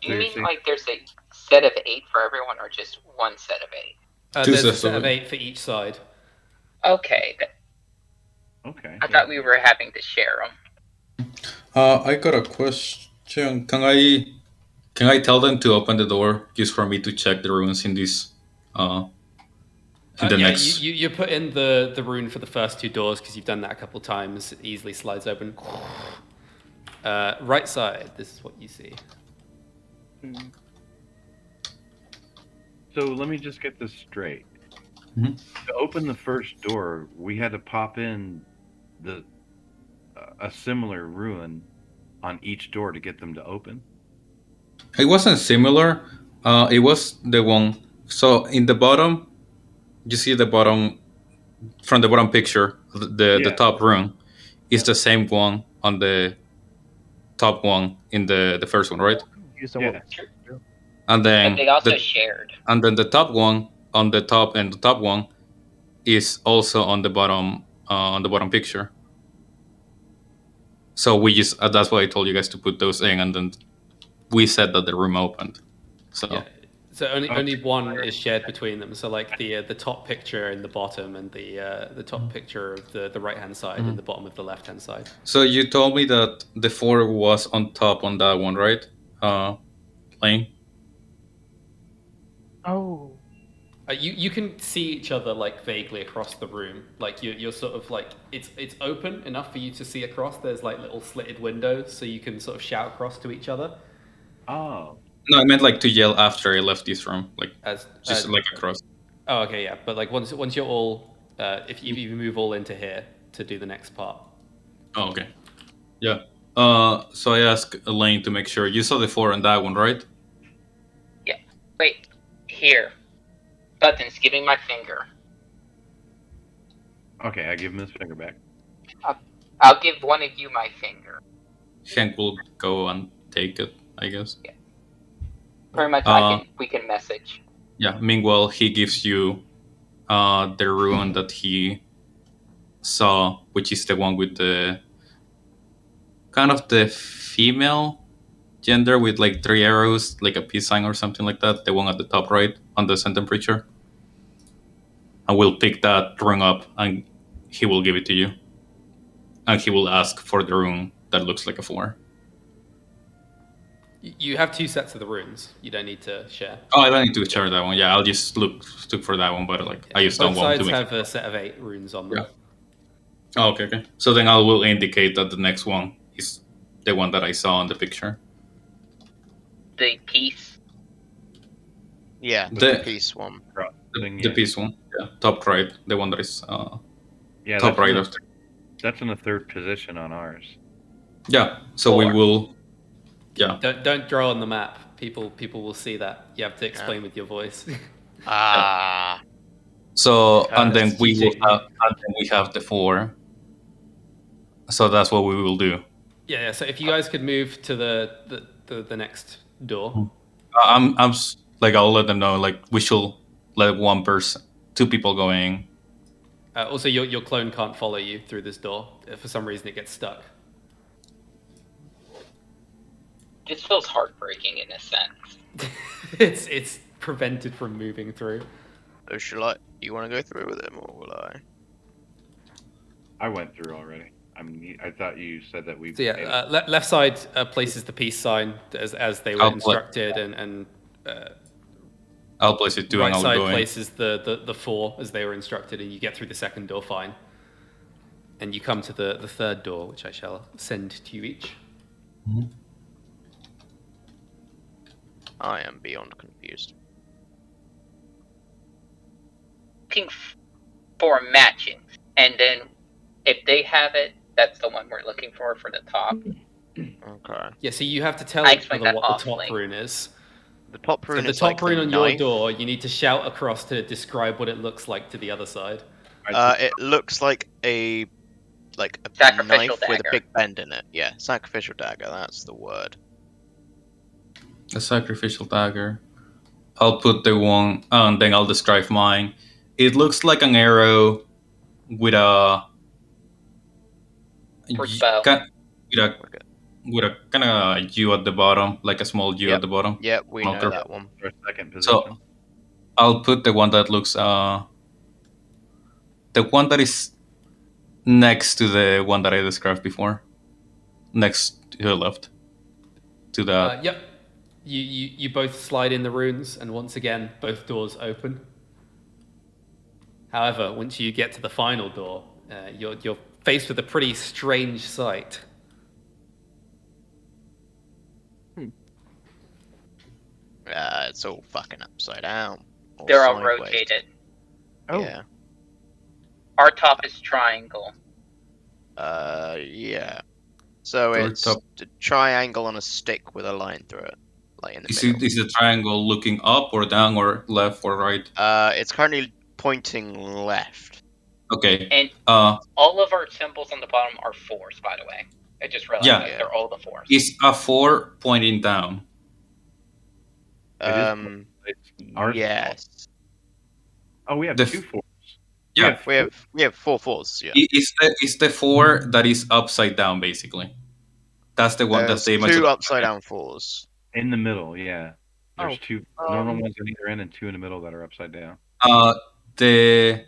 Do you mean like there's a set of 8 for everyone, or just one set of 8? There's a set of 8 for each side. Okay. Okay. I thought we were having to share them. I got a question. Can I tell them to open the door just for me to check the runes in this? Next. You put in the rune for the first 2 doors because you've done that a couple times. It easily slides open. Right side, this is what you see. So let me just get this straight. Mhm. To open the first door, we had to pop in a similar ruin on each door to get them to open. It wasn't similar. It was the one. So in the bottom, you see the bottom from the bottom picture. The Yeah. top room is the same one on the top one in the first one, right? Used on Yeah. what we And And then they also shared. and then the top one on the top and the top one is also on the bottom picture. So we just that's why I told you guys to put those in, and then we said that the room opened. So Yeah. So only Okay. only one is shared between them. So like the top picture in the bottom and the top picture of the right hand side and the bottom of the left hand side. So you told me that the 4 was on top on that one, right? Lain? Oh. You can see each other like vaguely across the room. Like you're sort of like it's open enough for you to see across. There's like little slitted windows, so you can sort of shout across to each other. Oh. No, I meant like to yell after I left this room, like As just like across. Oh, okay, yeah. But like once you're all, if you move all into here to do the next part. Oh, okay. Yeah. So I asked Elaine to make sure you saw the 4 on that one, right? Yeah. Wait. Here. Buttons. Give me my finger. Okay, I give him his finger back. I'll give one of you my finger. Henk will go and take it, I guess. Pretty much, we can message. Yeah. Meanwhile, he gives you the rune that he saw, which is the one with the kind of the female gender with like 3 arrows, like a peace sign or something like that. The one at the top right on the sentence preacher. And we'll pick that rune up and he will give it to you. And he will ask for the rune that looks like a 4. You have 2 sets of the runes. You don't need to share. Oh, I don't need to share that one. Yeah, I'll just look for that one, but like I just Both don't want to sides make have a set of 8 runes on them. Yeah. Oh, okay. So then I will indicate that the next one is the one that I saw in the picture. The piece. Yeah, The- the peace one. The peace one. Yeah, top right. The one that is Yeah, top right. That's in the third position on ours. Yeah, so we 4. will. Yeah. Don't draw on the map. People will see that. You have to explain with your voice. Ah. So and then That's we will cheating. we have the 4. So that's what we will do. Yeah. So if you guys could move to the next door. Like I'll let them know. Like we should let 2 people going. Also, your clone can't follow you through this door. If for some reason it gets stuck. This feels heartbreaking in a sense. It's prevented from moving through. Oh, shall I? You want to go through with him, or will I? I went through already. I thought you said that we. So yeah, left side places the peace sign as they were instructed, and I'll place it too, right and I'll side go in. places the 4 as they were instructed, and you get through the second door fine. And you come to the third door, which I shall send to you each. Mm-hmm. I am beyond confused. Looking for matching, and then if they have it, that's the one we're looking for the top. Okay. Yeah, so you have to tell I each explained other that what the top awfully. rune is. The top rune So the is top like rune the on your knife. door, you need to shout across to describe what it looks like to the other side. It looks like a Sacrificial knife with a dagger. big bend in it. Yeah, sacrificial dagger. That's the word. A sacrificial dagger. I'll put the one, and then I'll describe mine. It looks like an arrow with a Bow. with a kind of U at the bottom, like a small U at the bottom. Yep, we know Okay. that one. For a second position. So I'll put the one that looks the one that is next to the one that I described before, next to the left. To that. Yep. You both slide in the runes, and once again, both doors open. However, once you get to the final door, you're faced with a pretty strange sight. It's all fucking upside down. Or They're all sideways. rotated. Oh. Yeah. Our top is triangle. Yeah. So Your it's top- a triangle on a stick with a line through it, like in the Is middle. it is the triangle looking up or down or left or right? It's currently pointing left. Okay. And all of our symbols on the bottom are 4s, by the way. I just realized Yeah. that. They're all the 4s. Is a 4 pointing down? Ours is Yes. Oh, we have The 2 f- 4s. Yeah. We have 4 4s. Yeah. Is the 4 that is upside down basically? That's the one. That's There's the image. 2 upside down 4s. In the middle, yeah. There's Oh, 2 normal ones on either end and 2 in the middle that are upside down. The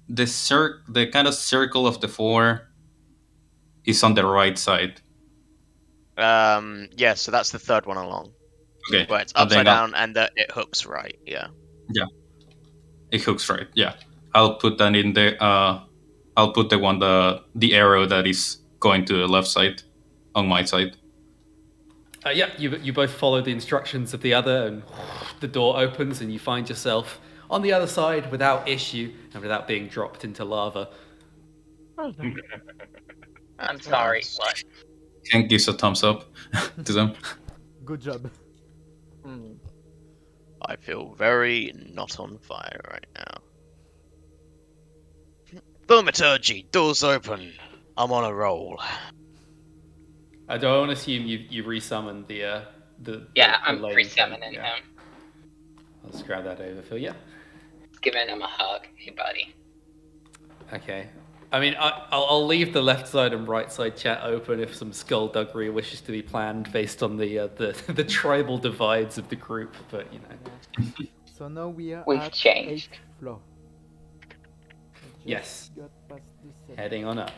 the kind of circle of the 4 is on the right side. Yeah. So that's the third one along. Okay. Where it's And then upside down and it hooks right. Yeah. it hooks right. Yeah. I'll put that in the I'll put the one the arrow that is going to the left side on my side. Yeah, you both follow the instructions of the other, and the door opens, and you find yourself on the other side without issue and without being dropped into lava. I'm sorry, what? Henk gives a thumbs up to them. Good job. I feel very not on fire right now. Thaumaturgy, doors open. I'm on a roll. I don't assume you resummon the Yeah, the I'm Lain pre-summoning thing, yeah. him. I'll just grab that over for you. Giving him a hug. Hey, buddy. Okay. I mean, I'll leave the left side and right side chat open if some skullduggery wishes to be planned based on the tribal divides of the group. But you know. So now we are We've at changed. 8th floor. I just Yes. got past the 7th. Heading on up.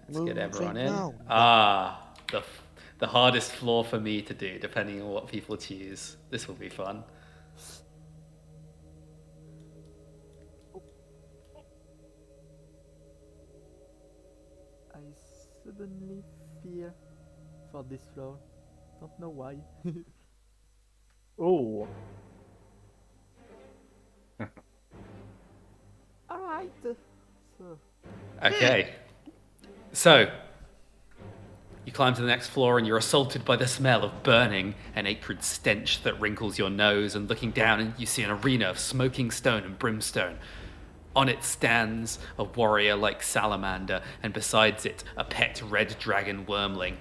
Let's get everyone in. now. The hardest floor for me to do, depending on what people choose. This will be fun. I suddenly fear for this floor. Don't know why. Oh. Alright. So Okay. So, you climb to the next floor and you're assaulted by the smell of burning, an acrid stench that wrinkles your nose, and looking down and you see an arena of smoking stone and brimstone. On it stands a warrior-like salamander, and besides it, a pet red dragon wormling.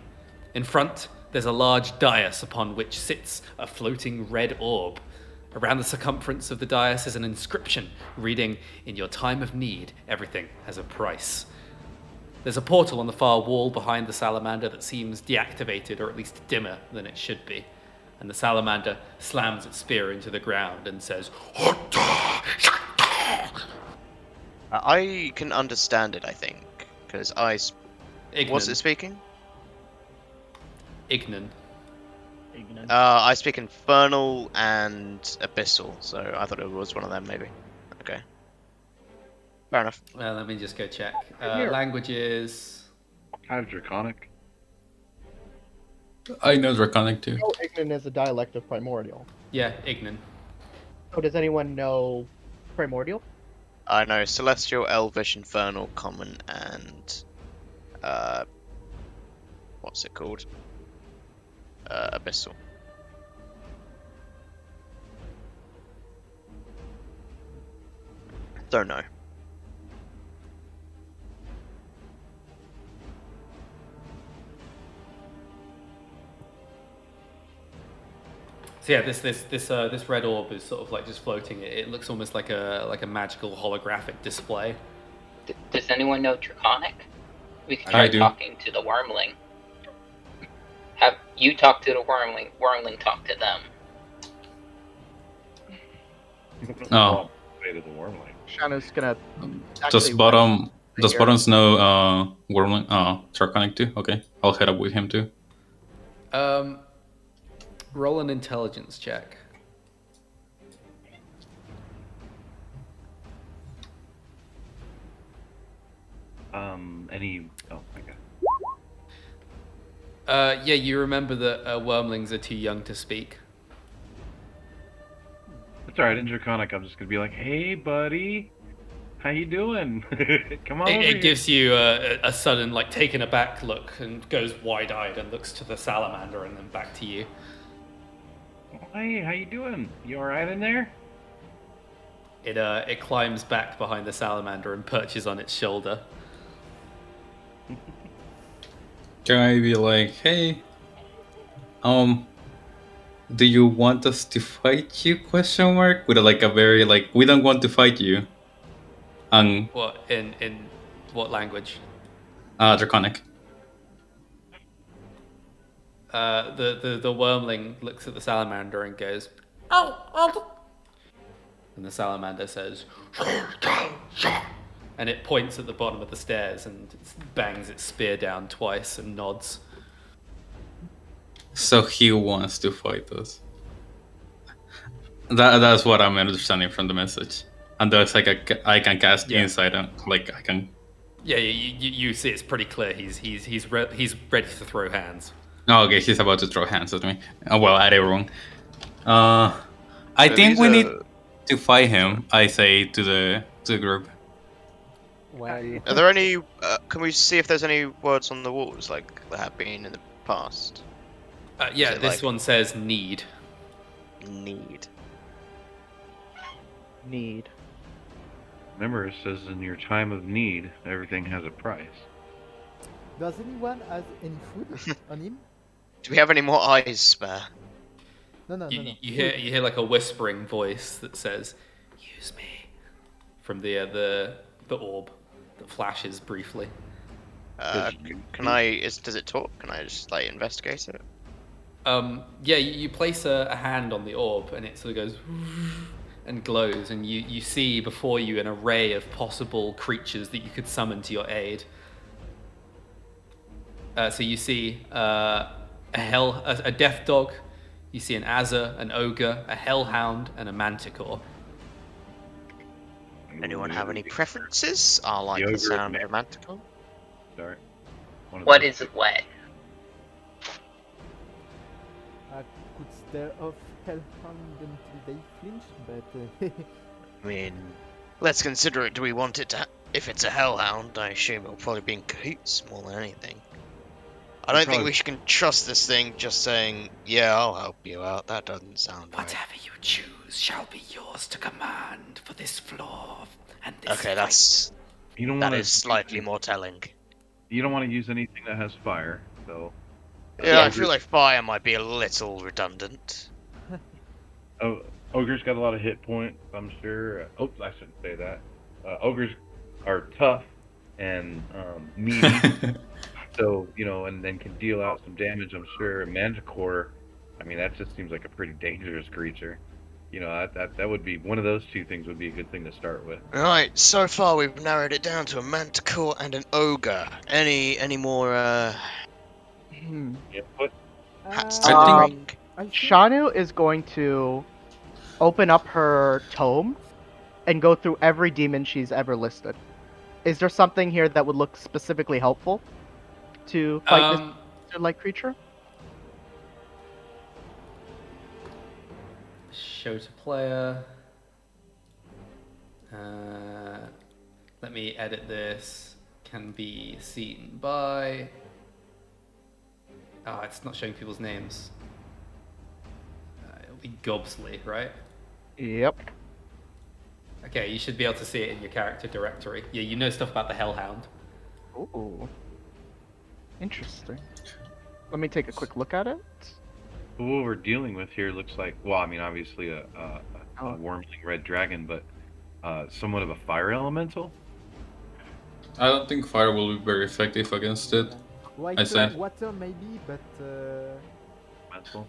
In front, there's a large dais upon which sits a floating red orb. Around the circumference of the dais is an inscription reading, "In your time of need, everything has a price." There's a portal on the far wall behind the salamander that seems deactivated, or at least dimmer than it should be. And the salamander slams its spear into the ground and says, I can understand it, I think, because what's it Ignan. speaking? Ignan. I speak Infernal and Abyssal, so I thought it was one of them, maybe. Okay. Fair enough. Well, let me just go check. Here. Languages. Kind of draconic. I know Draconic too. Oh, Ignan is a dialect of Primordial. Yeah, Ignan. Oh, does anyone know Primordial? I know Celestial, Elvish, Infernal, Common, and what's it called? Abyssal. Don't know. So yeah, this red orb is sort of like just floating. It looks almost like a magical holographic display. Does anyone know Draconic? We could I try do. talking to the wormling. Have you talk to the wormling? Wormling talk to them. Oh. Way to the wormling. Shannu's gonna. Does actually bottom does here. bottoms know Wormling Draconic too? Okay. I'll head up with him too. Roll an intelligence check. Any? Oh my god. Yeah, you remember that wormlings are too young to speak. That's alright. In Draconic, I'm just gonna be like, "Hey, buddy, how you doing? Come on over It here." gives you a sudden, like, taken aback look and goes wide-eyed and looks to the salamander and then back to you. Hey, how you doing? You all right in there? It climbs back behind the salamander and perches on its shoulder. Can I be like, hey, do you want us to fight you? Question mark with like a very like we don't want to fight you. What in what language? Draconic. The wormling looks at the salamander and goes, "Oh." And the salamander says, and it points at the bottom of the stairs and bangs its spear down twice and nods. So he wants to fight us. That's what I'm understanding from the message. And there's like I can cast insight and like I can. Yeah, you see, it's pretty clear. He's ready to throw hands. Oh, okay, he's about to throw hands at me. Well, at everyone. I So think these we are- need to fight him. I say to the group. Well, Are there any? Can we see if there's any words on the walls like there have been in the past? Yeah, Is it this like- one says need. Need. Need. Remember, it says in your time of need, everything has a price. does anyone has any food on him? Do we have any more eyes spare? No. You hear like a whispering voice that says, "Use me," from the orb that flashes briefly. Can I? Does it talk? Can I just like investigate it? Yeah, you place a hand on the orb and it sort of goes and glows, and you see before you an array of possible creatures that you could summon to your aid. So you see a death dog, you see an azza, an ogre, a hellhound, and a manticore. Anyone have any preferences? I like the ogre sound is of Manticore. Sorry. What is wet? I could stare off Hellhound until they flinch, but I mean, let's consider it. Do we want it to? If it's a hellhound, I assume it'll probably be in cahoots more than anything. I don't think we can trust this thing just saying, "Yeah, I'll help you out." That doesn't sound right. Whatever you choose shall be yours to command for this floor and this Okay, that's You don't that want is slightly more telling. You don't want to use anything that has fire, so. Yeah, I Yeah. feel like fire might be a little redundant. Oh, ogres got a lot of hit points, I'm sure. Oops, I shouldn't say that. Ogres are tough and meaty, so and then can deal out some damage, I'm sure. Manticore, I mean, that just seems like a pretty dangerous creature. That would be one of those two things would be a good thing to start with. Right, so far we've narrowed it down to a manticore and an ogre. Any more Yeah, but hats uh, to I the think- ring? I think Shannu is going to open up her tome and go through every demon she's ever listed. Is there something here that would look specifically helpful to fight this monster-like creature? Show to player. Let me edit this. Can be seen by. Ah, it's not showing people's names. It'll be Gobsley, right? Yep. Okay, you should be able to see it in your character directory. Yeah, you know stuff about the Hellhound. Ooh. Interesting. Let me take a quick look at it. what we're dealing with here looks like, well, I mean, obviously a Oh. wormling red dragon, but somewhat of a fire elemental. I don't think fire will be very effective against it. see. water maybe, but Elemental.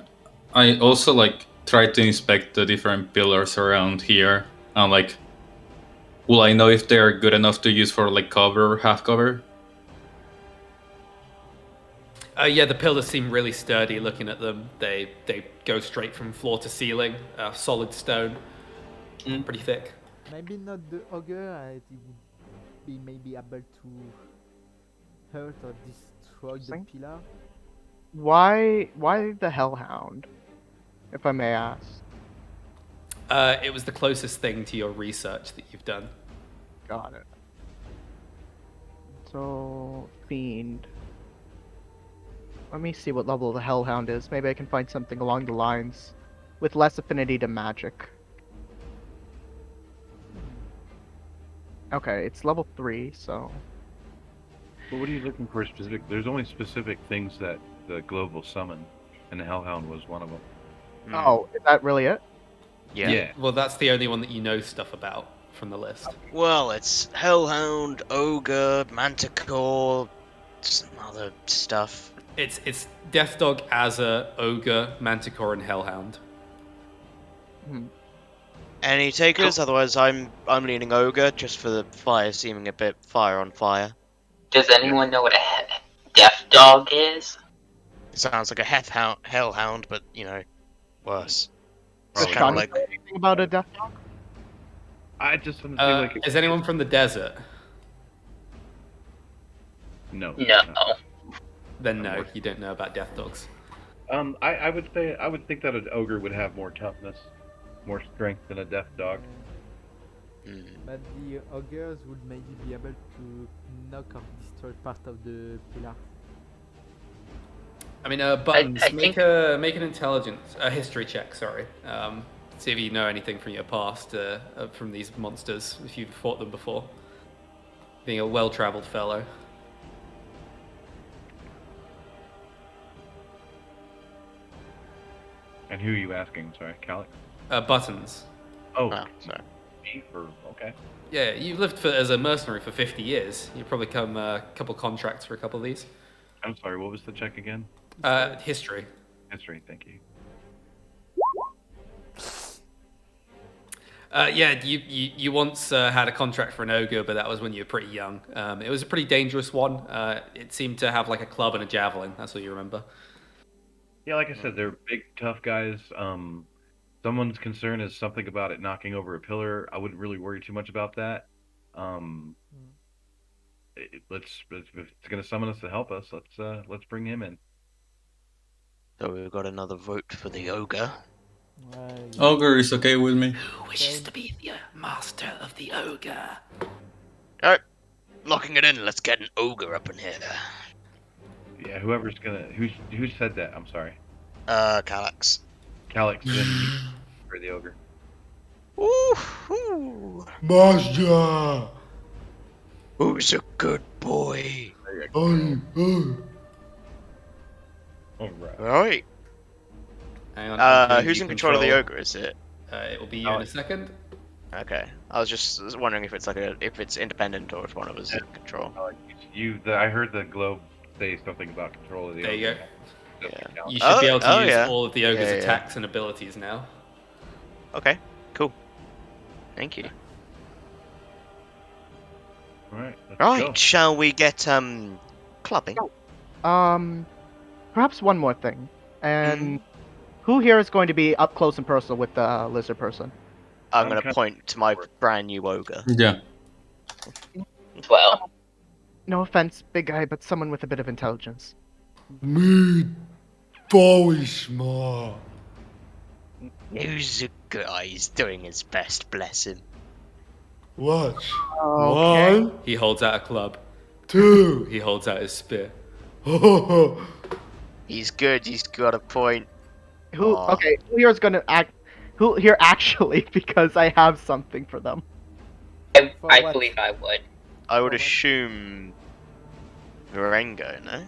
I also like try to inspect the different pillars around here and like, will I know if they're good enough to use for like cover or half cover? Yeah, the pillars seem really sturdy looking at them. They go straight from floor to ceiling. Solid stone. Pretty thick. maybe not the ogre. It would be maybe able to hurt or destroy the Interesting. pillar. Why the Hellhound, if I may ask? It was the closest thing to your research that you've done. Got it. So, Fiend. Let me see what level the Hellhound is. Maybe I can find something along the lines with less affinity to magic. Okay, it's level 3, so... But what are you looking for specific? There's only specific things that the globe will summon, and the Hellhound was one of them. Oh, is that really it? Yeah. Well, that's the only one that you know stuff about from the list. Well, it's Hellhound, Ogre, Manticore, some other stuff. It's Death Dog, Azza, Ogre, Manticore, and Hellhound. Any takers? Otherwise, I'm leaning Ogre just for the fire seeming a bit fire on fire. Does anyone know what a death dog is? It sounds like a Hellhound, but worse. Does Probably kinda Sean like- know anything about a Death Dog? I just didn't feel like it. Is anyone from the desert? No. No. Then no, you don't know about Death Dogs. I would think that an ogre would have more toughness, more strength than a death dog. But the ogres would maybe be able to knock or destroy part of the pillar. I mean, Buttons, I make think- make an intelligence, a history check. Sorry, see if you know anything from your past from these monsters, if you've fought them before. Being a well-traveled fellow. And who are you asking? Sorry, Kalax? Buttons. Oh, sorry. me for okay. Yeah, you've lived as a mercenary for 50 years. You've probably come a couple contracts for a couple of these. I'm sorry. What was the check again? History. History. Thank you. Yeah, you once had a contract for an ogre, but that was when you were pretty young. It was a pretty dangerous one. It seemed to have like a club and a javelin. That's all you remember. Yeah, like I said, they're big, tough guys. Someone's concern is something about it knocking over a pillar. I wouldn't really worry too much about that. If it's gonna summon us to help us, let's bring him in. So we've got another vote for the Ogre. Ogre is okay with me. Who wishes to be the master of the ogre? Alright, locking it in. Let's get an Ogre up in here. Yeah, whoever's gonna who said that? I'm sorry. Kalax. Kalax then for the ogre. Ooh, Master! who's a good boy? All right. Right. Hang on. I'm giving Who's you in control of the Ogre? Is it? It will be you in a second. Okay. I was just wondering if it's if it's independent or if one of us is in control. I heard the globe say something about control of the There ogre. you go. Yeah. You should be able to use yeah. all of the ogre's Yeah, yeah. attacks and abilities now. Okay. Cool. Thank you. All right. Let's Right. go. Shall we get clubbing? Perhaps one more thing. And who here is going to be up close and personal with the lizard person? I'm gonna point to my brand new Ogre. Yeah. Well, No offense, big guy, but someone with a bit of intelligence. Me, very smart. Who's a guy? He's doing his best. Bless him. What? Okay. 1, He holds out a club. 2. He holds out his spear. He's good. He's got a point. Who? Aw. Okay. Who here is going to act? Who here actually? Because I have something for them. For I what? believe I would. I would For what? assume Rengo, no?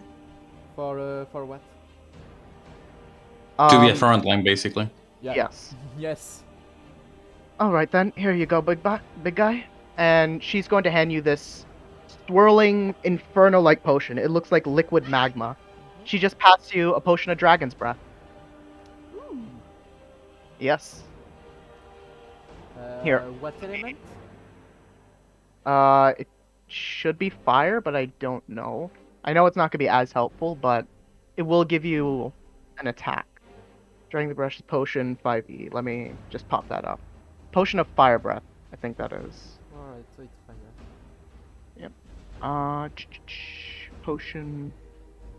For what? To be a front line, basically. Yeah. Yes. Yes. All right then. Here you go, big guy. And she's going to hand you this swirling inferno-like potion. It looks like liquid magma. She just passed you a potion of dragon's breath. Ooh. Yes. Here. What element? It should be fire, but I don't know. I know it's not going to be as helpful, but it will give you an attack. Dragging the brush potion 5e. Let me just pop that up. Potion of fire breath. I think that is. Alright, so it's fire. Potion.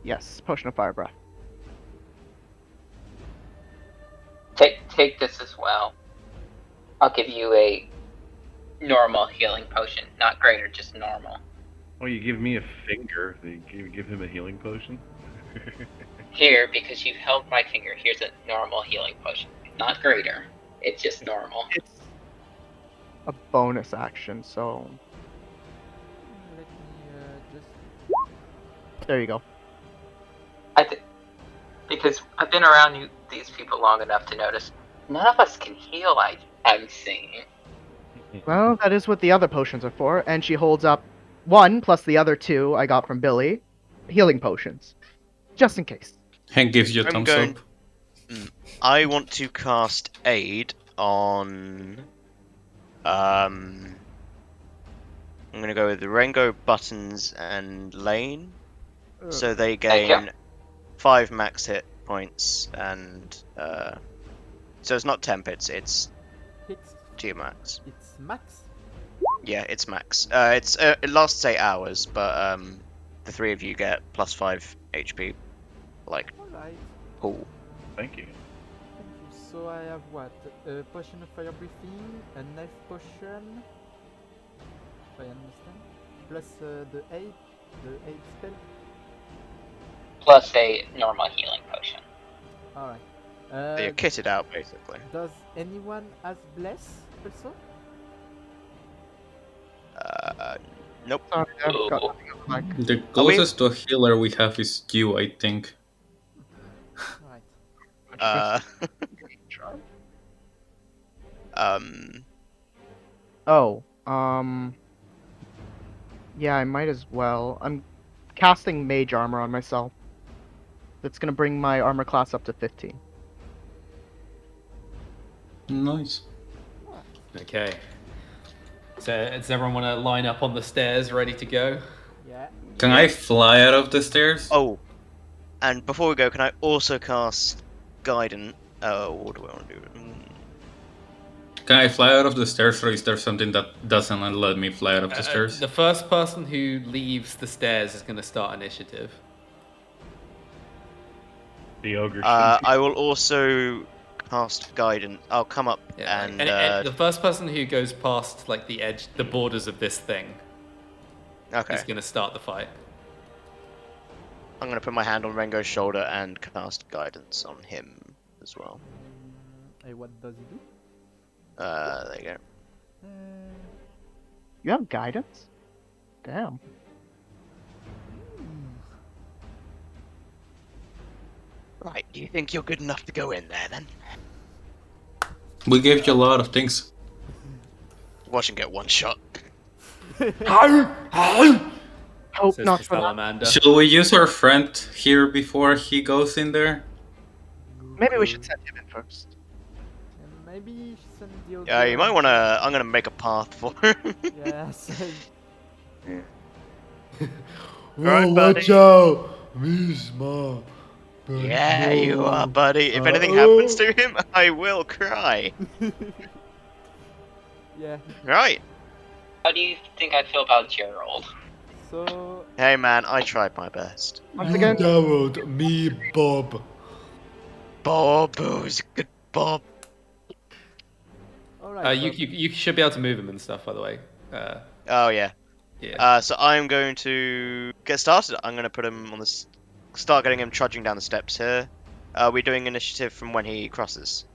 Yes, potion of fire breath. take this as well, I'll give you a normal healing potion. Not greater, just normal. Oh, you give me a finger. You give him a healing potion? Here, because you held my finger, here's a normal healing potion. Not greater, it's just normal. It's a bonus action, so Let me just. there you go. Because I've been around these people long enough to notice none of us can heal, I'm seeing. Well, that is what the other potions are for, and she holds up one plus the other two I got from Billy, healing potions, just in case. Henk gives you a I'm thumbs going- up. I want to cast Aid on. I'm gonna go with Rengo, Buttons, and Lain. So they Thank you. gain 5 max hit points, and so it's not temp, it's Hits. 2 max. It's max. Yeah, it's max. It lasts 8 hours, but the 3 of you get plus 5 HP. Like, Alright. cool. Thank you. Thank you. So I have what? A potion of fire breathing, a knife potion. If I understand. Plus the aid spell. Plus a normal healing potion. Alright. You're kitted out, basically. Does anyone has bless also? Nope. Sorry, I've got nothing on the mic. The closest to a healer we have is you, I think. Alright. Charm? Um, Oh, yeah, I might as well. I'm casting mage armor on myself. That's gonna bring my armor class up to 15. Nice. Okay. So does everyone want to line up on the stairs, ready to go? Yeah. Can I fly out of the stairs? oh, and before we go, can I also cast Guidance? Oh, what do I want to do? Can I fly out of the stairs, or is there something that doesn't let me fly out of the stairs? The first person who leaves the stairs is going to start initiative. The ogre. I will also cast Guidance. I'll come up Yeah, and the first person who goes past like the edge, the borders of this thing, okay. is going to start the fight. I'm gonna put my hand on Rengo's shoulder and cast Guidance on him as well. Hey, what does he do? There you go. You have guidance? Damn. Right, do you think you're good enough to go in there then? We gave you a lot of things. Watch him get one shot. Hope Says not the for that. salamander. Shall we use our friend here before he goes in there? Maybe we should send him in first. And maybe send the Yeah, you might wanna. I'm gonna make a path for him. Yeah, same. Right, buddy. out! Misma! Yeah, you are, buddy. If anything happens to him, I will cry. Yeah. Right. How do you think I feel about Gerald? So Hey, man, I tried my best. Once again, Gerald, me, Bob. Bob, who's a good Bob. alright. You should be able to move him and stuff, by the way. Oh yeah. Yeah. So I'm going to get started. I'm going to put him on the start getting him trudging down the steps here. Are we doing initiative from when he crosses?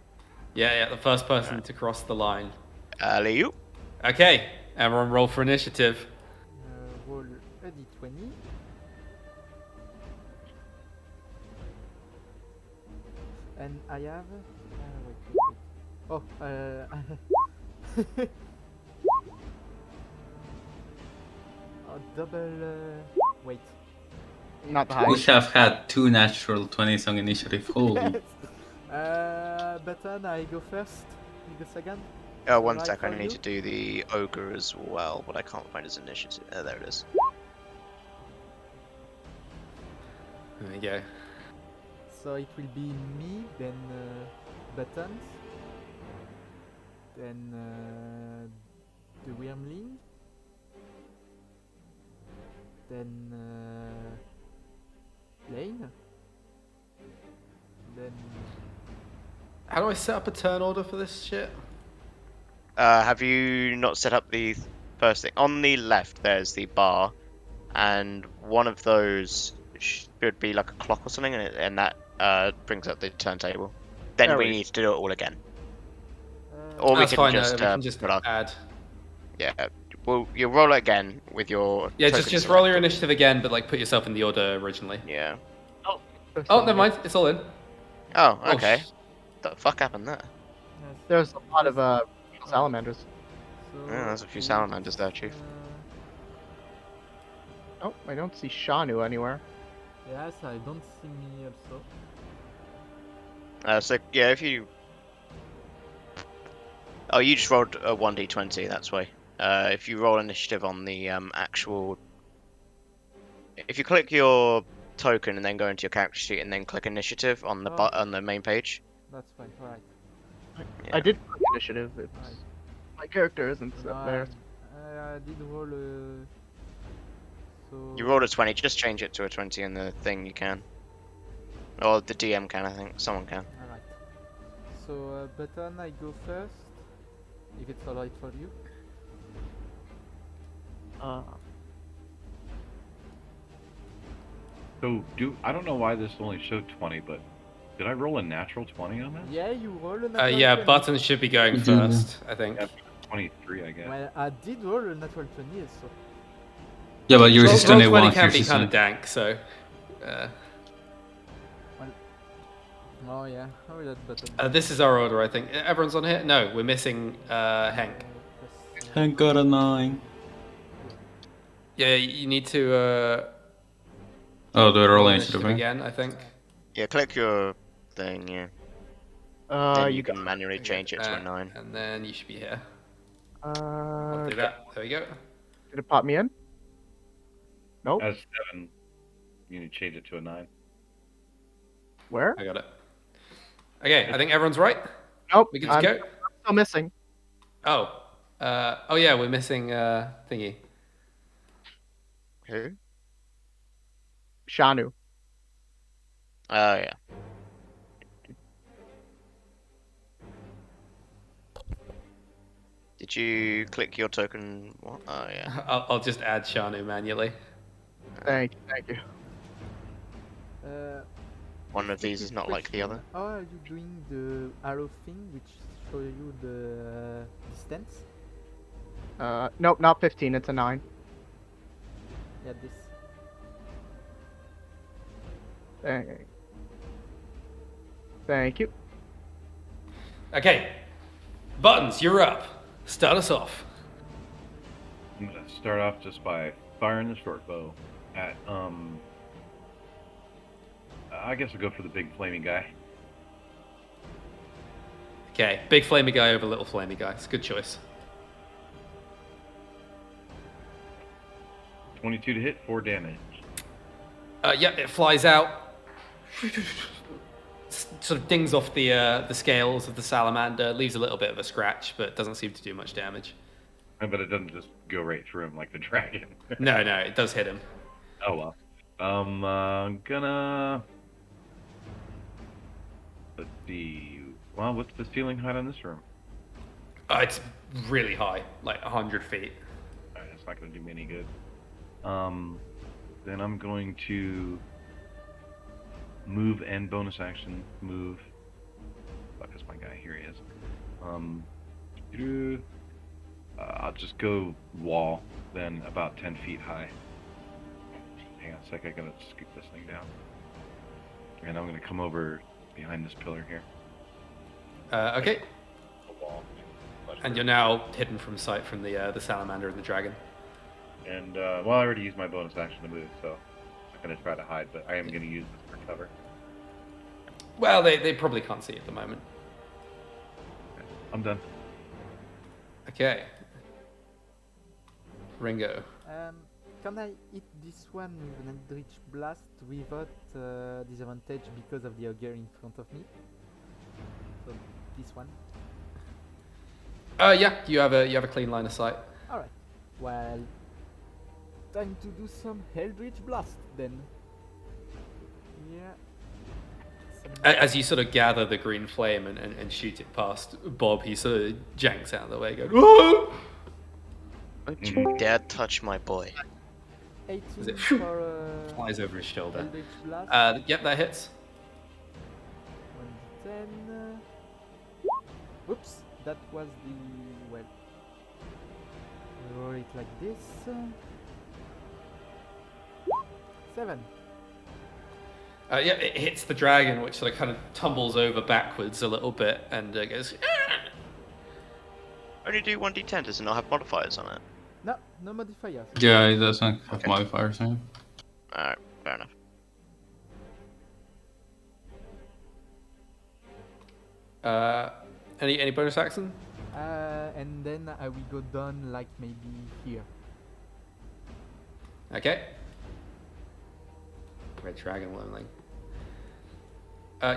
Yeah, the first person to cross the line. Alley-oop. Okay, everyone roll for initiative. Roll a d20. And I have. Wait. Oh, oh, double. Wait. not the We highest. have had 2 natural 20s on initiative. Holy. Button, I go first. You go second. One Alright, sec, I for need you? to do the ogre as well, but I can't find his initiative. There it is. There you go. So it will be me, then buttons, then the wormling, then Lain, then How do I set up a turn order for this shit? Have you not set up the first thing? On the left, there's the bar, and one of those should be like a clock or something, and that brings up the turntable. Then There we we need to do it all again. Or we That's can fine. just, We can just put our, add. yeah. Well, you roll it again with your. Yeah, token just roll your selected. initiative again, but like put yourself in the order originally. Yeah. Oh, never mind. It's all in. Oh, Oh, okay. The fuck happened there? Yes. There's a lot of Oh. salamanders. So Yeah, there's a few with, salamanders there, Chief. Oh, I don't see Shannu anywhere. Yes, I don't see me also. So yeah, if you. Oh, you just rolled a 1d20. That's why. If you roll initiative on the actual. If you click your token and then go into your character sheet and then click initiative on the Oh. on the main page. That's fine. Alright. Yeah. I did click initiative. It's, Alright. my character isn't No, up there. I did roll so. You rolled a 20. Just change it to a 20 in the thing. You can. Or the DM can. I think someone can. Alright. So, Button, I go first. If it's alright for you. So I don't know why this only showed 20, but did I roll a natural 20 on that? Yeah, you roll a natural Yeah, 20. Buttons should be going You do, yeah. first, I think. Yeah, 23, I guess. Well, I did roll a natural 20, so. Yeah, but your Roll resistant 20 A1 can be here's kind of the dank, so. Oh yeah, how is that button? This is our order, I think. Everyone's on here? No, we're missing Henk. Henk got a 9. Yeah, you need to Oh, do I roll roll initiative initiative again? again, I think. Yeah, click your thing. Yeah. Then you You can manually change it to a 9. And then you should be here. got. I'll do that. There we go. Did it pop me in? Nope. As 7, you need to change it to a 9. Where? I got it. Okay, I think everyone's right. Nope. We can I'm just go. still missing. Oh. Oh yeah, we're missing thingy. Who? Shannu. Oh yeah. Did you click your token? What? Oh yeah. I'll just add Shannu manually. Thank you. One of these is not like the other. How are you doing the arrow thing, which show you the distance? Nope, not 15. It's a 9. Yeah, this. Thank you. Okay. Buttons, you're up. Start us off. I'm gonna start off just by firing the short bow at I guess I'll go for the big flaming guy. Okay, big flamey guy over little flamey guy. It's a good choice. 22 to hit, 4 damage. Yep, it flies out. Sort of dings off the scales of the salamander, leaves a little bit of a scratch, but doesn't seem to do much damage. But it doesn't just go right through him like the dragon. No, it does hit him. Oh well. I'm gonna. Let's see. Well, what's the ceiling height on this room? It's really high, like 100 feet. Alright, that's not gonna do me any good. Then I'm going to move and bonus action move. Fuck is my guy? Here he is. I'll just go wall, then about 10 feet high. Hang on a sec, I gotta scoop this thing down. And I'm gonna come over behind this pillar here. Okay, A wall. and you're now hidden from sight from the salamander and the dragon. And well, I already used my bonus action to move, so I'm gonna try to hide, but I am gonna use this for cover. Well, they probably can't see at the moment. I'm done. Okay. Rengo. Can I hit this one with an Eldritch Blast without disadvantage because of the ogre in front of me? So this one. Yeah, you have a clean line of sight. Alright. Well, time to do some Eldritch Blast then. Yeah. As you sort of gather the green flame and shoot it past Bob, he sort of janks out of the way, going, "Whoa!" Don't you dare touch my boy. 'Cause 18 it for flies over his shoulder. Eldritch Blast. Yep, that hits. 1d10. Oops, that was the well. Roll it like this. 7. Yeah, it hits the dragon, which sort of kind of tumbles over backwards a little bit and goes. Only do 1d10, does it not have modifiers on it? No, no modifiers. Yeah, it doesn't have modifiers. Yeah. Alright, fair enough. Any bonus action? And then I will go down like maybe here. Okay. Red dragon wormling.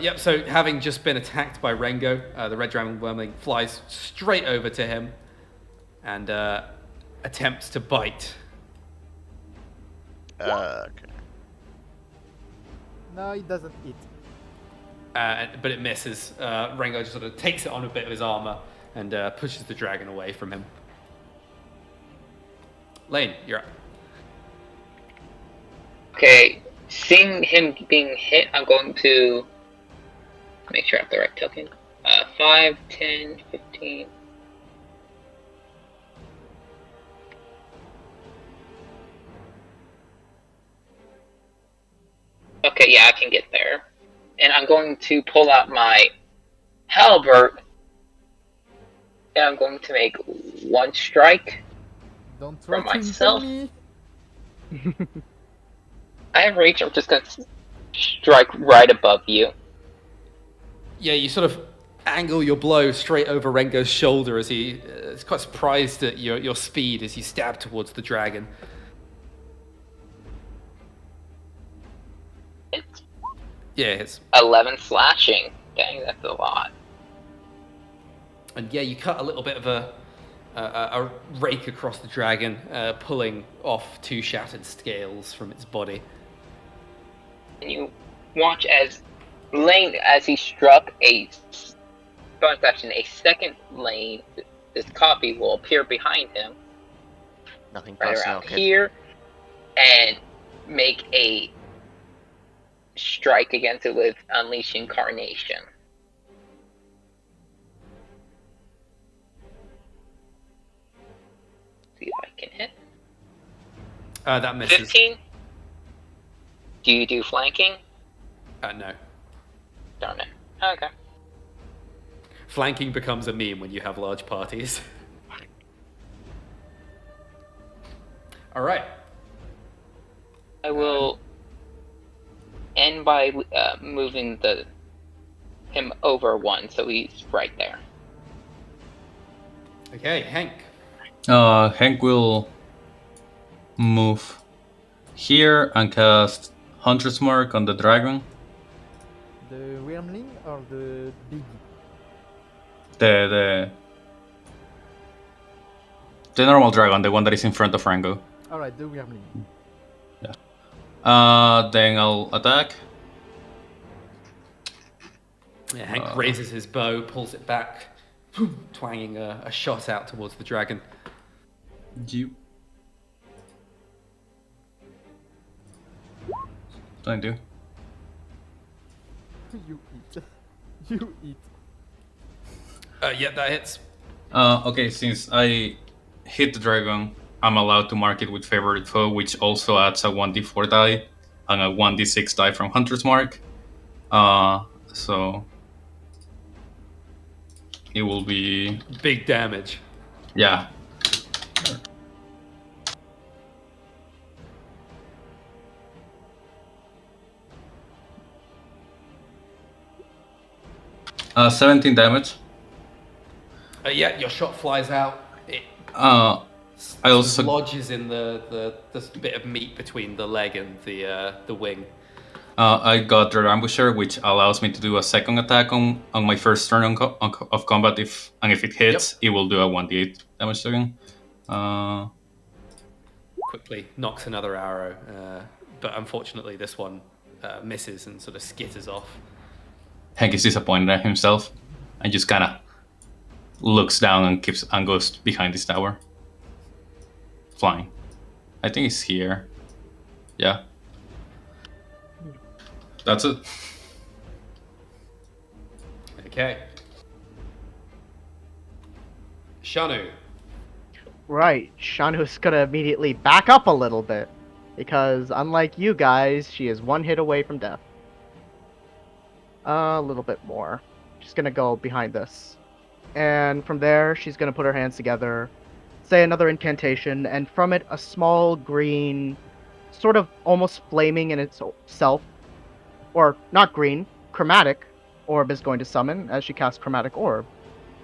Yep, so having just been attacked by Rengo, the red dragon wormling flies straight over to him and attempts to bite. Okay. No, it doesn't hit. But it misses. Rengo just sort of takes it on a bit of his armor and pushes the dragon away from him. Lain, you're up. Okay, seeing him being hit, I'm going to make sure I have the right token. 5, 10, 15. Okay, yeah, I can get there. And I'm going to pull out my halberd, and I'm going to make one strike. Don't try For to myself? impale me. I have reach, I'm just going to strike right above you. Yeah, you sort of angle your blow straight over Rengo's shoulder as he is quite surprised at your speed as you stab towards the dragon. It's Yeah, it's 11 slashing. Dang, that's a lot. and yeah, you cut a little bit of a rake across the dragon, pulling off 2 shattered scales from its body. And you watch as Lain, as he struck a bonus action, a second Lain, this copy will appear behind him, Nothing right personal, around kid. here, and make a strike against it with Unleash Incarnation. See if I can hit. That misses. 15? Do you do flanking? No. Darn it. Okay. Flanking becomes a meme when you have large parties. All right. I will end by moving him over 1, so he's right there. Okay, Henk. Henk will move here and cast Hunter's Mark on the dragon. The wormling or the big? The normal dragon, the one that is in front of Rengo. Alright, the wormling. Then I'll attack. Yeah, Henk raises his bow, pulls it back, twanging a shot out towards the dragon. You. 22. You eat. You eat. Yeah, that hits. Okay, since I hit the dragon, I'm allowed to mark it with favorite foe, which also adds a 1d4 die and a 1d6 die from Hunter's Mark. So it will be Big damage. yeah. 17 damage. Yeah, your shot flies out. It I also lodges in the bit of meat between the leg and the wing. I got the ambusher, which allows me to do a second attack on my first turn of combat. If it hits, it will do a 1d8 damage again. Quickly knocks another arrow, but unfortunately this one misses and sort of skitters off. Henk is disappointed at himself and just kind of looks down and goes behind this tower, flying. I think it's here. Yeah. That's it. Okay. Shannu. Right, Shannu's gonna immediately back up a little bit, because unlike you guys, she is one hit away from death. A little bit more. She's gonna go behind this. And from there, she's gonna put her hands together, say another incantation, and from it, a small green, sort of almost flaming in itself, or not green, chromatic orb is going to summon as she casts chromatic orb.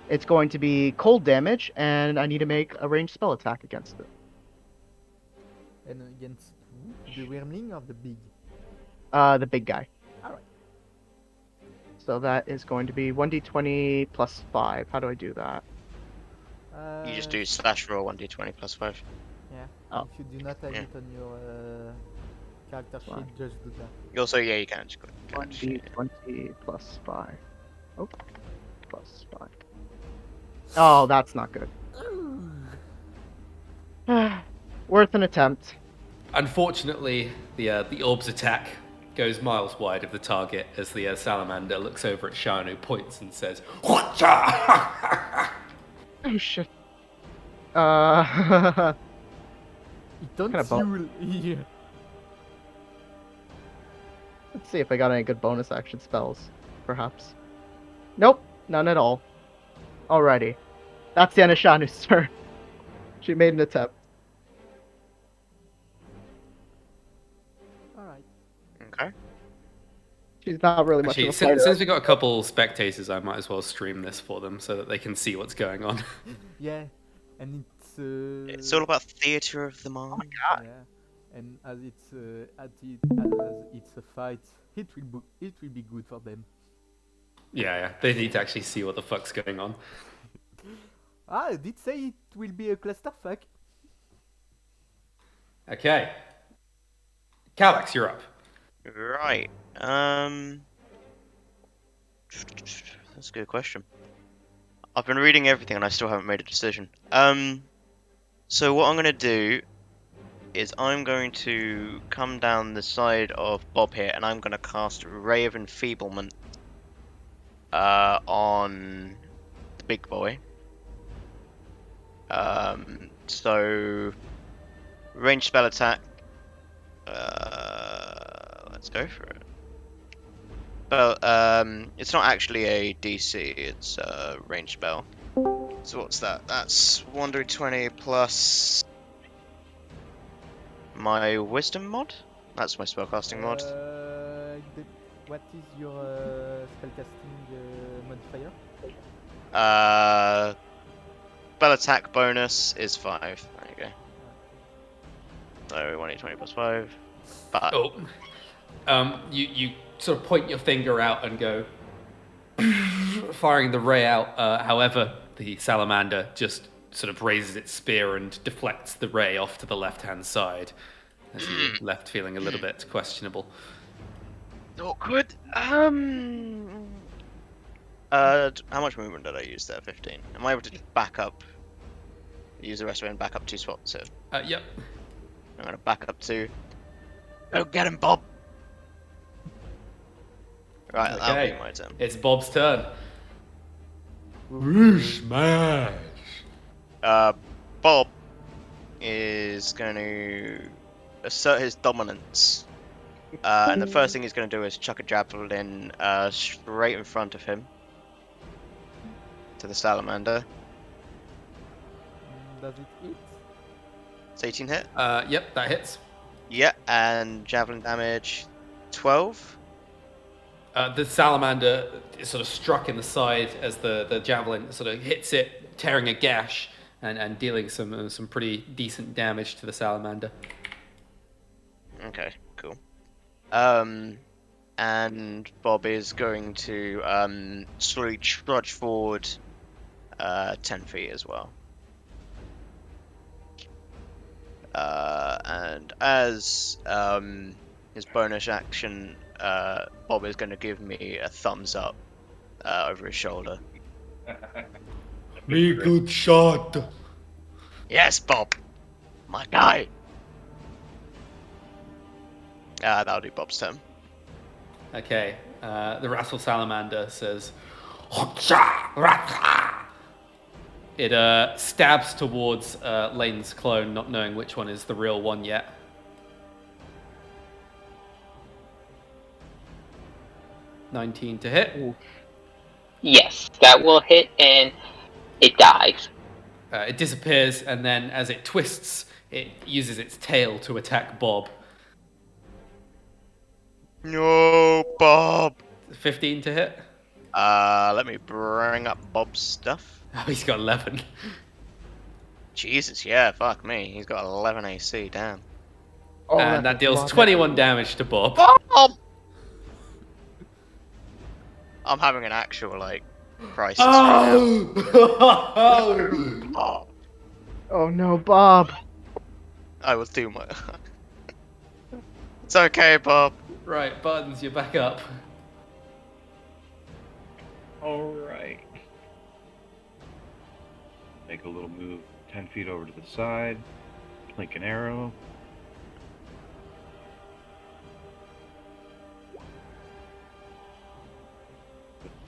It's going to be cold damage, and I need to make a ranged spell attack against it. And against who? The wormling or the big? The big guy. Alright. So that is going to be 1d20 plus 5. How do I do that? You just do slash roll 1d20 plus 5. Yeah. Oh. If you do not have it on your character sheet, Fine. just do that. You also, yeah, you can just go. 1d20 plus 5. Oh, plus 5. Oh, that's not good. Worth an attempt. Unfortunately, the orb's attack goes miles wide of the target as the salamander looks over at Shannu, points and says, "Whatcha?" Oh shit. It don't Kinda fuel here. Let's see if I got any good bonus action spells, perhaps. Nope, none at all. Alrighty. That's the end of Shannu's turn. She made an attempt. Alright. Okay. She's not really much Actually, of a fighter. since we got a couple spectators, I might as well stream this for them so that they can see what's going on. Yeah. And it's It's all about theatre of the mind. Oh my god. yeah. And as it's as it's a fight, it will be good for them. Yeah, they need to actually see what the fuck's going on. I did say it will be a clusterfuck. Okay. Kalax, you're up. Right. That's a good question. I've been reading everything and I still haven't made a decision. So what I'm gonna do is I'm going to come down the side of Bob here and I'm gonna cast Ray of Enfeeblement on the big boy. So range spell attack. Let's go for it. Well, it's not actually a DC, it's a range spell. So what's that? That's 1d20 plus my wisdom mod? That's my spellcasting mod. What is your spellcasting modifier? Spell attack bonus is 5. There you go. So 1d20 plus 5. But You sort of point your finger out and go, firing the ray out. However, the salamander just sort of raises its spear and deflects the ray off to the left-hand side, as you're left feeling a little bit questionable. awkward. How much movement did I use there? 15. Am I able to just back up? Use the rest of it and back up 2 spots here. Yep. I'm gonna back up 2. Go get him, Bob. Right, that'll Okay. be my turn. It's Bob's turn. Smash! Bob is going to assert his dominance. And the first thing he's going to do is chuck a javelin straight in front of him. To the salamander. Does it hit? It's 18 hit. Yep, that hits. Yeah, and javelin damage 12. The salamander is sort of struck in the side as the javelin sort of hits it, tearing a gash and dealing some pretty decent damage to the salamander. Okay, cool. And Bob is going to slowly trudge forward 10 feet as well. And as his bonus action, Bob is going to give me a thumbs up over his shoulder. Me good shot. Yes, Bob, my guy. That'll do Bob's turn. Okay, the Rattle Salamander says, it stabs towards Lane's clone, not knowing which one is the real one yet. $19 to hit. Yes, that will hit, and it dies. It disappears, and then as it twists, it uses its tail to attack Bob. No, Bob. 15 to hit. Let me bring up Bob's stuff. Oh, he's got 11. Jesus, yeah, fuck me. He's got 11 AC, damn. Oh, And that that's deals a lot. 21 damage to Bob. Bob! I'm having an actual, like, crisis right now. Oh, Oh no, Bob. I will do my... It's okay, Bob. Right, Buttons, you're back up. Alright. Make a little move 10 feet over to the side. Blink an arrow.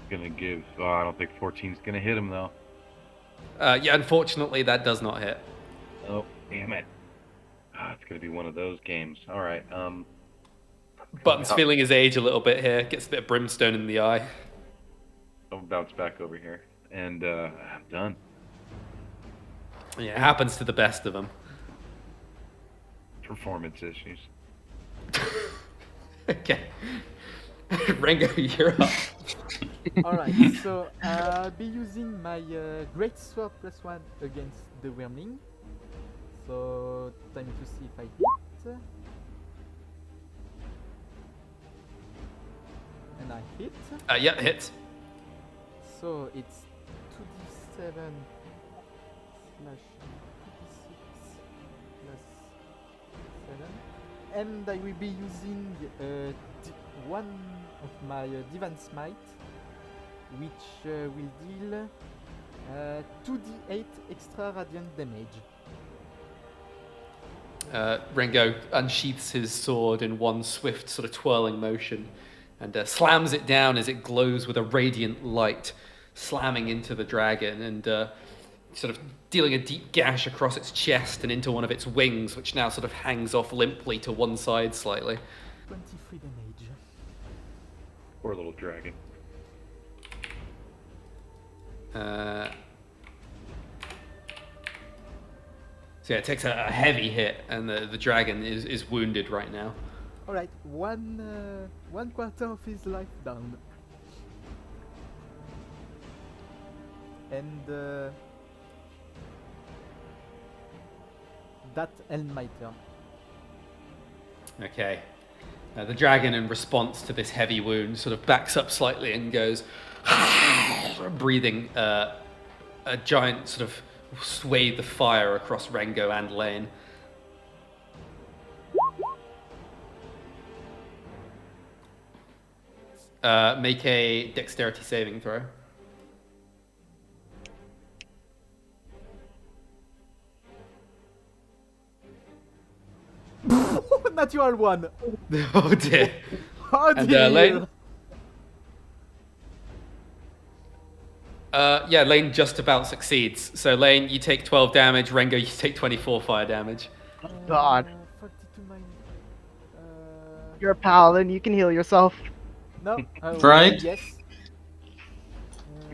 Gonna give... I don't think 14's gonna hit him, though. Yeah, unfortunately, that does not hit. Oh, damn it. It's gonna be one of those games. Alright, Buttons feeling his age a little bit here. Gets a bit of brimstone in the eye. I'll bounce back over here. And, I'm done. Yeah, it happens to the best of them. Performance issues. Okay. Rengo, you're up. Alright, so I'll be using my Great Sword +1 against the Wormling. So, time to see if I hit. And I hit. Yeah, hits. So it's 2d7 slash 2d6 plus 7. And I will be using one of my Divine Smite, which will deal 2d8 extra radiant damage. Rengo unsheaths his sword in one swift sort of twirling motion and slams it down as it glows with a radiant light, slamming into the dragon and sort of dealing a deep gash across its chest and into one of its wings, which now sort of hangs off limply to one side slightly. 23 damage. Poor little dragon. So yeah, it takes a heavy hit, and the dragon is wounded right now. Alright, one quarter of his life down. And that ends my turn. Okay. The dragon, in response to this heavy wound, sort of backs up slightly and goes, breathing a giant sort of swathe of fire across Rengo and Lain. Make a dexterity saving throw. Natural one! Oh dear. Oh And dear! Lain? Yeah, Lain just about succeeds. So Lain, you take 12 damage. Rengo, you take 24 fire damage. God. 42 minus, You're a paladin, you can heal yourself. no, Right? yes.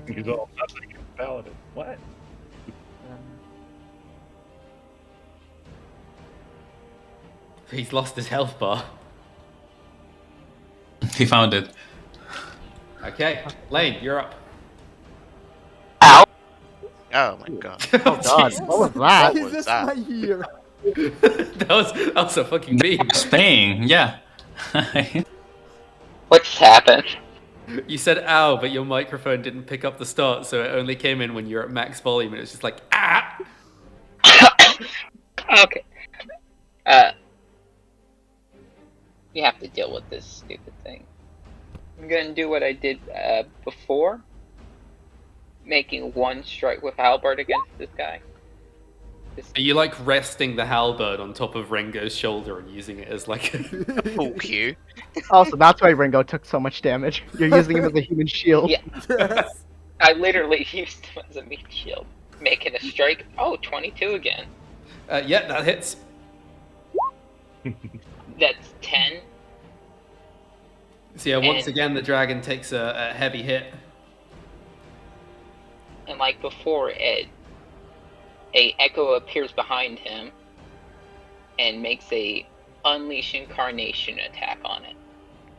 He's all nothing paladin. What? He's lost his health bar. He found it. Okay, Lain, you're up. Ow! Oh my god. Oh god, what was that? What was Jesus, that? my ear! that was a fucking beam. It's paying, yeah. What just happened? You said ow, but your microphone didn't pick up the start, so it only came in when you're at max volume, and it was just like, ah! Okay. We have to deal with this stupid thing. I'm gonna do what I did before, making one strike with halberd against this guy. Are you like resting the halberd on top of Rengo's shoulder and using it as like a... Full Q. Also, that's why Rengo took so much damage. You're using him as a human shield. Yeah, Yes. I literally used him as a meat shield, making a strike. Oh, 22 again. Yeah, that hits. That's 10. So yeah, once And- again the dragon takes a heavy hit. And like before, a echo appears behind him and makes a unleash incarnation attack on it.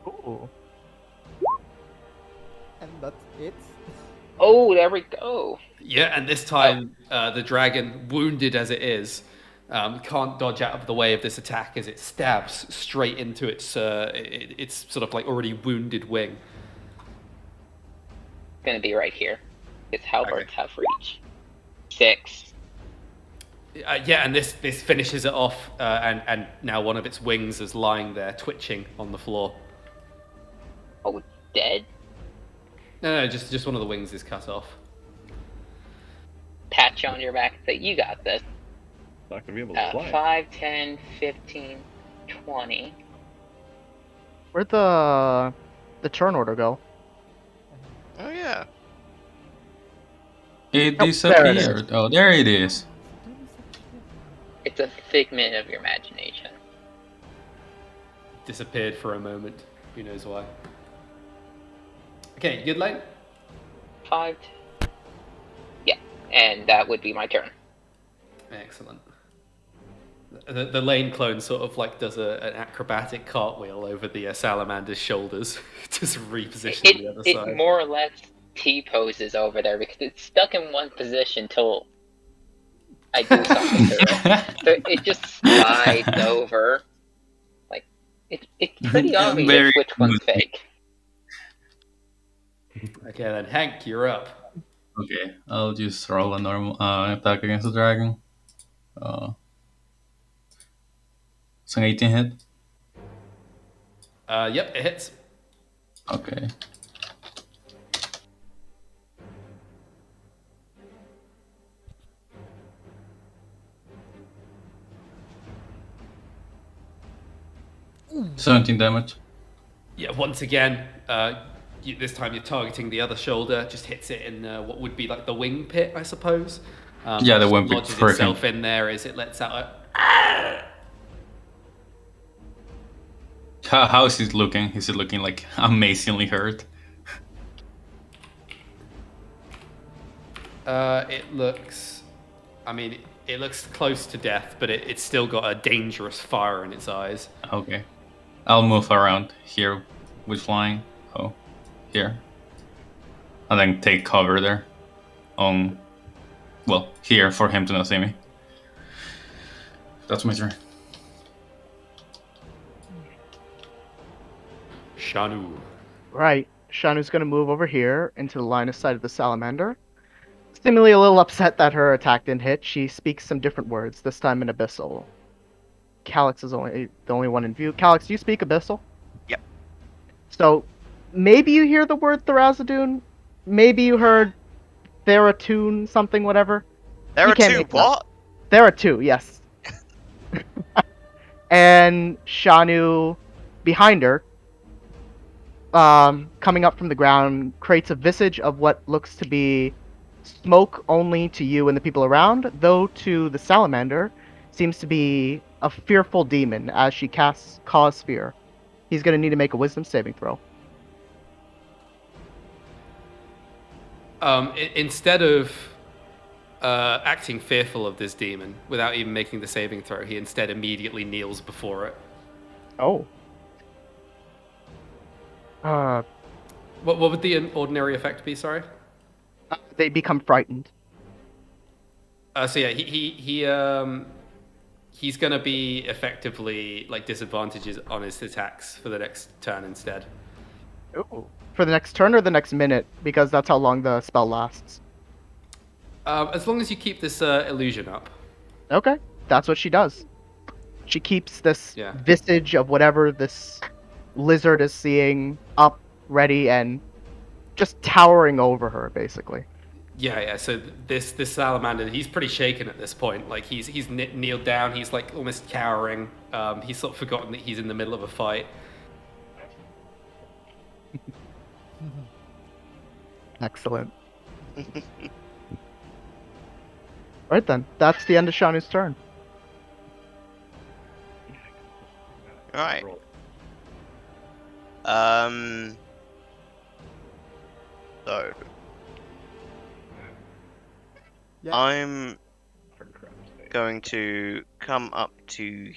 Ooh. And that's it. Oh, there we go. Yeah, and this time the dragon, wounded as it is, can't dodge out of the way of this attack as it stabs straight into its sort of like already wounded wing. Gonna be right here. Its halberds Okay. have reach. 6. Yeah, and this finishes it off, and now one of its wings is lying there twitching on the floor. Oh, dead? No, just one of the wings is cut off. Pat you on your back and say, you got this. Not gonna be able to fly. 5, 10, 15, 20. Where'd the turn order go? Oh yeah. It Oh, there it disappeared. is. Oh, there it is. It's a figment of your imagination. Disappeared for a moment. Who knows why? Okay, good, Lain? 5. Yeah, and that would be my turn. Excellent. The Lain clone sort of like does an acrobatic cartwheel over the salamander's shoulders to reposition the other It side. more or less T-poses over there because it's stuck in one position till I do something to it. So it just slides over. Like, it's pretty obvious Very which one's good. fake. Okay, then Henk, you're up. Okay, I'll just roll a normal attack against the dragon. It's an 18 hit. Yep, it hits. Okay. Ooh. 17 damage. Yeah, once again, this time you're targeting the other shoulder, just hits it in what would be like the wing pit, I suppose. Yeah, the just wing pit, lodges perfect. itself in there as it lets out a... How is it looking? Is it looking like amazingly hurt? It looks... I mean, it looks close to death, but it's still got a dangerous fire in its eyes. Okay. I'll move around here with flying. Oh, here. And then take cover there. Well, here for him to not see me. That's my turn. Shannu. Right. Shannu's gonna move over here into the line of sight of the salamander. Seemingly a little upset that her attack didn't hit, she speaks some different words, this time in Abyssal. Kalax is the only one in view. Kalax, do you speak Abyssal? Yep. So, maybe you hear the word Thrasadune? Maybe you heard Theratune, something, whatever? There You are can't two. make that. What? There are two, yes. And Shannu, behind her, coming up from the ground, creates a visage of what looks to be smoke only to you and the people around, though to the salamander seems to be a fearful demon as she casts Cause Fear. He's going to need to make a wisdom saving throw. Instead of acting fearful of this demon without even making the saving throw, he instead immediately kneels before it. Oh. What would the ordinary effect be? Sorry. They become frightened. So yeah, he's gonna be effectively like disadvantages on his attacks for the next turn instead. Ooh. For the next turn or the next minute, because that's how long the spell lasts. As long as you keep this illusion up. Okay, that's what she does. She keeps this Yeah. visage of whatever this lizard is seeing up, ready, and just towering over her, basically. Yeah. So this salamander, he's pretty shaken at this point. Like he's kneeled down. He's like almost cowering. He's sort of forgotten that he's in the middle of a fight. Excellent. Right then, that's the end of Shannu's turn. Alright. So Yeah. I'm going to come up to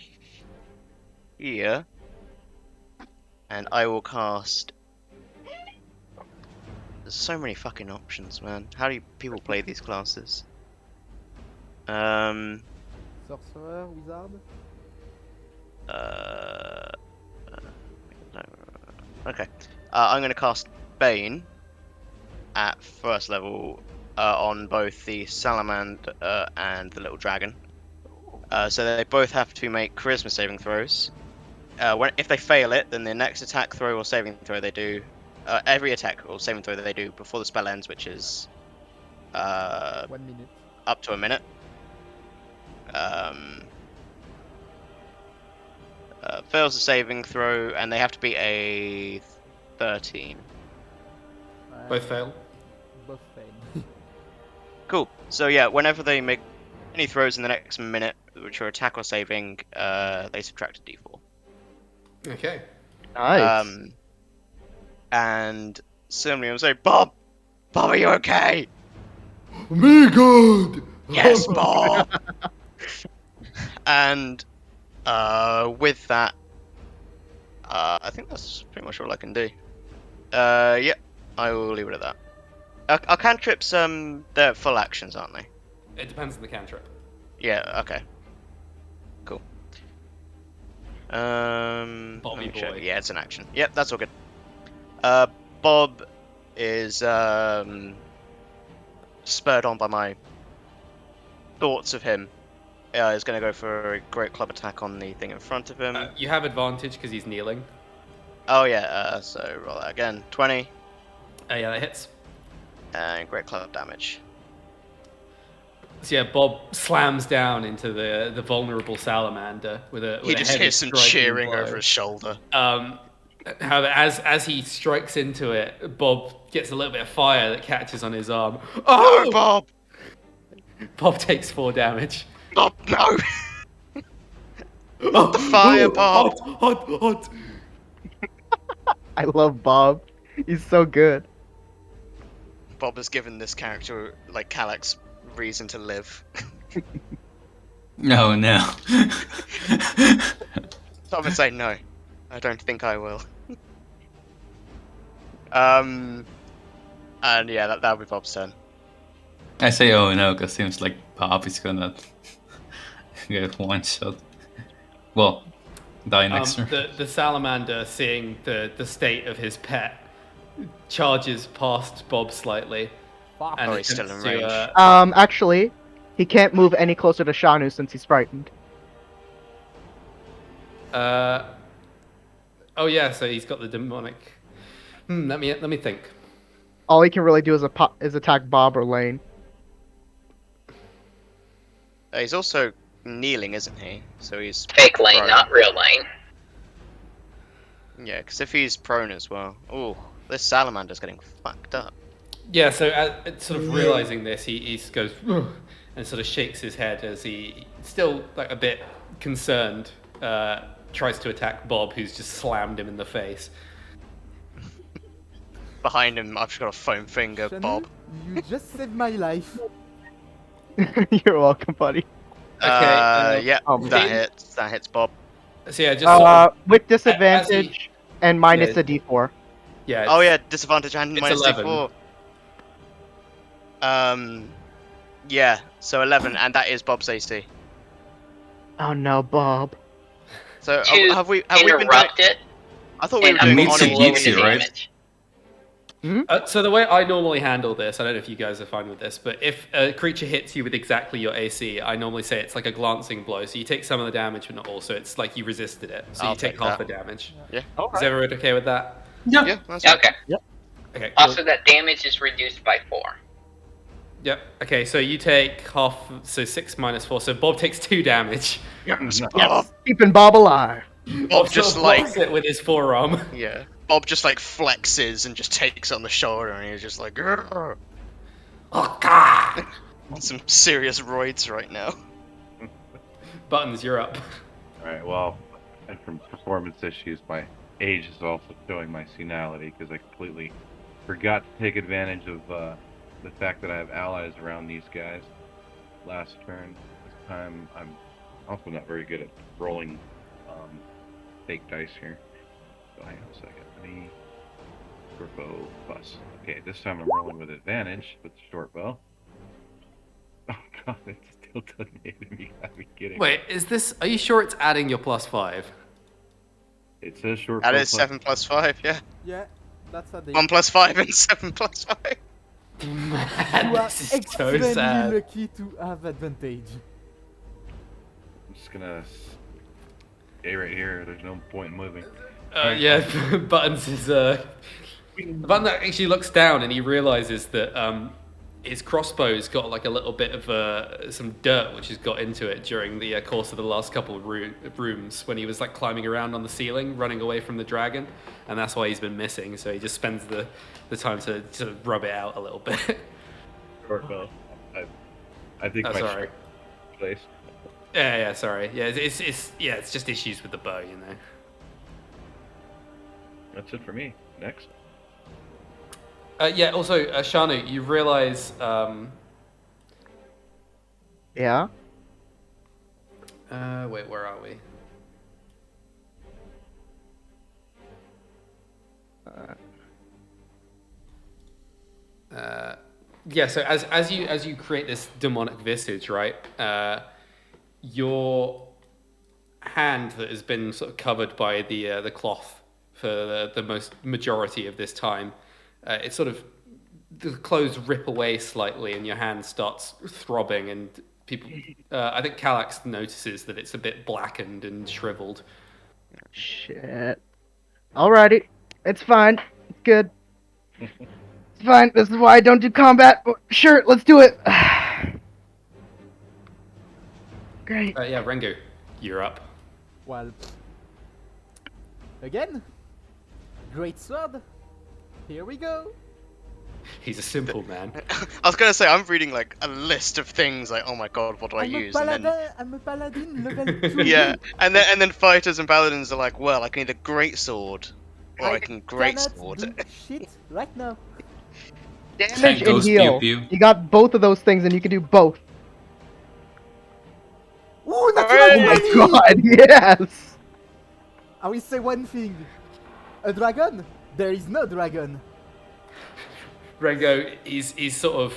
here, and I will cast. There's so many fucking options, man. How do people play these classes? Sorcerer, wizard. No. Okay. I'm going to cast Bane at first level on both the salamander and the little dragon. So they both have to make charisma saving throws. If they fail it, then the next attack throw or saving throw they do, every attack or saving throw that they do before the spell ends, which is 1 minute. up to a minute, fails the saving throw, and they have to be a 13. Both fail. Both fail. Cool. So yeah, whenever they make any throws in the next minute, which are attack or saving, they subtract a d4. Okay. Nice. And suddenly I'm saying, Bob, are you okay? Me good. Yes, Bob. And with that, I think that's pretty much all I can do. Yeah, I will leave it at that. Our cantrips, they're full actions, aren't they? It depends on the cantrip. Yeah. Okay. Cool. Bobby let me boy. check. Yeah, it's an action. Yep, that's all good. Bob is spurred on by my thoughts of him. Is going to go for a great club attack on the thing in front of him. You have advantage because he's kneeling. Oh yeah. So roll that again. 20. Yeah, that hits. And great club damage. So yeah, Bob slams down into the vulnerable salamander with a. He with a just heavy hears some striking cheering blow. over his shoulder. However, as he strikes into it, Bob gets a little bit of fire that catches on his arm. Oh, No, Bob! Bob takes 4 damage. Bob, no! Not the fire, Bob! Hot. I love Bob. He's so good. Bob has given this character, like Kalax, reason to live. No, no. So I'm gonna say no. I don't think I will. And yeah, that'll be Bob's turn. I say oh no, because it seems like Bob is gonna get one shot. Well, die next turn. The salamander, seeing the state of his pet, charges past Bob slightly. Fuck. And Oh, he's still in attempts to, range. Actually, he can't move any closer to Shannu since he's frightened. Oh yeah, so he's got the demonic. Let me think. All he can really do is attack Bob or Lain. He's also kneeling, isn't he? So he's Fake Lain, prone. not real Lain. Yeah, because if he's prone as well. Ooh, this salamander's getting fucked up. Yeah, so sort of realizing this, he goes "Ugh," and sort of shakes his head as he, still like a bit concerned, tries to attack Bob, who's just slammed him in the face. Behind him, I've just got a foam finger, Shannu, Bob. You just saved my life. You're welcome, buddy. Yeah, Oh, that man. hits Bob. So yeah, just sort of, With disadvantage and minus Yeah. a d4. yeah. Oh yeah, disadvantage and it's minus 11. d4. Yeah, so 11, and that is Bob's AC. Oh no, Bob. So To have we been doing? interrupt it I thought we and were doing Meets on a a geeks roll. here, right? So the way I normally handle this, I don't know if you guys are fine with this, but if a creature hits you with exactly your AC, I normally say it's like a glancing blow. So you take some of the damage, but not all. So it's like you resisted it. So I'll you take take half that. the damage. Yeah. Is everyone okay with that? Yeah, that's fine. Okay. Okay, cool. Also, that damage is reduced by 4. Yep. Okay, so you take half, so 6 minus 4. So Bob takes 2 damage. Yes, keeping Bob alive. Bob just sort of like blocks it with his forearm. yeah. Bob just like flexes and just takes it on the shoulder, and he's just like, "Grr." Oh God! On some serious roids right now. Buttons, you're up. Alright, well, and from performance issues, my age is also showing my senility because I completely forgot to take advantage of the fact that I have allies around these guys. Last turn, this time, I'm also not very good at rolling fake dice here. So hang on a second. Let me short bow plus. Okay, this time I'm rolling with advantage with the short bow. Oh god, it still doesn't hit me. You gotta be kidding. Wait, are you sure it's adding your +5? It says short That bow is 7 plus 5, yeah. Yeah, that's a 1 plus 5 and 7 plus 5. Man, You are this is so extremely sad. lucky to have advantage. I'm just gonna stay right here. There's no point in moving. Yeah, Buttons is Button actually looks down and he realizes that his crossbow's got like a little bit of some dirt which has got into it during the course of the last couple of rooms when he was like climbing around on the ceiling, running away from the dragon, and that's why he's been missing. So he just spends the time to sort of rub it out a little bit. Short bow. I think That's my alright. place. Yeah, sorry. Yeah, it's just issues with the bow, you know. That's it for me. Next. Yeah. Also, Shannu, you realize. Yeah. Wait, where are we? Yeah. So as you create this demonic visage, right? Your hand that has been sort of covered by the cloth for the majority of this time, it sort of, the clothes rip away slightly and your hand starts throbbing, and people, I think Kalax notices that it's a bit blackened and shriveled. Shit. Alrighty. It's fine. It's good. It's fine. This is why I don't do combat. Sure, let's do it. Great. Yeah, Rengo, you're up. Well, again, great sword. Here we go. He's a simple man. I was gonna say, I'm reading like a list of things like, oh my god, what do I use? And then, I'm a paladin, level 2. yeah, and then fighters and paladins are like, well, I can either great sword or I can great cannot sword. do shit right now. Damage Henk and goes heal. pew pew. You got both of those things, and you can do both. Ooh, that's Hooray! Oh my god, yes! I will say one thing. A dragon? There is no dragon. Rengo, he's sort of,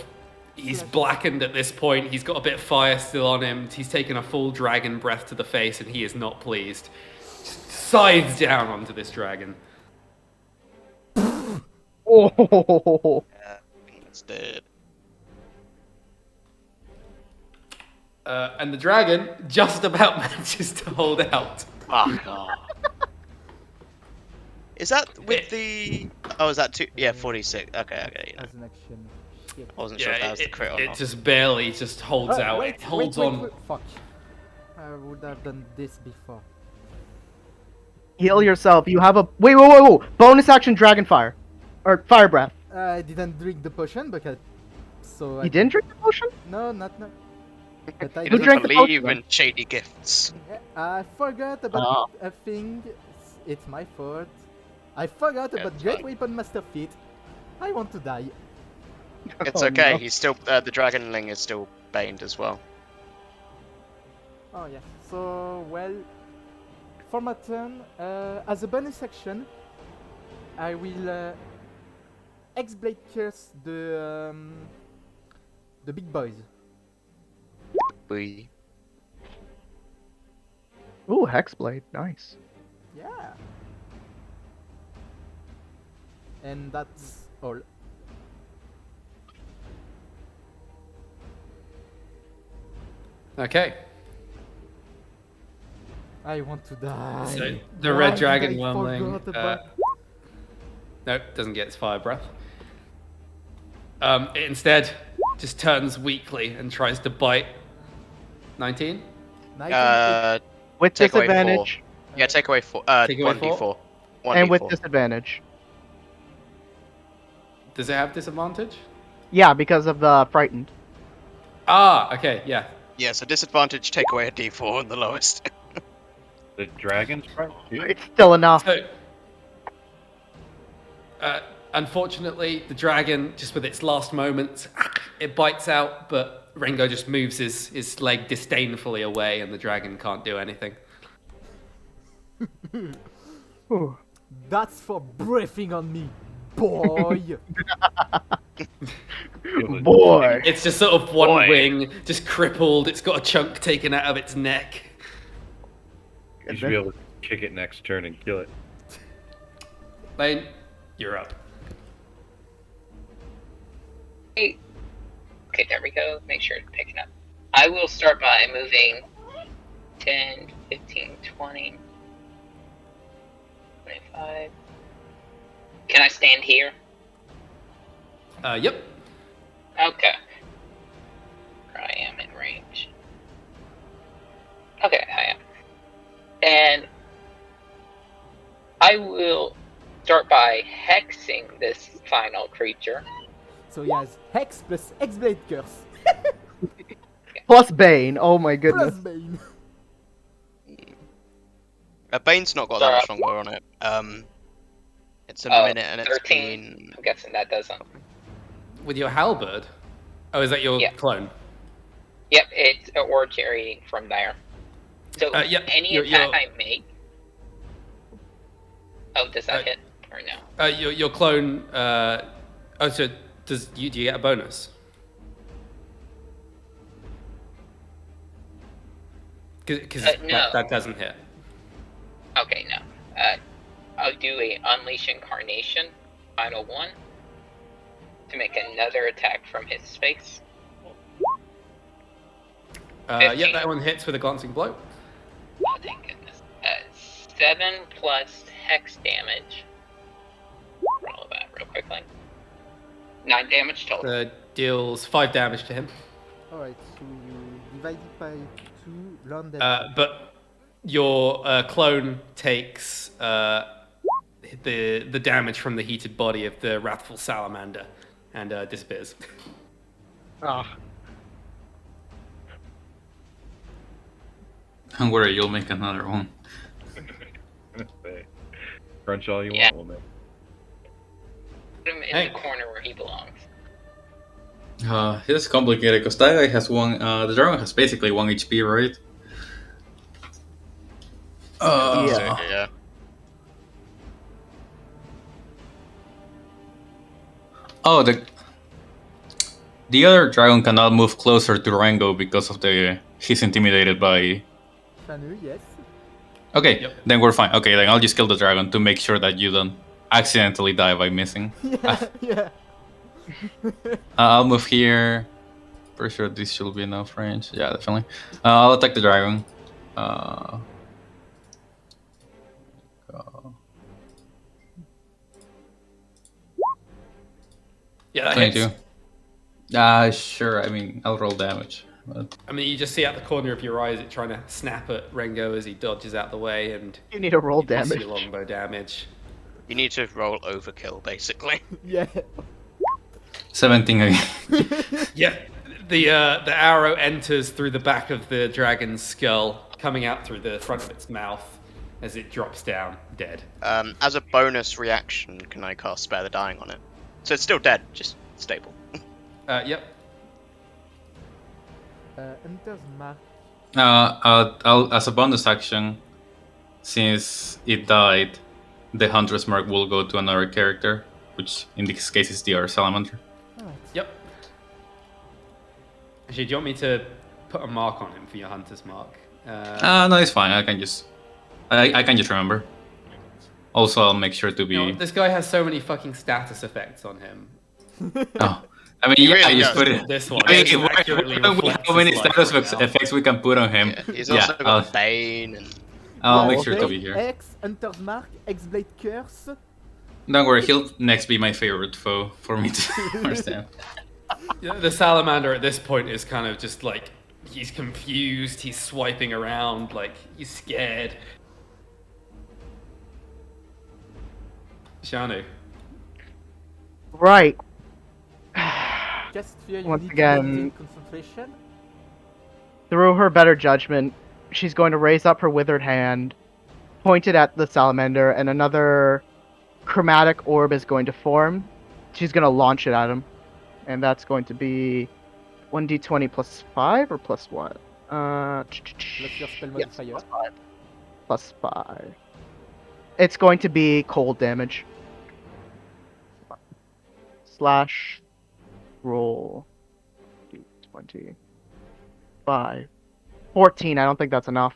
he's blackened at this point. He's got a bit of fire still on him. He's taken a full dragon breath to the face, and he is not pleased. Just scythes down onto this dragon. Oh, It's dead. And the dragon just about manages to hold out. Fuck off. Is that with the? Oh, is that 2? Yeah, 46. Okay. You know. As an action. Shit. I wasn't sure if that was the crit or it not. just barely just holds out. Wait, It holds wait, on. wait, fuck. I would have done this before. heal yourself. You have a whoa! Bonus action, dragon fire, or fire breath. I didn't drink the potion because. So You didn't drink the potion? No, not. But I He Who doesn't drank the believe potion? in shady gifts. I forgot about a thing. It's my fault. I forgot Yeah, about it's Great fine. Weapon Master Feat. I want to die. It's Oh, okay. no. He's still the dragonling is still baned as well. Oh yeah. So well, for my turn, as a bonus action, I will X-Blade Curse the big boys. We. Ooh, Hexblade, nice. Yeah. And that's All. Okay. I want to die. So the Why red did dragon I wormling. forgot about- Nope, doesn't get its fire breath. It instead just turns weakly and tries to bite. 19? 19, With Take away 4. disadvantage. Yeah, take away 4. Take away 1d4. And with 1d4. disadvantage. Does it have disadvantage? Yeah, because of the frightened. Ah, okay, yeah. Yeah, so disadvantage, take away a d4 on the lowest. The dragon's right too. It's still enough. So, unfortunately, the dragon, just with its last moments, it bites out, but Rengo just moves his leg disdainfully away, and the dragon can't do anything. Ooh. That's for breathing on me, boy. Boy. It's just sort of one Boy. wing, just crippled. It's got a chunk taken out of its neck. You should be able to kick it next turn and kill it. Lain, you're up. Okay, there we go. Make sure it's picking up. I will start by moving 10, 15, 20, 25. Can I stand here? Yep. Okay. I am in range. Okay, I am. And I will start by hexing this final creature. So he has Hex plus X-Blade Curse. Plus Bane. Oh my Plus goodness. Bane. Bane's not got that much longer on it. It's a minute and it's 13. been... I'm guessing that doesn't. With your halberd? Oh, is that your Yeah. clone? Yep, it's originating from there. So Yep, any you're- attack you're- I make. Oh, does that hit or no? Your clone. Oh, so do you get a bonus? Because no. that doesn't hit. Okay, no. I'll do a Unleash Incarnation, final one, to make another attack from his space. Yeah, 15. that one hits with a glancing blow. Oh, thank goodness. 7 plus hex damage. Roll that real quickly. 9 damage total. Deals 5 damage to him. Alright, so you divide it by 2, learn that. But your clone takes the damage from the heated body of the wrathful salamander and disappears. Ah. Don't worry, you'll make another one. Crunch all you Yeah. want, woman. Put him in Henk. the corner where he belongs. This is complicated because that guy has one. The dragon has basically 1 HP, right? Yeah. Yeah. Oh, the other dragon cannot move closer to Rengo because of he's intimidated by. Shannu, yes. Okay, Yep. then we're fine. Okay, then I'll just kill the dragon to make sure that you don't accidentally die by missing. Yeah, yeah. I'll move here. Pretty sure this should be enough range. Yeah, definitely. I'll attack the dragon. Go. Yeah, that 22. hits. Sure. I mean, I'll roll damage. But I mean, you just see out the corner of your eyes it trying to snap at Rengo as he dodges out the way, and You need to roll you see damage. longbow damage. You need to roll overkill, basically. Yeah. 17 again. Yeah, the arrow enters through the back of the dragon's skull, coming out through the front of its mouth as it drops down, dead. As a bonus reaction, can I cast Spare the Dying on it? So it's still dead, just stable. Yep. Hunter's Mark. I'll, as a bonus action, since it died, the Hunter's Mark will go to another character, which in this case is the other salamander. Alright. Yep. Actually, do you want me to put a mark on him for your hunter's mark? No, it's fine. I can just remember. Also, I'll make sure to You know, be. this guy has so many fucking status effects on him. Oh, I mean, He yeah, really I just does. put it. This one I mean, it accurately we reflects how many his life status right now. effects we can put on him? Yeah, he's Yeah, also got Bane and I'll Yeah, make sure to okay. be here. X, Hunter's Mark, X-Blade Curse. Don't worry, he'll next be my favorite foe for me to understand. Yeah, the salamander at this point is kind of just like he's confused, he's swiping around, like he's scared. Shannu. Right. Cast Fear, you Once need again- to maintain concentration. Through her better judgment, she's going to raise up her withered hand, point it at the salamander, and another chromatic orb is going to form. She's going to launch it at him. And that's going to be 1d20 plus 5 or plus what? Plus your spell Yes, modifier. plus 5. It's going to be cold damage. Slash roll d20. 5. 14, I don't think that's enough.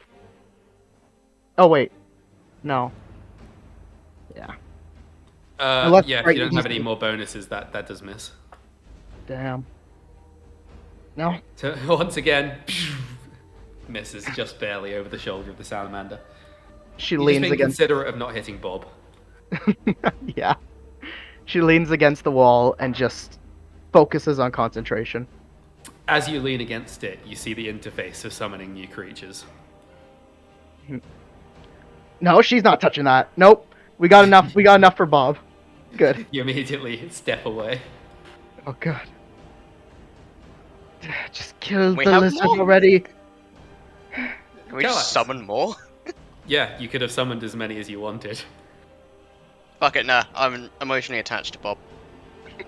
Oh, wait. No. Yeah. Unless Yeah, if right you don't have any easy. more bonuses, that does miss. Damn. No. So once again, misses just barely over the shoulder of the salamander. She He's just leans being against. considerate of not hitting Bob. Yeah. She leans against the wall and just focuses on concentration. As you lean against it, you see the interface of summoning new creatures. No, she's not touching that. Nope. We got enough. We got enough for Bob. Good. You immediately step away. Oh god. Just kill We the have lizard more? already. Can we just Kalax. summon more? Yeah, you could have summoned as many as you wanted. Fuck it, nah. I'm emotionally attached to Bob.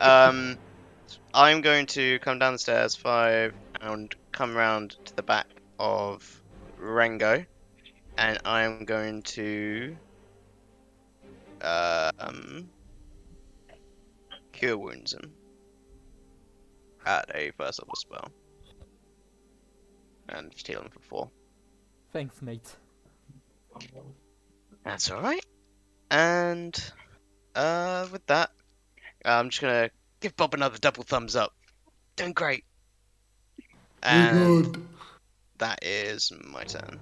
I'm going to come down the stairs 5 and come round to the back of Rengo, and I'm going to cure wounds him at a first level spell, and just heal him for 4. Thanks, mate. That's alright. And with that, I'm just gonna give Bob another double thumbs up. Doing great. And that is my turn.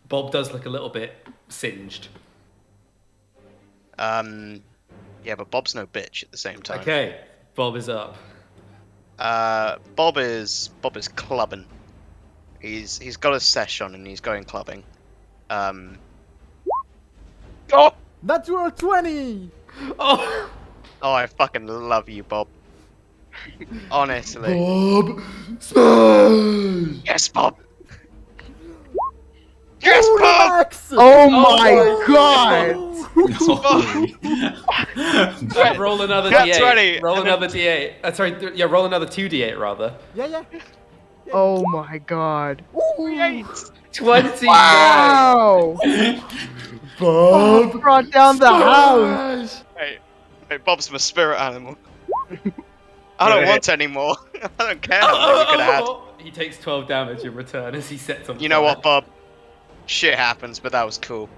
Bob does look a little bit singed. Yeah, but Bob's no bitch at the same time. Okay, Bob is up. Bob is clubbing. He's got a sesh on and he's going clubbing. Oh! Natural 20! Oh! Oh, I fucking love you, Bob. Honestly. Bob, smash! Yes, Bob! Yes, Bob! Max! Oh my god! Right, roll another That's d8. ready. Roll another d8. Sorry, yeah, roll another 2d8 rather. Yeah. Oh my god. 20! Wow! Bob, Brought down the house! Hey, Bob's my spirit animal. I don't want any more. I don't care how many we could have had. He takes 12 damage in return as he sets on You know fire. what, Bob? Shit happens, but that was cool.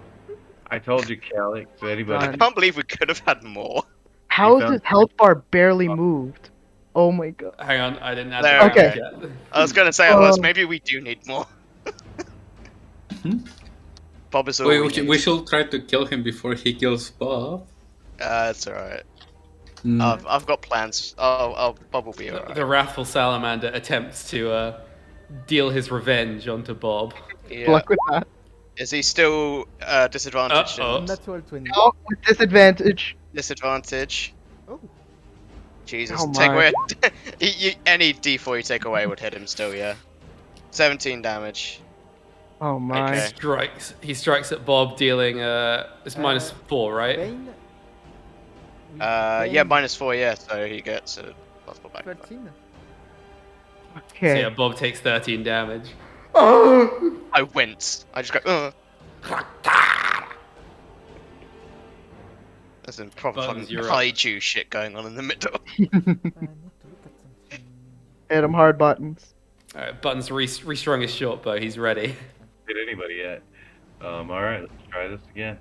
I told you, Kalax. Anybody? I can't believe we could have had more. How is found- his health bar barely moved? Oh my god. Hang on, I didn't add There the we Okay. damage yet. I was gonna say, Atlas, maybe we do need more. Bob is all we we need. should try to kill him before he kills Bob. It's alright. Mm. I've got plans. Bob will be alright. The wrathful salamander attempts to deal his revenge onto Bob. Good Yeah. luck with that. Is he still disadvantaged? Uh-oh. Natural 20. Oh, with disadvantage. Disadvantage. Oh. Jesus. Oh Take my. away any D4 you take away would hit him still, yeah. 17 damage. Oh my. Okay. He strikes at Bob, dealing it's minus 4, right? Bane. Yeah, Bane, -4, yeah, so he gets a +4 back. 13. So Okay. yeah, Bob takes 13 damage. I wince. I just go, There's some proper Buttons, fucking you're up. kaiju shit going on in the middle. I need to look at something. Hit him hard buttons. Alright, Buttons restrung his short bow, he's ready. Hit anybody yet? All right, let's try this again.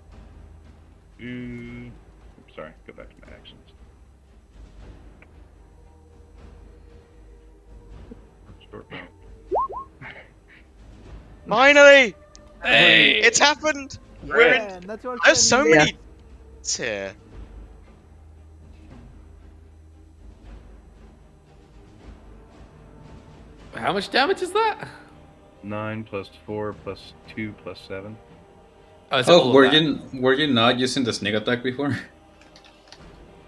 Sorry, go back to my actions. Short bow. Finally! Hey! It's happened! We're in. Yeah, natural There's so 20. many here. How much damage is that? 9 plus 4 plus 2 plus 7. Oh, is it all Oh, of that? were you not using the sneak attack before?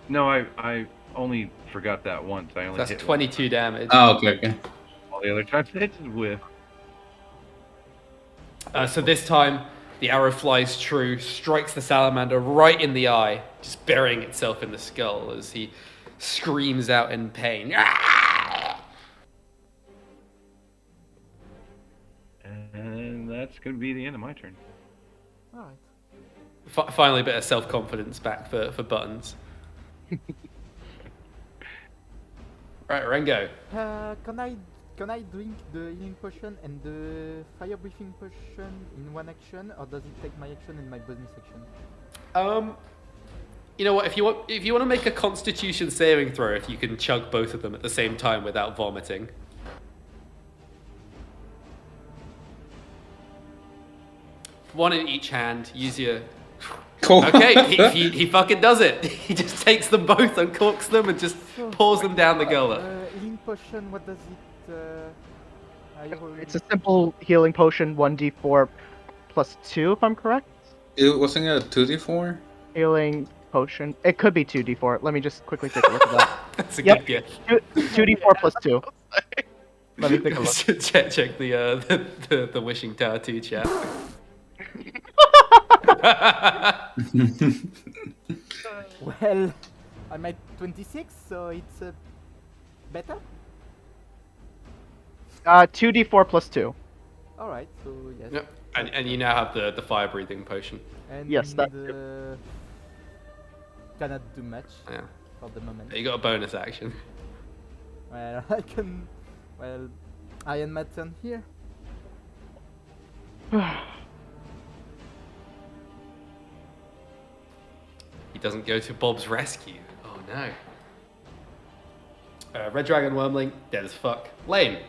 No, I only forgot that once. I only That's hit 22 damage. Oh, okay. One. All the other times I just whiff. So this time, the arrow flies true, strikes the salamander right in the eye, just burying itself in the skull as he screams out in pain. And that's going to be the end of my turn. Alright. Finally, a bit of self-confidence back for Buttons. Right, Rengo. Can I drink the healing potion and the fire breathing potion in one action, or does it take my action and my bonus action? You know what? If you want to make a Constitution saving throw, if you can chug both of them at the same time without vomiting. One in each hand. Use your. Cool. Okay, he fucking does it. He just takes them both, uncorks them, and just pours them down the gullet. Healing potion, what does it? It's a simple healing potion, 1d4 plus 2, if I'm correct. It wasn't a 2d4? Healing potion. It could be 2d4. Let me just quickly take a look at that. That's a Yep. good gift. 2d4 plus 2. Let me take a look. check the wishing tower 2 chat. Well, I'm at 26, so it's better. 2d4 plus 2. Alright, so yes. Yep. And you now have the fire breathing potion. And Yes, that- cannot do much Yeah. for the moment. You got a bonus action. Well, I can. Well, I end my turn here. He doesn't go to Bob's rescue. Oh no. Red Dragon Wormling, dead as fuck. Lain.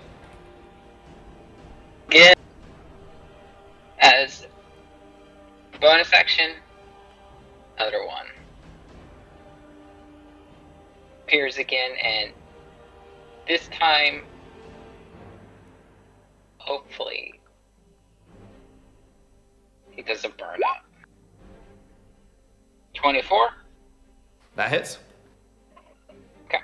Again, as bonus action, another one. Appears again, and this time, hopefully, he doesn't burn up. 24? That hits. Okay.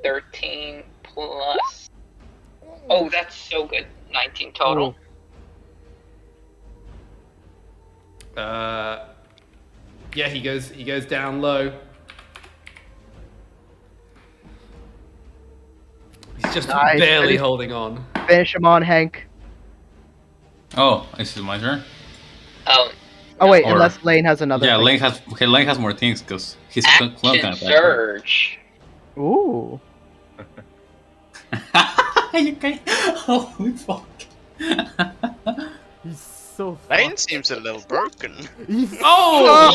13 plus. Oh, that's so good. 19 total. Yeah, he goes down low. He's just Nice. barely holding on. Finish him on, Henk. Oh, this is my turn? Oh wait, Or- unless Lain has another. Yeah, thing. Lane has more things because he's Action clone kind of surge. Ooh. You can. Holy fuck. He's so. Lain fucked. seems a little broken. He's Oh!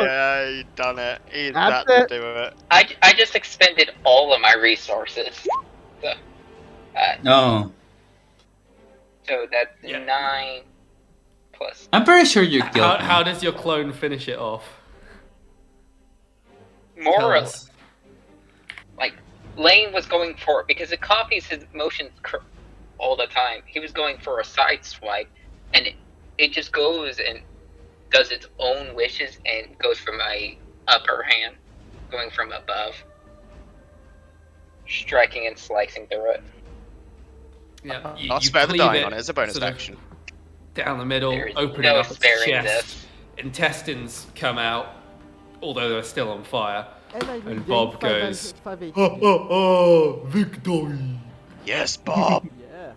Yeah, he done it. He That's had it. to do it. I just expended all of my resources. So, No. so that's Yeah. 9 plus. I'm pretty sure you killed How him. does your clone finish it off? More Tell or us. less. Like, Lane was going for it because it copies his motions all the time. He was going for a side swipe, and it just goes and does its own wishes and goes for my upper hand, going from above, striking and slicing through it. Yeah, I'll spare the cleave dying it on it as a bonus sort of action. down the middle, There is opening no up its sparing chest. this. Intestines come out, although they're still on fire. And I And regain Bob 5 goes, 5 HP. Victory! Yes, Bob. Yeah.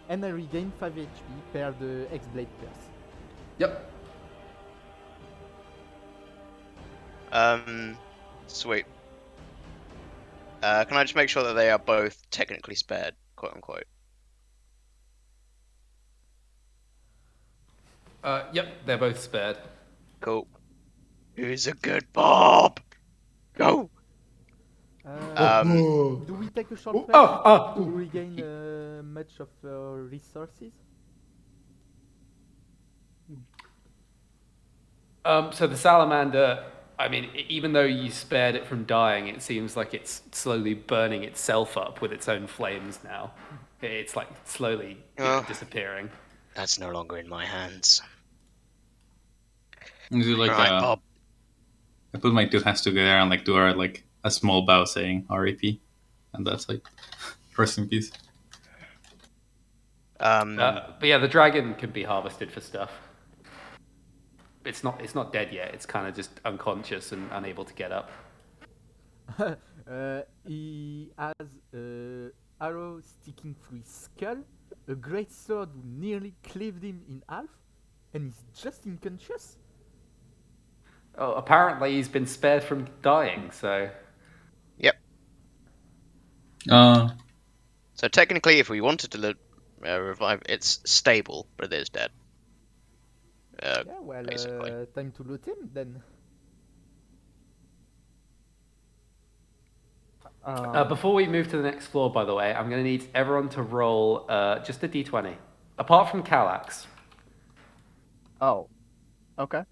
And I regain 5 HP per the X-Blade Curse. Yep. Sweet. Can I just make sure that they are both technically spared, quote unquote? Yep, they're both spared. Cool. Who's a good Bob? Go. Do we take a short rest to Ooh. regain much of our resources? So the salamander, I mean, even though you spared it from dying, it seems like it's slowly burning itself up with its own flames now. It's like slowly disappearing. That's no longer in my hands. Is it like Right, Bob. I put my two hands together and like do a small bow saying RIP, and that's like rest in peace. But yeah, the dragon can be harvested for stuff. It's not dead yet. It's kind of just unconscious and unable to get up. He has an arrow sticking through his skull, a great sword nearly cleaved him in half, and he's just unconscious. Oh, apparently he's been spared from dying. So. Yep. So technically, if we wanted to revive, it's stable, but it is dead. Yeah, well, basically. time to loot him then. Before we move to the next floor, by the way, I'm going to need everyone to roll just a d20, apart from Kalax. Oh. Okay.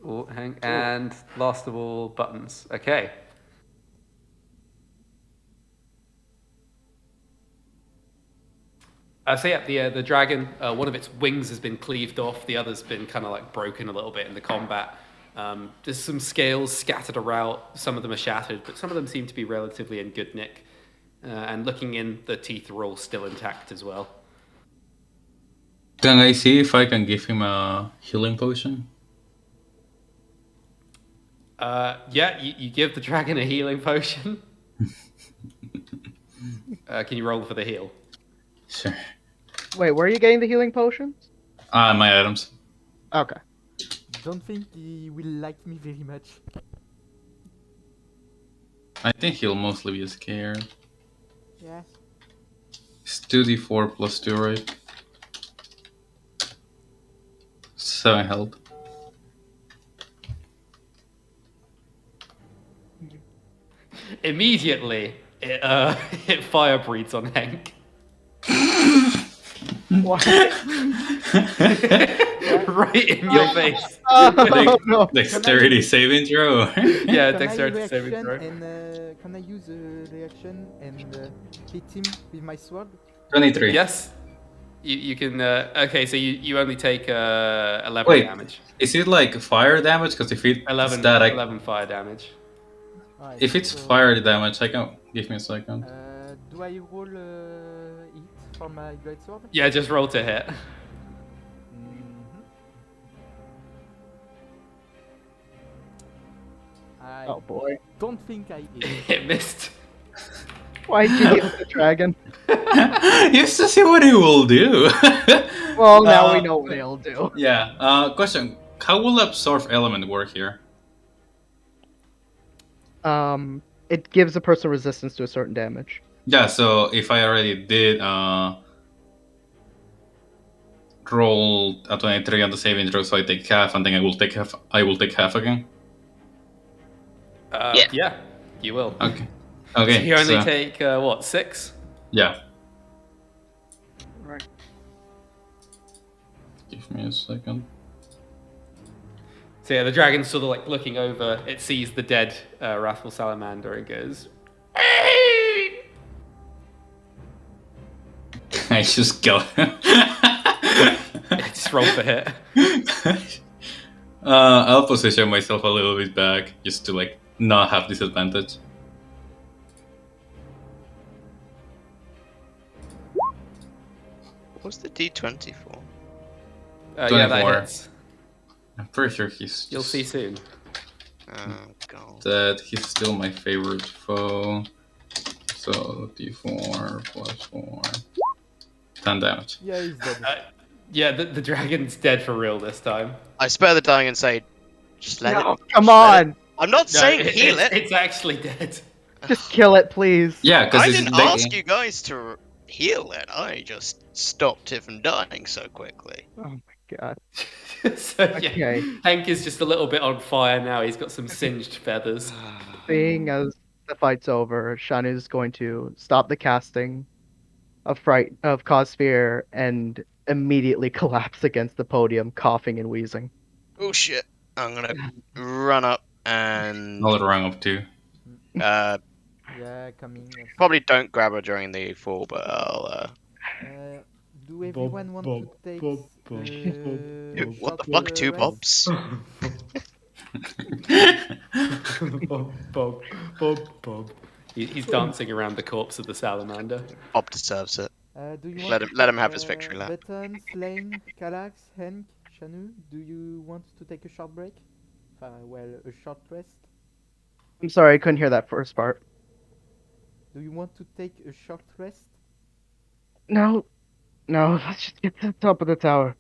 Ooh, Henk, and last of all, buttons. Okay. So yeah, the dragon, one of its wings has been cleaved off. The other's been kind of like broken a little bit in the combat. There's some scales scattered around. Some of them are shattered, but some of them seem to be relatively in good nick. And looking in, the teeth are all still intact as well. Can I see if I can give him a healing potion? Yeah, you give the dragon a healing potion. Can you roll for the heal? Sure. Wait, where are you getting the healing potions? My items. Okay. Don't think he will like me very much. I think he'll mostly be scared. Yeah. It's 2d4 plus 2, right? 7 health. Immediately, it fire breathes on Henk. What? Right in your face. Oh, no. Dexterity saving throw. Yeah, Can dexterity I saving reaction throw. and can I use a reaction and hit him with my sword? 23. Yes. You can. Okay, so you only take 11 Wait, damage. is it like fire damage? Because if it's 11, that, 11 fire damage. Alright, if it's so, fire damage, I can give me a second. do I roll hit for my greatsword? Yeah, just roll to hit. I Oh boy. don't think I hit. It missed. Why'd you heal the dragon? Just to see what it will do. Well, now we know what he'll do. Yeah. Question: how will absorb element work here? It gives a person resistance to a certain damage. Yeah. So if I already did roll a 23 on the saving throw, so I take half, and then I will take half. I will take half again. Yeah, you will. Okay. Okay. So you only so- take what, 6? Yeah. Right. Give me a second. So yeah, the dragon's sort of like looking over. It sees the dead wrathful salamander and goes. I just go. Just roll for hit. I'll position myself a little bit back just to like not have disadvantage. What's the D20 for? Yeah, that 24. hits. I'm pretty sure he's. You'll see just soon. Oh god. That he's still my favorite foe. So d4 plus 4. 10 damage. Yeah, he's dead. Yeah, the dragon's dead for real this time. I spare the dying and say, just let No, it. come just let on! it- I'm not saying heal it. It's actually dead. Just kill it, please. Yeah, because I it's didn't ask you guys to heal it. I just stopped it from dying so quickly. Oh my god. So yeah, Okay. Henk is just a little bit on fire now. He's got some singed feathers. Seeing as the fight's over, Shannu is going to stop the casting of cause fear and immediately collapse against the podium, coughing and wheezing. Oh shit! I'm gonna run up and I'll run up too. uh, Yeah, coming. Yes. probably don't grab her during the fall, but I'll. Do everyone want to take What the short fuck? Two rest? bobs? Bob. He's dancing around the corpse of the salamander. Bob deserves it. Do you Let want him- let him have his victory lap. Buttons, Lain, Kalax, Henk, Shannu, do you want to take a short break? Well, a short rest? I'm sorry, I couldn't hear that first part. Do you want to take a short rest? No, let's just get to the top of the tower.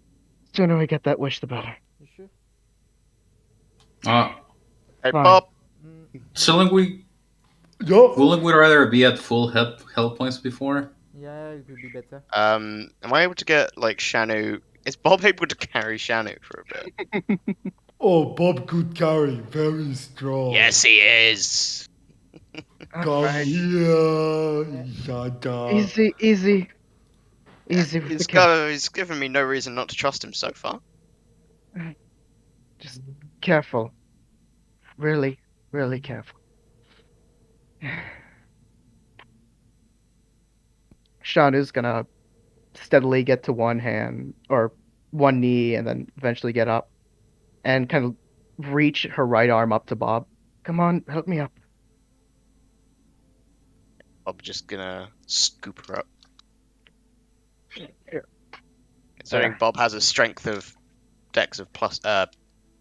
The sooner we get that wish, the better. You sure? Hey, Fine. Bob. Shouldn't we? Yeah. Wouldn't we rather be at full health points before? Yeah, it will be better. Am I able to get like Shannu? Is Bob able to carry Shannu for a bit? Oh, Bob could carry, very strong. Yes, he is. Come Alright. here, Yada. Easy with the kill. He's given me no reason not to trust him so far. Just careful. Really careful. Shanu's gonna steadily get to one hand or one knee and then eventually get up and kind of reach her right arm up to Bob. Come on, help me up. Bob's just gonna scoop her up. Here. Considering There. Bob has a strength of dex of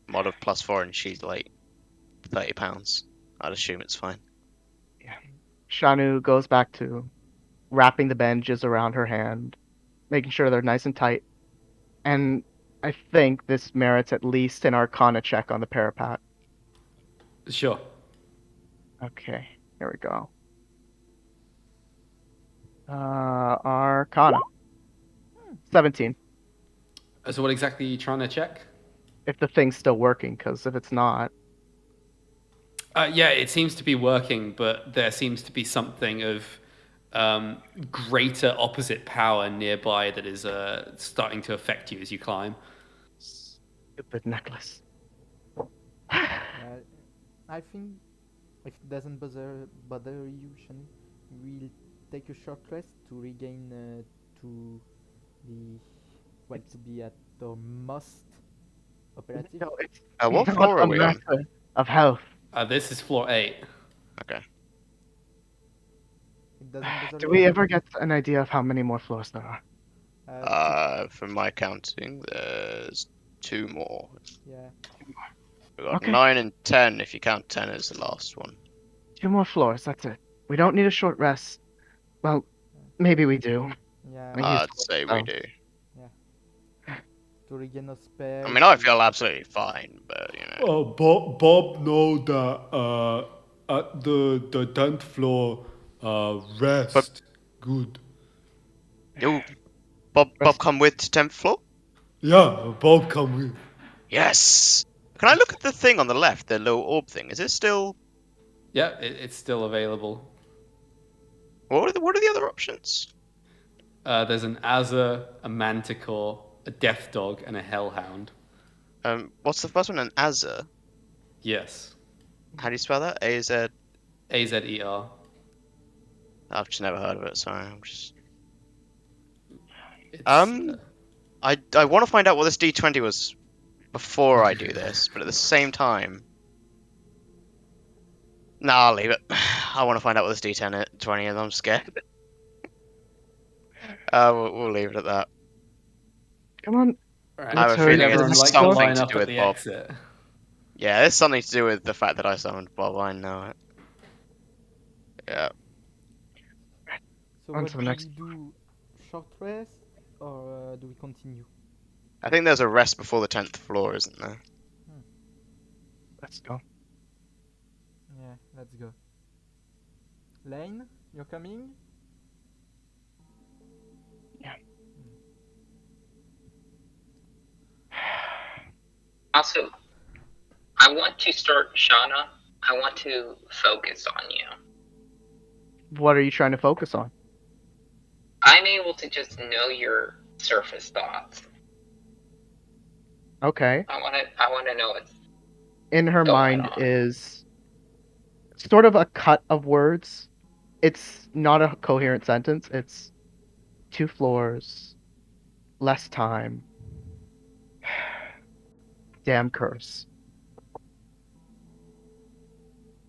mod of +4 and she's like 30 pounds. I'd assume it's fine. Shannu goes back to wrapping the bandages around her hand, making sure they're nice and tight. And I think this merits at least an Arcana check on the parapat. Sure. Okay, here we go. Arcana. 17. So what exactly are you trying to check? If the thing's still working, because if it's not, Yeah, it seems to be working, but there seems to be something of greater opposite power nearby that is starting to affect you as you climb. stupid necklace. I think if it doesn't bother you, Shannu, we'll take a short rest to regain to the to be at the most operative. No, it's What not floor a are we on? matter of health. This is floor 8. Okay. It doesn't bother Do you? we ever get an idea of how many more floors there are? From my counting, there's 2 more. Yeah. We've got Okay. 9 and 10 if you count 10 as the last one. 2 more floors, that's it. We don't need a short rest. Well, maybe we do. Yeah. I I'd say we do. To regain a spell. I mean, I feel absolutely fine, but you know. Bob know that at the 10th floor, rest good. Yo, Bob, come with to 10th floor? Yeah, Bob come with. Yes! Can I look at the thing on the left, the little orb thing? Is it still... Yeah, it's still available. What are the other options? There's an Azza, a Manticore, a Death Dog, and a Hellhound. What's the first one? An Azza? Yes. How do you spell that? A-Z... AZER. I've just never heard of it, sorry. I'm just... It's, I want to find out what this D20 was before I do this, but at the same time... Nah, I'll leave it. I want to find out what this D20 is, I'm scared. We'll leave it at that. Come on. Right. I have a Let's hurry. feeling Everyone it's like something line to up do at with the Bob. exit. Yeah, it's something to do with the fact that I summoned Bob, I know it. Yeah. So On what to do the next. we do? Short rest or do we continue? I think there's a rest before the 10th floor, isn't there? Let's go. Yeah, let's go. Lain, you're coming? Also, I want to start, Shauna. I want to focus on you. What are you trying to focus on? I'm able to just know your surface thoughts. Okay. I want to know what's In her going mind on. is sort of a cut of words. It's not a coherent sentence. It's 2 floors, less time. Damn curse.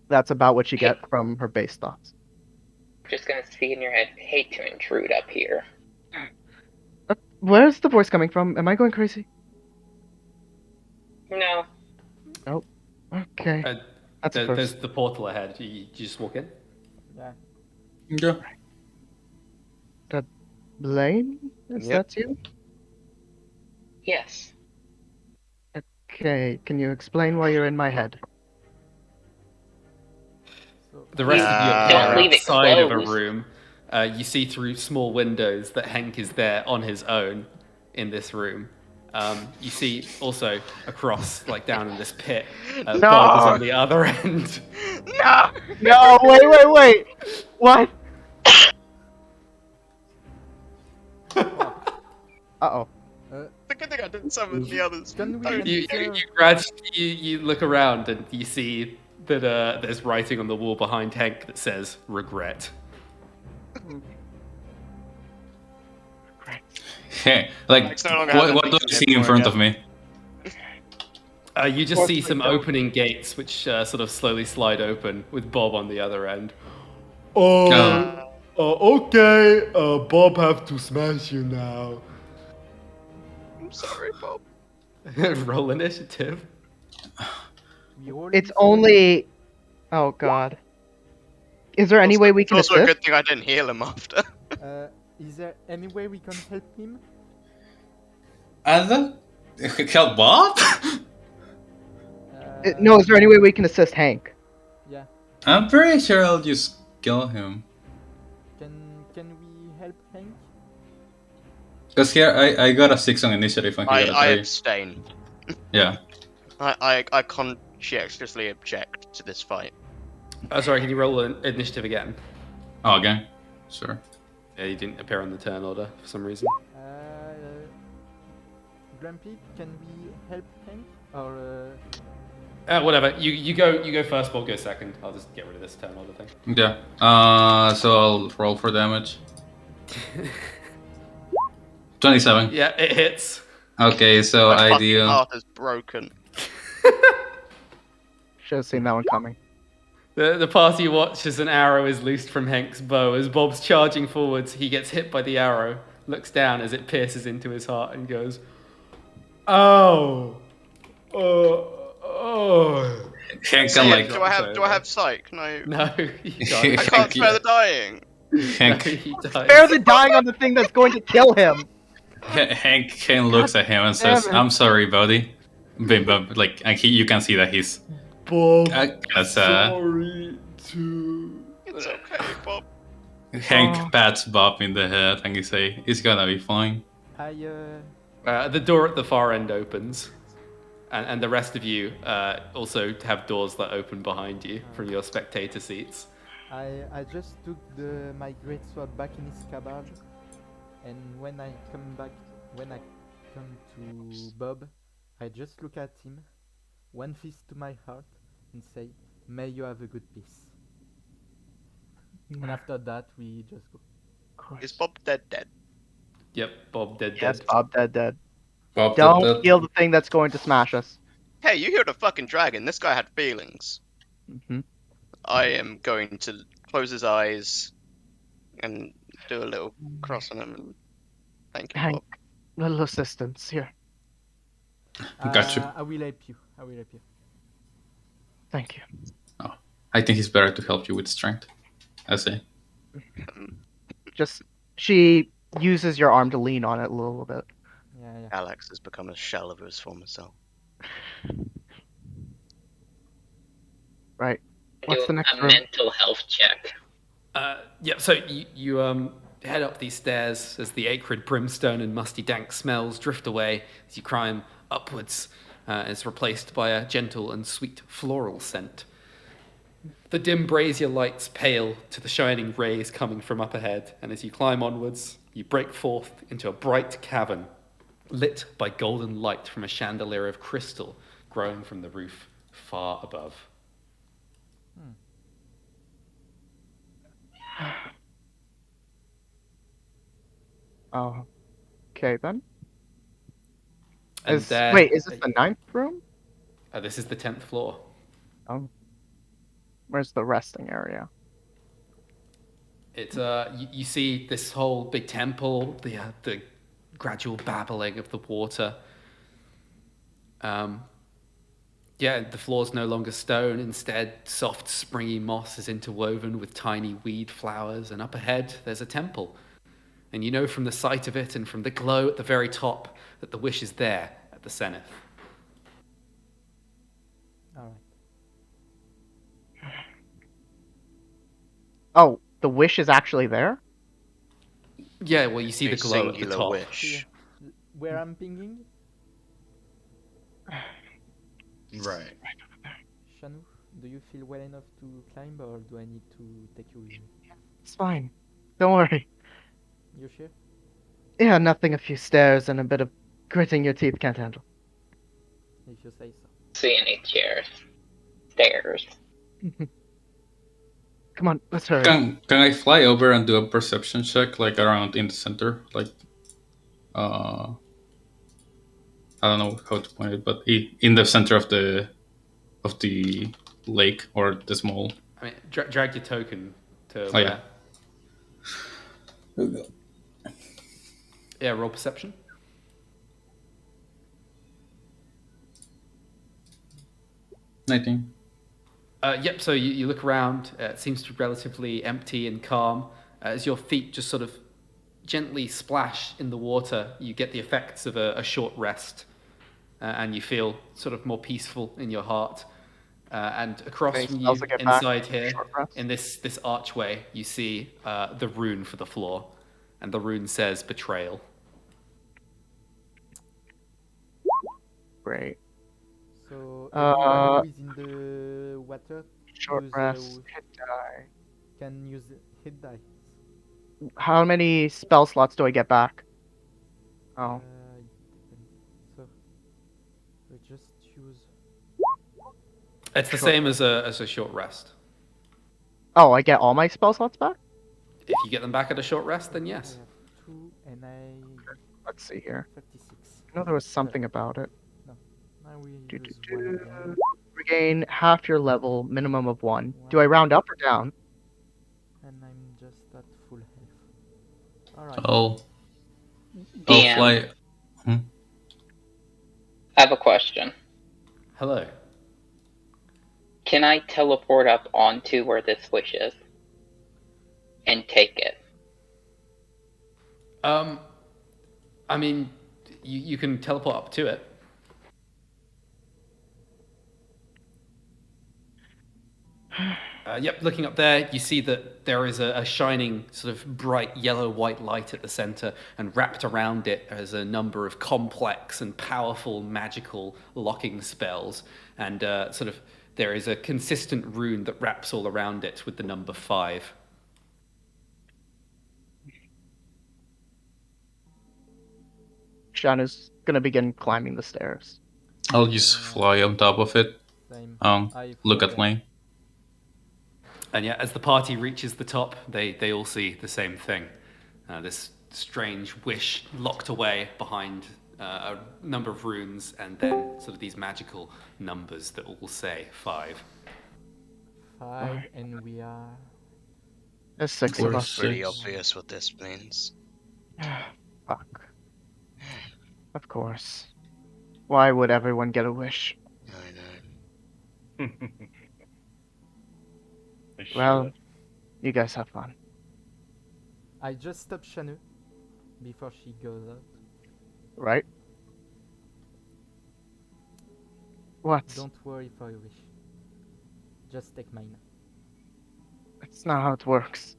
That's about what you Hey. get from her base thoughts. Just gonna see in your head, hate to intrude up here. Where's the voice coming from? Am I going crazy? No. Nope. Okay. That's a There's first. the portal ahead. You just walk in. Yeah. Yeah. Lain? Is Yep. that you? Yes. Okay. Can you explain why you're in my head? So The rest of you Don't appear leave it outside of a closed. room. You see through small windows that Henk is there on his own in this room. You see also across, like down in this pit, Bob is on the other end. No! No, wait. What? Uh-oh. The good thing I didn't summon the others. Can we Don't. You look around and you see that there's writing on the wall behind Henk that says regret. Like, Alex no longer has what anything do I to see live in for front of again. me? You just course see we some don't. opening gates which sort of slowly slide open with Bob on the other end. Oh. Okay, Bob have to smash you now. I'm sorry, Bob. Roll initiative. we roll It's it, only... Oh, God. Is there any way we can It's also a assist? good thing I didn't heal him after. Is there any way we can help him? Help Bob? No, is there any way we can assist Hank? Yeah. I'm pretty sure I'll just kill him. Can we help Henk? Because here I got a 6 on initiative and he got a 3. I abstain. Yeah. I conscientiously object to this fight. Oh, sorry, can you roll an initiative again? Oh, again? Sure. Yeah, you didn't appear on the turn order for some reason. Grumpy, can we help Henk? Or Whatever. You go first. Bob go second. I'll just get rid of this turn order thing. Yeah. So I'll roll for damage. 27. Yeah, it hits. Okay, so My I fucking deal. heart is broken. Should have seen that one coming. The party watches an arrow is loosed from Henk's bow. As Bob's charging forwards, he gets hit by the arrow, looks down as it pierces into his heart, and goes, Ow! Oh. Henk can like. Do I have psych? No. No, he dies. I can't spare the dying. Hank, He dies. Spare the dying on the thing that's going to kill him! Hank looks at him and says, damn it. "I'm sorry, buddy." But like, and you can see that he's. Bob, That's sorry to... It's okay, Bob. Hank pats Bob in the head and he say, "It's gonna be fine." The door at the far end opens, and the rest of you also have doors that open behind you from your spectator seats. I just took my greatsword back in his scabbard, and when I come to Bob, I just look at him, one fist to my heart, and say, "May you have a good peace." And after that, we just go. Is Bob dead? Yep, Bob dead. Yes, Bob dead. Bob, Don't kill the thing that's going to smash us. Hey, you healed a fucking dragon. This guy had feelings. Hmm. I am going to close his eyes and do a little cross on him. And thank you, Hank, Bob. little assistance here. Got you. I will help you. Thank you. I think it's better to help you with strength. I say. Just, she uses your arm to lean on it a little bit. Yeah. Kalax has become a shell of his former self. Right. What's Do the next a room? mental health check. Yeah, so you head up these stairs as the acrid brimstone and musty dank smells drift away as you climb upwards. It's replaced by a gentle and sweet floral scent. The dim brazier lights pale to the shining rays coming from up ahead, and as you climb onwards, you break forth into a bright cavern, lit by golden light from a chandelier of crystal growing from the roof far above. Oh, okay then. And Is there, wait, is this the 9th room? this is the 10th floor. Oh, where's the resting area? It's you see this whole big temple, the gradual babbling of the water. Yeah, the floor's no longer stone. Instead, soft, springy moss is interwoven with tiny weed flowers. And up ahead, there's a temple. And you know from the sight of it and from the glow at the very top that the wish is there at the zenith. All right. Oh, the wish is actually there? Yeah, well, you see the A glow at the singular top. wish. Where I'm pinging, Right. Shannu, do you feel well enough to climb, or do I need to take you with me? It's fine. Don't worry. You sure? Yeah, nothing a few stairs and a bit of gritting your teeth can't handle. If you say so. See any chairs? Stairs. Come on, let's hurry. Can I fly over and do a perception check, like around in the center, like I don't know how to point it, but in the center of the lake or the small. I mean, drag your token to Oh, where? yeah. Yeah, roll perception. 19. Yep, so you look around. It seems to be relatively empty and calm. As your feet just sort of gently splash in the water, you get the effects of a short rest. And you feel sort of more peaceful in your heart. And across Any from you, spells to get back inside from here, short rest? in this archway, you see the rune for the floor. And the rune says betrayal. Great. So everyone Uh, who is in the water Short use, rest, hit die. can use hit die. How many spell slots do I get back? Oh, It depends. So we just use. It's the Sure. same as a short rest. oh, I get all my spell slots back? If you get them back at a short rest, then yes. I have 2 and Let's see here. 36. I know there was something about it. Now we Do, use do, one do. again. Regain half your level, minimum of 1. Do I round up or down? And I'm just at full health. Alright. I'll DM. fly. I have a question. Hello. Can I teleport up onto where this wish is and take it? I mean, you can teleport up to it. Yep, looking up there, you see that there is a shining sort of bright yellow-white light at the center, and wrapped around it is a number of complex and powerful magical locking spells, and sort of there is a consistent rune that wraps all around it with the number 5. Shannu's gonna begin climbing the stairs. I'll just fly on top of it. Same. Look at Lain. And yeah, as the party reaches the top, they all see the same thing. This strange wish locked away behind a number of runes, and then sort of these magical numbers that all say 5. 5, and we are. There's 6 We're of us. Pretty Six. obvious what this means. Fuck. Of course. Why would everyone get a wish? I know. Well, you guys have fun. I just stopped Shannu before she goes out. Right? What? Don't worry for your wish. Just take mine. That's not how it works.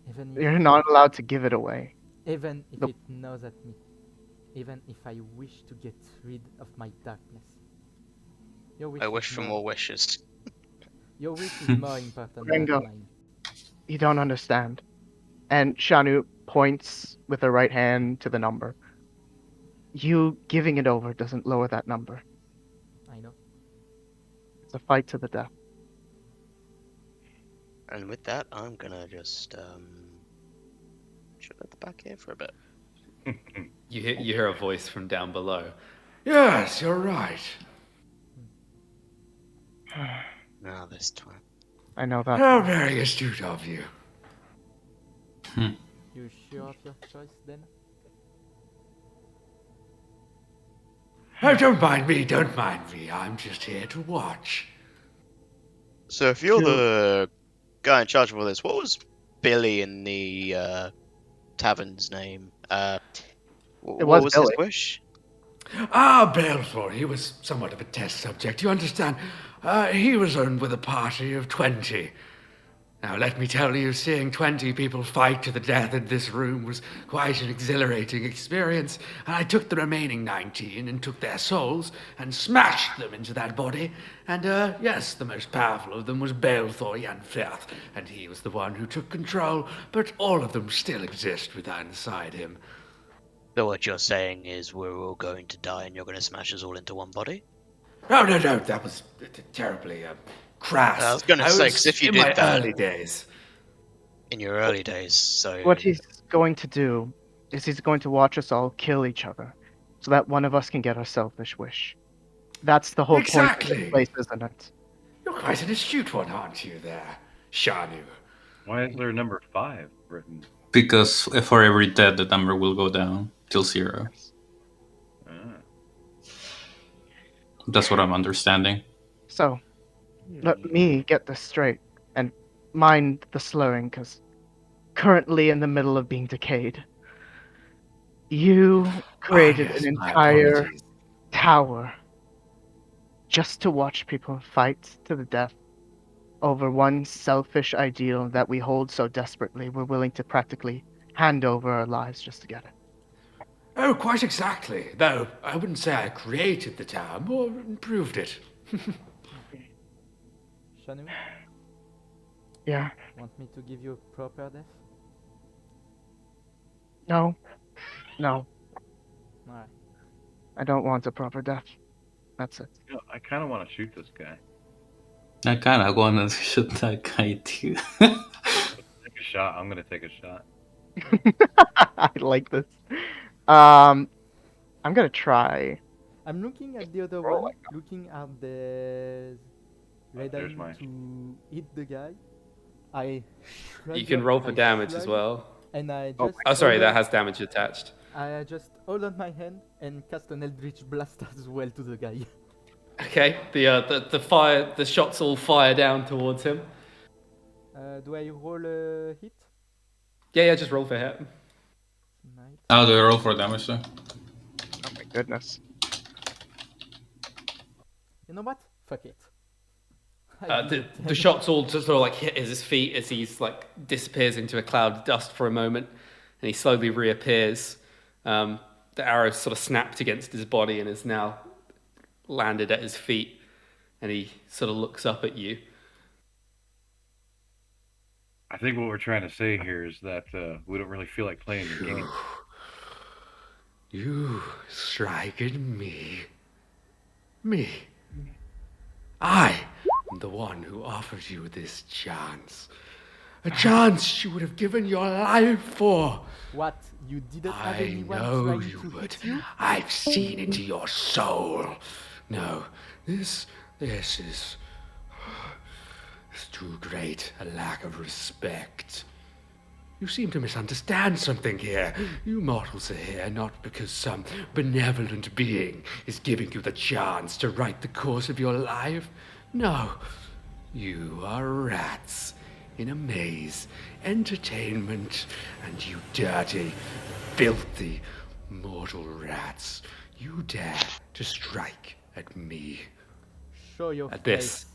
Even if, You're not allowed to give it away. even if Nope. it gnaws at me. Even if I wish to get rid of my darkness. Your wish I is wish for more wishes. Your wish is more important than Rengo. mine. You don't understand. And Shannu points with her right hand to the number. You giving it over doesn't lower that number. I know. It's a fight to the death. And with that, I'm gonna just chill at the back here for a bit. You hear a voice from down below. Yes, you're right. Now this time. I know that. How very astute of you. You sure of your choice then? Oh, don't mind me, don't mind me. I'm just here to watch. So if you're the guy in charge of all this, what was Billy in the tavern's name? What was was his Billy. wish? Ah, Baleful, he was somewhat of a test subject, you understand. He was on with a party of 20. Now, let me tell you, seeing 20 people fight to the death in this room was quite an exhilarating experience, and I took the remaining 19 and took their souls and smashed them into that body, and, yes, the most powerful of them was Balethor Yanfirth, and he was the one who took control, but all of them still exist within inside him. So what you're saying is we're all going to die and you're going to smash us all into one body? No, that was terribly, crass. I was gonna say, 'cause if you in did my that- early days. In your early days, so... What he's going to do is he's going to watch us all kill each other so that one of us can get our selfish wish. That's the whole point of Exactly. this place, isn't it? You're quite an astute one, aren't you, there, Shannu? Why is there number 5 written? Because for every death, the number will go down till 0. Ah. That's what I'm understanding. So, let me get this straight and mind the slurring, because currently in the middle of being decayed. You created yes, an my entire apologies. tower just to watch people fight to the death over one selfish ideal that we hold so desperately we're willing to practically hand over our lives just to get it. Oh, quite exactly. Though I wouldn't say I created the tower, more improved it. Shannu, Yeah. want me to give you a proper death? No. Alright. I don't want a proper death. That's it. You know, I kind of want to shoot this guy. I kind of want to shoot that guy too. Take a shot. I'm gonna take a shot. I like this. I'm gonna try. I'm looking at the other Oh one, looking at the red there's eye mine. to hit the guy. I You can roll for damage as well. And I Oh, just Oh, sorry, hold that on- has damage attached. I just hold on my hand and cast an Eldritch Blast as well to the guy. Okay, the shots all fire down towards him. Do I roll a hit? Yeah, just roll for hit. Nice. How do I roll for damage though? Oh my goodness. You know what? Fuck it. I did The, it. the shots all just sort of like hit his feet as he's like disappears into a cloud of dust for a moment, and he slowly reappears. The arrow sort of snapped against his body and is now landed at his feet, and he sort of looks up at you. I think what we're trying to say here is that we don't really feel like playing the game. You strike at me. Me. I am the one who offered you this chance. A chance you would have given your life for. What? You didn't have I anyone know trying you to would. hit you? I've seen into your soul. No, this is it's too great a lack of respect. You seem to misunderstand something here. You mortals are here not because some benevolent being is giving you the chance to write the course of your life. No, you are rats in a maze, entertainment, and you dirty, filthy, mortal rats. You dare to strike at me. Show your At face. this.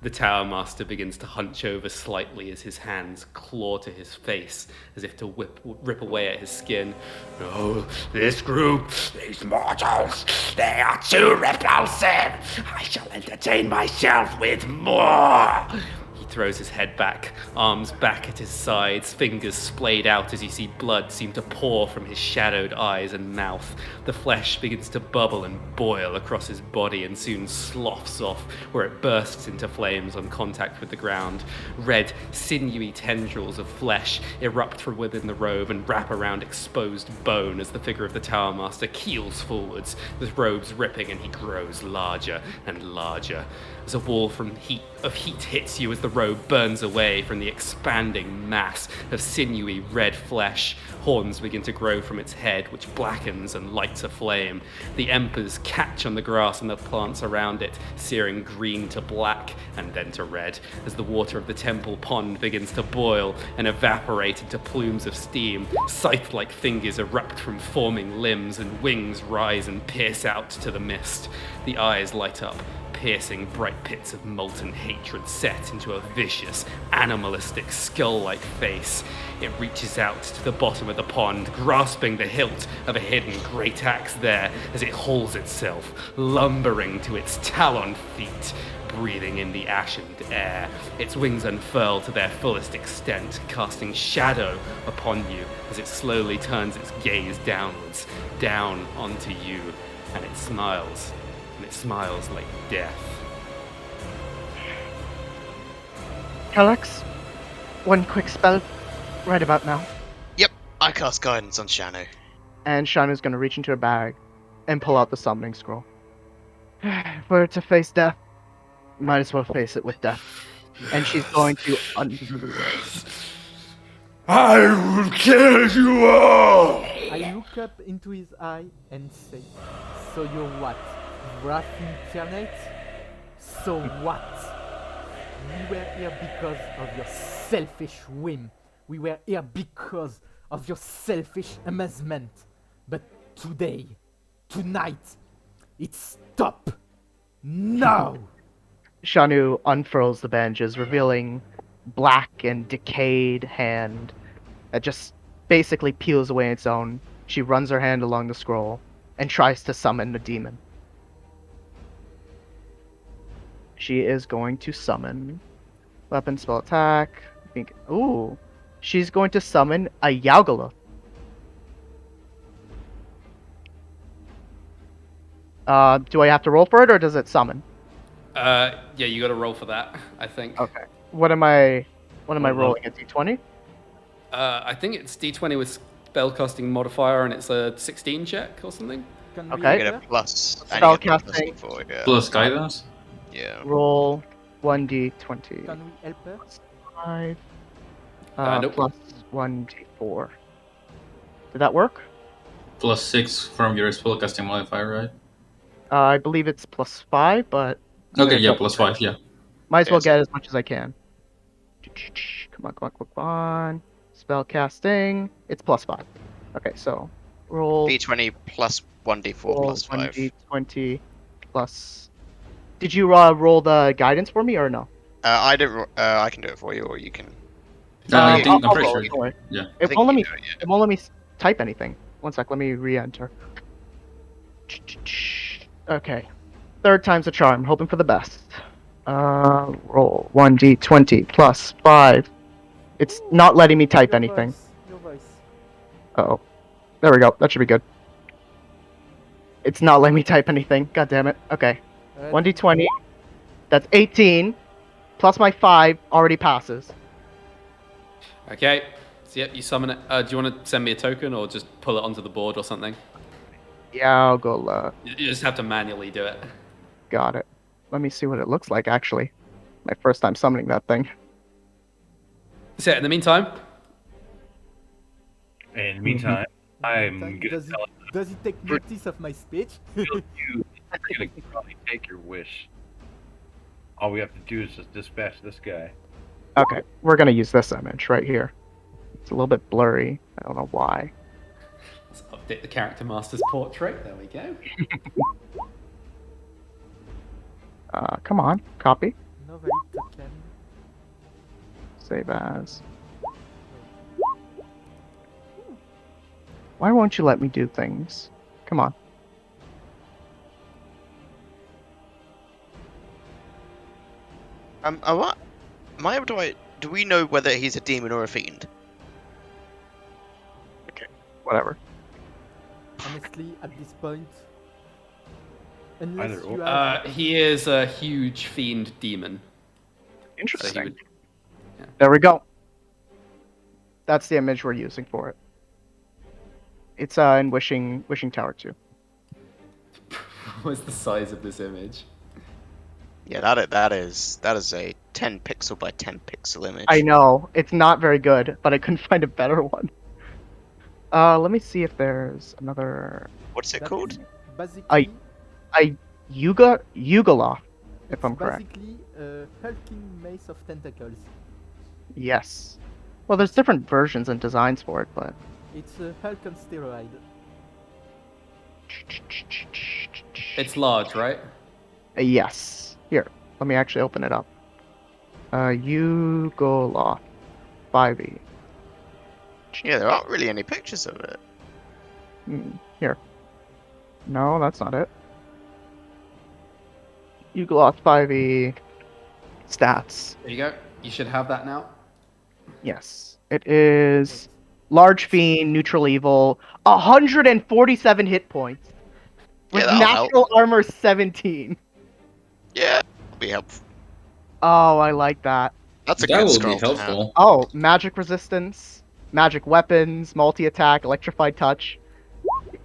The Tower Master begins to hunch over slightly as his hands claw to his face, as if to rip away at his skin. Oh, this group, these mortals, they are too repulsive. I shall entertain myself with more. He throws his head back, arms back at his sides, fingers splayed out as you see blood seem to pour from his shadowed eyes and mouth. The flesh begins to bubble and boil across his body and soon sloughs off, where it bursts into flames on contact with the ground. Red, sinewy tendrils of flesh erupt from within the robe and wrap around exposed bone as the figure of the Tower Master keels forwards, with robes ripping, and he grows larger and larger. As a wall of heat hits you as the robe burns away from the expanding mass of sinewy red flesh, horns begin to grow from its head, which blackens and lights a flame. The embers catch on the grass and the plants around it, searing green to black and then to red, as the water of the temple pond begins to boil and evaporate into plumes of steam. Scythe-like fingers erupt from forming limbs, and wings rise and pierce out to the mist. The eyes light up, piercing bright pits of molten hatred set into a vicious, animalistic, skull-like face. It reaches out to the bottom of the pond, grasping the hilt of a hidden great axe there as it hauls itself, lumbering to its talon feet, breathing in the ashened air. Its wings unfurl to their fullest extent, casting shadow upon you as it slowly turns its gaze downwards, down onto you, and it smiles. And it smiles like death. Kalax, one quick spell right about now. Yep, I cast guidance on Shannu. And Shannu's going to reach into her bag and pull out the summoning scroll. If we're to face death, might as well face it with death. And she's going to I will kill you all! I look up into his eye and say, so you're what? Wrath incarnate? So what? We were here because of your selfish whim. We were here because of your selfish amazement. But today, tonight, it's stop. No! Shannu unfurls the bandages, revealing black and decayed hand that just basically peels away its own. She runs her hand along the scroll and tries to summon the demon. She is going to summon weapon, spell, attack. Ooh, she's going to summon a Yaugala. Do I have to roll for it, or does it summon? Yeah, you gotta roll for that, I think. Okay. What am I rolling? A d20? I think it's d20 with spellcasting modifier, and it's a 16 check or something. Can we Okay. You get a enter? plus. and Spell you get a plus casting. before, yeah. Plus guidance. Yeah. Roll 1d20. Can we help her? 5. Nope. Plus 1d4. Did that work? Plus 6 from your spellcasting modifier, right? I believe it's plus 5, but Okay, yeah, plus 5, yeah. might as well Yes. get as much as I can. Come on. Spell casting. It's plus 5. Okay, so roll. D20 plus 1d4 roll plus 5. 1d20 plus. Did you roll the guidance for me or no? I don't. I can do it for you, or you can. I think, I'm I'll pretty roll sure. it, don't worry. Yeah. I It think won't let you me. do it, yeah. It won't let me type anything. One sec. Let me re-enter. Okay. Third time's a charm. Hoping for the best. Roll 1d20 plus 5. It's not letting me type Your anything. voice, your voice. Uh-oh. There we go. That should be good. It's not letting me type anything. God damn it. Okay. 1d20. That's 18. Plus my 5 already passes. Okay. So, yep, you summon it. Do you want to send me a token or just pull it onto the board or something? Yeah, I'll go. You just have to manually do it. Got it. Let me see what it looks like, actually. My first time summoning that thing. So, in the meantime, In the meantime, I'm gonna Does tell does he take notice of my speech? you we're gonna probably take your wish. All we have to do is just dispatch this guy. Okay, we're gonna use this image right here. It's a little bit blurry. I don't know why. let's update the character master's portrait. There we go. Come on, copy. no valid token. Save as. Why won't you let me do things? Come on. What? Am I able to? Do we know whether he's a demon or a fiend? Whatever. Honestly, at this point, unless Either you or. have He is a huge fiend demon. So he Interesting. would. There we go. That's the image we're using for it. It's in Wishing Tower 2. What's the size of this image? Yeah, that is a 10 pixel by 10 pixel image. I know it's not very good, but I couldn't find a better one. Let me see if there's another. What's it that's called? basically Yugoloth, if it's I'm correct. basically a hulking mace of tentacles. Yes. Well, there's different versions and designs for it, but It's a Hulk on steroid. It's large, right? Yes. Here, let me actually open it up. Yugoloth 5e. Yeah, there aren't really any pictures of it. Here. No, that's not it. Yugoloth 5e stats. There you go. You should have that now. Yes. It is large fiend, neutral evil, 147 hit points. With Yeah, that'll natural armor 17. Yeah, that'll be helpful. Oh, I like that. That's a That good would scroll be to have. helpful. Oh, magic resistance, magic weapons, multi-attack, electrified touch.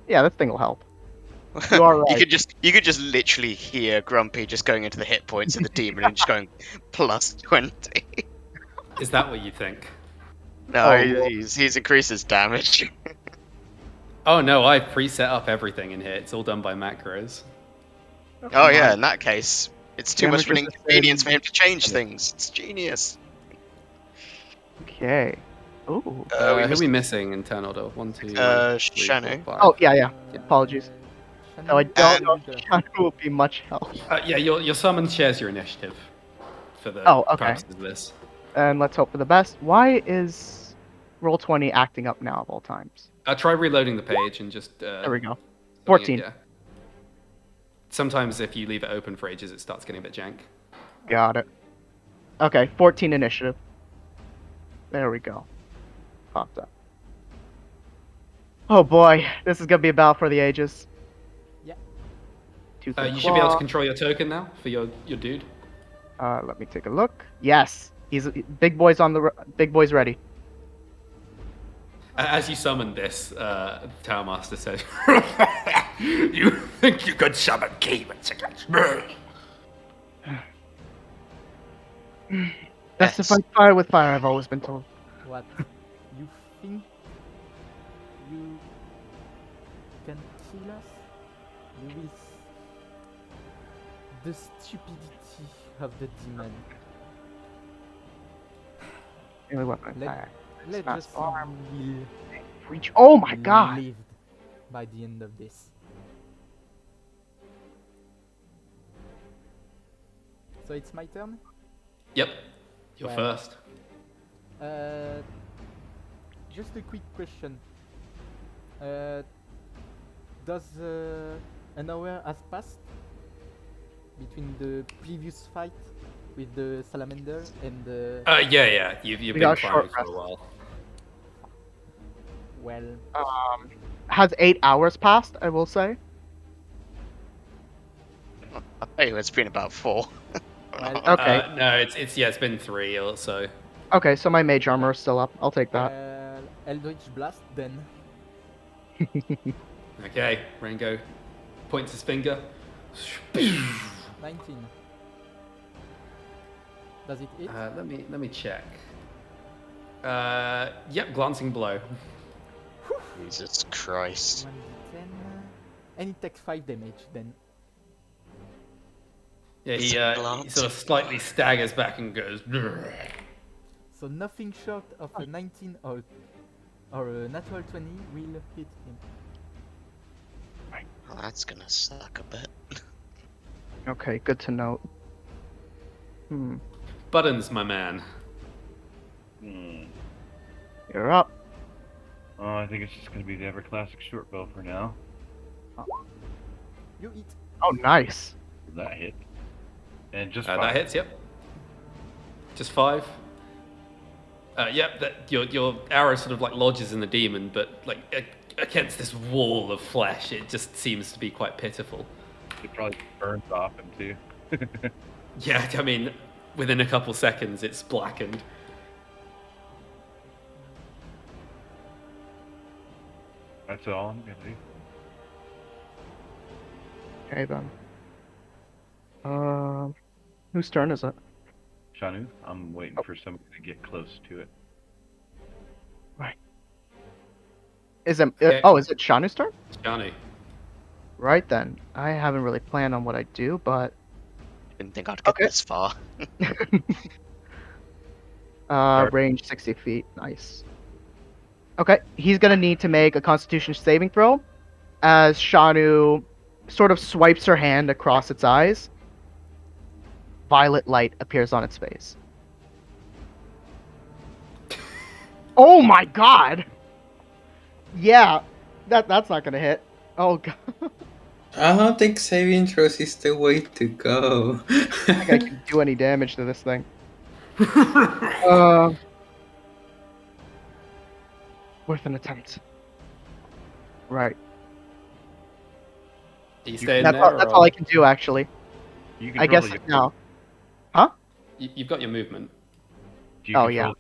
Yeah, this thing will help. You are right. You could just literally hear Grumpy just going into the hit points of the demon and just going plus 20. Is that what you think? No, Oh, well. he's increased his damage. Oh no, I preset up everything in here. It's all done by macros. Oh yeah, in that case, it's too much of an Damage inconvenience for him to change resistance. things. It's genius. Okay. Ooh. Who are we missing in turn order? 1, 2, 3, 4, Shannu. 5. Oh, yeah. Apologies. Shannu, No, I don't know and, if Shannu will be much help. Yeah, your summon shares your initiative for the Oh, okay. purposes of this. And let's hope for the best. Why is Roll20 acting up now of all times? Try reloading the page and just. There we go. something 14. yeah. Sometimes if you leave it open for ages, it starts getting a bit jank. Got it. Okay, 14 initiative. There we go. Popped up. Oh boy, this is gonna be a battle for the ages. Yeah. Tooth You and should be able to claw. control your token now for your dude. Let me take a look. Yes, he's big boy's big boy's ready. As you summon this, the Tower Master says, "You think you could summon demons against me?" Best to fight fire with fire, I've always been told. What? You think you can kill us? You will the stupidity of the demon. Really weapon Let- attack. Let's Smash just see arm. who will Reach. Oh my god! lived by the end of this. So it's my turn. Yep. You're Well. first. Just a quick question. Does an hour has passed between the previous fight with the salamander and the Yeah. You've We been got a firing short for a rest. while. well? Has 8 hours passed? I will say. I tell you, it's been about 4. Well, Okay. No, it's been 3 or so. Okay, so my mage armor is still up. I'll take that. Eldritch Blast then. Okay, Rengo points his finger. 19. Does it hit? Let me check. Yep, glancing blow. Jesus Christ. 1d10. And it takes 5 damage then. Yeah, It's he a sort glance. of slightly staggers back and goes. So nothing short of a 19 or a natural 20 will hit him. Oh, that's gonna suck a bit. Okay, good to note. Buttons, my man. You're up. Oh, I think it's just gonna be the ever classic short bow for now. You eat. Oh, nice. That hit. And just That 5. hits. Yep. Just 5. Yep. That your arrow sort of like lodges in the demon, but like against this wall of flesh, it just seems to be quite pitiful. It probably burns off him too. Yeah, I mean, within a couple seconds, it's blackened. That's all I'm gonna do. Okay then. Whose turn is it? Shannu, I'm waiting for somebody to get close to it. Is it? Okay. Is it Shannu's turn? Johnny. Right then. I haven't really planned on what I do, but Didn't think I'd get Okay. this far. range 60 feet. Nice. Okay, he's gonna need to make a Constitution saving throw, as Shannu sort of swipes her hand across its eyes. Violet light appears on its face. Oh my god! Yeah, that's not gonna hit. Oh god. I don't think saving throws is the way to go. I don't think I can do any damage to this thing. Worth an attempt. Right. Are you staying That's there? all, that's all I can do, actually. You can I guess now. Huh? You've got your movement, Oh, yeah.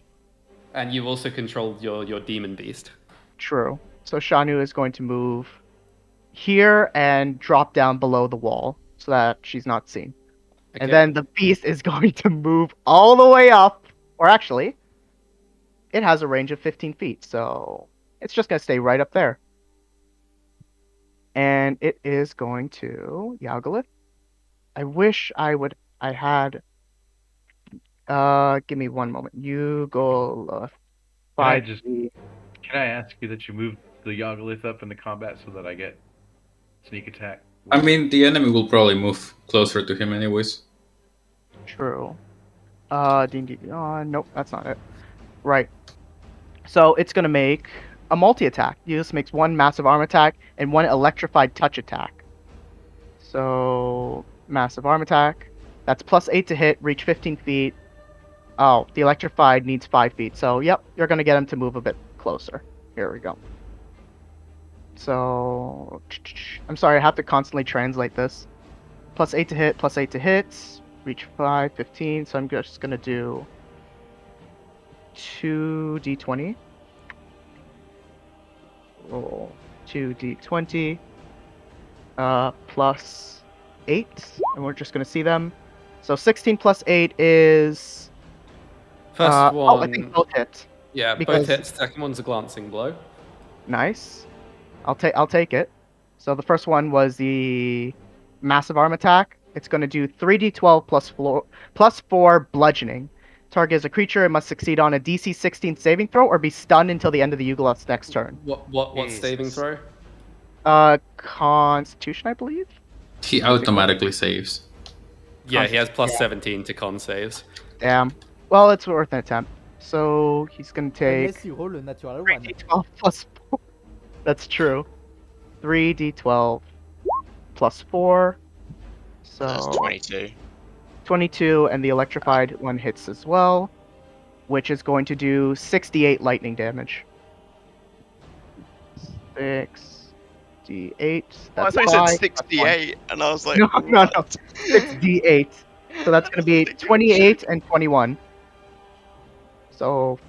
and you've also controlled your demon beast. True. So Shannu is going to move here and drop down below the wall so that she's not seen. Okay. And then the beast is going to move all the way up. Or actually, it has a range of 15 feet, so it's just going to stay right up there. And it is going to Yaugalith. I wish I had. Give me one moment. You go. Can I ask you that you move the Yaugalith up in the combat so that I get sneak attack? I mean, the enemy will probably move closer to him anyways. True. D&D. Nope, that's not it. Right. So it's gonna make a multi-attack. This makes one massive arm attack and one electrified touch attack. So massive arm attack. That's +8 to hit, reach 15 feet. Oh, the electrified needs 5 feet. So yep, you're gonna get him to move a bit closer. Here we go. So I'm sorry, I have to constantly translate this. +8 to hit, +8 to hit. Reach 5, 15. So I'm just gonna do 2d20. Roll 2d20. Plus 8, and we're just gonna see them. So 16 plus 8 is. First one. I think both hit. Yeah, because- both hits. Second one's a glancing blow. Nice. I'll take it. So the first one was the massive arm attack. It's going to do 3d12 plus 4 bludgeoning. Target is a creature and must succeed on a DC 16 saving throw or be stunned until the end of the Yugoloth's next turn. What saving throw? Constitution, I believe. He automatically saves. Yeah, he has +17 to con saves. Damn. Well, it's worth an attempt. So he's going to take Unless you roll a natural one. 3d12 plus 4. That's true. 3d12 plus 4. So That's 22. 22, and the electrified one hits as well, which is going to do 68 lightning damage. 6d8. I That's thought you said 5, 68, and I was like, No. 6d8. So that's going to be 68. 28 and 21. So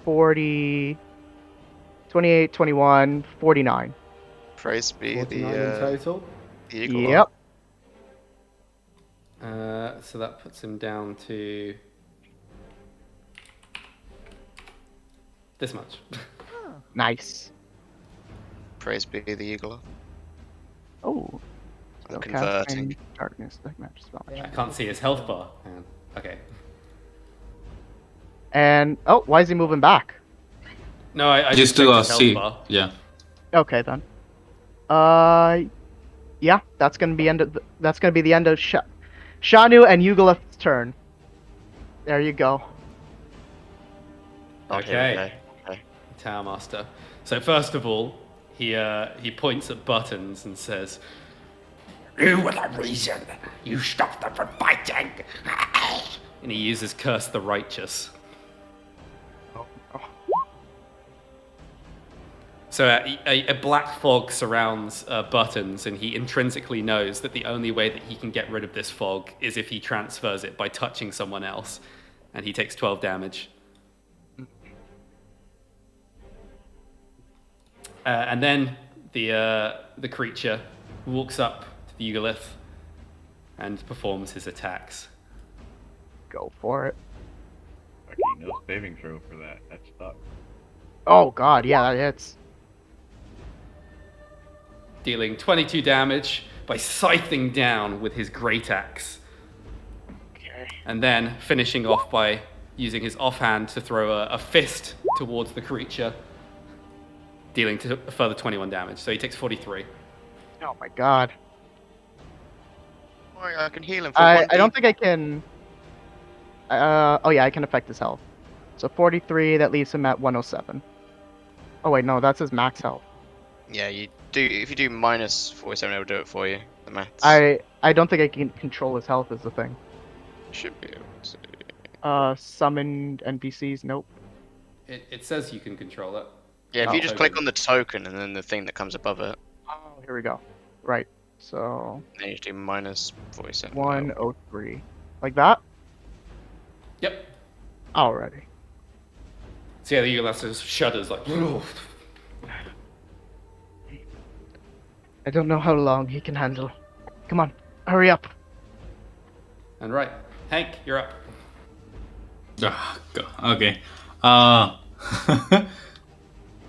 40, 28, 21, 49. Praise be 49 in total. the eagle. Yep. So that puts him down to this much. Nice. Praise be the eagle. Oh. I'm So converting. casting darkness, that matches spell. I can't see his health bar. Hang on. Okay. And why is he moving back? No, I Just checked to his health see. bar. Yeah. Okay then. Yeah, that's gonna be the end of Shannu and Yugoloth's turn. There you go. Okay. Tower Master. So first of all, he points at Buttons and says, "You were the reason. You stopped them from fighting." And he uses Curse the Righteous. So a black fog surrounds Buttons, and he intrinsically knows that the only way that he can get rid of this fog is if he transfers it by touching someone else, and he takes 12 damage. And then the creature walks up to the Eugolith and performs his attacks. Go for it. Okay, no saving throw for that. That sucks. Oh god, yeah, that hits. Dealing 22 damage by scything down with his great axe. Okay. And then finishing off by using his offhand to throw a fist towards the creature, dealing a further 21 damage. So he takes 43. Oh my god. Oh, I can heal him for I 1d. don't think I can. Oh yeah, I can affect his health. So 43, that leaves him at 107. Oh wait, no, that's his max health. Yeah, you do. If you do minus 47, it'll do it for you. The maths. I don't think I can control his health is the thing. Should be able to. Summoned NPCs, nope. It says you can control it. Yeah, if Oh, you just click token. on the token and then the thing that comes above it, Oh, here we go. Right. So then you do minus 47. 103. Like that? Yep. Alrighty. So yeah, the Eugolith just shudders like. I don't know how long he can handle. Come on, hurry up. And right, Henk, you're up. Ah, okay.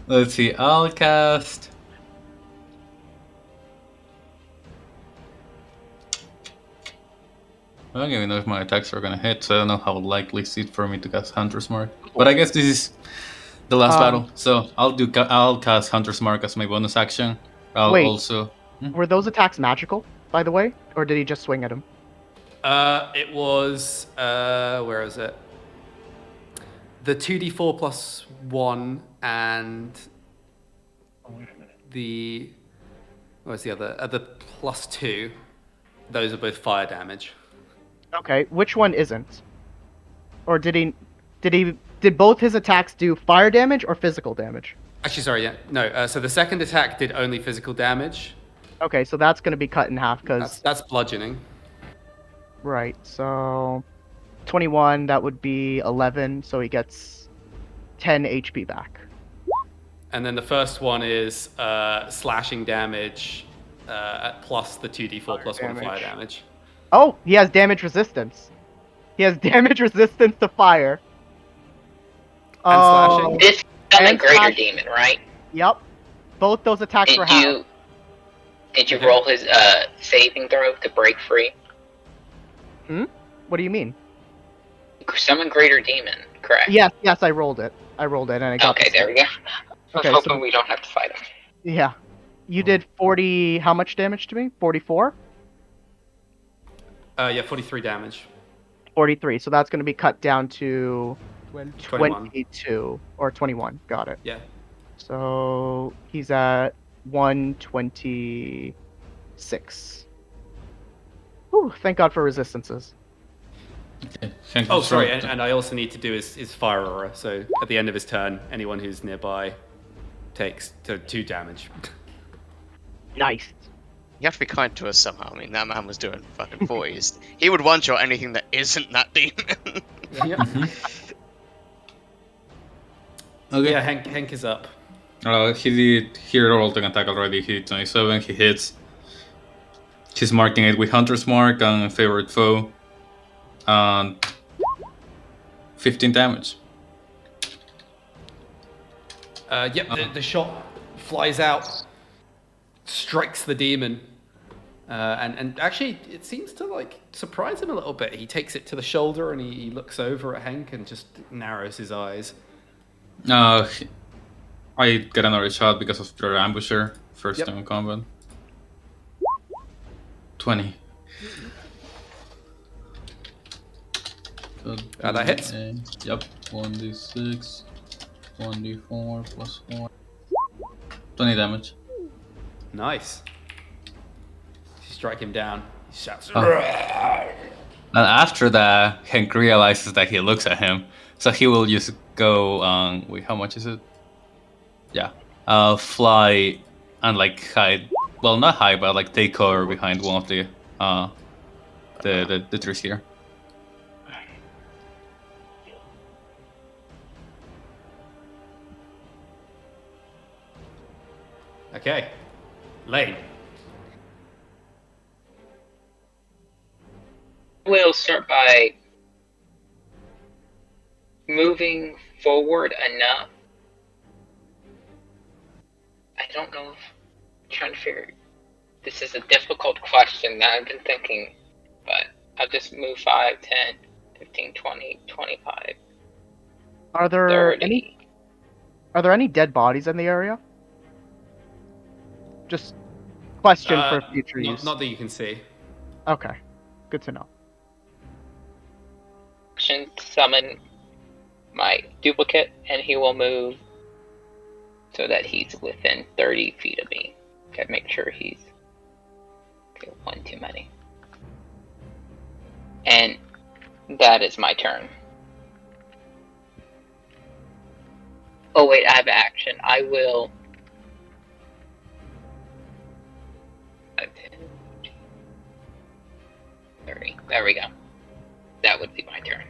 Let's see. I'll cast. I don't even know if my attacks are gonna hit, so I don't know how likely it's for me to cast Hunter's Mark. But I guess this is the last battle, so I'll cast Hunter's Mark as my bonus action. I'll Wait. also. Were those attacks magical, by the way? Or did he just swing at him? It was where is it? The 2d4 plus 1 and the what's the other? The plus 2. Those are both fire damage. Okay, which one isn't? Or did both his attacks do fire damage or physical damage? Actually, sorry, yeah, no. So the second attack did only physical damage. Okay, so that's gonna be cut in half because That's bludgeoning. right. So 21, that would be 11, so he gets 10 HP back. And then the first one is slashing damage at plus the 2d4 plus 1 fire damage. damage. Oh, he has damage resistance. He has damage resistance to fire. And slashing? This summon And greater slash- demon, right? Yep. Both those attacks were half. Did you Okay. roll his saving throw to break free? What do you mean? Summon greater demon, correct? Yes, I rolled it. And I got Okay, the there we go. I was Okay, hoping so- we don't have to fight him. Yeah. You did 40, how much damage to me? 44? Yeah, 43 damage. 43, so that's going to be cut down to 12. 21. 22, or 21, got it. Yeah. So he's at 126. Whew, thank God for resistances. Okay. Henk Oh, is sorry, right. and I also need to do his fire aura. So at the end of his turn, anyone who's nearby takes 2 damage. Nice. You have to be kind to us somehow. I mean, that man was doing fucking 40s. He would one-shot anything that isn't that demon. Yep. Okay. Yeah, Henk is up. He rolled an attack already. He did 27. He hits. He's marking it with Hunter's Mark and favorite foe. And 15 damage. The shot flies out, strikes the demon, and actually it seems to like surprise him a little bit. He takes it to the shoulder and he looks over at Henk and just narrows his eyes. I get another shot because of your ambusher. First Yep. time in combat. 20. That hits. Yep, 1d6, 1d4 plus 4. 20 damage. Nice. You strike him down. He shouts. Oh. And after that, Henk realizes that he looks at him, so he will just go. Wait, how much is it? Yeah. Fly and like hide. Well, not hide, but like take cover behind one of the trees here. Okay. Lain. We'll start by moving forward enough. I don't know if I'm trying to figure. This is a difficult question that I've been thinking, but I'll just move 5, 10, 15, 20, 25, Are there 30. any dead bodies in the area? Just question for future use. Not that you can see. Okay, good to know. Action, summon my duplicate, and he will move so that he's within 30 feet of me. Gotta make sure he's one too many. And that is my turn. Oh wait, I have action. I will 30. There we go. That would be my turn.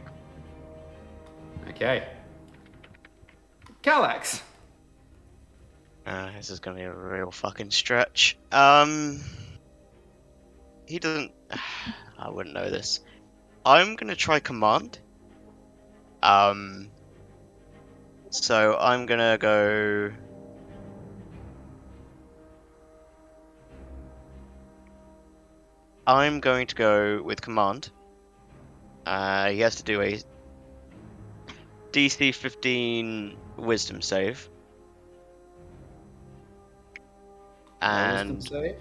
Okay. Kalax. This is gonna be a real fucking stretch. He doesn't. I wouldn't know this. I'm gonna try command. So I'm gonna go. I'm going to go with command. He has to do a DC 15 Wisdom save. And Wisdom save?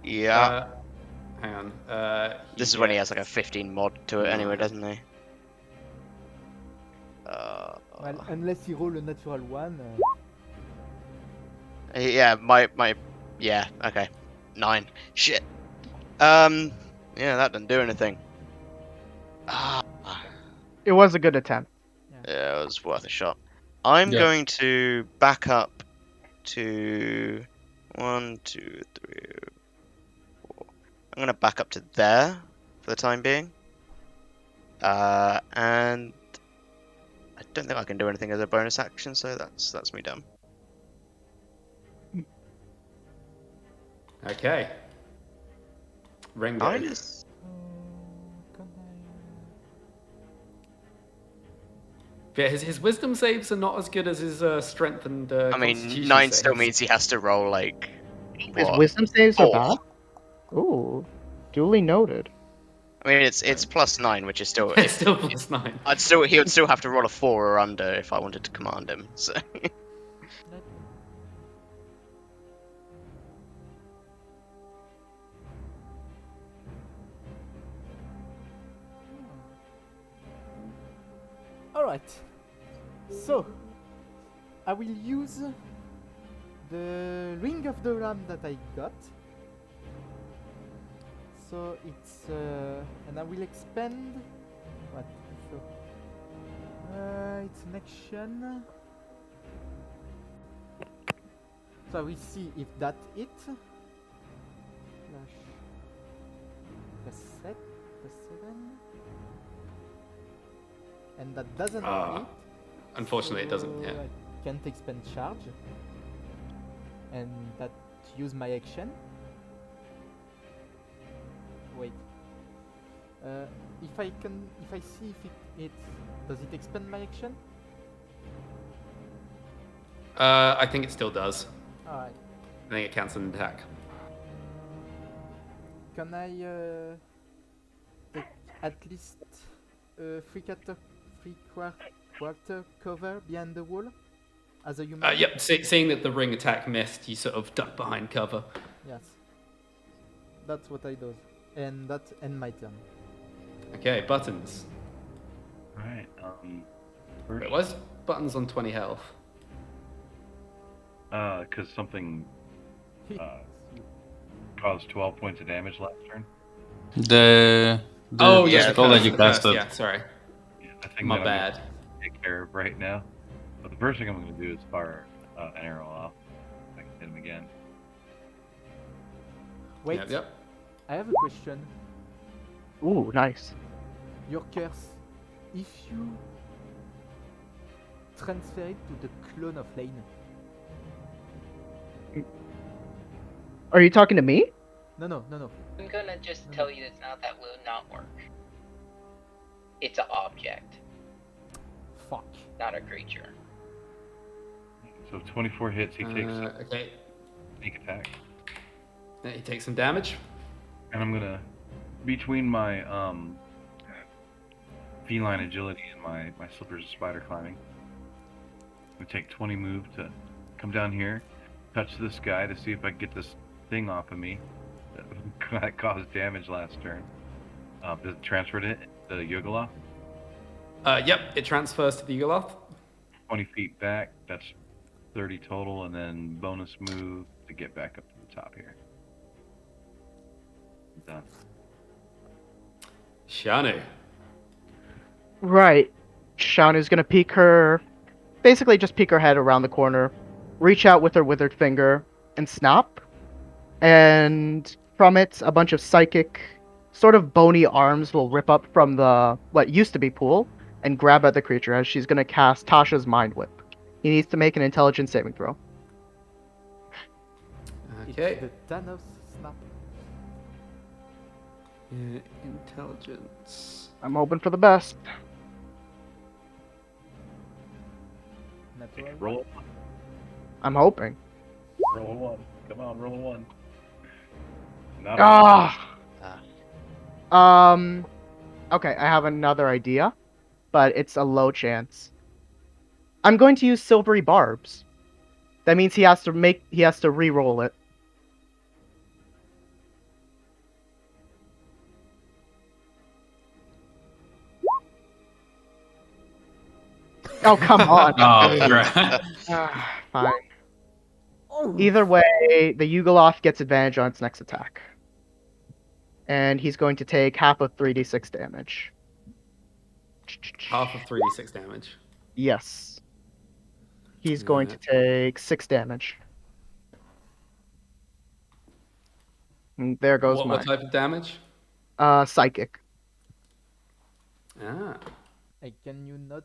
yeah, Hang on. this is when he has like a 15 mod to it anyway, doesn't he? Well, unless he roll a natural one. Yeah, yeah, okay. 9. Shit. Yeah, that doesn't do anything. It was a good attempt. Yeah, it was worth a shot. I'm going to back up to 1, 2, 3, 4. I'm gonna back up to there for the time being. And I don't think I can do anything as a bonus action, so that's me done. Okay. Rengo. Nice. Yeah, his wisdom saves are not as good as his strength and I mean, constitution 9 saves. still means he has to roll like. His What? wisdom saves are 4. bad? Ooh, duly noted. I mean, it's +9, which is still. It's still +9. He would still have to roll a 4 or under if I wanted to command him. So. Alright. So, I will use the ring of the ram that I got. So it's and I will expend what? So it's an action. So we see if that it. Flash. +7. And that doesn't hit. Unfortunately, it doesn't. Yeah. I can't expend charge. And that use my action. Wait. If I see if it does it expend my action? I think it still does. Alright. I think it counts an attack. Can I take at least 3/4 cover behind the wall as a human? Yep. Seeing that the ring attack missed, you sort of duck behind cover. Yes. That's what I do. And that end my turn. Okay, buttons. Alright, Wait, first, why's buttons on 20 health? because something caused 12 points of damage last turn. The Oh yeah, the spell curse, that you the curse. casted. Yeah, sorry. Yeah, the thing My that I'm bad. gonna take care of right now. But the first thing I'm gonna do is fire an arrow off. I can hit him again. Wait, Yep. I have a question. Ooh, nice. Your curse, if you transfer it to the clone of Lain, Are you talking to me? no. I'm gonna just tell you this now, that will not work. It's an object, Fuck. not a creature. So 24 hits, he takes Okay. sneak attack. He takes some damage. And I'm gonna, between my feline agility and my slippers of spider climbing, I'm gonna take 20 move to come down here, touch this guy to see if I can get this thing off of me that caused damage last turn. Does it transfer to the Yugoloth? Yep, it transfers to the Yugoloth. 20 feet back, that's 30 total, and then bonus move to get back up to the top here. Done. Shannu. Right. Shannu's gonna peek her, basically just peek her head around the corner, reach out with her withered finger, and snap. And from it, a bunch of psychic, sort of bony arms will rip up from the what used to be pool and grab at the creature as she's gonna cast Tasha's Mind Whip. He needs to make an intelligence saving throw. Okay. It's the Thanos snap. Intelligence. I'm hoping for the best. Natural. Roll, I'm hoping. roll a 1. Come on, roll a 1. Not Okay, I have another idea, but it's a low chance. I'm going to use silvery barbs. That means he has to re-roll it. Oh, come on. Oh, crap. Fine. Either way, the Yugoloth gets advantage on its next attack. And he's going to take half of 3d6 damage. Half of 3d6 damage. Yes. He's going to take 6 damage. And there goes What type of damage? Psychic. Ah. Hey, can you not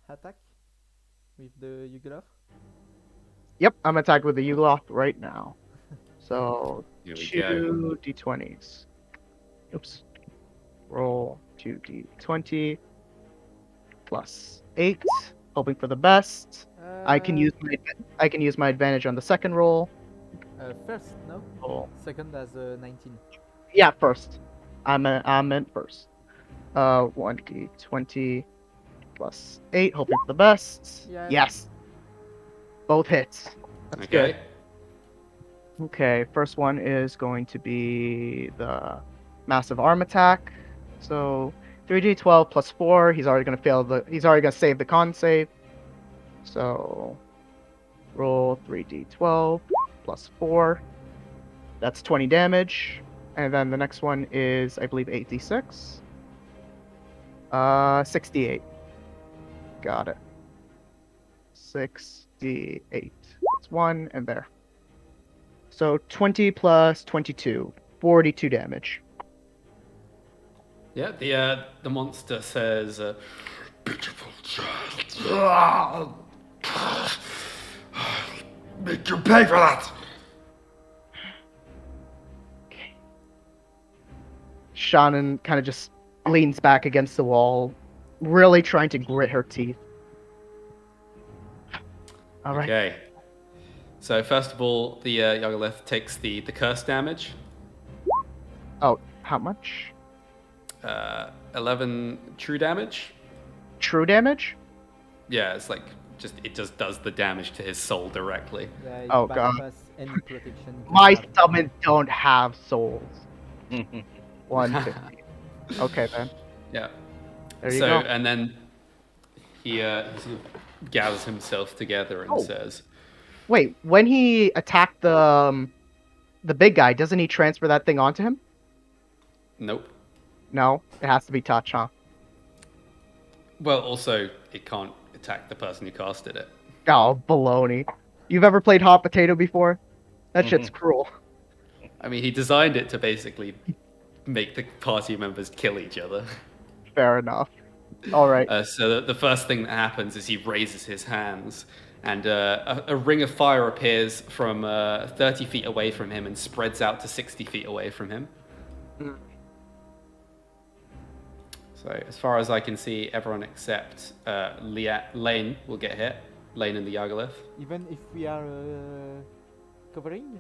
attack with the Yugoloth? Yep, I'm attacked with the Yugoloth right now. So, Here we go. 2 d20s. Oops. Roll 2d20 plus 8, hoping for the best. I can use my advantage on the second roll. First, no? Oh. Second as a 19. Yeah, first. I'm in first. 1d20 plus 8, hoping for the best. Yeah. Yes. Both hits. That's Okay. good. Okay, first one is going to be the massive arm attack. So 3d12 plus 4. He's already gonna save the con save. So roll 3d12 plus 4. That's 20 damage. And then the next one is, I believe, 8d6. 68. Got it. 68. That's 1, and there. So 20 plus 22. 42 damage. Yeah, the monster says, "Beautiful child, make you pay for that." Shannon kind of just leans back against the wall, really trying to grit her teeth. All right. Okay. So first of all, the Yagolith takes the curse damage. Oh, how much? 11 true damage. True damage? Yeah, it's like it just does the damage to his soul directly. Yeah, it Oh, God. bypass any protection. you can My have. summons don't have souls. 150. Okay then. Yeah. There you So, go. and then he sort of gathers himself together and Oh. says, Wait, when he attacked the big guy, doesn't he transfer that thing onto him? "Nope." No, it has to be touch, huh? Well, also, it can't attack the person who casted it. Oh, baloney. You've ever played hot potato before? That shit's cruel. I mean, he designed it to basically make the party members kill each other. Fair enough. All right. So the first thing that happens is he raises his hands, and a ring of fire appears from 30 feet away from him and spreads out to 60 feet away from him. Mm. So as far as I can see, everyone except Lain will get hit. Lain and the Yagolith. Even if we are covering?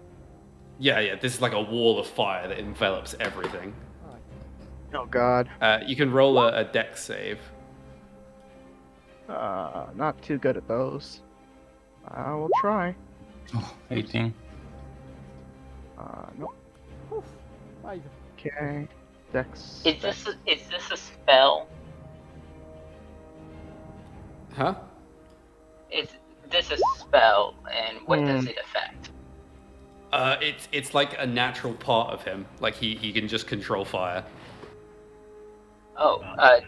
Yeah, this is like a wall of fire that envelops everything. Alright. Oh god. You can roll a dex save. Not too good at those. I will try. Oh, 18. Nope. Oof, 5. Okay. Dex. Is this a spell? Huh? Is this a spell, and what does it affect? It's like a natural part of him. Like he can just control fire. Oh,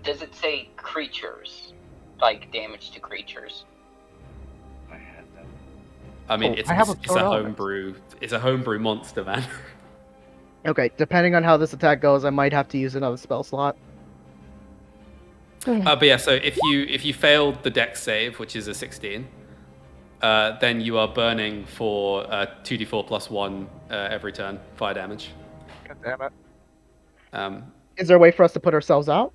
does it say creatures? Like damage to creatures? I had that. I mean, Oh, it's I have a a sword element. homebrew. It's a homebrew monster, man. Okay, depending on how this attack goes, I might have to use another spell slot. But yeah, so if you failed the dex save, which is a 16, then you are burning for 2d4 plus 1 every turn, fire damage. God damn it. Um, Is there a way for us to put ourselves out?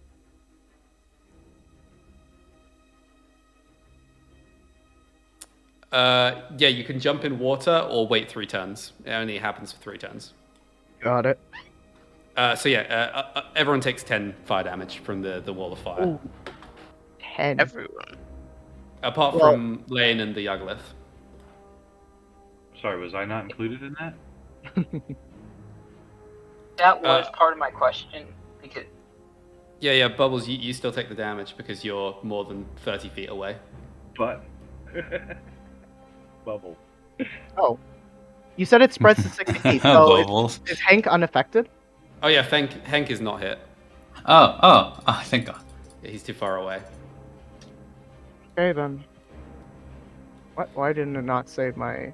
yeah, you can jump in water or wait 3 turns. It only happens for 3 turns. Got it. So yeah, everyone takes 10 fire damage from the wall of fire. Ooh. 10. Everyone. Apart Well- from Lain and the Yagolith. Sorry, was I not included in that? That was part of my question because Yeah, Bubbles, you still take the damage because you're more than 30 feet away. But bubble. Oh. You said it spreads to 60 feet, so Bubbles. is Henk unaffected? Oh yeah, Henk is not hit. Oh, thank God. Yeah, he's too far away. Okay then. What? Why didn't it not save my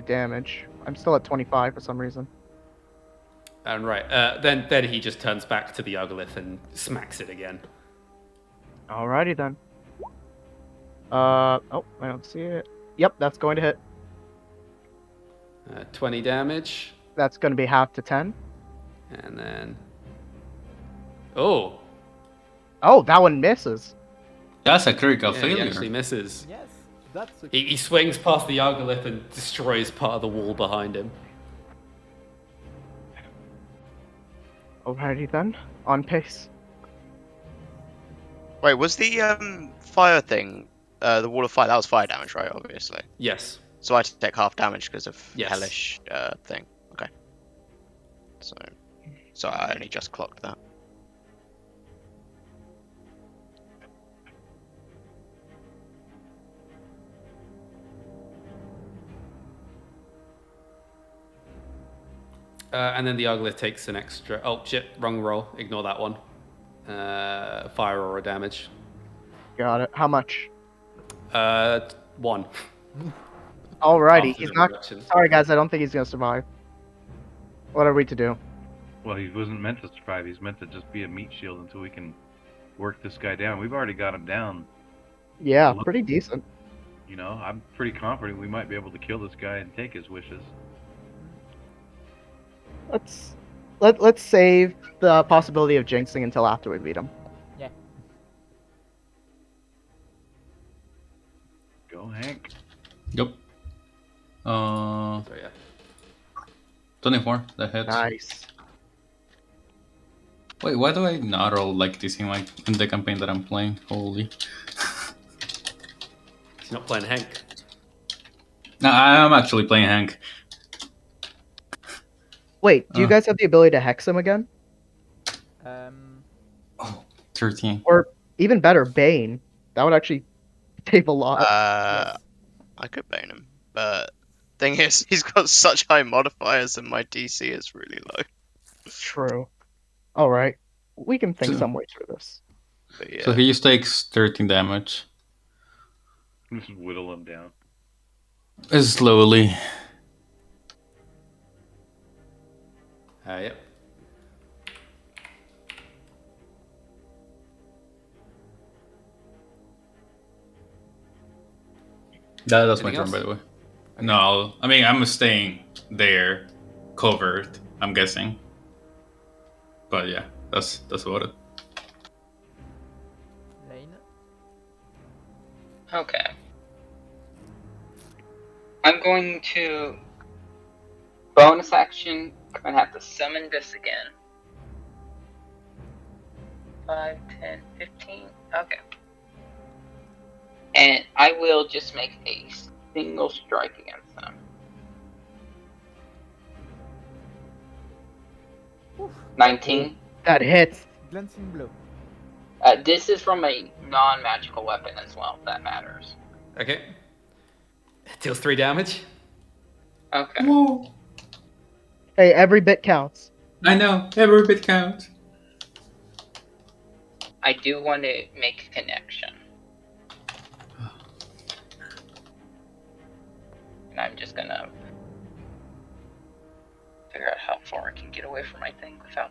damage? I'm still at 25 for some reason. And right, then he just turns back to the Yagolith and smacks it again. Alrighty then. Oh, I don't see it. Yep, that's going to hit. 20 damage, That's going to be half to 10. and then... Oh! Oh, that one misses. That's a critical Yeah, he failure. actually misses. Yes, that's a He swings past the Yagolith and destroys part of the wall behind him. Alrighty then. On pace. Wait, was the fire thing, the wall of fire, that was fire damage, right? Obviously. Yes. So I take half damage because of Yes. hellish thing. Okay. So I only just clocked that. And then the Yagolith takes an extra... Oh, shit, wrong roll. Ignore that one. Fire aura damage. Got it. How much? 1. Alrighty, After he's the not. reduction. Sorry guys, I don't think he's gonna survive. What are we to do? Well, he wasn't meant to survive. He's meant to just be a meat shield until we can work this guy down. We've already got him down. Yeah, Look- pretty decent. You know, I'm pretty confident we might be able to kill this guy and take his wishes. Let's save the possibility of jinxing until after we beat him. yeah. Go, Hank. Yep. So yeah. 24, that hits. Nice. Wait, why do I not roll like this in the campaign that I'm playing? Holy. He's not playing Henk. No, I'm actually playing Hank. Wait, do you guys have the ability to hex him again? Um, Oh, 13. Even better, Bane. That would actually save a lot. Yes. I could bane him, but thing is, he's got such high modifiers, and my DC is really low. True. All right, we can think So- some way through this. But yeah. So he just takes 13 damage. Just whittle him down. Slowly. Yep. That's my Anything turn, by else? the way. No, I mean, I'm staying there, covered, I'm guessing. But yeah, that's about it. Lain. Okay. I'm going to bonus action. I'm gonna have to summon this again. 5, 10, 15. Okay. And I will just make a single strike against them. Oof. 19. That hits. Glancing blow. This is from a non-magical weapon as well, if that matters. Okay. It deals 3 damage. Okay. Whoa. Hey, every bit counts. I know, every bit counts. I do want to make a connection. And I'm just gonna figure out how far I can get away from my thing without...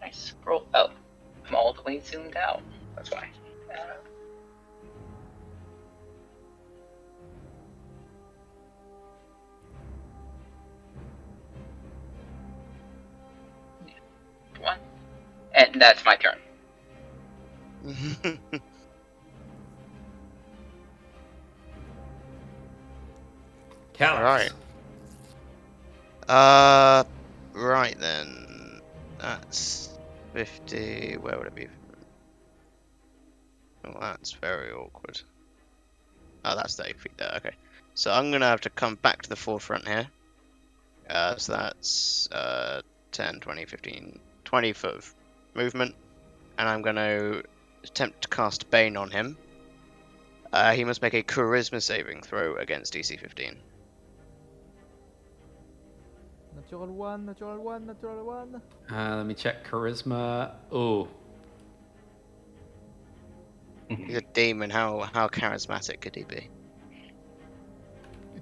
I scroll... Oh, I'm all the way zoomed out. That's why. One. And that's my turn. Kalax. Right. Right then. That's 50. Where would it be? Oh, that's very awkward. Oh, that's 30 feet there. Okay. So I'm gonna have to come back to the forefront here. So that's 10, 20, 15, 20 foot of movement. And I'm gonna attempt to cast Bane on him. He must make a charisma saving throw against DC 15. Natural 1, natural 1, natural 1. Let me check charisma. Oh, He's a demon. How charismatic could he be?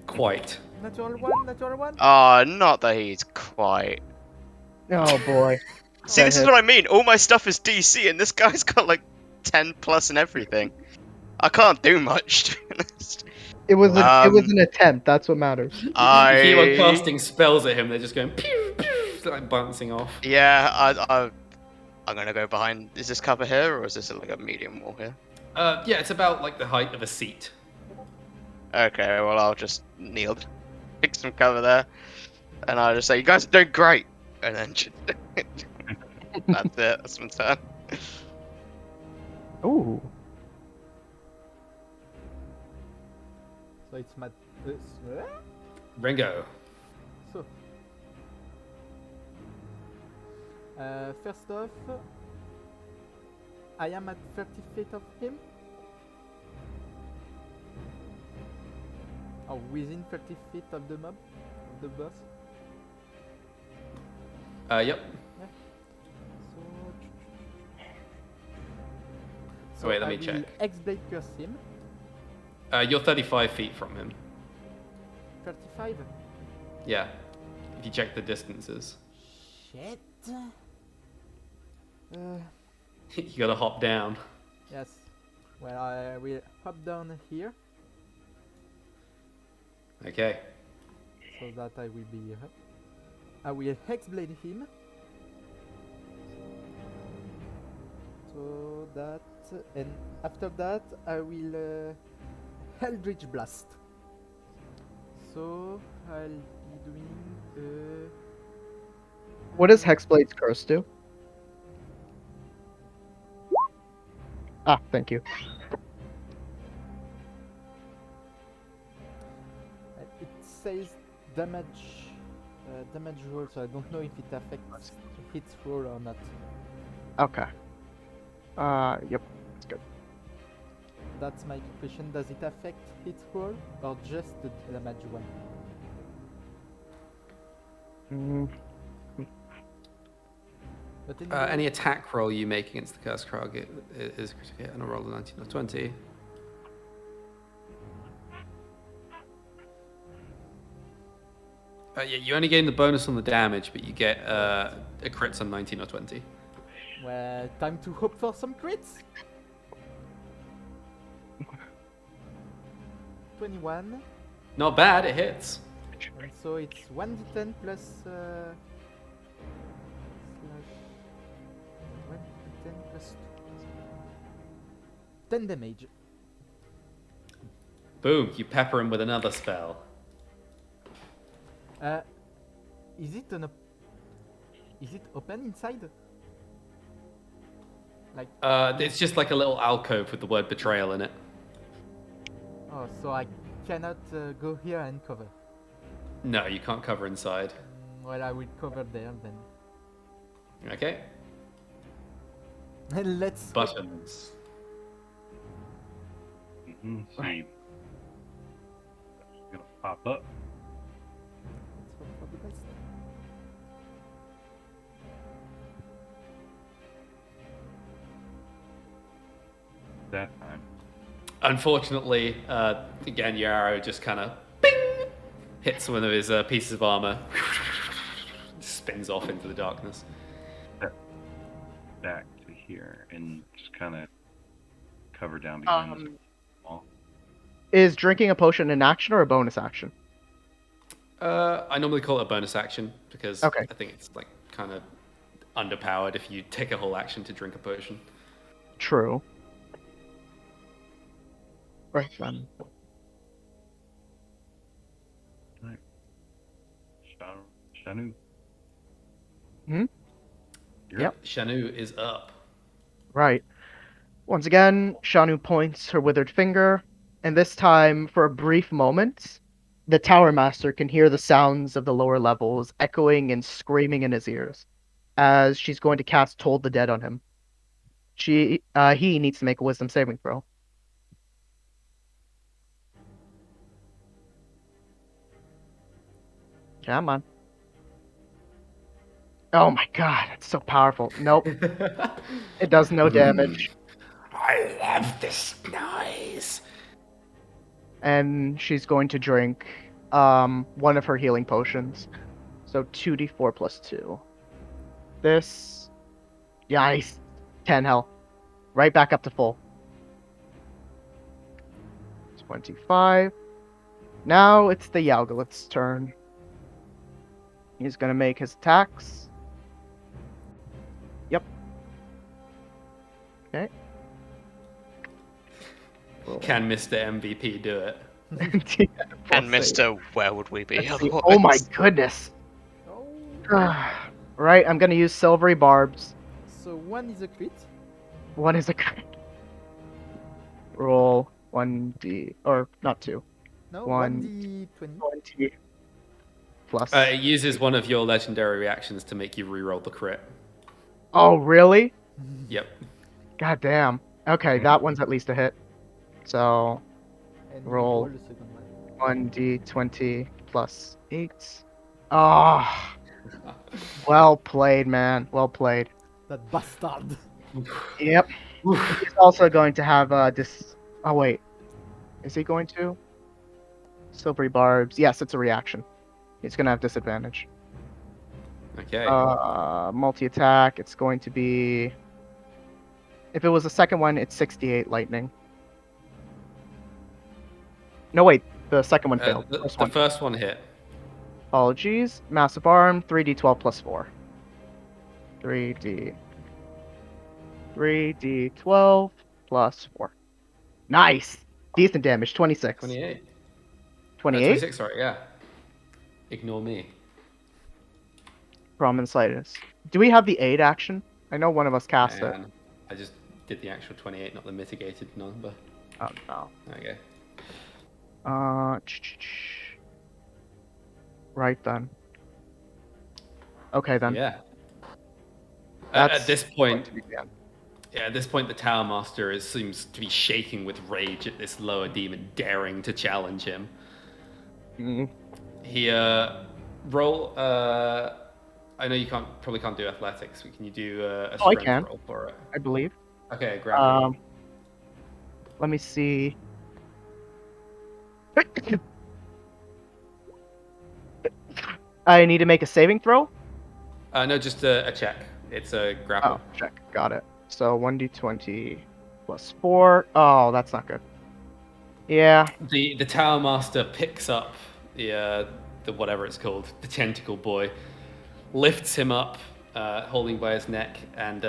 quite. Natural 1, natural 1. Ah, not that he's quite. Oh boy. See, That this is hits. what I mean. All my stuff is DC, and this guy's got like 10 plus and everything. I can't do much, to be honest. It was Um, an attempt. That's what matters. You keep on casting spells at him, they're just going pew, pew, like bouncing off. Yeah, I'm gonna go behind. Is this cover here, or is this like a medium wall here? Yeah, it's about like the height of a seat. Okay, well I'll just kneel, pick some cover there, and I'll just say, "You guys are doing great," and then just that's it. That's my turn. Ooh. So it's my. Rengo. So. First off, I am at 30 feet of him. Or within 30 feet of the mob, of the boss. Yep. So Wait, let I me will check. X-blade curse him. You're 35 feet from him. 35. Yeah. If you check the distances. Shit. You gotta hop down. Yes. Well, I will hop down here Okay. so that I will be. I will hexblade him. So that, and after that, I will Eldritch Blast. So I'll be doing. What does Hexblade's curse do? Ah, thank you. It says damage roll, so I don't know if it affects hit roll or not. Okay. Yep. That's good. That's my question. Does it affect hit roll or just the damage one? Mm, But anyway, Any attack roll you make against the cursed target is critical hit, and a roll of 19 or 20. Yeah, you only gain the bonus on the damage, but you get a crits on 19 or 20. well, time to hope for some crits. 21, Not bad, it hits. and so it's 1d10 plus slash 1d10 plus 10 damage. Boom, you pepper him with another spell. Is it is it open inside? Like It's just like a little alcove with the word betrayal in it. oh, so I cannot go here and cover. No, you can't cover inside. Well, I will cover there then. Okay. And let's Buttons. See. Gonna pop up. let's hope for the best. That time. Unfortunately, again, your arrow just kind of bing hits one of his pieces of armor, spins off into the darkness. Back to here and just kind of cover down behind this wall. Is drinking a potion an action or a bonus action? I normally call it a bonus action because Okay. I think it's like kind of underpowered if you take a whole action to drink a potion. True. Right then. Shannu. Hmm? Yep. Shannu is up. Right. Once again, Shannu points her withered finger, and this time, for a brief moment, the Tower Master can hear the sounds of the lower levels echoing and screaming in his ears, as she's going to cast Toll the Dead on him. He needs to make a Wisdom saving throw. Come on. Oh my god, it's so powerful. Nope, it does no damage. I love this noise. And she's going to drink one of her healing potions. So 2d4 plus 2. This, nice, 10 health. Right back up to full. 25. Now it's the Yalgalith's turn. He's going to make his attacks. Yep. Okay. Can Mr. MVP do it? And Mr. Where would we be otherwise? Oh my goodness. Oh, Right, I'm going to use Silvery Barbs. so one is a crit. One is a crit. Roll 1d, or not 2. No, One. 1d20. 20 plus. It uses one of your legendary reactions to make you reroll the crit. Oh, really? Yep. God damn. Okay, that one's at least a hit. So, And Roll. the second one. 1d20 plus 8. Ah. Well played, man. Well played. That bastard. Yep. He's also going to have this. Oh, wait. Is he going to? Silvery Barbs. Yes, it's a reaction. He's going to have disadvantage. Okay. Multi attack. It's going to be. If it was the second one, it's 68 lightning. No, wait. The second one failed. The First one. first one hit. Apologies. Massive arm. 3d12 plus 4. 3d12 plus 4. Nice. Decent damage. 26. 28. 28? 26, sorry, yeah. Ignore me. Prominensitis. Do we have the aid action? I know one of us cast it. And I just did the actual 28, not the mitigated number. Oh, no. Okay. Right then. Okay then. Yeah. At this point, going to be the end. yeah, at this point, the Tower Master seems to be shaking with rage at this lower demon daring to challenge him. Mm, He roll. I know you probably can't do athletics. But can you do a Oh, I strength can. roll for it? I believe. Okay, grab it. Let me see. I need to make a saving throw. No, just a check. It's a grapple. Oh, check. Got it. So 1d20 plus 4. Oh, that's not good. Yeah. The Tower Master picks up the whatever it's called, the tentacle boy, lifts him up, holding by his neck, and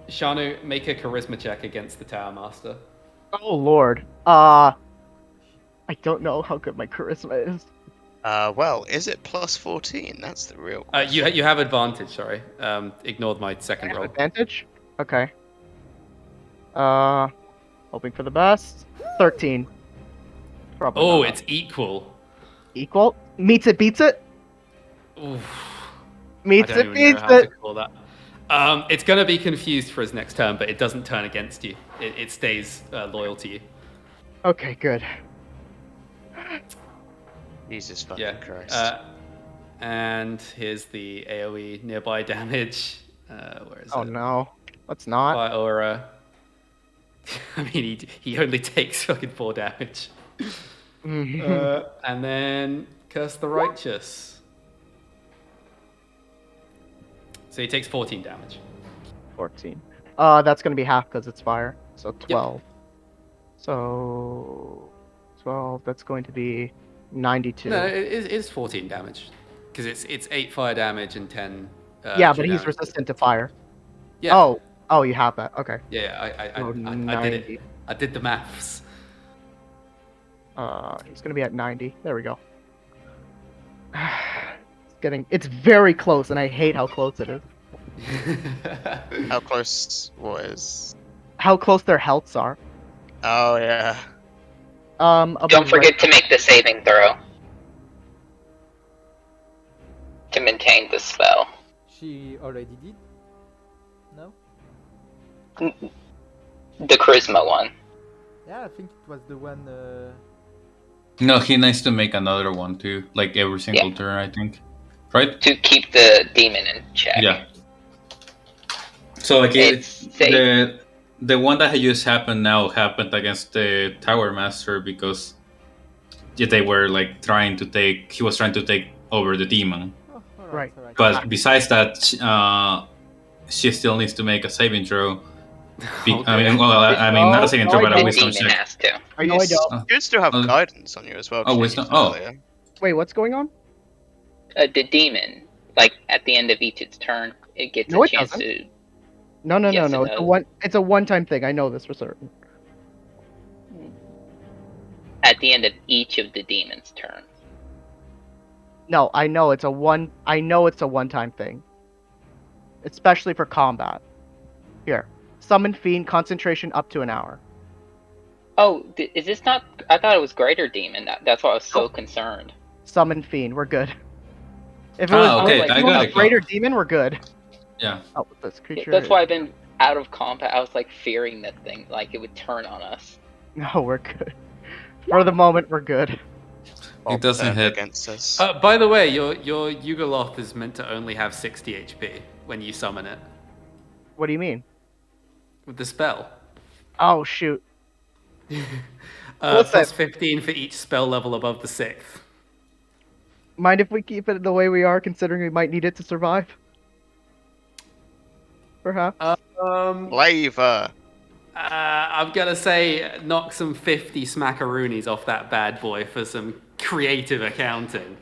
Shannu, make a charisma check against the Tower Master. Oh Lord. I don't know how good my charisma is. Well, is it plus 14? That's the real question. You have advantage. Sorry, ignored my second roll. Advantage. Okay. Hoping for the best. 13. Probably. Oh, not. it's equal. Equal. Meets it, beats it. Oof. Meets I it, don't even know beats how to it. call that. It's going to be confused for his next turn, but it doesn't turn against you. It stays loyal to you. Okay, good. Jesus fucking Yeah. Christ. And here's the AoE nearby damage. Where is Oh it? no. Let's not. Fire aura. I mean, he only takes fucking 4 damage. And then Curse the Righteous. So he takes 14 damage. 14. That's gonna be half because it's fire. So 12. So 12. That's going to be 92. No, it is 14 damage because it's 8 fire damage and 10. Yeah, true but he's damage. resistant to fire. Yeah. Oh, you have that. Okay. Yeah, I So did 90. it. I did the maths. He's gonna be at 90. There we go. It's very close, and I hate how close it is. How close was? How close their healths are. Oh yeah. I'll Don't be forget to make the saving throw to maintain the spell. She already did? No? The charisma one. Yeah, I think it was the one. No, he needs to make another one too, like every single turn, I think. Right? To keep the demon in check. Yeah. So like It's the one that just happened now happened against the Tower Master because they were like he was trying to take over the demon. Oh, Right. alright. But besides that, she still needs to make a saving throw. Not a saving throw, but a The wisdom demon check. has to. Are you? I don't. You still have Oh. guidance on you as well. 'cause Oh, you wisdom- used it oh. earlier. Wait, what's going on? The demon, like at the end of each its turn, it gets No, a it chance doesn't. to. No. Yes, it It's does. It's a one-time thing. I know this for certain. At the end of each of the demon's turns. No, I know it's a one. I know it's a one-time thing. Especially for combat. Here, summon fiend, concentration up to an hour. Oh, is this not? I thought it was greater demon. That's why I was so Nope. concerned. Summon fiend. We're good. If it was, okay, if I it got was it. greater demon, we're good. Yeah. Oh, this creature. That's why I've been out of combat. I was like fearing that thing, like it would turn on us. No, we're good. For the moment, we're good. It doesn't Turned hit. against us. By the way, your Yugoloth is meant to only have 60 HP when you summon it What do you mean? with the spell. Oh shoot. Plus Listen. 15 for each spell level above the 6th. Mind if we keep it the way we are, considering we might need it to survive? Perhaps. Flavor. I'm gonna say knock some 50 smackaroonies off that bad boy for some creative accounting.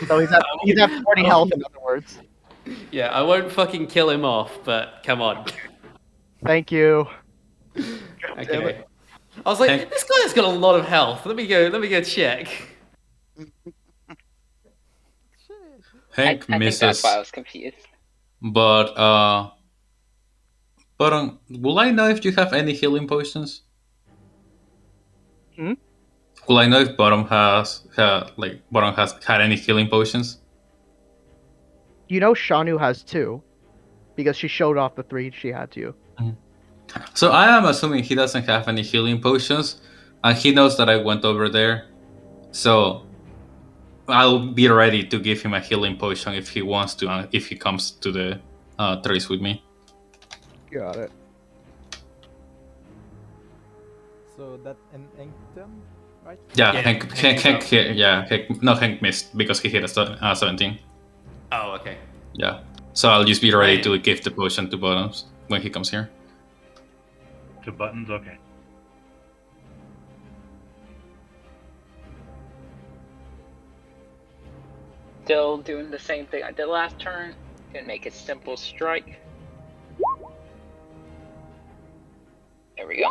So he's at 40 health, in other words. Yeah, I won't fucking kill him off, but come on. Thank you. Okay. I was like, this guy's got a lot of health. Let me go check. I Henk think misses, that's why I was confused. but will I know if you have any healing potions? Hmm? Will I know if Bottom has had any healing potions? You know Shannu has 2, because she showed off the 3 she had to you. So I am assuming he doesn't have any healing potions, and he knows that I went over there. So I'll be ready to give him a healing potion if he wants to, if he comes to the trace with me. Got it. So that an Henk turn, right? Yeah, Yeah, Henk, Henk is up. Henk missed because he hit a 17. Oh, okay. Yeah. So I'll just be ready Lain. to give the potion to Bottoms when he comes here. To buttons, okay. Still doing the same thing I did last turn. Gonna make a simple strike. There we go.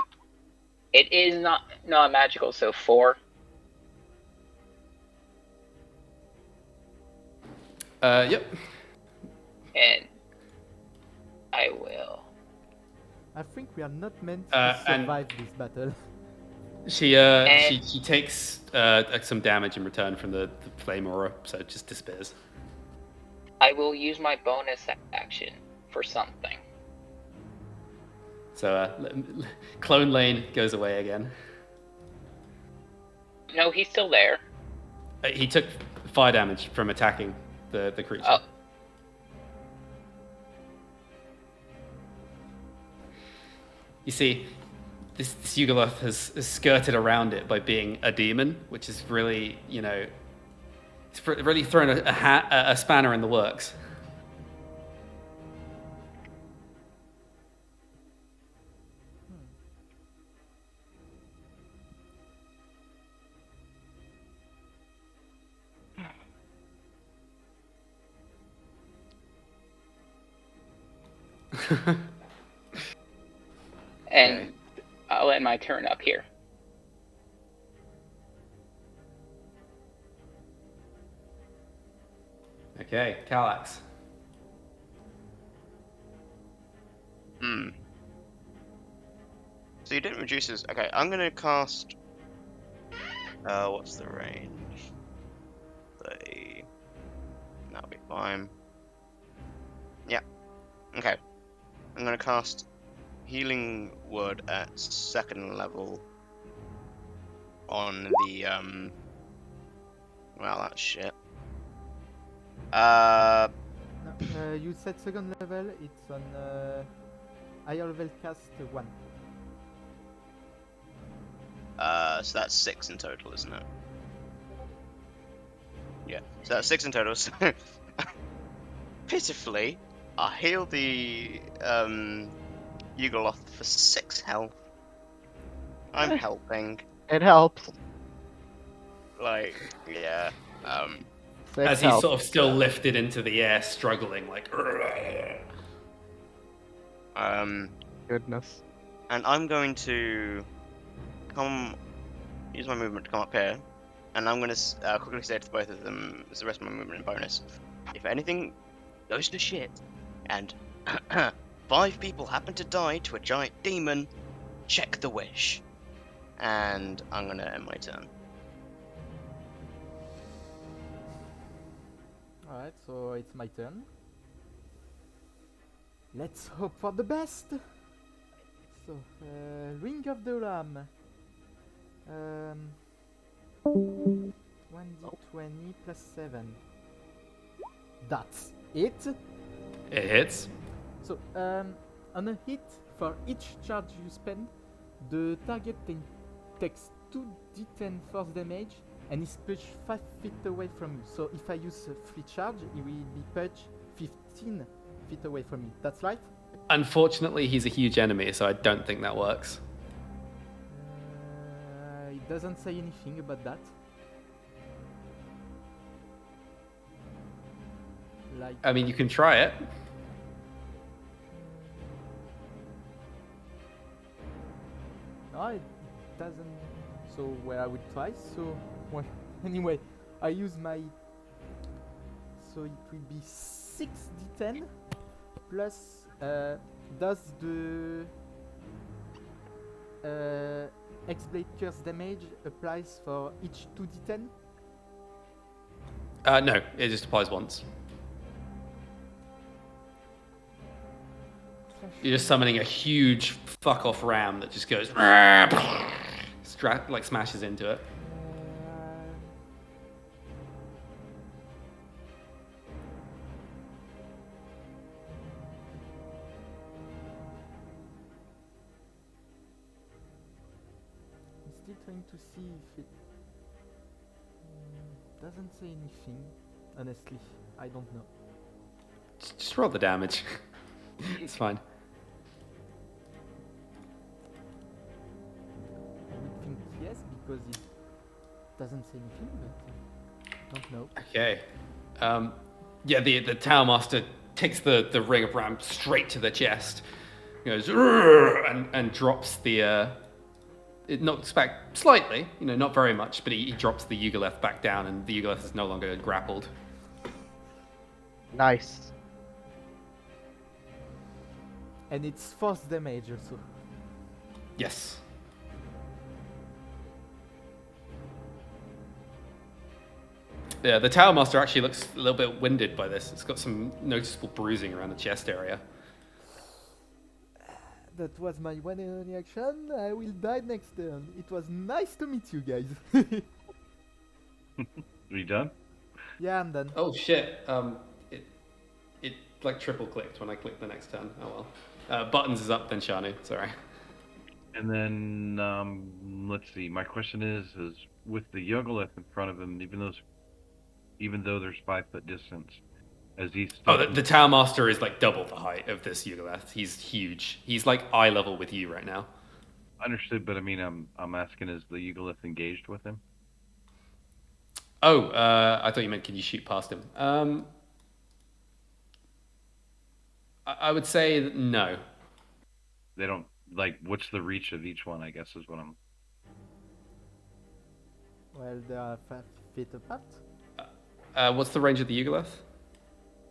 It is not magical, so 4. Yep. And I will. I think we are not meant Uh, to and- survive this battle. She takes some damage in return from the flame aura, so it just disappears. I will use my bonus action for something. So Clone Lane goes away again. No, he's still there. He took fire damage from attacking the creature. Oh. You see, this Yugoloth has skirted around it by being a demon, which is really, it's really thrown a spanner in the works. And I'll end my turn up here. Okay, Kalax. So you didn't reduce his. Okay, I'm gonna cast. What's the range? 30. That'll be fine. Yeah. Okay. I'm gonna cast Healing Word at 2nd level on the Well, that's shit. You said 2nd level. It's on higher level cast 1. So that's 6 in total, isn't it? Yeah. So that's 6 in total. So pitifully, I heal the Yugoloth for 6 health. I'm helping. It helps. Like, yeah. 6 As he's health. sort of still lifted into the air, struggling, like. Goodness. And I'm going to use my movement to come up here, and I'm going to quickly say to both of them, as the rest of my movement in bonus, if anything goes to shit, and 5 people happen to die to a giant demon, check the wish. And I'm going to end my turn. Alright, so it's my turn. Let's hope for the best. So, Ring of the Ram. 1d20 plus 7. That's it. It hits. So, on a hit, for each charge you spend, the target takes 2d10 force damage and is pushed 5 feet away from you. So, if I use a free charge, it will be pushed 15 feet away from you. That's right? Unfortunately, he's a huge enemy, so I don't think that works. It doesn't say anything about that. Like, I mean, you can try it. no, it doesn't. So, where I would try. So, well, anyway, I use my. So it will be 6d10 plus. Does the X-Blade Curse damage applies for each 2d10? No, it just applies once. You're just summoning a huge fuck off ram that just goes like smashes into it. I'm still trying to see if it doesn't say anything. Honestly, I don't know. Just roll the damage. It's fine. I would think yes, because it doesn't say anything, but don't know. Okay. Yeah, the Tower Master takes the ring of ram straight to the chest, goes and drops the. It knocks back slightly, not very much, but he drops the Yugoleth back down, and the Yugoleth is no longer grappled. Nice. And it's force damage also. Yes. Yeah, the Tower Master actually looks a little bit winded by this. It's got some noticeable bruising around the chest area. That was my one reaction. I will die next turn. It was nice to meet you guys. Are you done? Yeah, I'm done. Oh shit! It like triple clicked when I clicked the next turn. Oh well. Buttons is up then, Shannu. Sorry. And then let's see. My question is with the Yugolith in front of him, even though there's 5 foot distance, as he's The Tower Master is like double the height of this Yugoleth. He's huge. He's like eye level with you right now. understood, but I mean, I'm asking, is the Yugolith engaged with him? Oh, I thought you meant can you shoot past him? I would say that no. They don't like. What's the reach of each one? I guess is what I'm. Well, they are 5 feet apart. What's the range of the Yugoleth?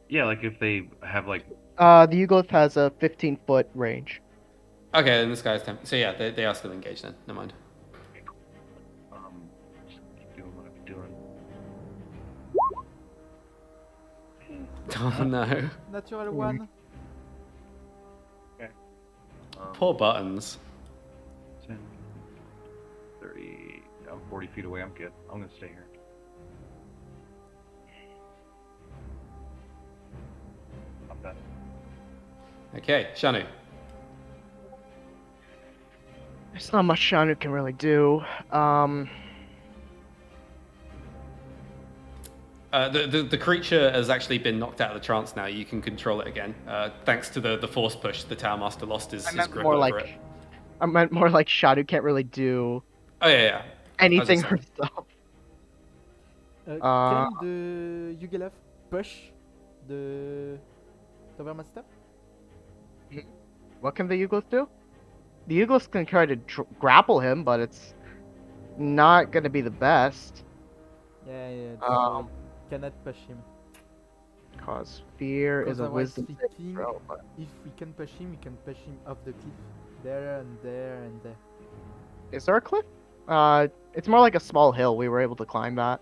Yeah, like if they have like. The Yugolith has a 15-foot range. Okay, then this guy's 10. So yeah, they are still engaged then. Never mind. Just keep doing what I'm doing. Oh no. Natural one. Poor Buttons. 10, 30. I'm 40 feet away. I'm good. I'm gonna stay here. I'm done. Okay, Shannu. There's not much Shannu can really do. The creature has actually been knocked out of the trance now. You can control it again. Thanks to the force push, the Tower Master lost his grip over it. I meant more like Shannu can't really do Oh yeah. anything I was just herself. Can the Yugoleth push the Tower Master? What can the Yugolith do? The Yugolith can try to grapple him, but it's not going to be the best. Yeah. Um, Cannot push him. Cause fear is a wisdom thinking throw, but if we can push him, we can push him off the cliff. There and there and there. is there a cliff? It's more like a small hill. We were able to climb that.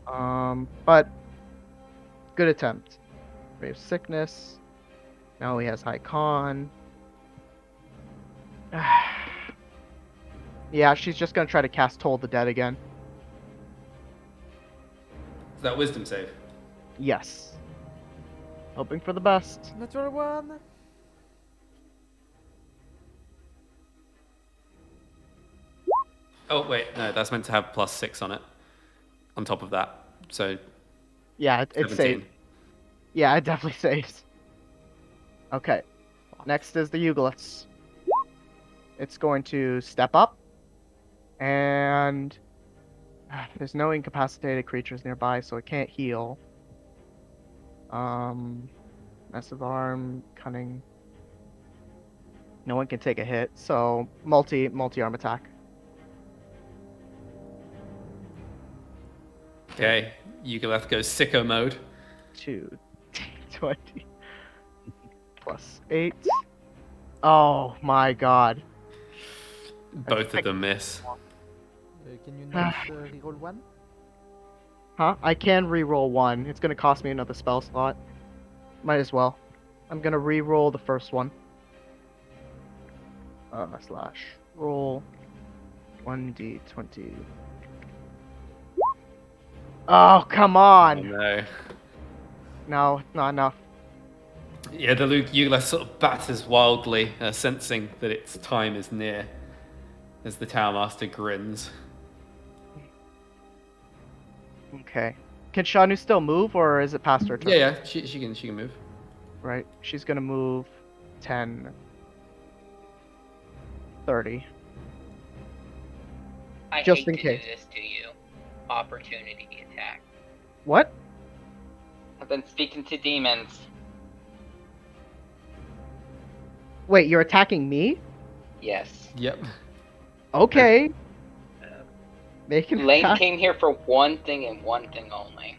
But good attempt. Brave sickness. Now he has high con. Yeah, she's just gonna try to cast Toll the Dead again. Is that wisdom save? Yes. Hoping for the best. Natural one. Oh wait, no, that's meant to have +6 on it. On top of that, so Yeah, it's 17. safe. Yeah, it definitely saves. Okay. Next is the Yugoliths. It's going to step up. And there's no incapacitated creatures nearby, so it can't heal. Massive arm, cunning. No one can take a hit, so multi-arm attack. Okay, Yugoleth goes sicko mode. 2d20 plus 8. Oh my god. Both of them miss. Can you not reroll one? Huh? I can re-roll one. It's gonna cost me another spell slot. Might as well. I'm gonna re-roll the first one. Slash roll 1d20. Oh, come Oh, on! no. No, not enough. Yeah, the Ugla sort of batters wildly, sensing that its time is near, as the Tower Master grins. Okay. Can Shannu still move, or is it past her turn? Yeah, she can move. Right. She's gonna move 10, 30. I Just hate in to case. do this to you. Opportunity attack. What? I've been speaking to demons. Wait, you're attacking me? Yes. Yep. Okay. They can Lain attack came here for one thing and one thing only.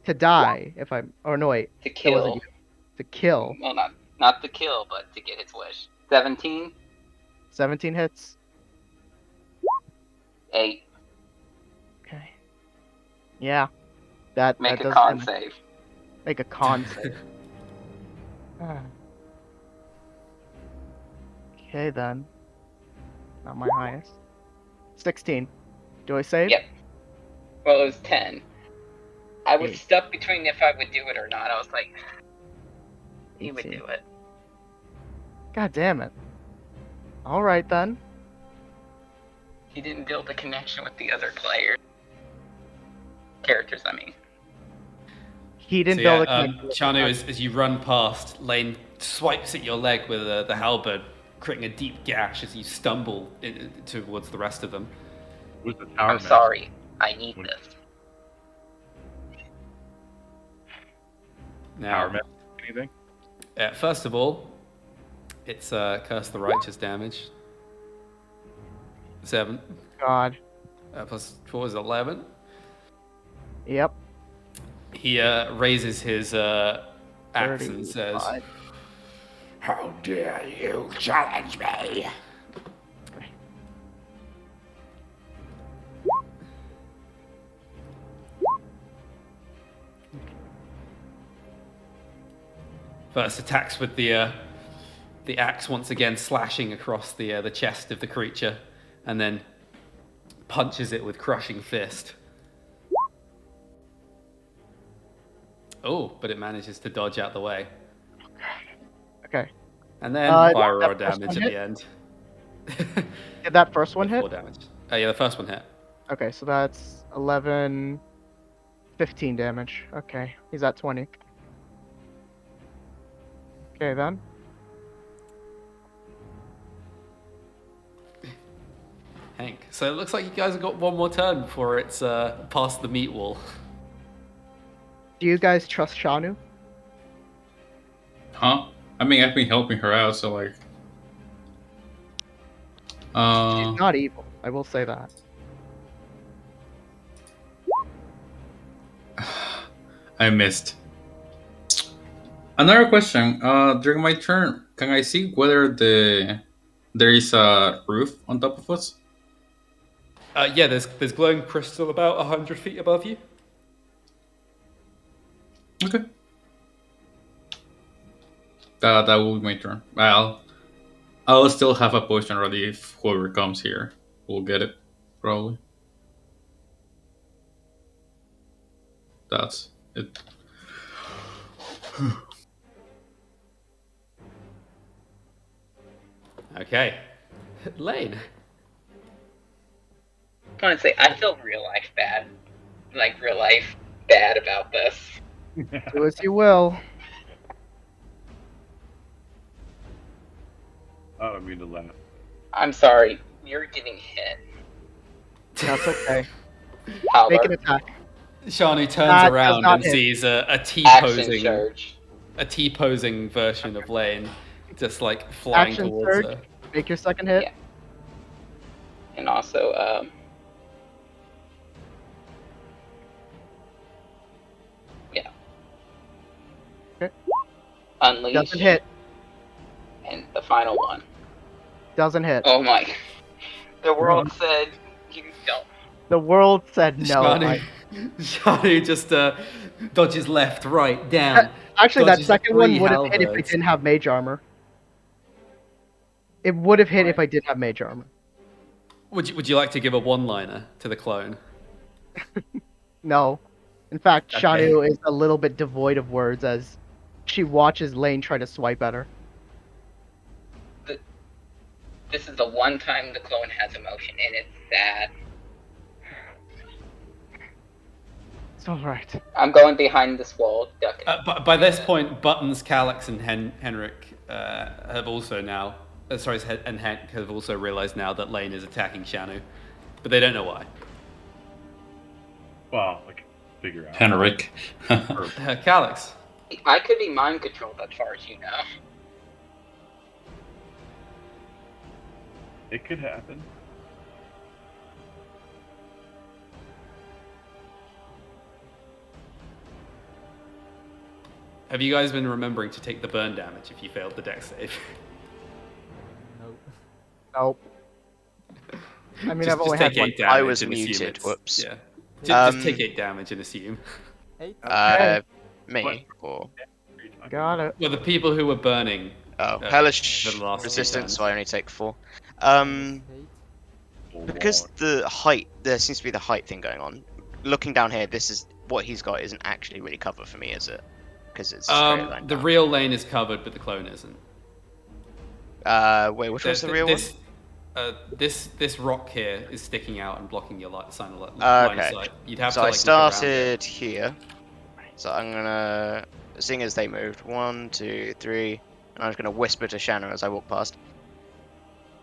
to die if I'm. Or no, wait. To That wasn't kill. you. To kill. Well, not to kill, but to get his wish. 17? 17 hits. 8. Okay. Yeah. That Make a does con damage. save. Make a con save. Okay then. Not my highest. 16. Do I save? Yep. Well, it was 10. I was 8. stuck between if I would do it or not. I was like, he would 18. do it. God damn it. Alright then. He didn't build a connection with the other players. Characters, I mean. He didn't So build yeah, a connection with Shannu, as you run past, Lane swipes at your leg with the halberd, creating a deep gash as you stumble towards the rest of them. Who's the tower I'm master? sorry. I need this. Tower Now, master, anything? first of all, it's Curse the Righteous damage. 7 God. plus 4 is 11. Yep. He raises his axe and says, 35. How dare you challenge me? first attacks with the axe once again, slashing across the chest of the creature, and then punches it with crushing fist. Oh, but it manages to dodge out the way. Okay. And then fire that roar first damage one at hit? the end. Did that first one hit? 4 damage. Oh yeah, the first one hit. Okay, so that's 11, 15 damage. Okay, he's at 20. Okay then. Henk. So it looks like you guys have got one more turn before it's past the meat wall. Do you guys trust Shannu? Huh? I mean, I've been helping her out, so like. She's not evil. I will say that. I missed. Another question. During my turn, can I see whether there is a roof on top of us? Yeah, there's glowing crystal about 100 feet above you. Okay. That will be my turn. I'll still have a potion ready if whoever comes here will get it, probably. That's it. Okay. Lane. I want to say, I feel real life bad. Like, real life bad about this. Do as you will. I don't mean to laugh. I'm sorry. You're getting hit. That's okay. However, Make an attack. Shannu turns That does around not and hit. sees a action surge. T-posing version of Lane, just like flying Action towards surge. her. Make your second hit. Yeah. And also, yeah. Okay. Unleash. Doesn't hit. And the final one. Doesn't hit. Oh my. The world said you don't. The world said no. Shannu, Shannu just dodges left, right, down. Actually, that dodges second one 3 would have hit if I halberds. didn't have mage armor. It would have hit if I did have mage armor. Would you like to give a one-liner to the clone? No. In fact, Okay. Shannu is a little bit devoid of words as she watches Lain try to swipe at her. This is the one time the clone has emotion, and it's sad. It's alright. I'm going behind this wall, ducking. But by this point, Buttons, Kalax, and Henrik have also now. And Henk have also realized now that Lain is attacking Shannu, but they don't know why. Well, I can figure out. Henrik. Kalax. I could be mind controlled as far as you know. It could happen. Have you guys been remembering to take the burn damage if you failed the dex save? Nope. I mean, I've just only take had 8 damage. I was and assume muted, it's- whoops. Yeah. Just take 8 damage and assume. 8? Me or Got it. Well, the people who were burning. hellish the last resistance, two so I only take 4. 8. Because the height, there seems to be the height thing going on. Looking down here, this is what he's got isn't actually really cover for me, is it? Because it's a straight line The down. real Lane is covered, but the clone isn't. Wait, which one's the real this, one? This rock here is sticking out and blocking your line of Okay. sight. You'd have So to I like, look around it. started here. So I'm gonna, seeing as they moved, 1, 2, 3, and I'm just gonna whisper to Shannu as I walk past.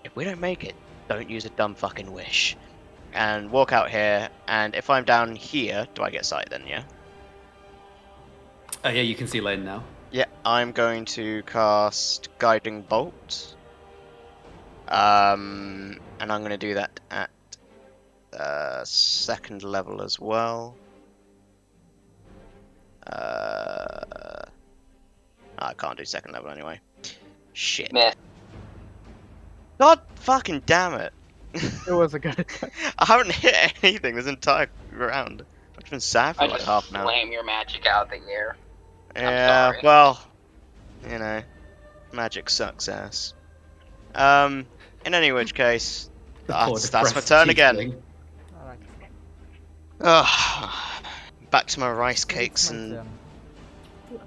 If we don't make it, don't use a dumb fucking wish. And walk out here, and if I'm down here, do I get sight then, yeah? Yeah, you can see Lane now. Yeah, I'm going to cast Guiding Bolt. And I'm going to do that at 2nd level as well. I can't do 2nd level anyway. Shit. Meh. God fucking damn it. It was a good attack. I haven't hit anything this entire round. I've been sad for I like just half an hour. slam your magic out of the air. Yeah, sorry. well, you know, magic sucks ass. In any which case, that's my depressed turn again. tiefling. Alright. Ugh. Back to my rice So it's cakes my and turn.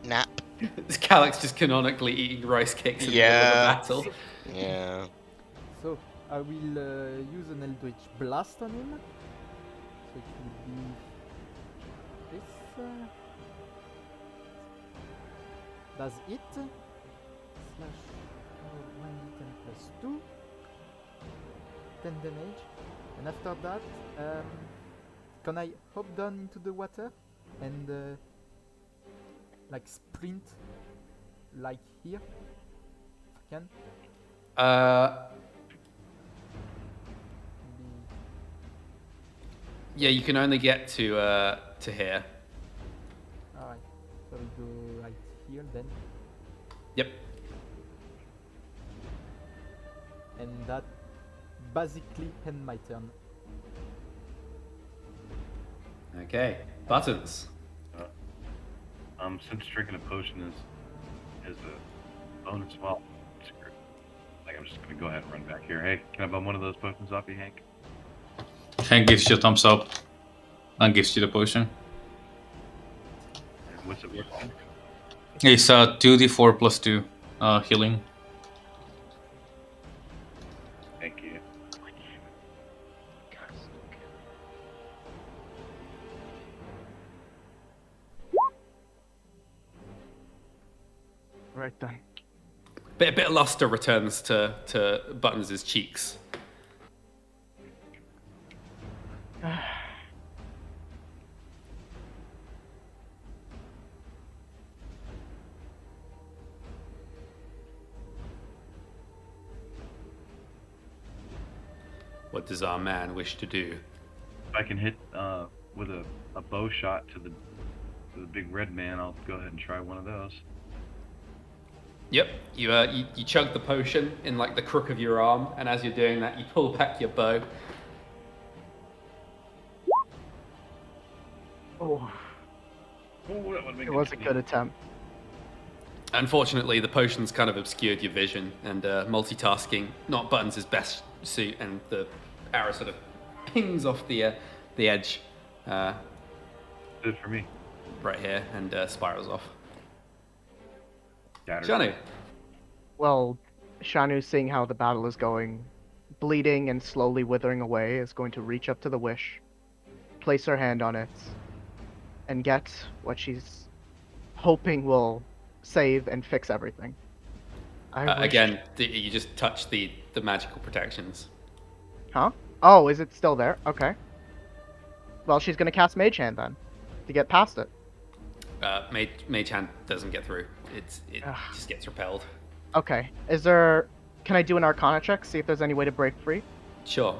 nap. Is Kalax just canonically eating rice cakes in the middle Yeah. of the battle? Yeah. So I will use an Eldritch Blast on him. So it will be this. Does it? Slash 1d10 plus 2. 10 damage. And after that, can I hop down into the water and like sprint like here? If I can. Yeah, you can only get to here. Alright, so we go right here then. Yep. And that basically end my turn. Okay. Buttons. Since drinking a potion is a bonus, well, like I'm just gonna go ahead and run back here. Hey, can I bum one of those potions off you, Hank? Hank gives you a thumbs up and gives you the potion. What's it worth? It's 2d4 plus 2 healing. Thank you. Right then. A bit of luster returns to Buttons' cheeks. What does our man wish to do? If I can hit with a bow shot to the big red man, I'll go ahead and try one of those. Yep, you chug the potion in like the crook of your arm, and as you're doing that, you pull back your bow. Oh, Oh, that would have been it was a good attempt. Unfortunately, the potions kind of obscured your vision, and multitasking, not Buttons' best suit, and the arrow sort of pings off the edge Good for me. right here and spirals off. Shattered. Shannu. Well, Shannu, seeing how the battle is going, bleeding and slowly withering away, is going to reach up to the wish, place her hand on it, and get what she's hoping will save and fix everything. Again, you just touch the magical protections. Huh? Oh, is it still there? Okay. Well, she's gonna cast Mage Hand then, to get past it. Mage Hand doesn't get through. It Ugh. just gets repelled. Okay. Is there... Can I do an Arcana check, see if there's any way to break free? Sure.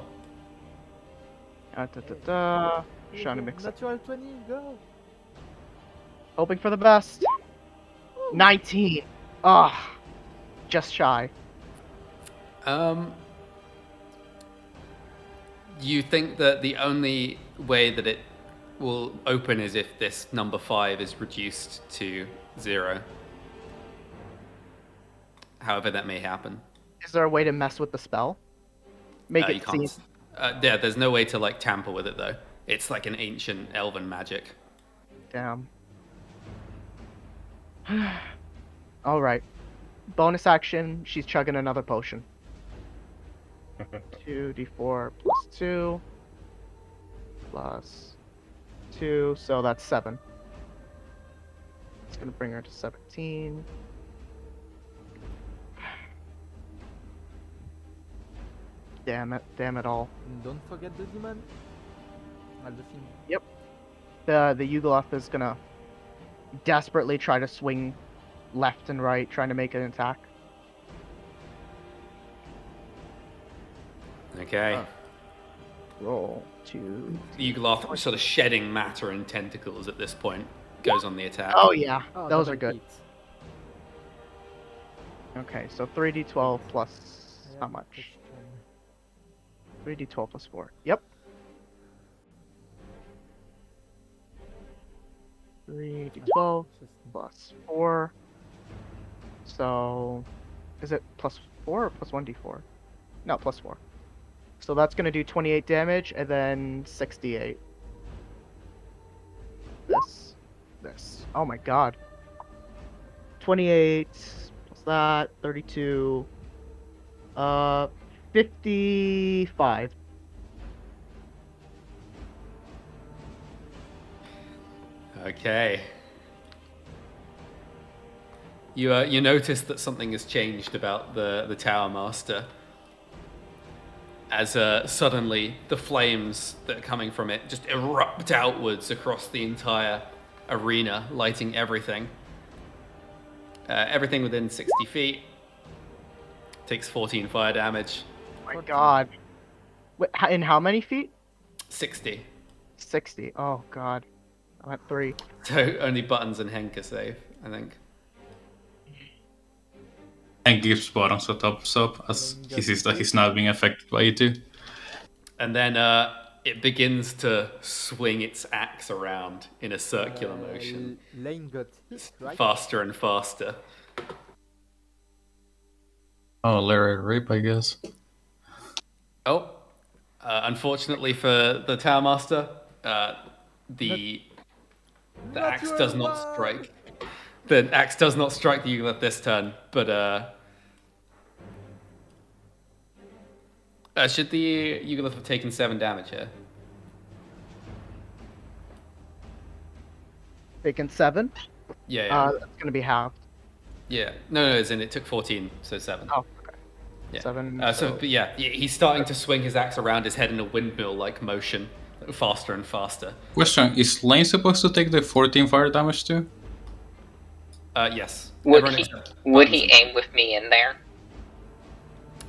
Shannu mix up. Natural 20, go! Hoping for the best. 19. Ah, just shy. You think that the only way that it will open is if this number 5 is reduced to 0. However that may happen. Is there a way to mess with the spell? Make You it can't. seem... Yeah, there's no way to like tamper with it though. It's like an ancient elven magic. Damn. Alright. Bonus action, she's chugging another potion. 2d4 plus 2 plus 2, so that's 7. It's gonna bring her to 17. Damn it all. And don't forget the demon. At the thing. Yep. The Yugoloth is gonna desperately try to swing left and right, trying to make an attack. Okay. Roll 2. The Yugoloth, sort of shedding matter and tentacles at this point, goes on the attack. Oh yeah, Oh, those double are good. hit. Okay, so 3d12 plus Yeah, how much? question. 3d12 plus 4. Yep. 3d12 plus 4. So, is it plus 4 or plus 1d4? No, plus 4. So that's going to do 28 damage and then 68. This. Oh my god. 28 plus that, 32. 55. Okay. You notice that something has changed about the Tower Master. As suddenly the flames that are coming from it just erupt outwards across the entire arena, lighting everything. Everything within 60 feet takes 14 fire damage. Oh my god. Wait, in how many feet? 60. 60. Oh god. I'm at 3. So only Buttons and Henk are safe, I think. And gives Bottoms a thumbs up as he sees that he's not being affected by it too. And then it begins to swing its axe around in a circular motion, Lain got hit, right? faster and faster. Oh, Larry Rape, I guess. Oh, unfortunately for the Tower Master, the axe does not strike. The axe does not strike the Yugoloth this turn, but should the Yugoloth have taken 7 damage here? Taken 7. Yeah. That's gonna be halved. Yeah. No, as in it took 14, so 7. Oh, okay. Yeah. 7. But yeah, he's starting to swing his axe around his head in a windmill-like motion, faster and faster. Question, is Lain supposed to take the 14 fire damage too? Yes. Would Everyone he except would Buttons he aim with me in there?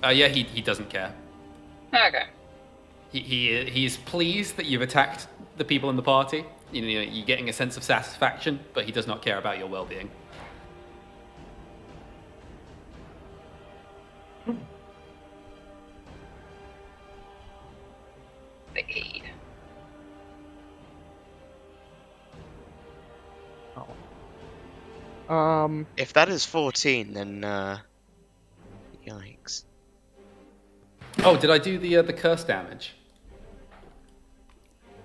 Yeah, he doesn't care. Okay. He's pleased that you've attacked the people in the party. You know, you're getting a sense of satisfaction, but he does not care about your well-being. The aid. If that is 14, then yikes. Oh, did I do the curse damage?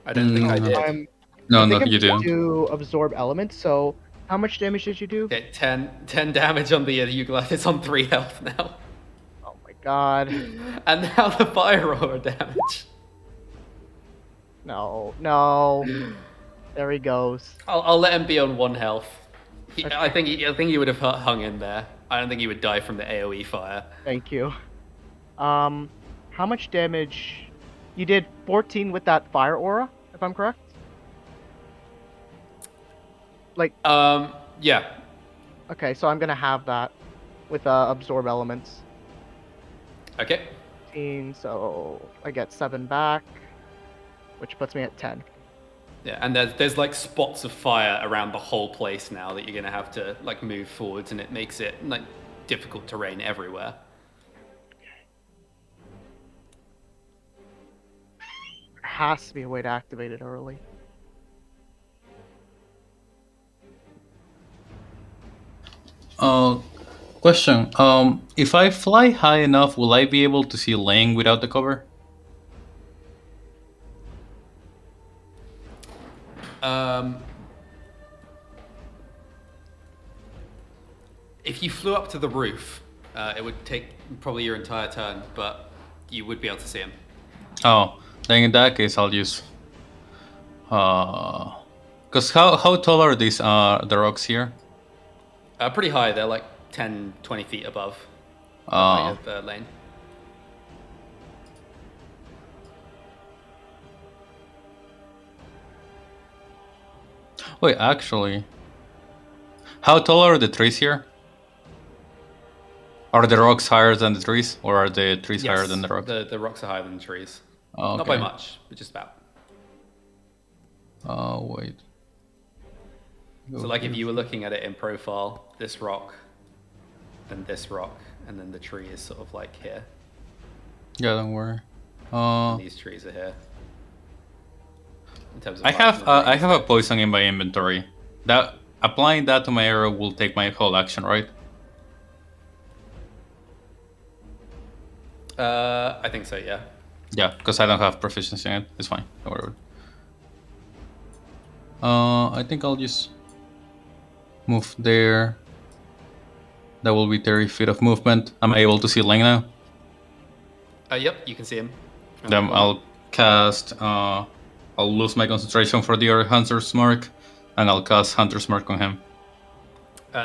I don't think I Mm, did. No, I no, think you I'm do. to absorb elements. So how much damage did you do? Okay, 10 damage on the Euglith. It's on 3 health now. Oh my god. And now the fire aura damage. No. There he goes. I'll let him be on 1 health. Okay. I think he would have hung in there. I don't think he would die from the AoE fire. Thank you. How much damage? You did 14 with that fire aura, if I'm correct? Yeah. Okay, so I'm gonna have that with absorb elements. Okay. 15, so I get 7 back, which puts me at 10. Yeah, and there's like spots of fire around the whole place now that you're gonna have to like move forwards, and it makes it like difficult terrain everywhere. There has to be a way to activate it early. Question. If I fly high enough, will I be able to see Lain without the cover? If you flew up to the roof, it would take probably your entire turn, but you would be able to see him. Oh, then in that case, I'll use. Because how tall are these the rocks here? Pretty high. They're like 10, 20 feet above the height of the lane. Wait, actually, how tall are the trees here? Are the rocks higher than the trees, or are the trees higher than the rocks? The rocks are higher than the trees. Oh, Not by much, but just about. Oh, wait. So like if you were looking at it in profile, this rock, then this rock, and then the tree is sort of like here. Yeah, don't worry. And these trees are here. In terms of I have a poison in my inventory. That applying that to my arrow will take my whole action, right? I think so, yeah. Yeah, because I don't have proficiency in it. It's fine. Don't worry. I think I'll just move there. That will be 30 feet of movement. I'm able to see Lain now. Yep, you can see him. Then I'll cast. I'll lose my concentration for the other Hunter's Mark, and I'll cast Hunter's Mark on him.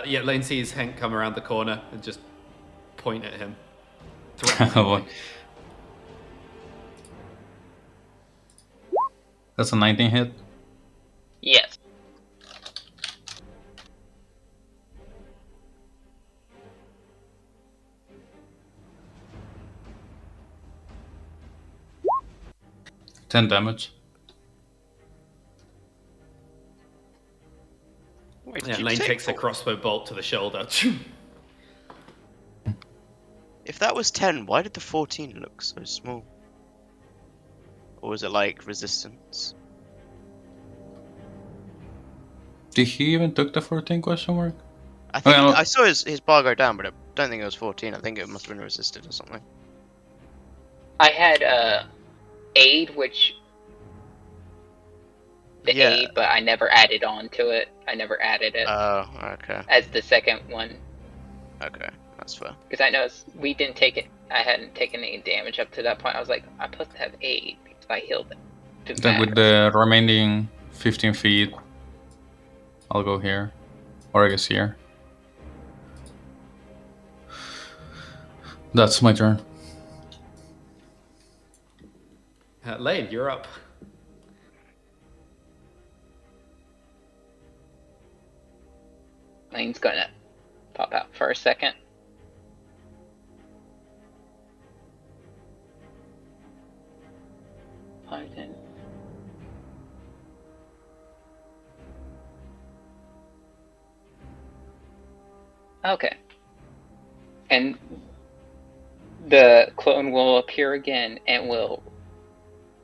Yeah, Lain sees Henk come around the corner and just point at him. That's a 19 hit. Yes. Ten damage. Wait, Yeah, did you Lain take takes a four? crossbow bolt to the shoulder. If that was 10, why did the 14 look so small? Or was it like resistance? Did he even took the 14 question mark? I think Well- I saw his bar go down, but I don't think it was 14. I think it must have been resisted or something. I had aid, which the Yeah. aid, but I never added on to it. I never added it Oh, okay. as the second one Okay, that's fair. because I know we didn't take it. I hadn't taken any damage up to that point. I was like, I'm supposed to have aid because I healed it. Didn't Then with matter. the remaining 15 feet, I'll go here. Or I guess here. That's my turn. Lain, you're up. Lane's gonna pop out for a second. Python. Okay. And the clone will appear again and will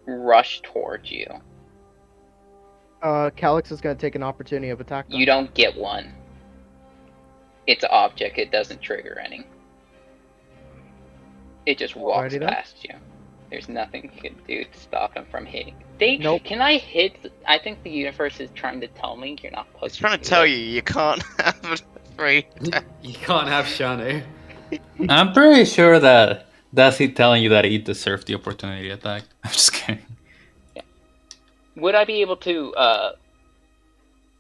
rush towards you. Kalax is gonna take an opportunity of attack. You don't get one. It's an object. It doesn't trigger any. It just walks Alrighty then. past you. There's nothing you can do to stop him from hitting. Dave, Nope. can I hit? I think the universe is trying to tell me you're not supposed It's trying to do tell this. you you can't have a free. You can't have Shannu. I'm pretty sure that's he telling you that he deserved the opportunity attack. I'm just kidding. Would I be able to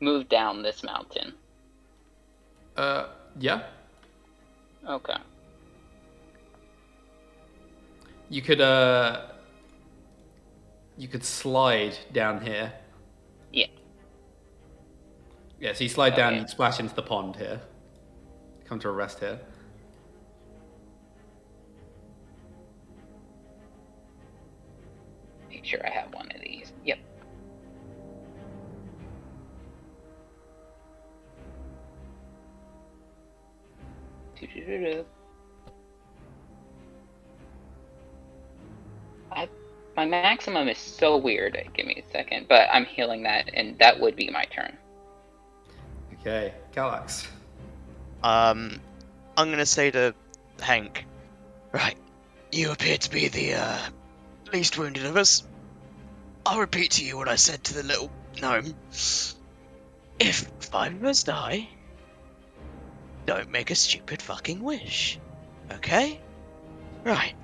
move down this mountain? Yeah. Okay. You could slide down here. Yeah. Yeah, so you slide down, Okay. you splash into the pond here. Come to a rest here. Make sure I have one of these. Yep. My maximum is so weird. Give me a second, but I'm healing that, and that would be my turn. Okay, Kalax. I'm gonna say to Henk, right, you appear to be the least wounded of us. I'll repeat to you what I said to the little gnome. If 5 of us die, don't make a stupid fucking wish. Okay? Right.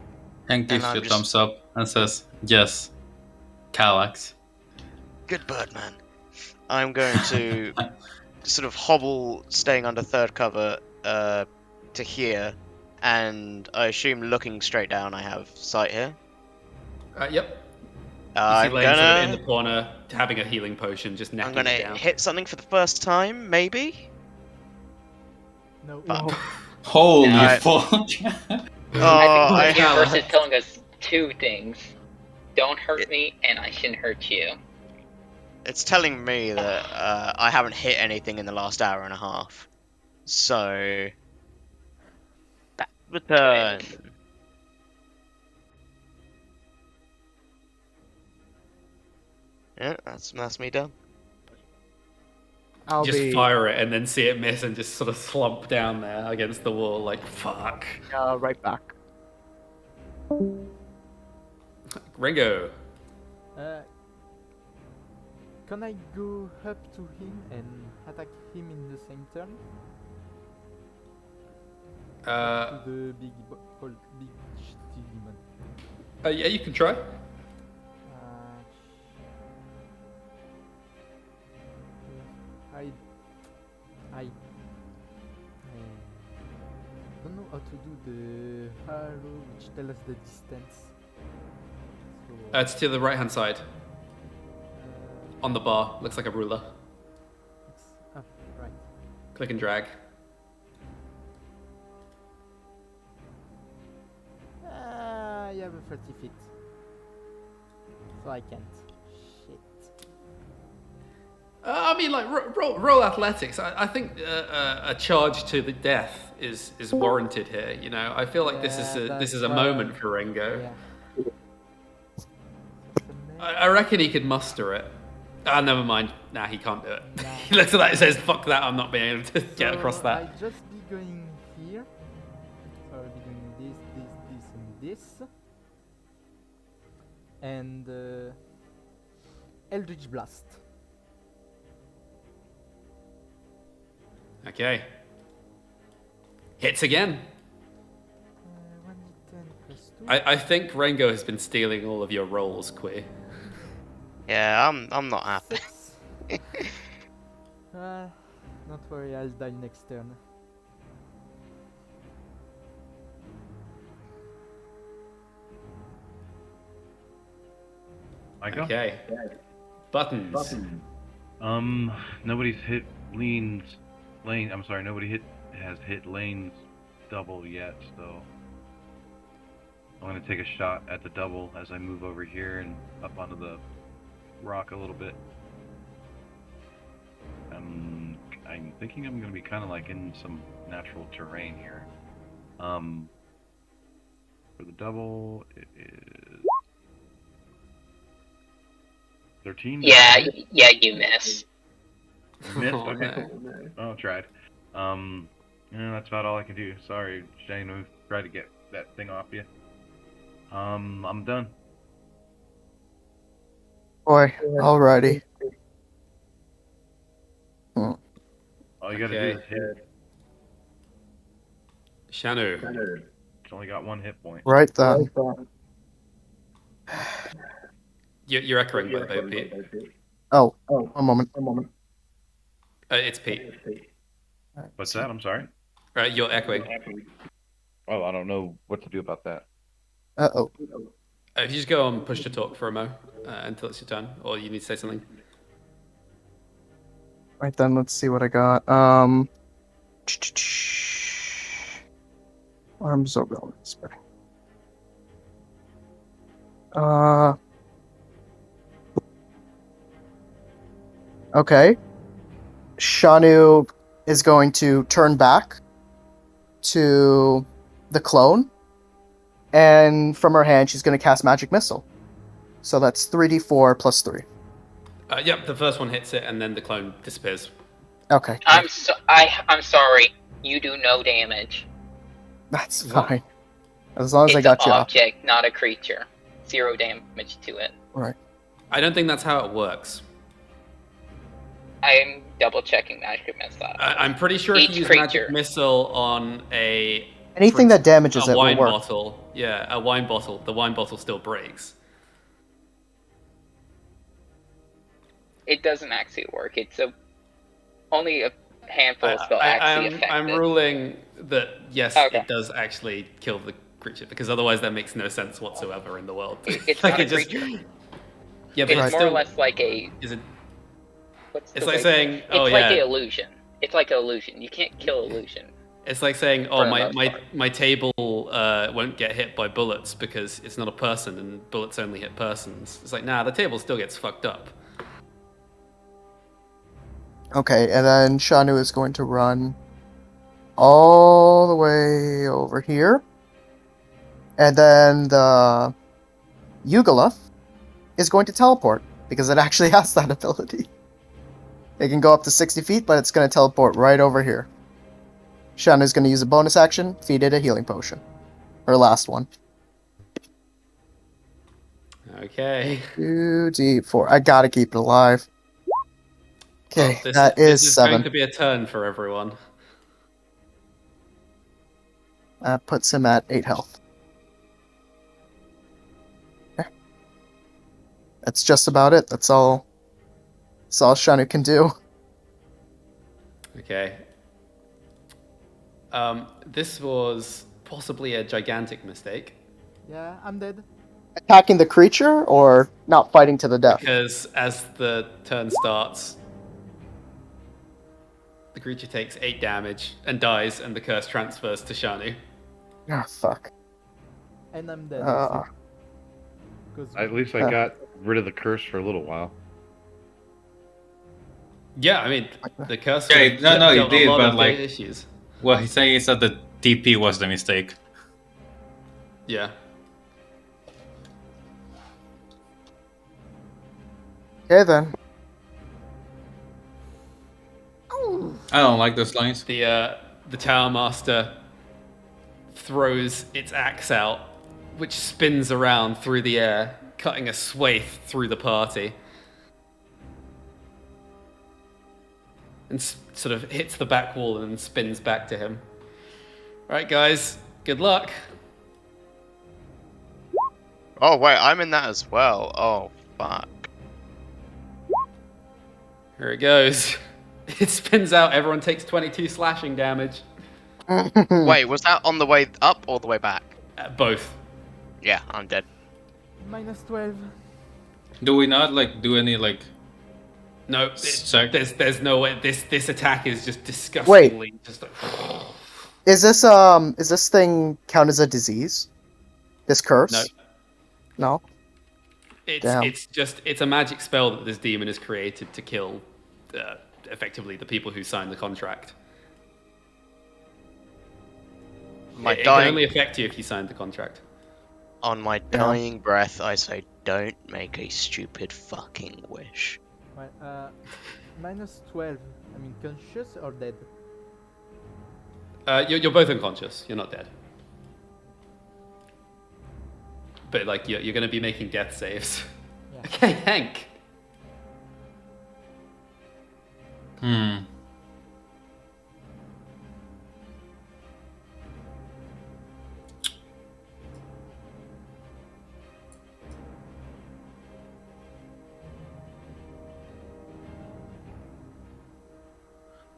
Hank gives And you I'm a thumbs up and says, yes, Kalax. Good bird, man. I'm going to sort of hobble, staying under third cover, to here, and I assume looking straight down I have sight here. Yep. You see I'm Lain sort of in gonna... the corner, having a healing potion, just I'm necking gonna it down. hit something for the first time, maybe? No. Fuck. Holy Alright. fuck. I think the I- universe is telling us 2 things. Don't hurt me, and I shouldn't hurt you. It's telling me that I haven't hit anything in the last hour and a half. So... That return. Yeah, that's me done. I'll just be fire it and then see it miss and just sort of slump down there against the wall like, fuck. right back. Rengo. Can I go up to him and attack him in the same turn? To the big shitty demon. Yeah, you can try. I don't know how to do the arrow which tells us the distance. So, It's to the right hand side. On the bar. Looks like a ruler. right. Click and drag. I have a 30 feet. So I can't. Shit. I mean, like, roll athletics. I think a charge to the death is warranted here. You know, I feel like this is a moment for Rengo. Yeah. I reckon he could muster it. Ah, never mind. Nah, he can't do it. Nah. He looks at that and says, "Fuck that! I'm not being able to get So across that." I just be going here. So I'll be doing this, and Eldritch Blast. Okay. Hits again. 1d10 plus 2. I think Rengo has been stealing all of your rolls, Queer. Yeah, I'm not happy. 6. Don't worry, I'll die next turn. Michael? Okay. Buttons. Nobody's hit Lain. I'm sorry, nobody has hit Lane's double yet, so I'm gonna take a shot at the double as I move over here and up onto the rock a little bit. I'm thinking I'm gonna be kind of like in some natural terrain here. For the double, it is 13. Yeah, you miss. Missed? Okay. Oh, tried. Yeah, that's about all I can do. Sorry, Shane, we've tried to get that thing off you. I'm done. Boy, alrighty. All you gotta do Okay. is hit. Shannu. It's only got 1 hit point. Right then. You're echoing, by the way, Pete. Oh, one moment. It's Pete. What's that? I'm sorry. You're echoing. Oh, I don't know what to do about that. Uh-oh. If you just go on push to talk for a mo until it's your turn, or you need to say something. Right then, let's see what I got. Arms are relevant. Okay. Shannu is going to turn back to the clone, and from her hand, she's going to cast Magic Missile. So that's 3d4 plus 3. Yep, the first one hits it, and then the clone disappears. Okay. I'm sorry. You do no damage. That's What? fine. As long as It's I got an you object, not a creature. 0 damage to it. Right. I don't think that's how it works. I'm double checking magic missile. I'm pretty sure if Each you use creature. magic missile on Anything that damages a it will wine work. bottle, a wine bottle, the wine bottle still breaks. It doesn't actually work. It's only a handful of spell actually affected. I'm ruling that yes, Okay. it does actually kill the creature, because otherwise that makes no sense whatsoever in the world. It's Like, not a it just- creature. Yeah, but It's it's more still, or less like a. is it? What's It's the like way- saying, It's oh like yeah, an illusion. It's like an illusion. You can't kill illusion. it's like saying, For oh the my most my part. my table won't get hit by bullets because it's not a person and bullets only hit persons. It's like, nah, the table still gets fucked up. Okay, and then Shannu is going to run all the way over here. And then the Yugoloth is going to teleport, because it actually has that ability. It can go up to 60 feet, but it's going to teleport right over here. Shannu is going to use a bonus action, feed it a healing potion. Her last one. Okay. 2d4. I gotta keep it alive. Okay, Well, that this is is 7. going to be a turn for everyone. That puts him at 8 health. Okay. That's just about it. That's all Shannu can do. Okay. This was possibly a gigantic mistake, Yeah, I'm dead. Attacking the creature or not fighting to the death? because as the turn starts, the creature takes 8 damage and dies, and the curse transfers to Shannu. Ah, fuck. And I'm dead. Uh, Because At least I got rid of the curse for a little while. Yeah, I mean, the curse. Okay, would have no, you killed a did, lot but, of like- issues. What he's saying is that the TP was the mistake. Yeah. okay then. I don't like those lines. The Tower Master throws its axe out, which spins around through the air, cutting a swathe through the party, and sort of hits the back wall and then spins back to him. All right, guys, good luck. Oh wait, I'm in that as well. Oh fuck. Here it goes. It spins out. Everyone takes 22 slashing damage. Wait, was that on the way up or the way back? Both. Yeah, I'm dead. minus 12. Do we not like do any like? No, Sec- there's no way. This attack is just disgustingly just like. Is this thing count as a disease? This curse? No. No? Damn. It's a magic spell that this demon has created to kill, effectively, the people who signed the contract. My It can dying only affect you if you signed the contract. on my dying breath, I say, don't make a stupid fucking wish. Minus 12. I mean, conscious or dead? You're both unconscious. You're not dead. But like you're going to be making death saves. Yeah. Okay, Henk.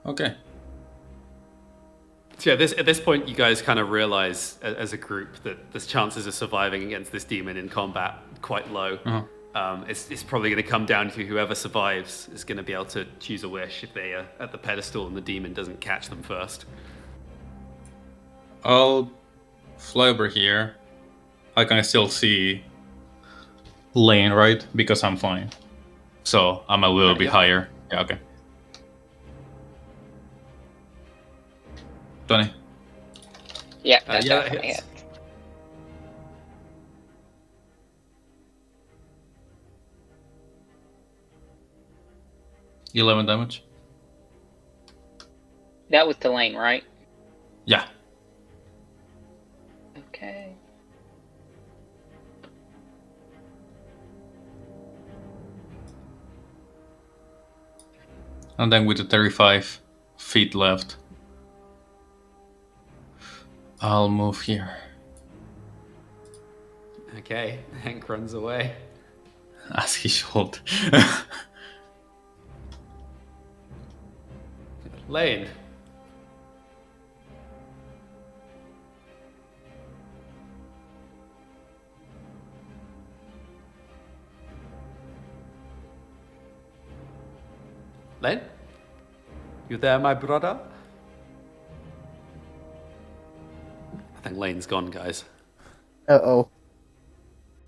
Okay. So yeah, at this point, you guys kind of realize as a group that the chances of surviving against this demon in combat quite low. It's probably going to come down to whoever survives is going to be able to choose a wish if they are at the pedestal and the demon doesn't catch them first. I'll fly over here. I can still see Lain, right? Because I'm flying. So I'm a little bit higher. Yeah, okay. 20. Yeah, Yeah, that definitely hits. it. – 11 damage. That was the Lain, right? Yeah. Okay. And then with the 35 feet left, I'll move here. Okay, Henk runs away. As he should. Lain. Lain? You there, my brother? I think Lane's gone, guys. Uh-oh.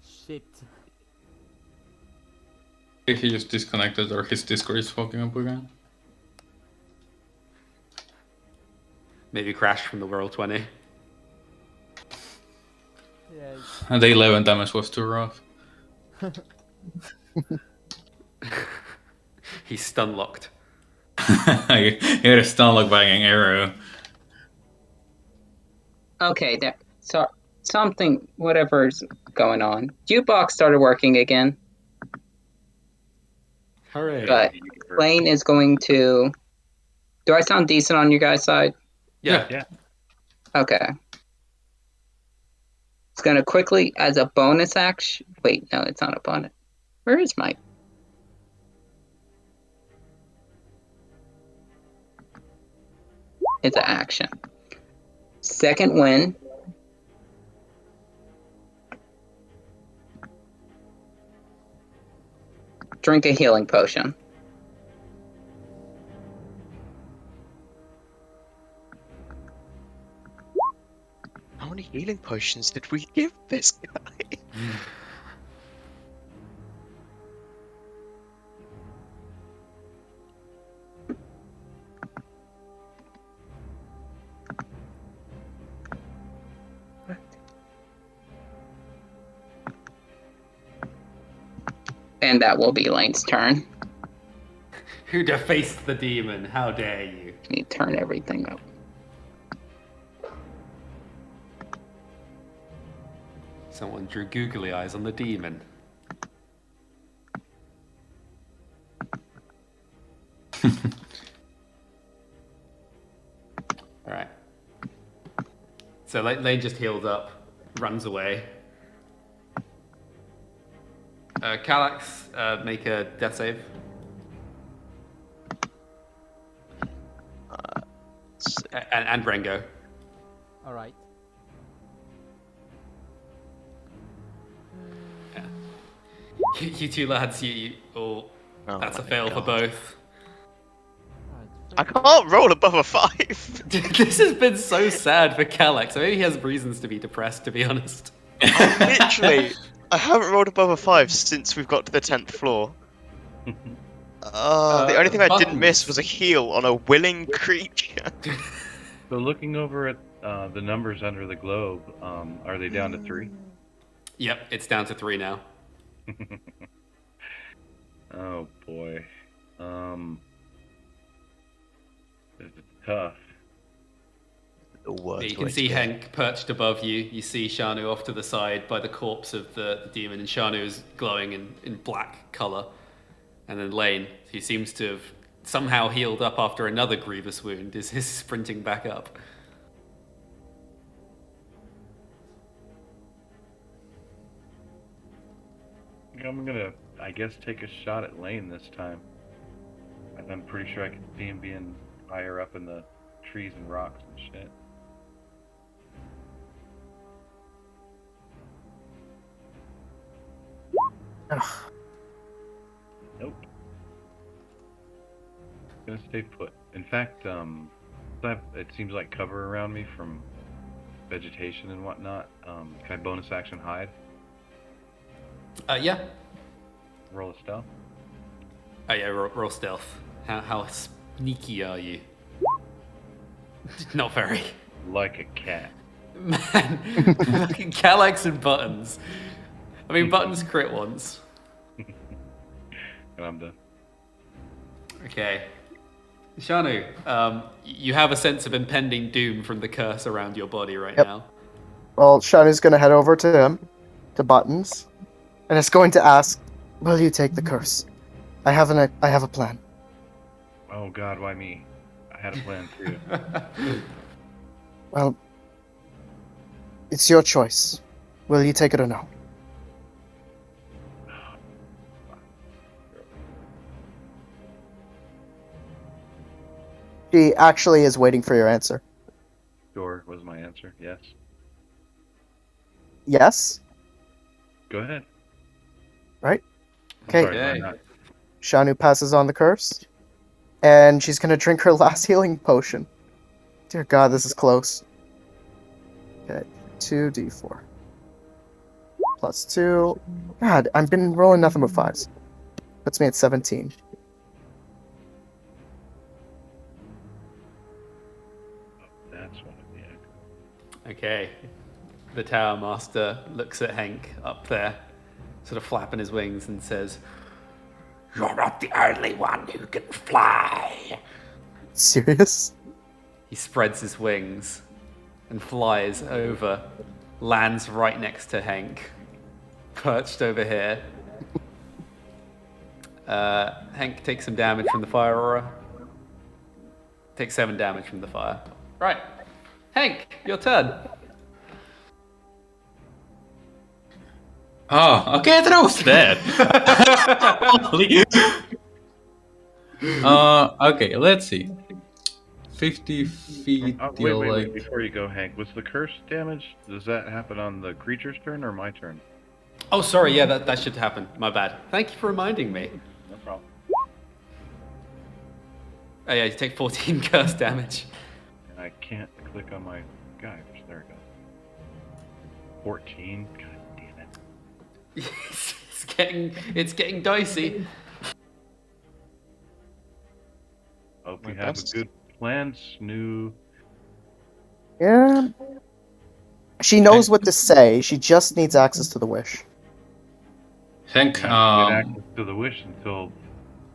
Shit. If he just disconnected or his Discord is fucking up again. Maybe crashed from the World 20. Yeah. And the 11 damage was too rough. He's stun locked. You had a stun lock banging arrow. Okay, there. So something, whatever's going on. Jukebox started working again, Hooray. but Lain is going to. Do I sound decent on you guys' side? Yeah. Yeah. Okay. It's gonna quickly, as a bonus action. Wait, no, it's not a bonus. Where is my? It's an action. Second win. Drink a healing potion. How many healing potions did we give this guy? And that will be Lane's turn. Who defaced the demon? How dare you? Let me turn everything up. Someone drew googly eyes on the demon. Alright. So Lane just heals up, runs away. Kalax, make a death save. And Rengo. Alright. You two lads, oh, that's a my fail for God. both. I can't roll above a 5. This has been so sad for Kalax. Maybe he has reasons to be depressed, to be honest. Literally, I haven't rolled above a 5 since we've got to the 10th floor. The only thing I didn't miss was a heal on a willing creature. So looking over at the numbers under the globe, are they down to 3? Yep, it's down to 3 now. Oh boy. This is tough. The worst You can way to see go. Henk perched above you. You see Shannu off to the side by the corpse of the demon, and Shannu is glowing in black colour. And then Lain, who seems to have somehow healed up after another grievous wound, is sprinting back up. I'm gonna, I guess, take a shot at Lain this time. I'm pretty sure I can see him being higher up in the trees and rocks and shit. Nope. Gonna stay put. In fact, it seems like cover around me from vegetation and whatnot. Can I bonus action hide? Yeah. Roll a stealth? Oh yeah, roll stealth. How sneaky are you? Not very. Like a cat. Man, fucking Kalax and buttons. I mean, buttons crit once. And I'm done. Okay. Shannu, you have a sense of impending doom from the curse around your body right now. Well, Shannu's going to head over to him, to Buttons, and it's going to ask, "Will you take the curse? I have a plan." Oh God, why me? I had a plan too. Well, it's your choice. Will you take it or no? She actually is waiting for your answer. Sure was my answer. Yes. Yes? Go ahead. Right? I'm Okay. sorry, why not? Shannu passes on the curse, and she's going to drink her last healing potion. Dear God, this is close. Okay, 2d4. Plus 2. God, I've been rolling nothing but 5s. Puts me at 17. That's one of the Okay. The Tower Master looks at Henk up there, sort of flapping his wings, and says, You're not the only one who can fly. Serious? he spreads his wings and flies over, lands right next to Henk, perched over here. Henk takes some damage from the fire aura. Takes 7 damage from the fire. Right. Henk, your turn. Oh, okay, that was dead. Okay, let's see. 50 feet deal wait, like... before you go, Hank, was the curse damage, does that happen on the creature's turn or my turn? Oh, sorry, yeah, that should happen. My bad. Thank you for reminding me. No problem. Oh yeah, you take 14 curse damage. And I can't click on my guy. There it goes. 14. God damn it. it's getting dicey. Hope My you have best. a good plan, Snoo. Yeah. She knows what to say. She just needs access to the wish. Henk, You have to get access to the wish until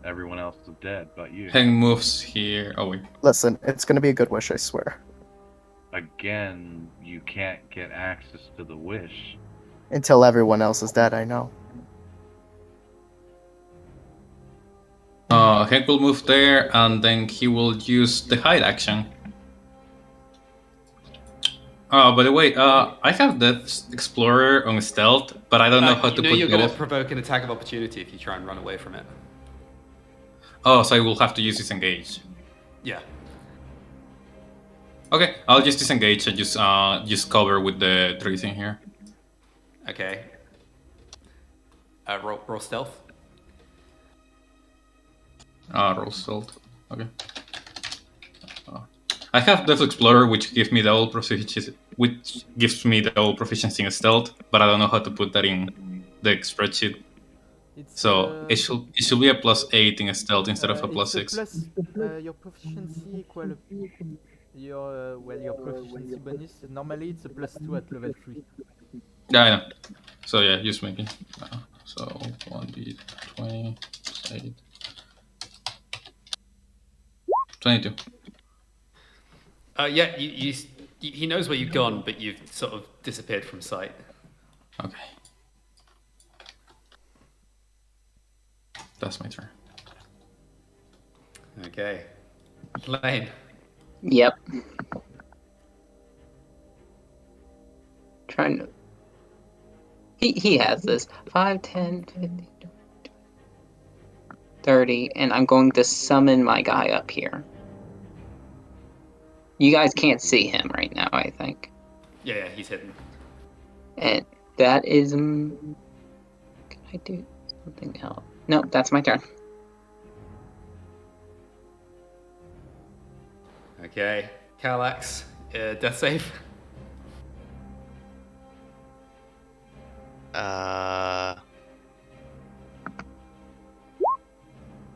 everyone else is dead, but you. Henk moves here. Oh wait. Listen, it's going to be a good wish, I swear. Again, you can't get access to the wish. Until everyone else is dead, I know. Henk will move there, and then he will use the hide action. Oh, by the way, I have that Explorer on stealth, but I don't know how to put you're going to both. provoke an attack of opportunity if you try and run away from it. Oh, so I will have to use disengage. Yeah. Okay, I'll just disengage and just cover with the trees in here. Okay. Roll stealth. Roll stealth. Okay. I have Death Explorer, which gives me double proficiency, in stealth, but I don't know how to put that in the spreadsheet. So it should be a +8 in stealth instead of a +6. Your proficiency equal your proficiency bonus. Normally it's a +2 at level 3. Yeah, I know. So yeah, just making. So 1d20 8. 22. Yeah, you He knows where you've gone, but you've sort of disappeared from sight. Okay. That's my turn. Okay. Lain. Yep. Trying to. He has this 5, 10, 15, 30, and I'm going to summon my guy up here. You guys can't see him right now, I think. Yeah, he's hidden. And that is. Can I do something else? No, that's my turn. Okay. Kalax, death save.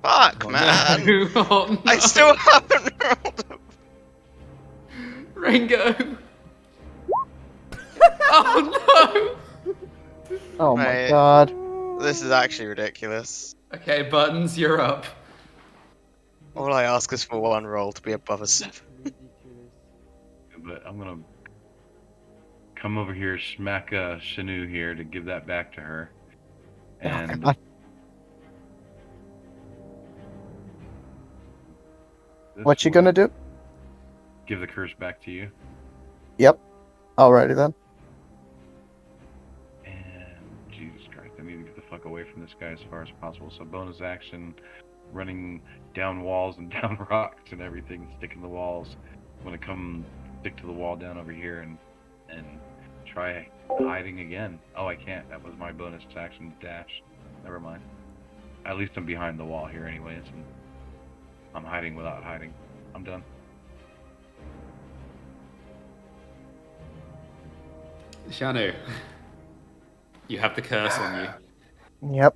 Fuck, Oh, man! no. Oh, no. I still haven't rolled. Rengo. Oh Oh my Right. god. This is actually ridiculous. no. Okay, Buttons, you're up. All I ask is for one roll to be above a 7. Ridiculous. But I'm gonna come over here, smack Shannu here to give that back to her. And God. this What you will gonna do? Give the curse back to you. Yep. Alrighty then. And Jesus Christ, I need to get the fuck away from this guy as far as possible. So bonus action, running down walls and down rocks and everything, sticking the walls. I'm gonna come stick to the wall down over here and try hiding again. Oh, I can't. That was my bonus action dash. Never mind. At least I'm behind the wall here anyways, and I'm hiding without hiding. I'm done. Shannu, you have the curse on you. Yep.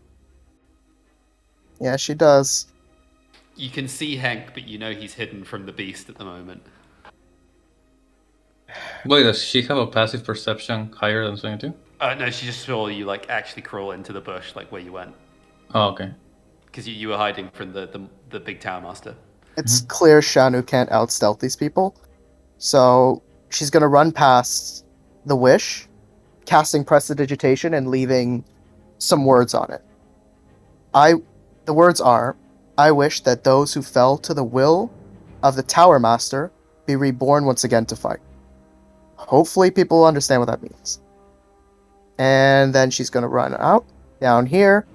Yeah, she does. You can see Henk, but you know he's hidden from the beast at the moment. Wait, does she have a passive perception higher than 22? No, she just saw you like actually crawl into the bush, like where you went, Oh, okay. because you were hiding from the big tower master. It's clear Shannu can't out-stealth these people. So she's gonna run past the wish, casting prestidigitation and leaving some words on it. The words are, I wish that those who fell to the will of the Tower Master be reborn once again to fight. Hopefully people understand what that means. And then she's gonna run out, down here,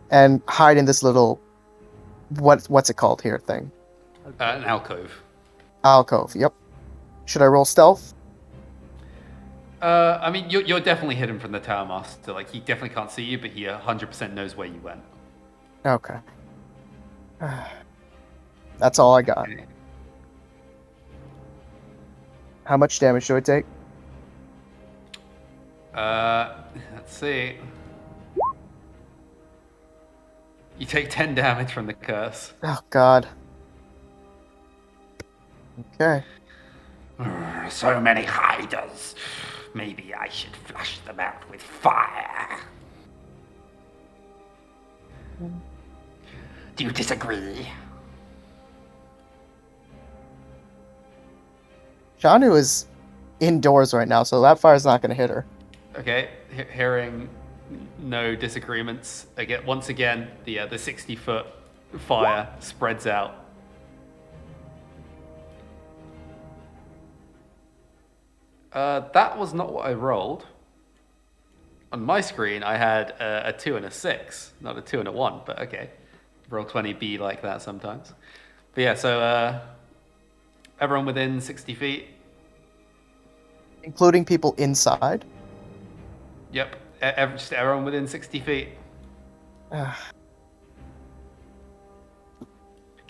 and hide in this little, what's it called here thing? An alcove. Alcove, yep. Should I roll stealth? I mean, you're definitely hidden from the tower master. Like he definitely can't see you, but he 100% knows where you went. Okay. That's all I got. How much damage do I take? Let's see. You take 10 damage from the curse. Oh, God. Okay. So many hiders. Maybe I should flush them out with fire. Do you disagree? Shannu is indoors right now, so that fire's not going to hit her. Okay, hearing no disagreements. Once again, the 60-foot fire spreads out. That was not what I rolled. On my screen, I had a 2 and a 6, not a 2 and a 1, but okay. Roll 20 be like that sometimes. But yeah, so everyone within 60 feet. Including people inside? Yep, just everyone within 60 feet.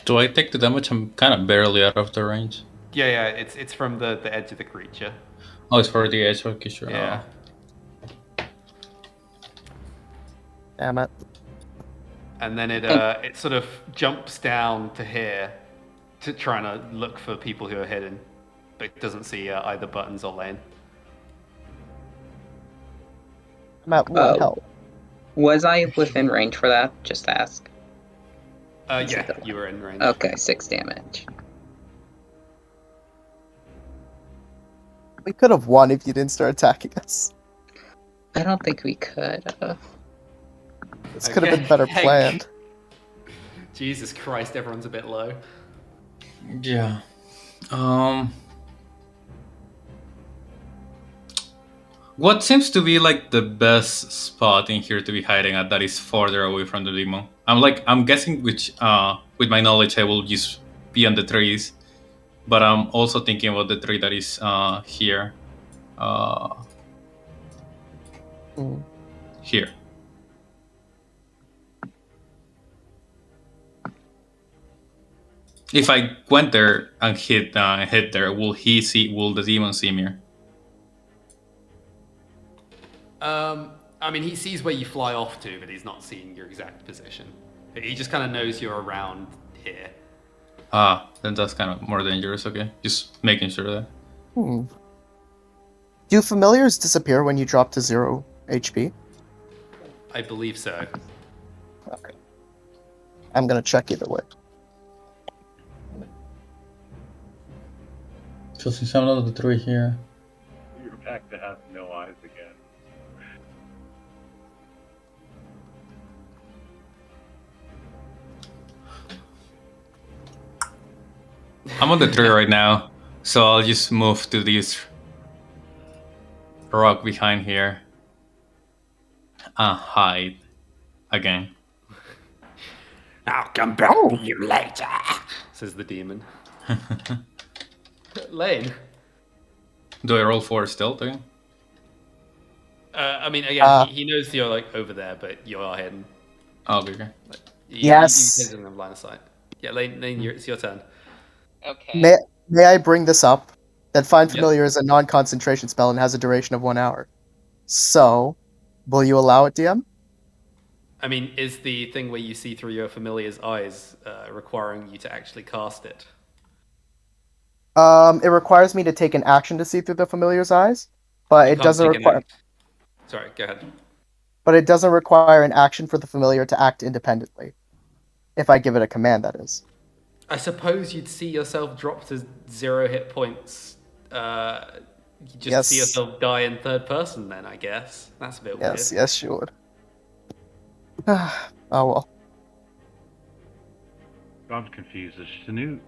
Do I take the damage? I'm kind of barely out of the range. Yeah, it's from the edge of the creature. Oh, it's for the edge. Okay, sure. Yeah. Damn it. And then it sort of jumps down to here to trying to look for people who are hidden, but it doesn't see either Buttons or Lain. I'm at one health. Was I within range for that? Just ask. Yeah, you were in range. Okay, 6 damage. We could have won if you didn't start attacking us. I don't think we could. This could have been better Henk. planned. Jesus Christ, everyone's a bit low. Yeah. What seems to be like the best spot in here to be hiding at that is farther away from the demon? I'm guessing which with my knowledge I will just be on the trees, but I'm also thinking about the tree that is here. Here. If I went there and hit there, will the demon see me? I mean, he sees where you fly off to, but he's not seeing your exact position. He just kind of knows you're around here. Then that's kind of more dangerous. Okay, just making sure that. Do familiars disappear when you drop to 0 HP? I believe so. Okay. I'm gonna check either way. So since I'm not the tree here. You're back to have no eyes again. I'm on the tree right now, so I'll just move to this rock behind here and hide again. I'll come back for you later, says the demon. Lain. Do I roll for stealth again? I mean, again, he knows you're like over there, but you are hidden. Oh, okay. Yes. You hidden in line of sight. Yeah, Lain, it's your turn. Okay. May I bring this up? That Find Familiar is a non-concentration spell and has a duration of 1 hour. So, will you allow it, DM? I mean, is the thing where you see through your familiar's eyes requiring you to actually cast it? It requires me to take an action to see through the familiar's eyes, but it doesn't require. Sorry, go ahead. But it doesn't require an action for the familiar to act independently. If I give it a command, that is. I suppose you'd see yourself drop to 0 hit points. You just see yourself die in third person then, I guess. That's a bit weird. Yes, you would. Oh, well. I'm confused. Is Shannu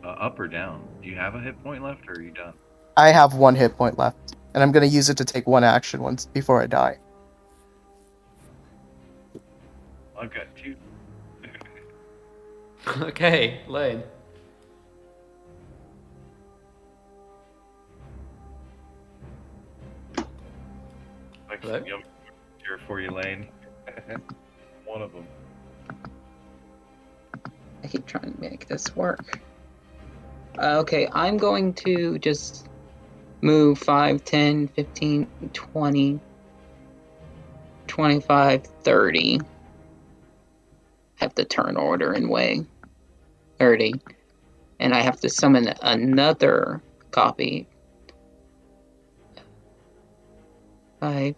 up or down? Do you have a hit point left, or are you done? I have 1 hit point left, and I'm going to use it to take 1 action once before I die. I've got 2. Okay, Lain. Hello? Here for you, Lain. One of them. I keep trying to make this work. Okay, I'm going to just move 5, 10, 15, 20, 25, 30. Have the turn order in way. 30. And I have to summon another copy. 5.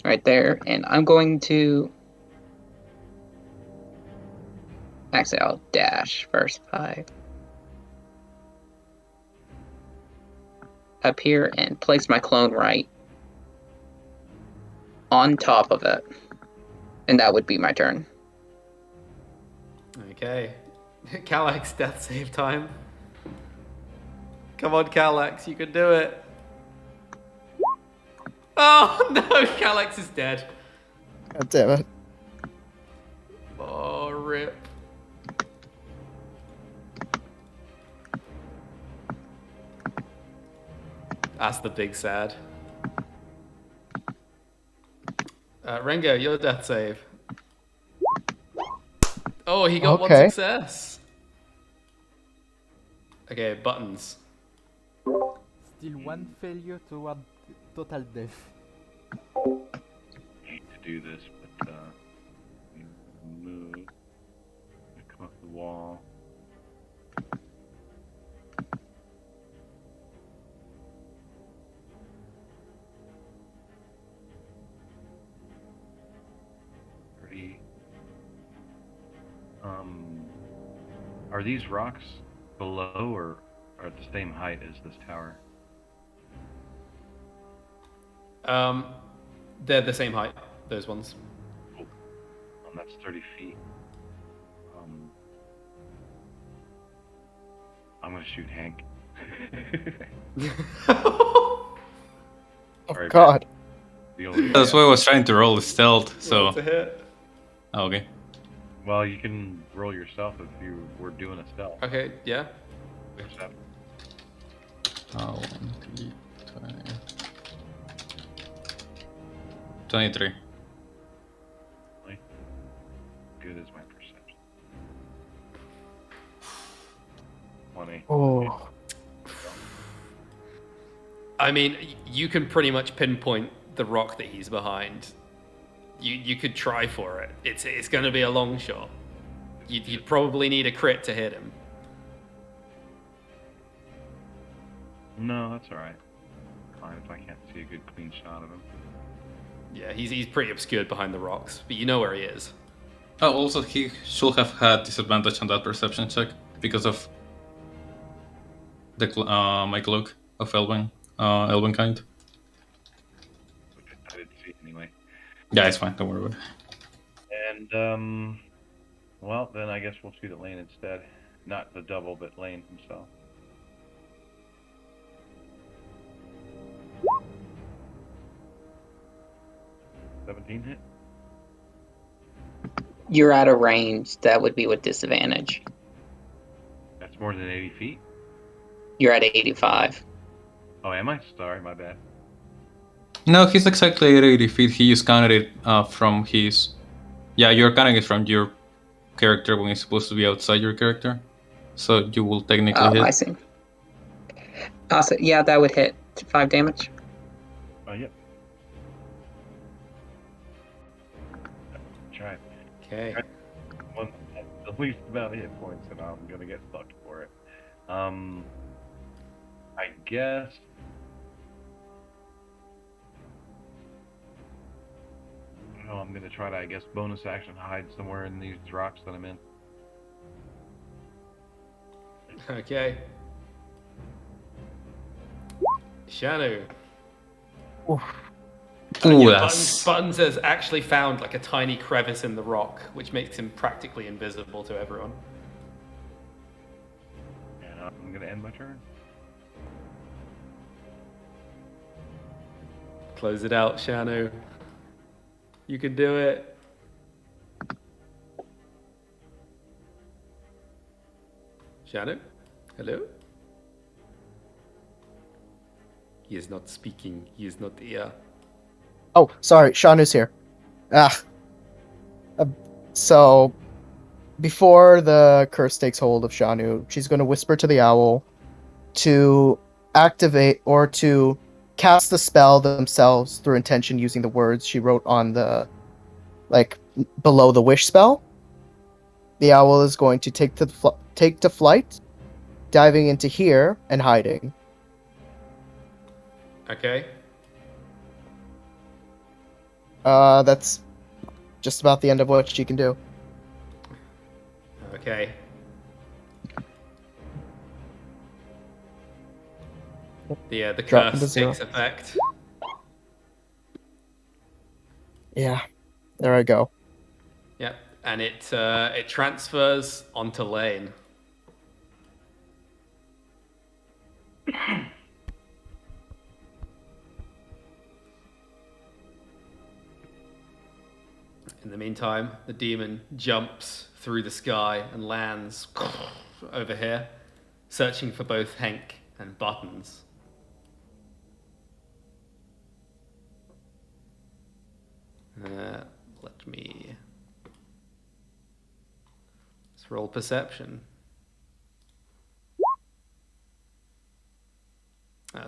Right there. And I'm going to actually I'll dash first 5. Up here and place my clone right on top of it. And that would be my turn. Okay. Kalax, death save time. Come on, Kalax, you can do it. Oh no, Kalax is dead. God damn it. Oh, rip. That's the big sad. Rengo, your death save. Oh, he got 1 success. Okay, buttons. Still 1 failure toward total death. I hate to do this, but move. Come off the wall. Are these rocks below or Or at the same height as this tower? They're the same height, those ones. That's 30 feet. I'm gonna shoot Henk. Oh Sorry, God. The only That's why I was trying to roll the stealth. So It's a hit. okay. Well, you can roll yourself if you were doing a stealth. Okay, yeah. 1, 2, 20. 23. Good as my perception. 20. Oh. I mean, you can pretty much pinpoint the rock that he's behind. You could try for it. It's going to be a long shot. You'd probably need a crit to hit him. No, that's all right. Fine if I can't see a good clean shot of him. Yeah, he's pretty obscured behind the rocks, but you know where he is. Oh, also he should have had disadvantage on that perception check because of the my cloak of elven kind. I didn't see it anyway. Yeah, it's fine. Don't worry about it. And well, then I guess we'll shoot at Lain instead. Not the double, but Lain himself. $17 hit. You're out of range. That would be with disadvantage. That's more than 80 feet. You're at 85. Oh, am I? Sorry, my bad. No, he's exactly at 80 feet. He just counted it from his. Yeah, you're counting it from your character when it's supposed to be outside your character. So you will technically hit. I see. So, yeah, that would hit 5 damage. Yep. Try. Okay. One at the least amount of hit points, and I'm gonna get fucked for it. I guess. Oh, I'm gonna try to, I guess, bonus action hide somewhere in these rocks that I'm in. Okay. Shannu. Oof. Ooh, Yeah, that's. Buttons has actually found like a tiny crevice in the rock, which makes him practically invisible to everyone. And I'm gonna end my turn. Close it out, Shannu. You can do it. Shannu? Hello? He is not speaking. He is not here. Oh, sorry. Shannu's here. So, before the curse takes hold of Shannu, she's going to whisper to the owl to activate or to cast the spell themselves through intention using the words she wrote on the, below the wish spell. The owl is going to take to flight, diving into here and hiding. Okay. That's just about the end of what she can do. Okay. The Drop into curse zero. takes effect. Yeah, there I go. Yeah, and it transfers onto Lain. In the meantime, the demon jumps through the sky and lands over here, searching for both Henk and Buttons. Let's roll perception.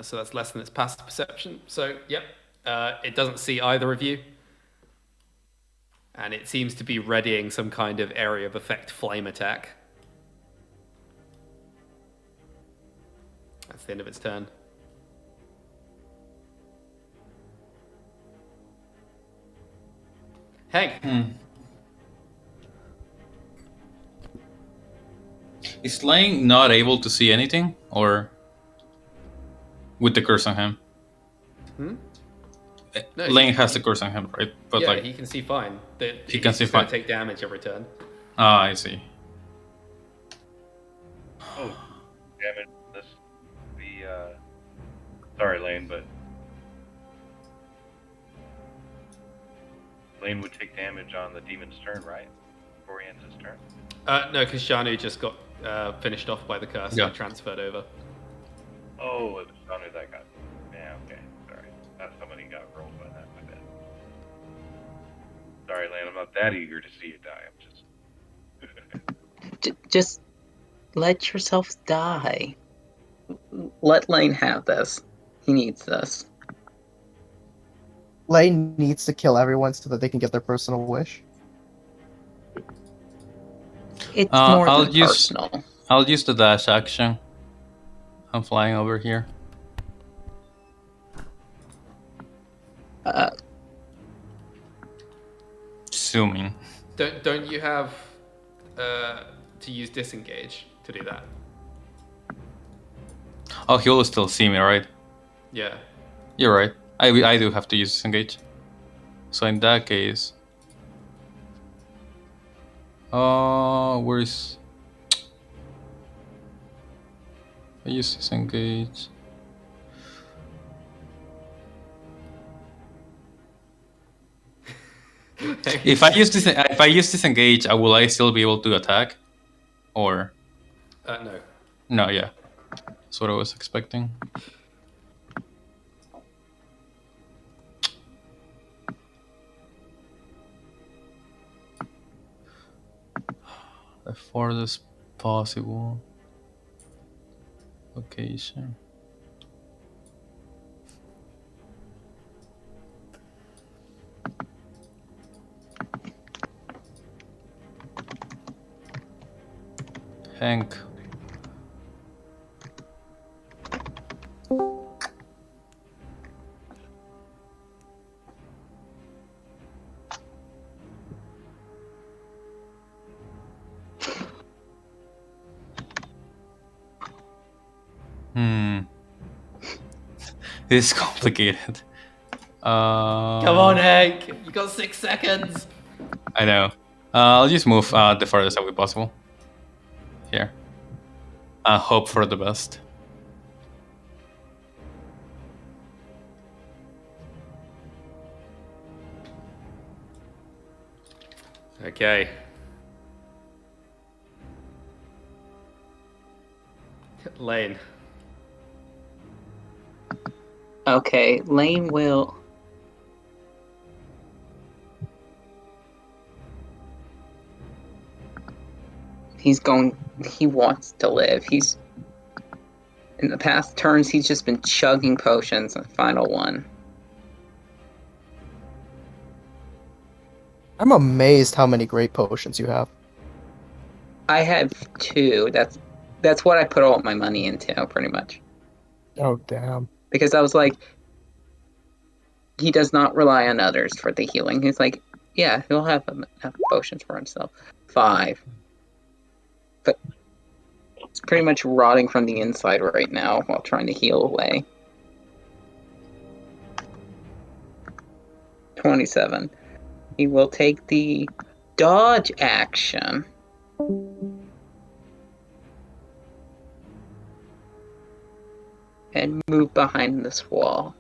So that's less than its passive perception. So, yep, it doesn't see either of you. And it seems to be readying some kind of area of effect flame attack. That's the end of its turn. Henk. Is Lain not able to see anything, or with the curse on him? Hmm? No, Lain has the curse on him, right? But yeah, like he can see fine. he can see He's going fine. to take damage every turn. Ah, I see. Oh, damn it! This be sorry, Lane, but Lane would take damage on the demon's turn, right? Before he ends his turn. No, because Shannu just got finished off by the curse Yeah. and transferred over. Oh, it was Shannu that got. Yeah, okay. Sorry. Thought somebody got rolled by that. My bad. Sorry, Lane. I'm not that eager to see you die. I'm just. Just let yourself die. Let Lain have this. He needs this. Lain needs to kill everyone so that they can get their personal wish. It's more I'll than use personal. I'll use the dash action. I'm flying over here. Zooming. Don't you have to use disengage to do that? Oh, he will still see me, right? Yeah. You're right. I do have to use disengage. So in that case, where's I use disengage? If I use disengage, will I still be able to attack? Or No. no? Yeah, that's what I was expecting. The farthest possible location. Henk. This is complicated. Come on, Henk! You got 6 seconds! I know. I'll just move the farthest away possible. Here. Hope for the best. Okay. Lain. Okay, Lain will. He wants to live. In the past turns, he's just been chugging potions. The final one. I'm amazed how many great potions you have. I have 2. That's what I put all my money into, pretty much. Oh, damn. Because I was like, he does not rely on others for the healing. He's like, yeah, he'll have enough potions for himself. 5. But it's pretty much rotting from the inside right now while trying to heal away. 27. He will take the dodge action. And move behind this wall.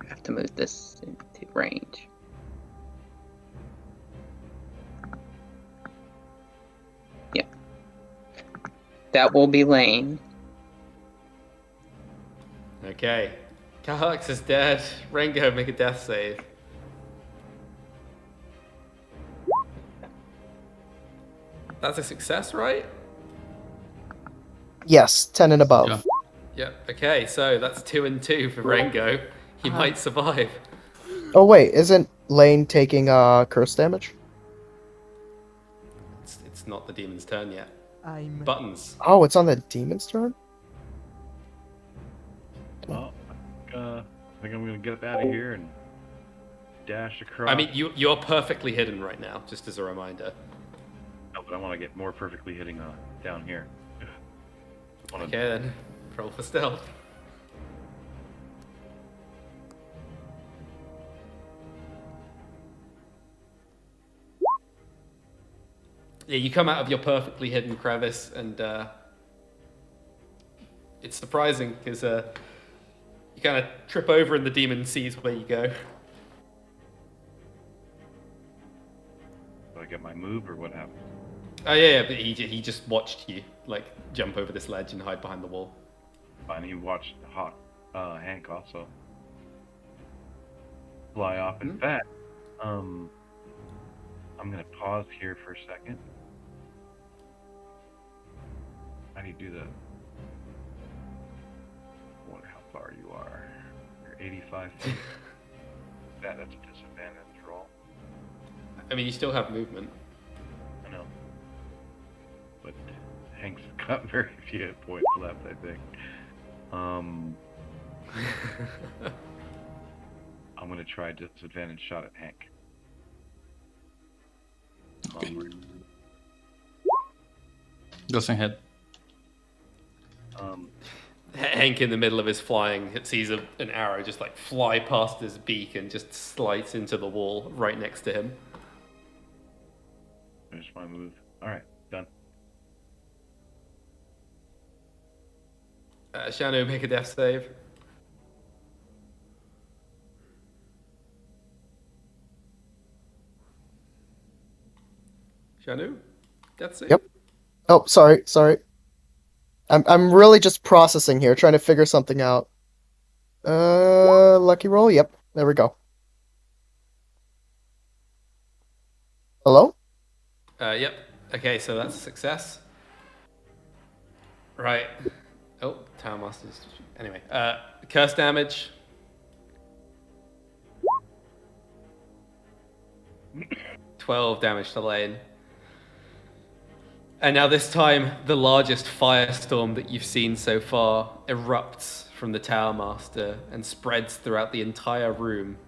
I have to move this into range. Yeah. That will be Lain. Okay. Kalax is dead. Rengo, make a death save. That's a success, right? Yes, 10 and above. Yeah. Yep. Okay, so that's 2 and 2 for Rengo. He might survive. Oh wait, isn't Lain taking curse damage? It's not the demon's turn yet. I'm Buttons. Oh, it's on the demon's turn? Well, I think I'm gonna get out of here and dash across. I mean, you're perfectly hidden right now, just as a reminder. No, but I want to get more perfectly hitting down here. Wanna- Okay then, roll for stealth. Yeah, you come out of your perfectly hidden crevice, and it's surprising because you kind of trip over, and the demon sees where you go. Do I get my move or what happened? Oh yeah, but he just watched you like jump over this ledge and hide behind the wall. Fine, he watched Henk also fly off. In fact, I'm gonna pause here for a second. How do you do that? I wonder how far you are. You're 85 feet. That's a disadvantage roll. I mean, you still have movement. I know. But Hank's got very few hit points left, I think. I'm gonna try a disadvantage shot at Henk. Okay. Doesn't hit. Henk, in the middle of his flying, sees an arrow just like fly past his beak and just slides into the wall right next to him. Finish my move. Alright, done. Shannu, make a death save. Shannu, death save. Yep. Oh, sorry. I'm really just processing here, trying to figure something out. Lucky roll. Yep. There we go. Hello? Yep. Okay, so that's a success. Right. Oh, Tower Masters. Anyway, curse damage. $12 damage to Lain. And now this time, the largest firestorm that you've seen so far erupts from the Tower Master and spreads throughout the entire room.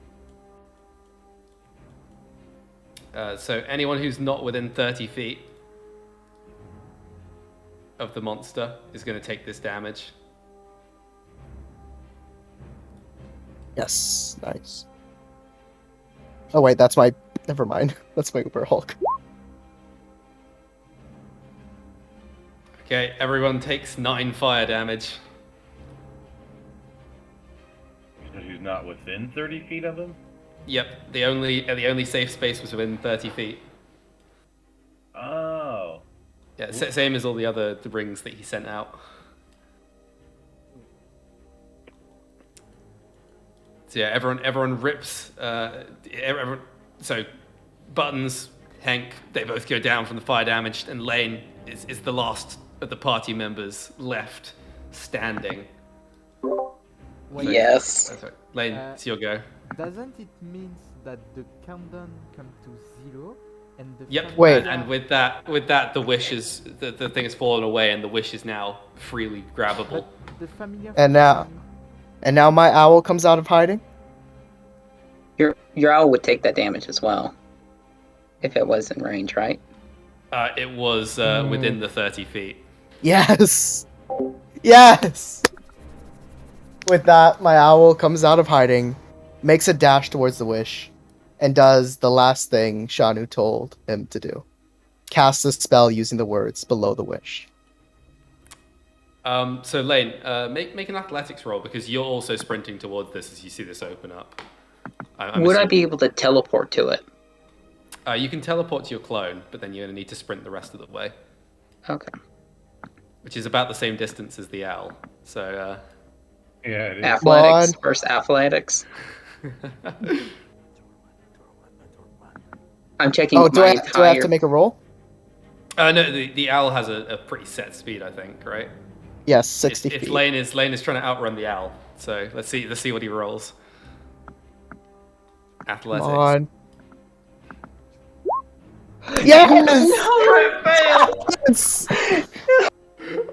So anyone who's not within 30 feet of the monster is going to take this damage. Yes. Nice. Oh wait, that's my. Never mind. That's my Uber Hulk. Okay, everyone takes 9 fire damage. Because he's not within 30 feet of him? Yep, the only safe space was within 30 feet. Oh. Yeah, same as all the rings that he sent out. So yeah, everyone rips. So Buttons, Henk, they both go down from the fire damage, and Lain is the last of the party members left standing. Wait, Yes. That's right. Lain, it's your go. Doesn't it mean that the countdown come to 0 and the Yep. Wait. And with that, the wish is the thing has fallen away, and the wish is now freely grabbable. But the familiar And now my owl comes out of hiding. Your owl would take that damage as well, if it was in range, right? It was within the 30 feet. Yes. Yes. With that, my owl comes out of hiding, makes a dash towards the wish, and does the last thing Shannu told him to do. Cast a spell using the words below the wish. So Lain, make an athletics roll, because you're also sprinting towards this as you see this open up. Would I be able to teleport to it? You can teleport to your clone, but then you're going to need to sprint the rest of the way. Okay. Which is about the same distance as the owl. So, Yeah, it is. Athletics Come on. versus athletics. I'm checking Oh, do my I entire... have to make a roll? no, the owl has a pretty set speed, I think, right? Yes, 60 If feet. Lain is trying to outrun the owl. So let's see what he rolls. Athletics. Come on. Yes! Yes!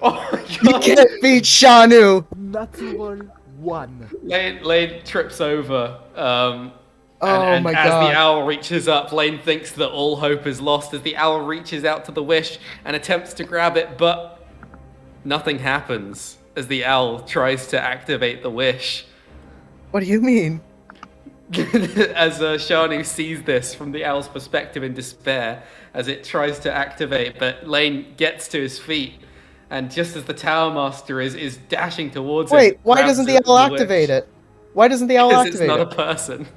Oh my You god! can't beat Shannu! natural 1. Lain trips over. Oh and my as god. the owl reaches up, Lain thinks that all hope is lost as the owl reaches out to the wish and attempts to grab it, but nothing happens as the owl tries to activate the wish. What do you mean? As Shannu sees this from the owl's perspective in despair, as it tries to activate, but Lain gets to his feet, and just as the Tower Master is dashing towards him, Wait, why grabs doesn't the owl wish. activate it? Why doesn't the owl Because it's activate not it? a person.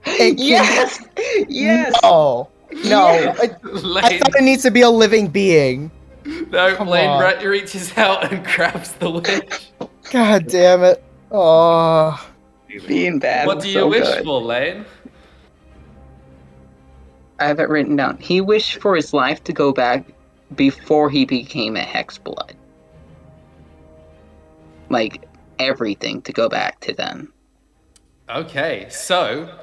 It can- Yes! Yes! No, no. Yes! I Lane, thought it needs to be a living being. no, Come Lane on. reaches out and grabs the wish. God damn it. Oh. Being bad What was do you so wish good. for, Lane? I have it written down. He wished for his life to go back before he became a Hexblood. Like, everything to go back to then. Okay, so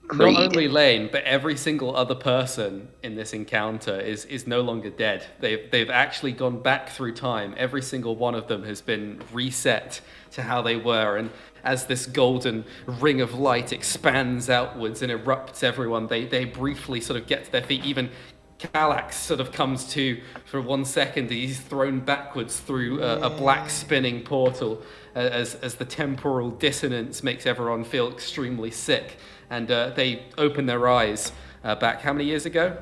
Creed. not only Lane, but every single other person in this encounter is no longer dead. They've actually gone back through time. Every single one of them has been reset to how they were, and as this golden ring of light expands outwards and erupts everyone, they briefly sort of get to their feet. Even Kalax sort of comes to for 1 second. He's thrown backwards through a black spinning portal as the temporal dissonance makes everyone feel extremely sick. And they open their eyes back how many years ago?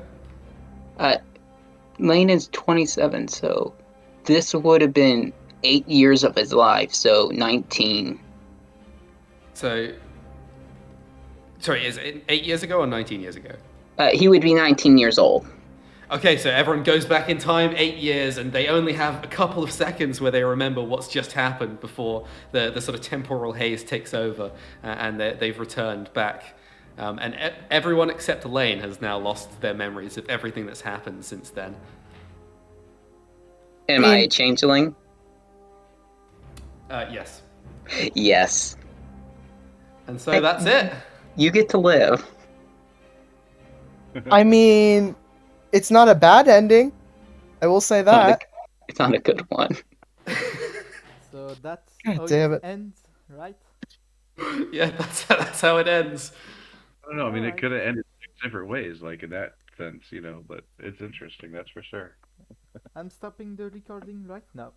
Lain is 27, so this would have been 8 years of his life, so 19. So, sorry, is it 8 years ago or 19 years ago? He would be 19 years old. Okay, so everyone goes back in time 8 years, and they only have a couple of seconds where they remember what's just happened before the sort of temporal haze takes over, and they've returned back. And everyone except Lain has now lost their memories of everything that's happened since then. Am I a changeling? Yes. Yes. And so that's it. You get to live. I mean, it's not a bad ending. I will say that. It's not a good one. So that's God how damn it. ends, right? Yeah, that's how it ends. I don't know. I mean, Alright. it could have ended 6 different ways, like in that sense, you know. But it's interesting, that's for sure. I'm stopping the recording right now.